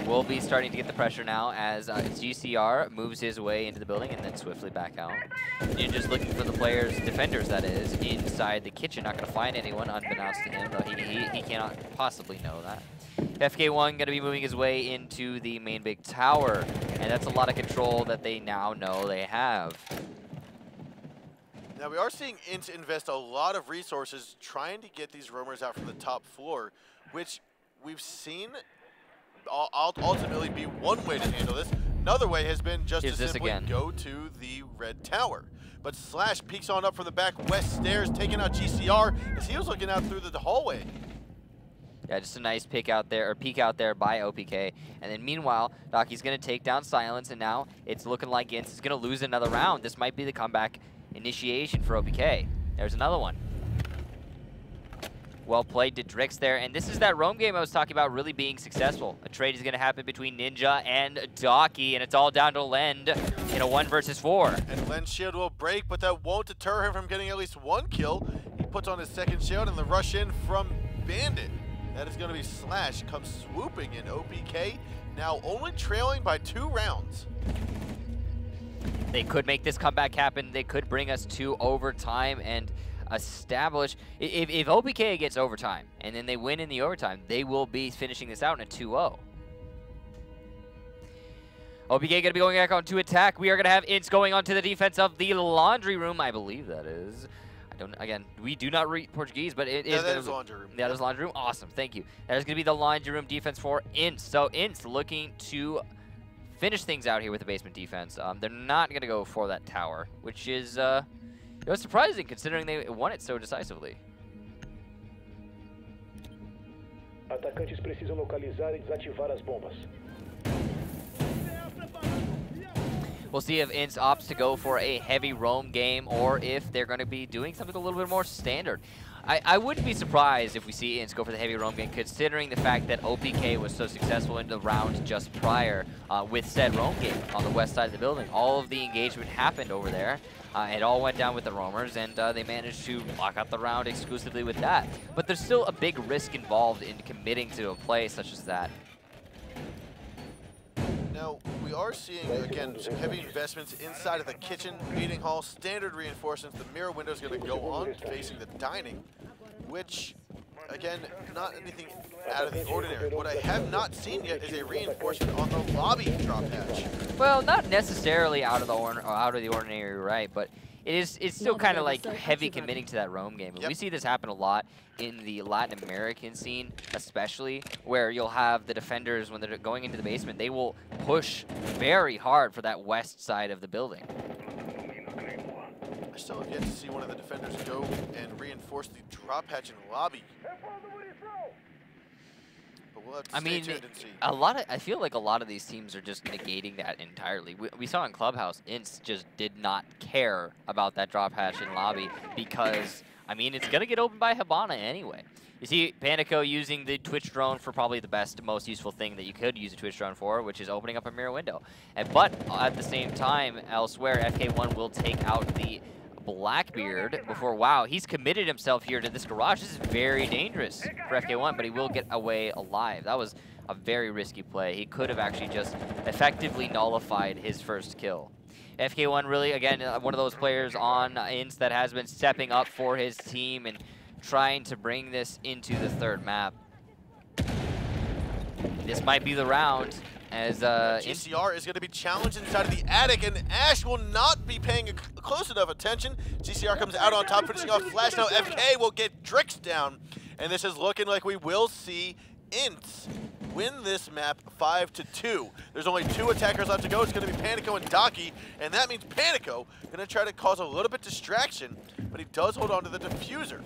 We'll be starting to get the pressure now as GCR moves his way into the building and then swiftly back out. Ninja's looking for the players, defenders that is, inside the kitchen. Not going to find anyone unbeknownst to him, though he cannot possibly know that. FK1 going to be moving his way into the main big tower, and that's a lot of control that they now know they have. Now we are seeing INTZ invest a lot of resources trying to get these roamers out from the top floor, which we've seen ultimately be one way to handle this. Another way has been just to simply go to the red tower. But Slash peeks on up from the back west stairs, taking out GCR as he was looking out through the hallway. Yeah, just a nice peek out there by OPK. And then meanwhile, Daki's going to take down Silence, and now it's looking like INTZ is going to lose another round. This might be the comeback initiation for OPK. There's another one. Well played to Drix there, and this is that roam game I was talking about really being successful. A trade is going to happen between Ninja and Daki, and it's all down to Lend in a 1 versus 4. And Lend's shield will break, but that won't deter him from getting at least 1 kill. He puts on his second shield, and the rush in from Bandit. That is going to be Slash, comes swooping in. OPK now only trailing by 2 rounds. They could make this comeback happen. They could bring us to overtime and establish. If OPK gets overtime and then they win in the overtime, they will be finishing this out in a 2-0. OPK going to be going back on to attack. We are going to have INTZ going on to the defense of the laundry room. I believe that is. Again, we do not read Portuguese, but it is. That is laundry room. Yeah, that is laundry room. Awesome, thank you. That is going to be the laundry room defense for INTZ. So INTZ looking to finish things out here with the basement defense. They're not going to go for that tower, which is it was surprising considering they won it so decisively. Atacantes precisam localizar e desativar as bombas. We'll see if INTZ opts to go for a heavy roam game or if they're going to be doing something a little bit more standard. I wouldn't be surprised if we see INTZ go for the heavy roam game, considering the fact that OPK was so successful in the round just prior with said roam game on the west side of the building. All of the engagement happened over there. It all went down with the roamers, and they managed to lock out the round exclusively with that. But there's still a big risk involved in committing to a play such as that. Now, we are seeing, again, some heavy investments inside of the kitchen, meeting hall, standard reinforcements. The mirror window is going to go on facing the dining, which, again, not anything out of the ordinary. What I have not seen yet is a reinforcement on the lobby drop hatch. Well, not necessarily out of the ordinary, right? But it's still kind of like heavy committing to that roam game. And we see this happen a lot in the Latin American scene, especially, where you'll have the defenders, when they're going into the basement, they will push very hard for that west side of the building. I still have yet to see one of the defenders go and reinforce the drop hatch in the lobby. But we'll have to I stay mean, tuned and see. I feel like a lot of these teams are just negating that entirely. We saw in Clubhouse, INTZ just did not care about that drop hatch in lobby because, I mean, it's going to get opened by Hibana anyway. You see Panico using the Twitch drone for probably the best, most useful thing that you could use a Twitch drone for, which is opening up a mirror window. But at the same time, elsewhere, FK1 will take out the Blackbeard before, wow, he's committed himself here to this garage. This is very dangerous for FK1, but he will get away alive. That was a very risky play. He could have actually just effectively nullified his first kill. FK1 really, again, one of those players on INTZ that has been stepping up for his team and trying to bring this into the third map. This might be the round as GCR is going to be challenged inside of the attic, and Ash will not be paying close enough attention. GCR comes out on top, finishing off Flash. Now FK will get Drix down, and this is looking like we will see INTZ win this map 5-2. There's only 2 attackers left to go. It's going to be Panico and Daki, and that means Panico going to try to cause a little bit distraction, but he does hold on to the diffuser.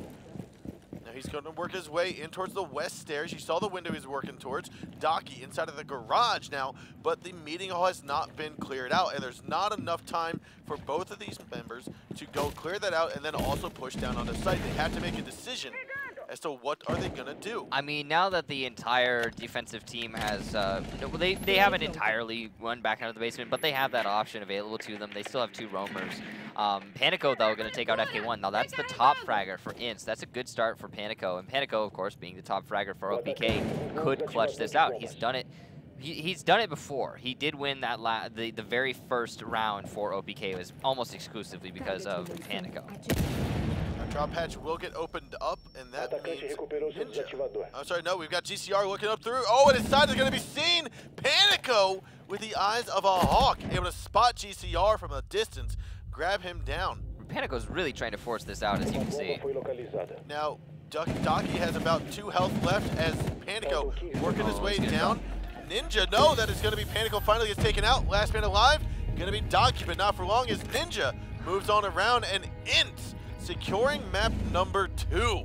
Now he's going to work his way in towards the west stairs. You saw the window he's working towards. Daki inside of the garage now, but the meeting hall has not been cleared out, and there's not enough time for both of these members to go clear that out and then also push down on the site. They have to make a decision as to what are they going to do. I mean, now that the entire defensive team has, they haven't entirely run back out of the basement, but they have that option available to them. They still have 2 roamers. Panico, though, going to take out FK1. Now, that's the top fragger for INTZ. That's a good start for Panico. And Panico, of course, being the top fragger for OPK, could clutch this out. He's done it. He's done it before. He did win that the very first round for OPK. It was almost exclusively because of Panico. Drop hatch will get opened up, and that means Ninja. I'm sorry, no, we've got GCR looking up through. Oh, and his side is going to be seen. Panico, with the eyes of a hawk, able to spot GCR from a distance, grab him down. Panico's really trying to force this out, as you can see. Now, Daki has about 2 health left as Panico working his way down. Ninja, no, that is going to be Panico finally gets taken out. Last man alive, going to be Daki, but not for long as Ninja moves on around, and INTZ securing map number 2.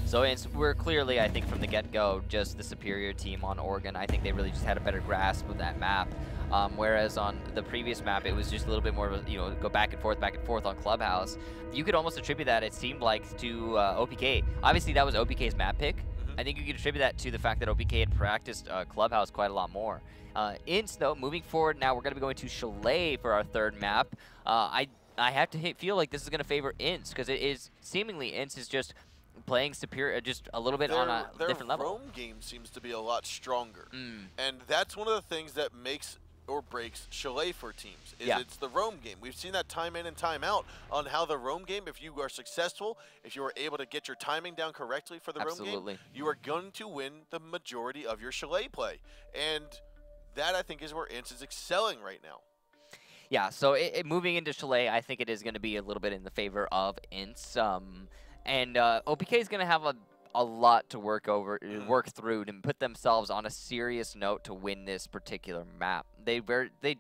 So we're clearly, I think, from the get-go, just the superior team on Oregon. I think they really just had a better grasp of that map. Whereas on the previous map, it was just a little bit more of a, go back and forth on Clubhouse. You could almost attribute that, it seemed like, to OPK. Obviously, that was OPK's map pick. I think you could attribute that to the fact that OPK had practiced Clubhouse quite a lot more. INTZ, though, moving forward now, we're going to be going to Chalet for our third map. I have to feel like this is going to favor INTZ because it is seemingly INTZ is just playing superior, just a little bit on a different level. Their roam game seems to be a lot stronger, and that's one of the things that makes or breaks Chalet for teams. It's the roam game. We've seen that time in and time out on how the roam game, if you are successful, if you are able to get your timing down correctly for the roam game, you are going to win the majority of your Chalet play, and that I think is where INTZ is excelling right now. Yeah, so moving into Chalet, I think it is going to be a little bit in the favor of INTZ. And OPK is going to have a lot to work through to put themselves on a serious note to win this particular map. They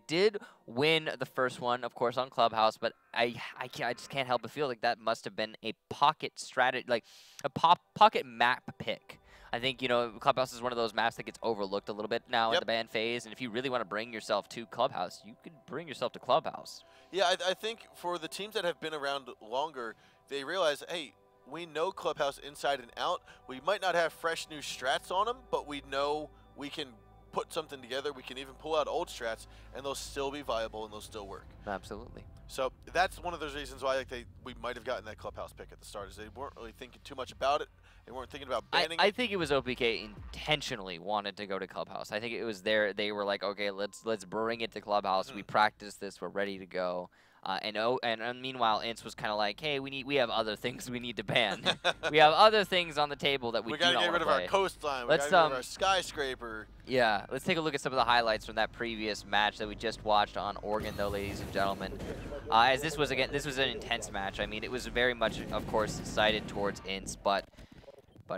did win the first one, of course, on Clubhouse, but I just can't help but feel like that must have been a pocket strategy, like a pocket map pick. I think, Clubhouse is one of those maps that gets overlooked a little bit now in the ban phase, and if you really want to bring yourself to Clubhouse, you could bring yourself to Clubhouse. Yeah, I think for the teams that have been around longer, they realize, hey, we know Clubhouse inside and out. We might not have fresh new strats on them, but we know we can put something together. We can even pull out old strats, and they'll still be viable and they'll still work. Absolutely. So that's one of those reasons why we might have gotten that Clubhouse pick at the start, is they weren't really thinking too much about it. They weren't thinking about banning I think it was OPK intentionally wanted to go to Clubhouse. I think it was they were like, okay, let's bring it to Clubhouse. We practiced this. We're ready to go. And meanwhile, INTZ was kind of like, hey, we have other things we need to ban. We have other things on the table that we do not want to play. We gotta get rid of our coastline. We gotta get rid of our skyscraper. Yeah, let's take a look at some of the highlights from that previous match that we just watched on Oregon, though, ladies and gentlemen. As this was an intense match. I mean, it was very much, of course, sided towards INTZ, but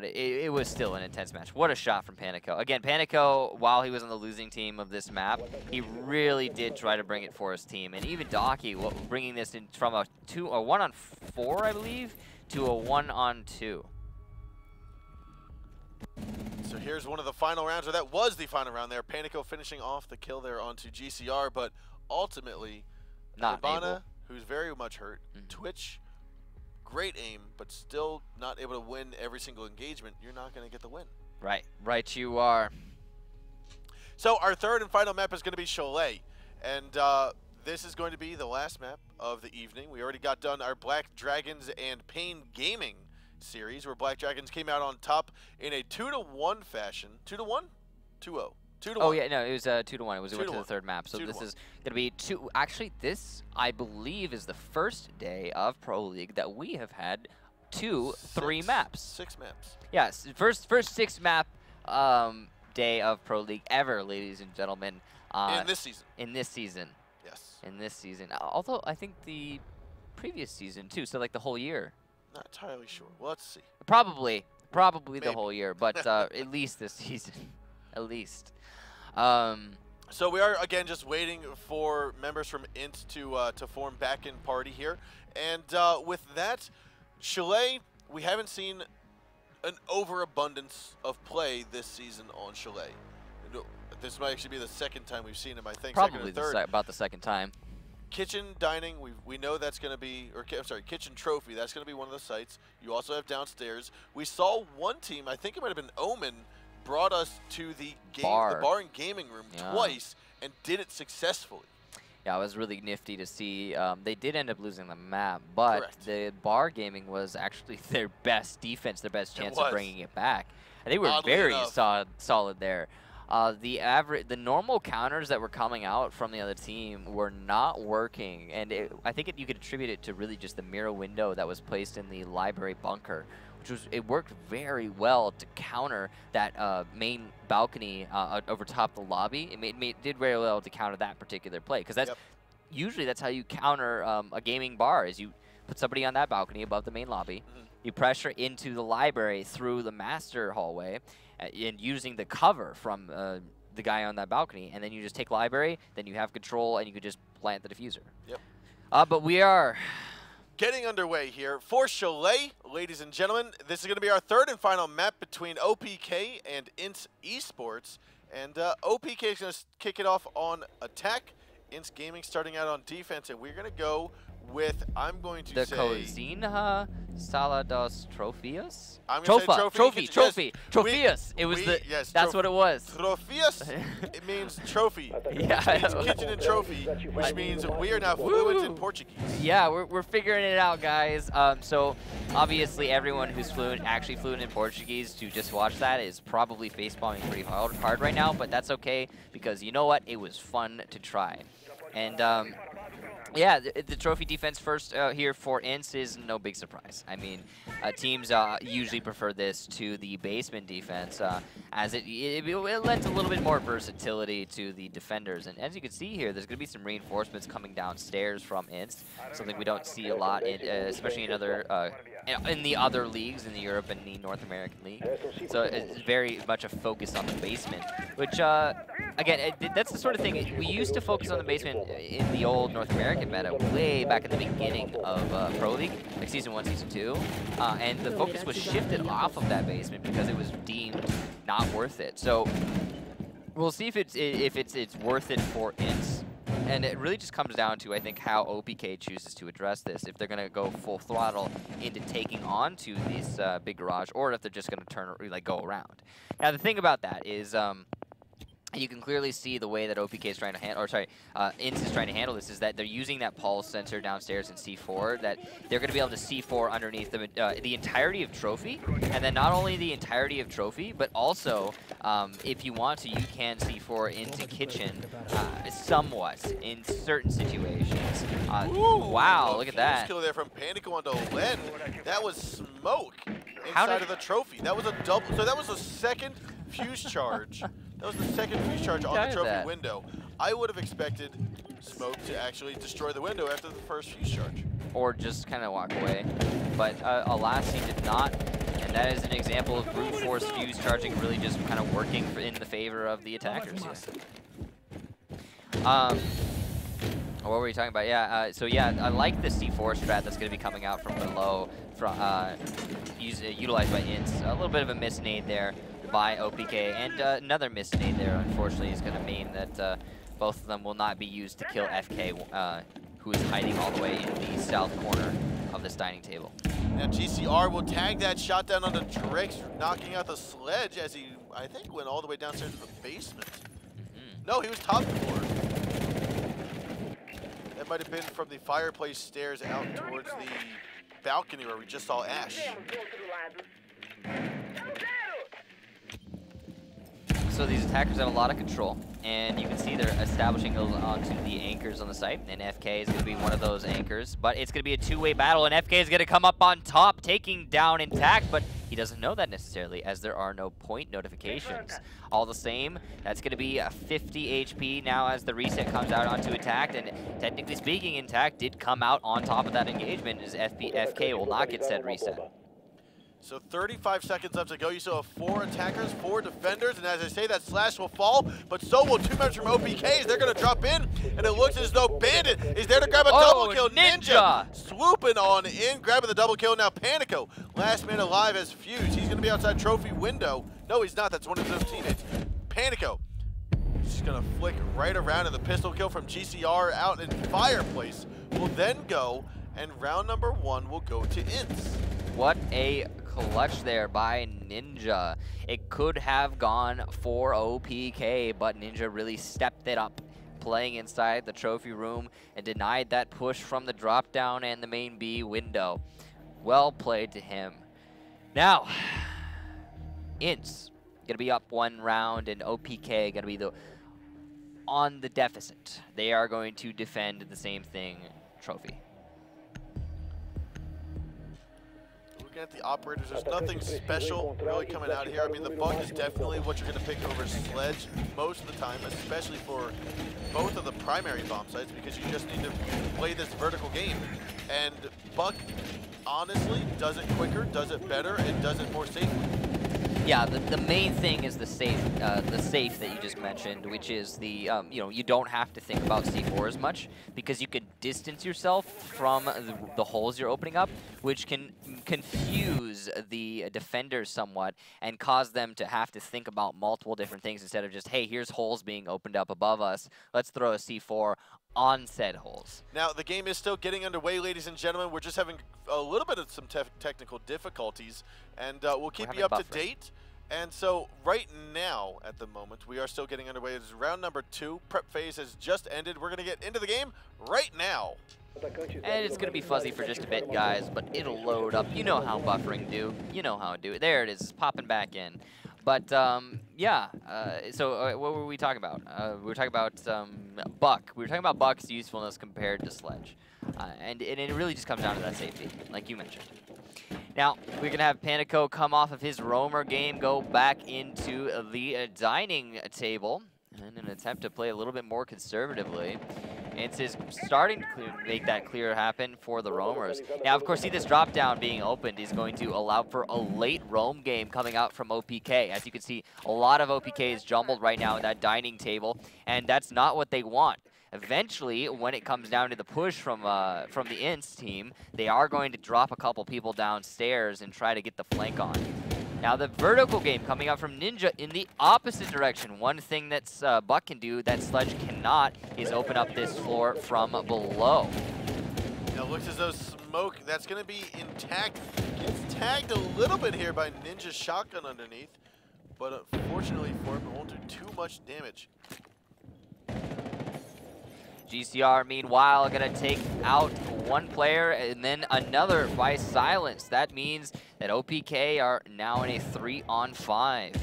it was still an intense match. What a shot from Panico. Again, Panico, while he was on the losing team of this map, he really did try to bring it for his team. And even Daki, bringing this in from a 1-on-4, I believe, to a 1-on-2. So here's one of the final rounds, or that was the final round there. Panico finishing off the kill there onto GCR, but ultimately, Not Ibana, able. who's very much hurt, Twitch, great aim, but still not able to win every single engagement. You're not going to get the win. Right. Right you are. So our third and final map is going to be Cholet, and this is going to be the last map of the evening. We already got done our Black Dragons and Pain Gaming series, where Black Dragons came out on top in a 2-to-1 fashion. 2-to-1? 2-0. 2-to-1. Oh yeah, no, it was 2-to-1. It went to the 3rd map. So this is gonna be Actually, this I believe is the first day of Pro League that we have had 3 maps. 6 maps. Yes, first 6 map day of Pro League ever, ladies and gentlemen. In this season. In this season. Yes. In this season. Although I think the previous season too. So like the whole year. Not entirely sure. Well, let's see. Probably Maybe. the whole year, but at least this season, at least. So we are again just waiting for members from INTZ to form back in party here, and with that, Cholet, we haven't seen an overabundance of play this season on Cholet. This might actually be the 2nd time we've seen him. I think Probably second or third. about the 2nd time. Kitchen Dining, we know that's going to be, or I'm sorry, Kitchen Trophy, that's going to be one of the sites. You also have downstairs. We saw one team, I think it might have been Omen, brought us to the bar and gaming room twice and did it successfully. Yeah, it was really nifty to see. They did end up losing the map, but Correct. the bar gaming was actually their best defense, their best chance of bringing it back. And they were Oddly very enough. solid there. The normal counters that were coming out from the other team were not working, and I think you could attribute it to really just the mirror window that was placed in the library bunker, it worked very well to counter that main balcony over top the lobby. It did very well to counter that particular play, because that's usually that's how you counter a gaming bar, is you put somebody on that balcony above the main lobby, you pressure into the library through the master hallway, and using the cover from the guy on that balcony, and then you just take library, then you have control, and you could just plant the diffuser. Yep. But we are getting underway here for Cholet, ladies and gentlemen. This is going to be our 3rd and final map between OPK and INTZ Esports, and OPK is going to kick it off on attack. INTZ Gaming starting out on defense, and we're going to go with, I'm going to say... The Cozinha Sala dos Trofias? I'm going to say Trophy. Trophias. That's what it was. Trophias, it means trophy. Yeah. Which means kitchen and trophy, which means we are now fluent in Portuguese. Yeah, we're figuring it out, guys. So obviously everyone who's actually fluent in Portuguese to just watch that is probably facepalming pretty hard right now, but that's okay, because you know what? It was fun to try. And yeah, the trophy defense first here for INTZ is no big surprise. I mean, teams usually prefer this to the basement defense, as it lends a little bit more versatility to the defenders. And as you can see here, there's going to be some reinforcements coming downstairs from INTZ, something we don't see a lot, especially in the other leagues, in the Europe and the North American League. So it's very much a focus on the basement, which, again, that's the sort of thing, we used to focus on the basement in the old North American meta way back in the beginning of Pro League, like Season 1, Season 2, and the focus was shifted off of that basement because it was deemed not worth it. So we'll see if it's worth it for INTZ. And it really just comes down to, I think, how OPK chooses to address this. If they're going to go full throttle into taking on to this big garage, or if they're just going to go around. Now, the thing about that is, you can clearly see the way that OPK is trying to handle, or sorry, INTZ is trying to handle this, is that they're using that pulse sensor downstairs in C4, that they're going to be able to C4 underneath the entirety of Trophy, and then not only the entirety of Trophy, but also, if you want to, you can C4 into Kitchen somewhat in certain situations. Wow, look at that. Kill there from Panico onto Len. That was smoke inside of the Trophy. That was a double, so that was a 2nd fuse charge. That was the 2nd fuse charge on the trophy window. I would have expected Smoke to actually destroy the window after the 1st fuse charge. Or just kind of walk away. But alas, he did not. And that is an example of brute force fuse charging really just kind of working in the favor of the attackers. What were we talking about? Yeah, so yeah, I like the C4 strat that's going to be coming out from below, utilized by INTZ. A little bit of a misnade there. by OPK. And another missed nade there, unfortunately, is going to mean that both of them will not be used to kill FK, who is hiding all the way in the south corner of this dining table. Now GCR will tag that shot down onto Drix, knocking out the sledge as he, I think, went all the way downstairs to the basement. No, he was top floor. That might have been from the fireplace stairs out towards the balcony where we just saw Ash. So these attackers have a lot of control, and you can see they're establishing onto the anchors on the site, and FK is going to be one of those anchors, but it's going to be a two-way battle, and FK is going to come up on top, taking down INTZ, but he doesn't know that necessarily, as there are no point notifications. All the same, that's going to be a 50 HP now as the reset comes out onto attack, and technically speaking, INTZ did come out on top of that engagement, as FK will not get said reset. So 35 seconds left to go. You still have 4 attackers, 4 defenders, and as I say, that slash will fall, but so will 2 members from OPKs. They're going to drop in, and it looks as though Bandit is there to grab a double kill. Ninja swooping on in, grabbing the double kill. Now Panico, last man alive, as Fuse. He's going to be outside trophy window. No, he's not. That's one of his teammates. Panico just going to flick right around, and the pistol kill from GCR out in Fireplace will then go, and round number 1 will go to INTZ. What a clutch there by Ninja. It could have gone for OPK, but Ninja really stepped it up, playing inside the trophy room and denied that push from the drop down and the main B window. Well played to him. Now, INTZ gonna be up 1 round, and OPK gonna be on the deficit. They are going to defend the same thing, trophy. Looking at the operators, there's nothing special really coming out here. I mean, the bug is definitely what you're going to pick over Sledge most of the time, especially for both of the primary bomb sites, because you just need to play this vertical game. And Buck, honestly, does it quicker, does it better, and does it more safely. Yeah, the main thing is the safe that you just mentioned, which is the, you know, you don't have to think about C4 as much, because you can distance yourself from the holes you're opening up, which can confuse the defenders somewhat and cause them to have to think about multiple different things instead of just, hey, here's holes being opened up above us, let's throw a C4 on said holes. Now, the game is still getting underway, ladies and gentlemen. We're just having a little bit of some technical difficulties, and we'll keep you up to date. And so right now, at the moment, we are still getting underway. It's round number 2. Prep phase has just ended. We're going to get into the game right now. And it's going to be fuzzy for just a bit, guys, but it'll load up. You know how buffering do. You know how it do. There it is, popping back in. But, yeah, so what were we talking about? We were talking about Buck. We were talking about Buck's usefulness compared to Sledge. And it really just comes down to that safety, like you mentioned. Now, we're going to have Panico come off of his roamer game, go back into the dining table in an attempt to play a little bit more conservatively. INTZ is starting to make that clear happen for the roamers. Now, of course, see this drop down being opened is going to allow for a late roam game coming out from OPK. As you can see, a lot of OPK is jumbled right now in that dining table, and that's not what they want. Eventually, when it comes down to the push from the INTZ team, they are going to drop a couple people downstairs and try to get the flank on. Now the vertical game coming out from Ninja in the opposite direction. One thing that Buck can do that Sledge cannot is open up this floor from below. Now it looks as though smoke, that's going to be intact. Gets tagged a little bit here by Ninja's shotgun underneath, but unfortunately for him, it won't do too much damage. GCR, meanwhile, going to take out one player and then another by silence. That means that OPK are now in a 3-on-5.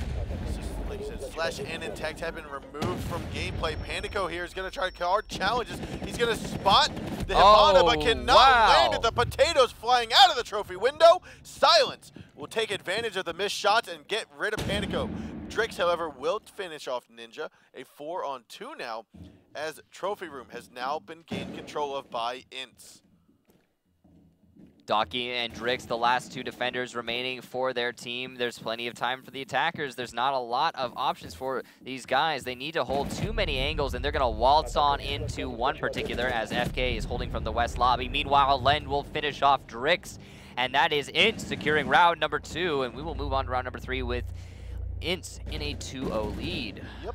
Like you said, Slash and INTZ have been removed from gameplay. Panico here is going to try to card challenges. He's going to spot the Hibana, but cannot land it. The potatoes flying out of the trophy window. Silence will take advantage of the missed shots and get rid of Panico. Drix, however, will finish off Ninja. A 4-on-2 now, as Trophy Room has now been gained control of by INTZ. Docky and Drix, the last 2 defenders remaining for their team. There's plenty of time for the attackers. There's not a lot of options for these guys. They need to hold too many angles, and they're going to waltz on into one particular as FK is holding from the west lobby. Meanwhile, Len will finish off Drix, and that is INTZ securing round number 2, and we will move on to round number 3 with INTZ in a 2-0 lead. Yep.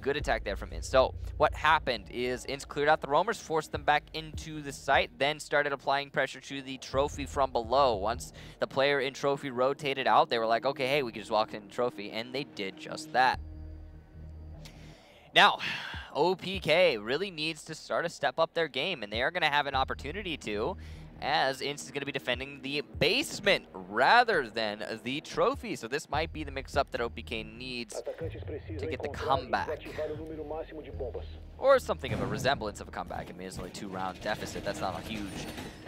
Good attack there from INTZ. So what happened is INTZ cleared out the roamers, forced them back into the site, then started applying pressure to the trophy from below. Once the player in trophy rotated out, they were like, okay, hey, we can just walk in the trophy, and they did just that. Now, OPK really needs to start to step up their game, and they are going to have an opportunity to, as INTZ is going to be defending the basement rather than the trophy. So this might be the mix-up that OPK needs to get the comeback. Or something of a resemblance of a comeback. I mean, it's only 2-round deficit. That's not a huge,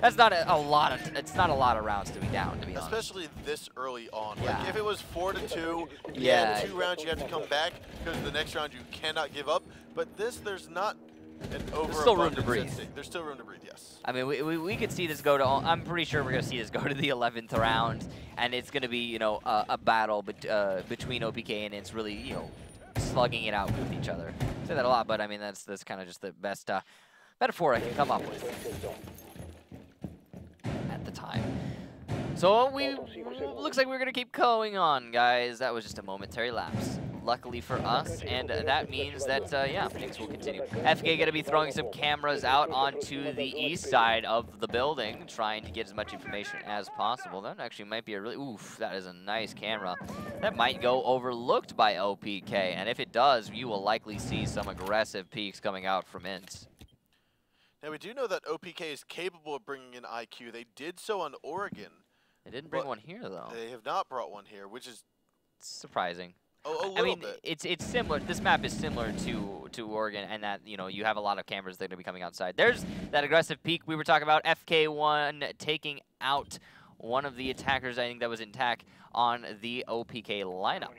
that's not a lot of, it's not a lot of rounds to be down, to be honest. Especially this early on. Yeah. Like if it was 4-2, yeah, 2 rounds you have to come back because the next round you cannot give up. But this, there's not an over. There's still room to breathe. There's still room to breathe, yes. I mean, we could see this go to, I'm pretty sure we're going to see this go to the 11th round, and it's going to be, you know, a battle between OPK and it's really, you know, slugging it out with each other. I say that a lot, but I mean, that's kind of just the best metaphor I can come up with at the time. So looks like we're going to keep going on, guys. That was just a momentary lapse, luckily for us, and that means that, yeah, things will continue. FK going to be throwing some cameras out onto the east side of the building, trying to get as much information as possible. That actually might be a really, oof, that is a nice camera. That might go overlooked by OPK, and if it does, you will likely see some aggressive peaks coming out from INTZ. Now, we do know that OPK is capable of bringing in IQ. They did so on Oregon. They didn't bring one here, though. They have not brought one here, which is surprising. A little I mean, bit. it's similar. This map is similar to Oregon, and that, you know, you have a lot of cameras that are going to be coming outside. There's that aggressive peek we were talking about. FK1 taking out one of the attackers, I think that was in tack on the OPK lineup.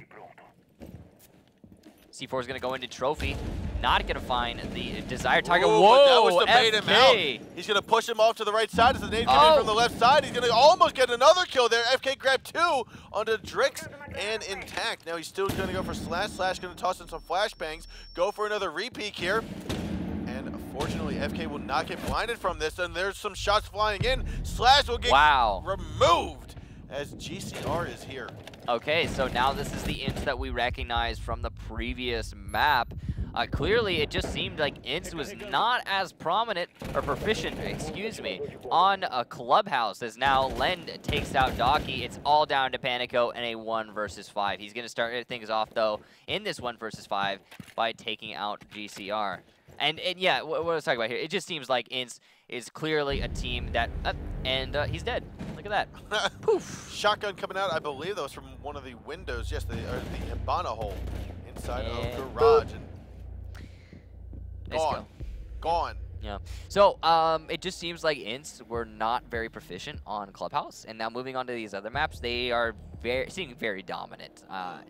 C4 is going to go into trophy. Not going to find the desired target. Ooh, whoa, that was to bait him out. FK. He's going to push him off to the right side as the nade coming from the left side. He's going to almost get another kill there. FK grabbed 2 onto Drix and intact. Now he's still going to go for Slash. Slash going to toss in some flashbangs. Go for another repeat here. And unfortunately, FK will not get blinded from this. And there's some shots flying in. Slash will get removed as GCR is here. Okay, so now this is the INTZ that we recognize from the previous map. Clearly, it just seemed like INTZ was not as prominent, or proficient, excuse me, on a Clubhouse, as now Lend takes out Docky. It's all down to Panico and a 1 versus 5. He's going to start things off, though, in this 1 versus 5 by taking out GCR. And yeah, what I was talking about here, it just seems like INTZ is clearly a team that, and he's dead. Look at that. Poof. Shotgun coming out, I believe that was from one of the windows. Yes, the Hibana hole inside of garage. And gone. Gone. Yeah. So it just seems like INTZ were not very proficient on Clubhouse, and now moving on to these other maps, they are seeming very dominant.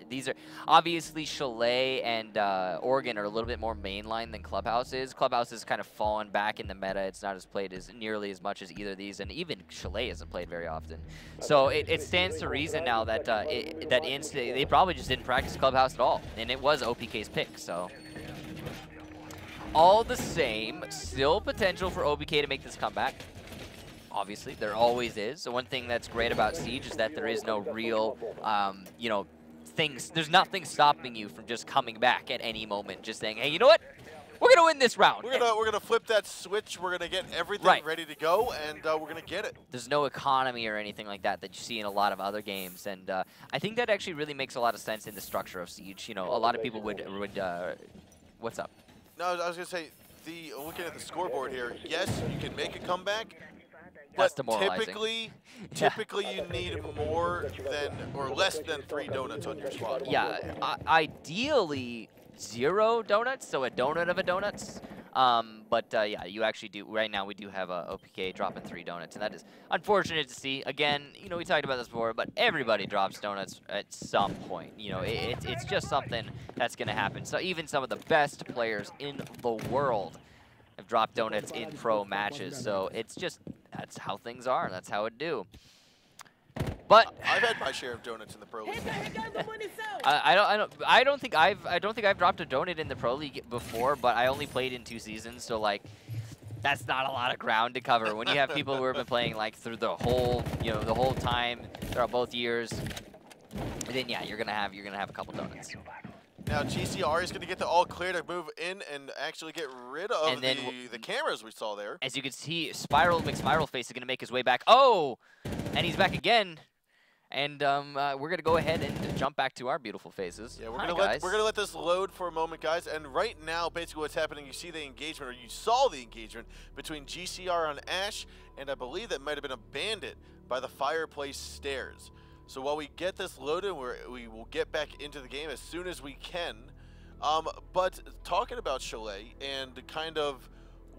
These are obviously Chalet and Oregon are a little bit more mainline than Clubhouse is. Clubhouse has kind of fallen back in the meta. It's not as played as nearly as much as either of these, and even Chalet isn't played very often. So it stands to reason now that that INTZ, they probably just didn't practice Clubhouse at all, and it was OPK's pick. So. All the same, still potential for OPK to make this comeback. Obviously, there always is. So one thing that's great about Siege is that there is no real, you know, there's nothing stopping you from just coming back at any moment, just saying, hey, you know what? We're gonna win this round. We're gonna flip that switch. We're gonna get everything ready to go, and we're gonna get it. There's no economy or anything like that that you see in a lot of other games, and I think that actually really makes a lot of sense in the structure of Siege. You know, a lot of people would what's up? No, I was going to say, looking at the squoreboard here, yes, you can make a comeback, but typically you need more than, or less than 3 donuts on your squad. Yeah, ideally 0 donuts, so a donut of a donuts. But yeah, you actually do, right now we do have a OPK dropping 3 donuts, and that is unfortunate to see. Again, you know, we talked about this before, but everybody drops donuts at some point. You know, it's just something that's going to happen. So even some of the best players in the world have dropped donuts in pro matches. So it's just, that's how things are. That's how it do. But I've had my share of donuts in the pro league. I don't think I've dropped a donut in the pro league before, but I only played in 2 seasons, so like that's not a lot of ground to cover. When you have people who have been playing like through the whole, you know, the whole time throughout both years, then yeah, you're gonna have a couple donuts. Now GCR is going to get the all clear to move in and actually get rid of the cameras we saw there. As you can see, McSpiral Face is going to make his way back. Oh, and he's back again. And we're going to go ahead and jump back to our beautiful faces. Yeah, we're gonna let this load for a moment, guys. And right now, basically what's happening, you see the engagement, or you saw the engagement between GCR on Ash, and I believe that might have been a Bandit by the fireplace stairs. So while we get this loaded, we will get back into the game as soon as we can. But talking about Chalet and kind of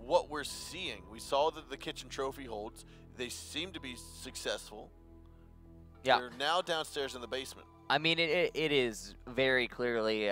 what we're seeing, we saw that the kitchen trophy holds. They seem to be successful. Yeah. They're now downstairs in the basement. I mean, it is very clearly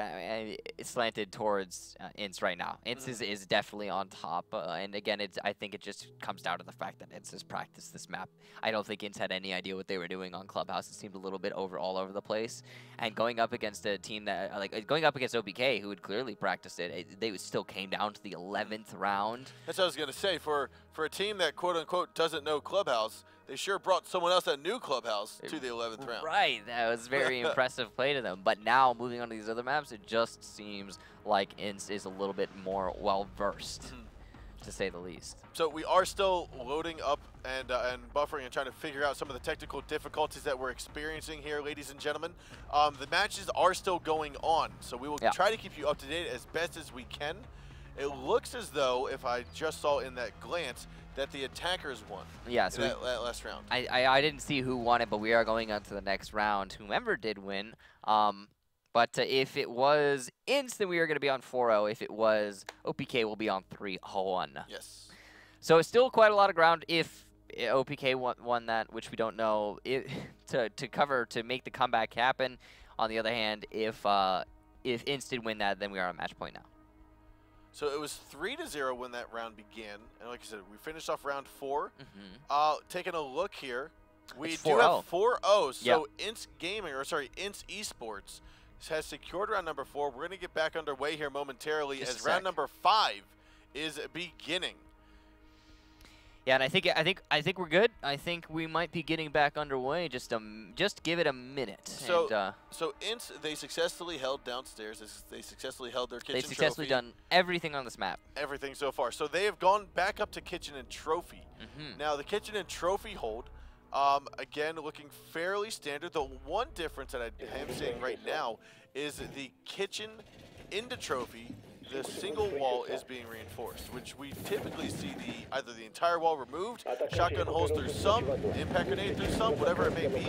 slanted towards INTZ right now. INTZ is definitely on top, and again, I think it just comes down to the fact that INTZ has practiced this map. I don't think INTZ had any idea what they were doing on Clubhouse. It seemed a little bit all over the place, and going up against a team that going up against OPK, who had clearly practiced it, they still came down to the 11th round. That's what I was gonna say. For a team that quote unquote doesn't know Clubhouse, they sure brought someone else that knew Clubhouse to the 11th round. Right, that was very impressive play to them. But now, moving on to these other maps, it just seems like INTZ is a little bit more well-versed, to say the least. So we are still loading up and buffering and trying to figure out some of the technical difficulties that we're experiencing here, ladies and gentlemen. The matches are still going on, so we will try to keep you up to date as best as we can. It looks as though, if I just saw in that glance, that the attackers won. Yeah, so that last round. I didn't see who won it, but we are going on to the next round. Whomever did win. But if it was INTZ, then we are going to be on 4-0. If it was OPK, we'll be on 3-1. Yes. So it's still quite a lot of ground if OPK won that, which we don't know, to make the comeback happen. On the other hand, if INTZ did win that, then we are on match point now. So it was 3-0 when that round began, and like I said, we finished off round 4. Taking a look here, we do have 4-0. So INTZ Gaming, or sorry, INTZ Esports has secured round number 4. We're going to get back underway here momentarily as round number 5 is beginning. Yeah, and I think we're good. I think we might be getting back underway. Just give it a minute. So, so INTZ, they successfully held downstairs. They successfully held their kitchen trophy. They've successfully done everything on this map. Everything so far. So they have gone back up to kitchen and trophy. Now the kitchen and trophy hold, again, looking fairly standard. The one difference that I am seeing right now is the kitchen into trophy. The single wall is being reinforced, which we typically see either the entire wall removed, shotgun holes through some, impact grenade through some, whatever it may be.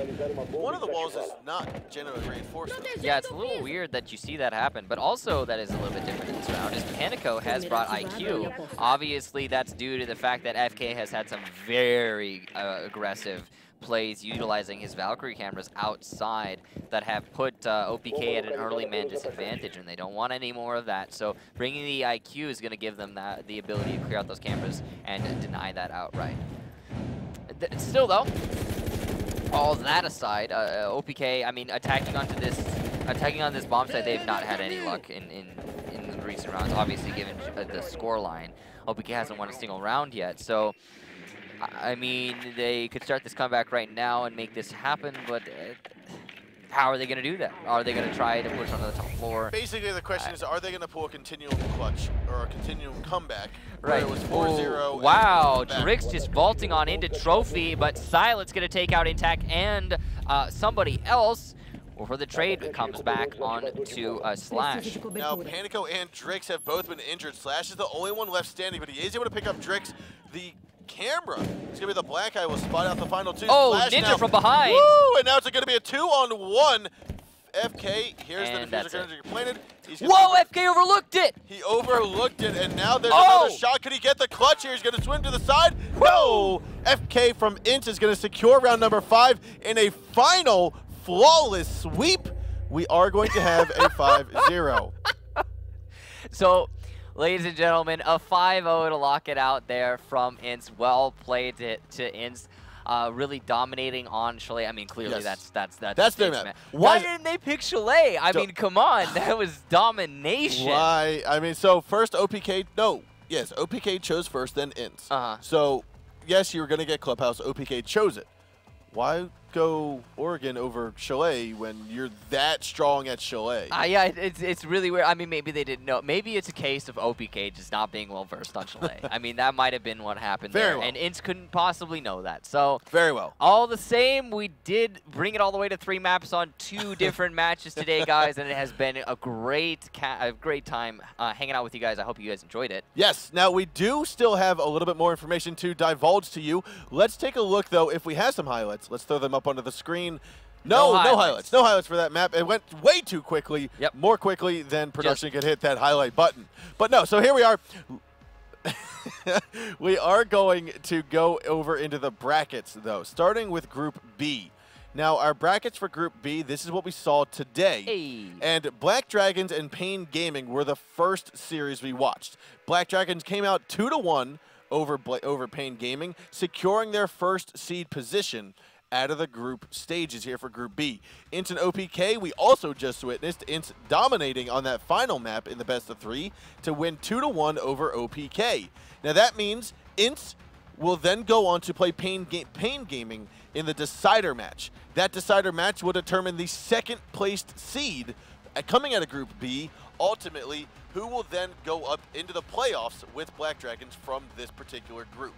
One of the walls is not generally reinforced. Yeah, it's a little weird that you see that happen, but also that is a little bit different in this round is Mechanico has brought IQ. Obviously, that's due to the fact that FK has had some very aggressive plays utilizing his Valkyrie cameras outside that have put OPK at an early man disadvantage, and they don't want any more of that. So bringing the IQ is going to give them the ability to clear out those cameras and deny that outright. Still, though, all that aside, OPK, I mean, attacking on this bomb site, they've not had any luck in the recent rounds. Obviously, given the score line, OPK hasn't won a single round yet. So I mean, they could start this comeback right now and make this happen, but how are they going to do that? Are they going to try to push onto the top floor? Basically, the question is, are they going to pull a continuum clutch or a continuum comeback? Right. It was 4-0. Wow, Drix just vaulting on into trophy, but Silent's going to take out Intact and somebody else before the trade comes back on to Slash. Now, Panico and Drix have both been injured. Slash is the only one left standing, but he is able to pick up Drix. The camera. It's going to be the black eye will spot out the final 2. Oh, Slash Ninja now. from behind. Woo! And now it's going to be a 2-on-1. FK, here's and the diffuser energy planted. Whoa, FK overlooked it! He overlooked it, and now there's another shot. Could he get the clutch here? He's going to swim to the side. No! FK from INTZ is going to secure round number 5 in a final flawless sweep. We are going to have a 5-0. So, ladies and gentlemen, a 5-0 to lock it out there from INTZ. Well played to INTZ. Really dominating on Chalet. I mean, clearly that's their map. Why didn't they pick Chalet? I mean, come on, that was domination. Why? I mean, so first OPK. No, yes, OPK chose first, then INTZ. So yes, you were gonna get Clubhouse. OPK chose it. Why go Oregon over Chile when you're that strong at Chile. Yeah, it's really weird. I mean, maybe they didn't know. Maybe it's a case of OPK just not being well versed on Chile. I mean, that might have been what happened Very there, well. and INTZ couldn't possibly know that. So very well. All the same, we did bring it all the way to 3 maps on 2 different matches today, guys, and it has been a great time hanging out with you guys. I hope you guys enjoyed it. Yes. Now, we do still have a little bit more information to divulge to you. Let's take a look, though, if we have some highlights. Let's throw them up onto the screen. No highlights. No highlights for that map. It went way too quickly, more quickly than production could hit that highlight button. But no, so here we are. We are going to go over into the brackets, though, starting with Group B. Now, our brackets for Group B, this is what we saw today. Hey. And Black Dragons and Pain Gaming were the first series we watched. Black Dragons came out 2-1 over Pain Gaming, securing their first seed position out of the group stages here for Group B. INTZ and OPK, we also just witnessed INTZ dominating on that final map in the best of 3 to win 2-1 over OPK. Now that means INTZ will then go on to play Pain Gaming in the decider match. That decider match will determine the second placed seed coming out of Group B, ultimately who will then go up into the playoffs with Black Dragons from this particular group.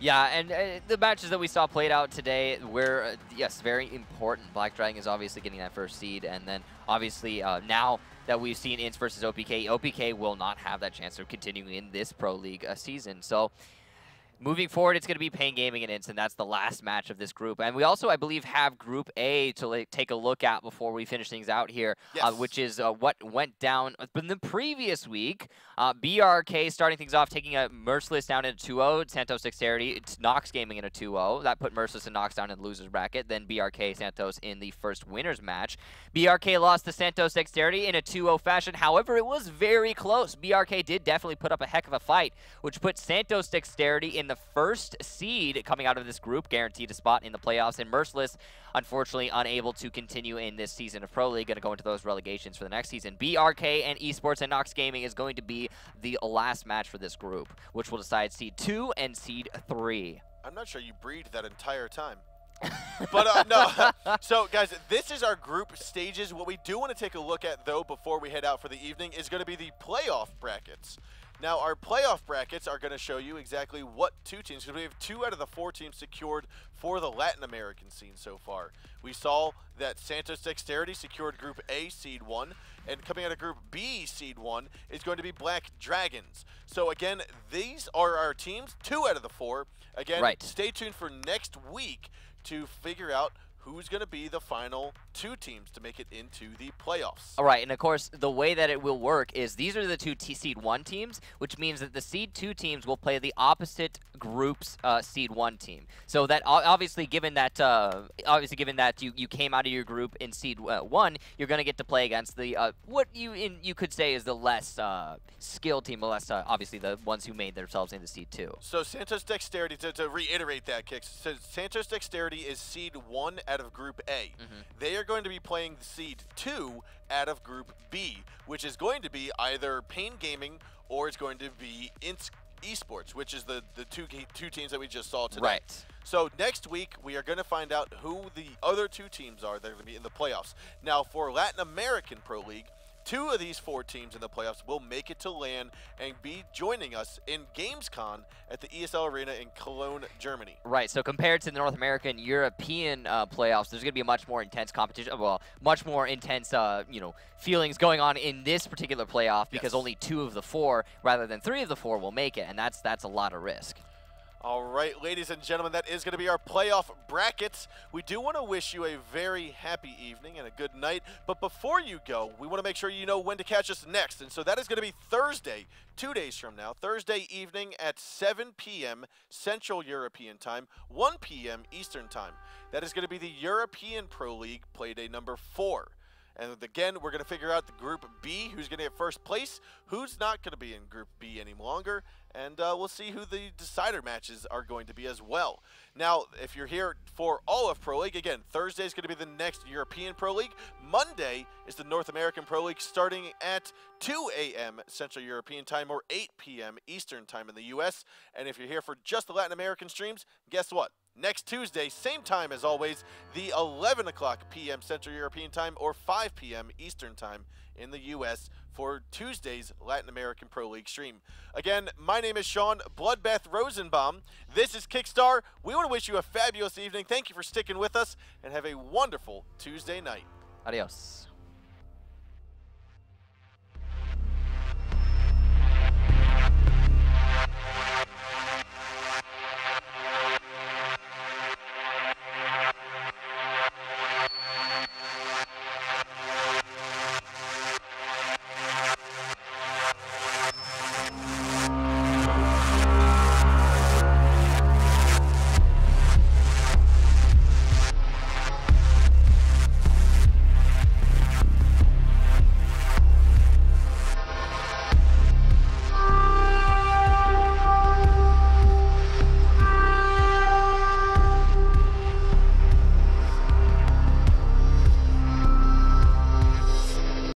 Yeah, and the matches that we saw played out today were, yes, very important. Black Dragon is obviously getting that first seed, and then obviously now that we've seen INTZ versus OPK, OPK will not have that chance of continuing in this Pro League season. So moving forward, it's going to be Pain Gaming and INTZ, and that's the last match of this group. And we also, I believe, have Group A to take a look at before we finish things out here, which is what went down in the previous week. BRK starting things off, taking a Merciless down in a 2-0, Santos Dexterity, it's Nox Gaming in a 2-0. That put Merciless and Nox down in the loser's bracket. Then BRK Santos in the first winners match. BRK lost to Santos Dexterity in a 2-0 fashion. However, it was very close. BRK did definitely put up a heck of a fight, which put Santos Dexterity in the first seed coming out of this group, guaranteed a spot in the playoffs, and Merciless, unfortunately, unable to continue in this season of Pro League, going to go into those relegations for the next season. BRK and Esports and Nox Gaming is going to be the last match for this group, which will decide Seed 2 and Seed 3. I'm not sure you breathed that entire time. But no, so guys, this is our group stages. What we do want to take a look at, though, before we head out for the evening is going to be the playoff brackets. Now, our playoff brackets are going to show you exactly what 2 teams, because we have 2 out of the 4 teams secured for the Latin American scene so far. We saw that Santos Dexterity secured Group A, Seed 1, and coming out of Group B, Seed 1, is going to be Black Dragons. So again, these are our teams, 2 out of the 4. Again, stay tuned for next week to figure out who's going to be the final 2 teams to make it into the playoffs. All right, and of course, the way that it will work is these are the 2 Seed 1 teams, which means that the Seed 2 teams will play the opposite group's Seed 1 team. So that obviously, given that you came out of your group in Seed 1, you're going to get to play against the what you could say is the less skilled team, the less obviously the ones who made themselves into Seed 2. So Santos Dexterity, to reiterate that, Kix, so Santos Dexterity is Seed 1 out of Group A. They are going to be playing Seed 2 out of Group B, which is going to be either Pain Gaming or it's going to be INTZ Esports, which is the two teams that we just saw today. Right. So next week, we are going to find out who the other 2 teams are that are going to be in the playoffs. Now, for Latin American Pro League, 2 of these 4 teams in the playoffs will make it to LAN and be joining us in GamesCon at the ESL Arena in Cologne, Germany. Right, so compared to the North American, European playoffs, there's going to be a much more intense competition, well, much more intense, feelings going on in this particular playoff because only 2 of the 4, rather than 3 of the 4, will make it, and that's a lot of risk. All right, ladies and gentlemen, that is going to be our playoff brackets. We do want to wish you a very happy evening and a good night. But before you go, we want to make sure you know when to catch us next. And so that is going to be Thursday, 2 days from now, Thursday evening at 7 p.m. Central European Time, 1 p.m. Eastern Time. That is going to be the European Pro League Play Day number 4. And again, we're going to figure out the Group B, who's going to get first place, who's not going to be in Group B any longer. and we'll see who the decider matches are going to be as well. Now, if you're here for all of Pro League, again, Thursday is going to be the next European Pro League. Monday is the North American Pro League starting at 2 a.m. Central European Time or 8 p.m. Eastern Time in the U.S. And if you're here for just the Latin American streams, guess what? Next Tuesday, same time as always, the 11 o'clock p.m. Central European Time or 5 p.m. Eastern Time in the U.S. for Tuesday's Latin American Pro League stream. Again, my name is Sean Bloodbath Rosenbaum. This is Kickstar. We want to wish you a fabulous evening. Thank you for sticking with us, and have a wonderful Tuesday night. Adios.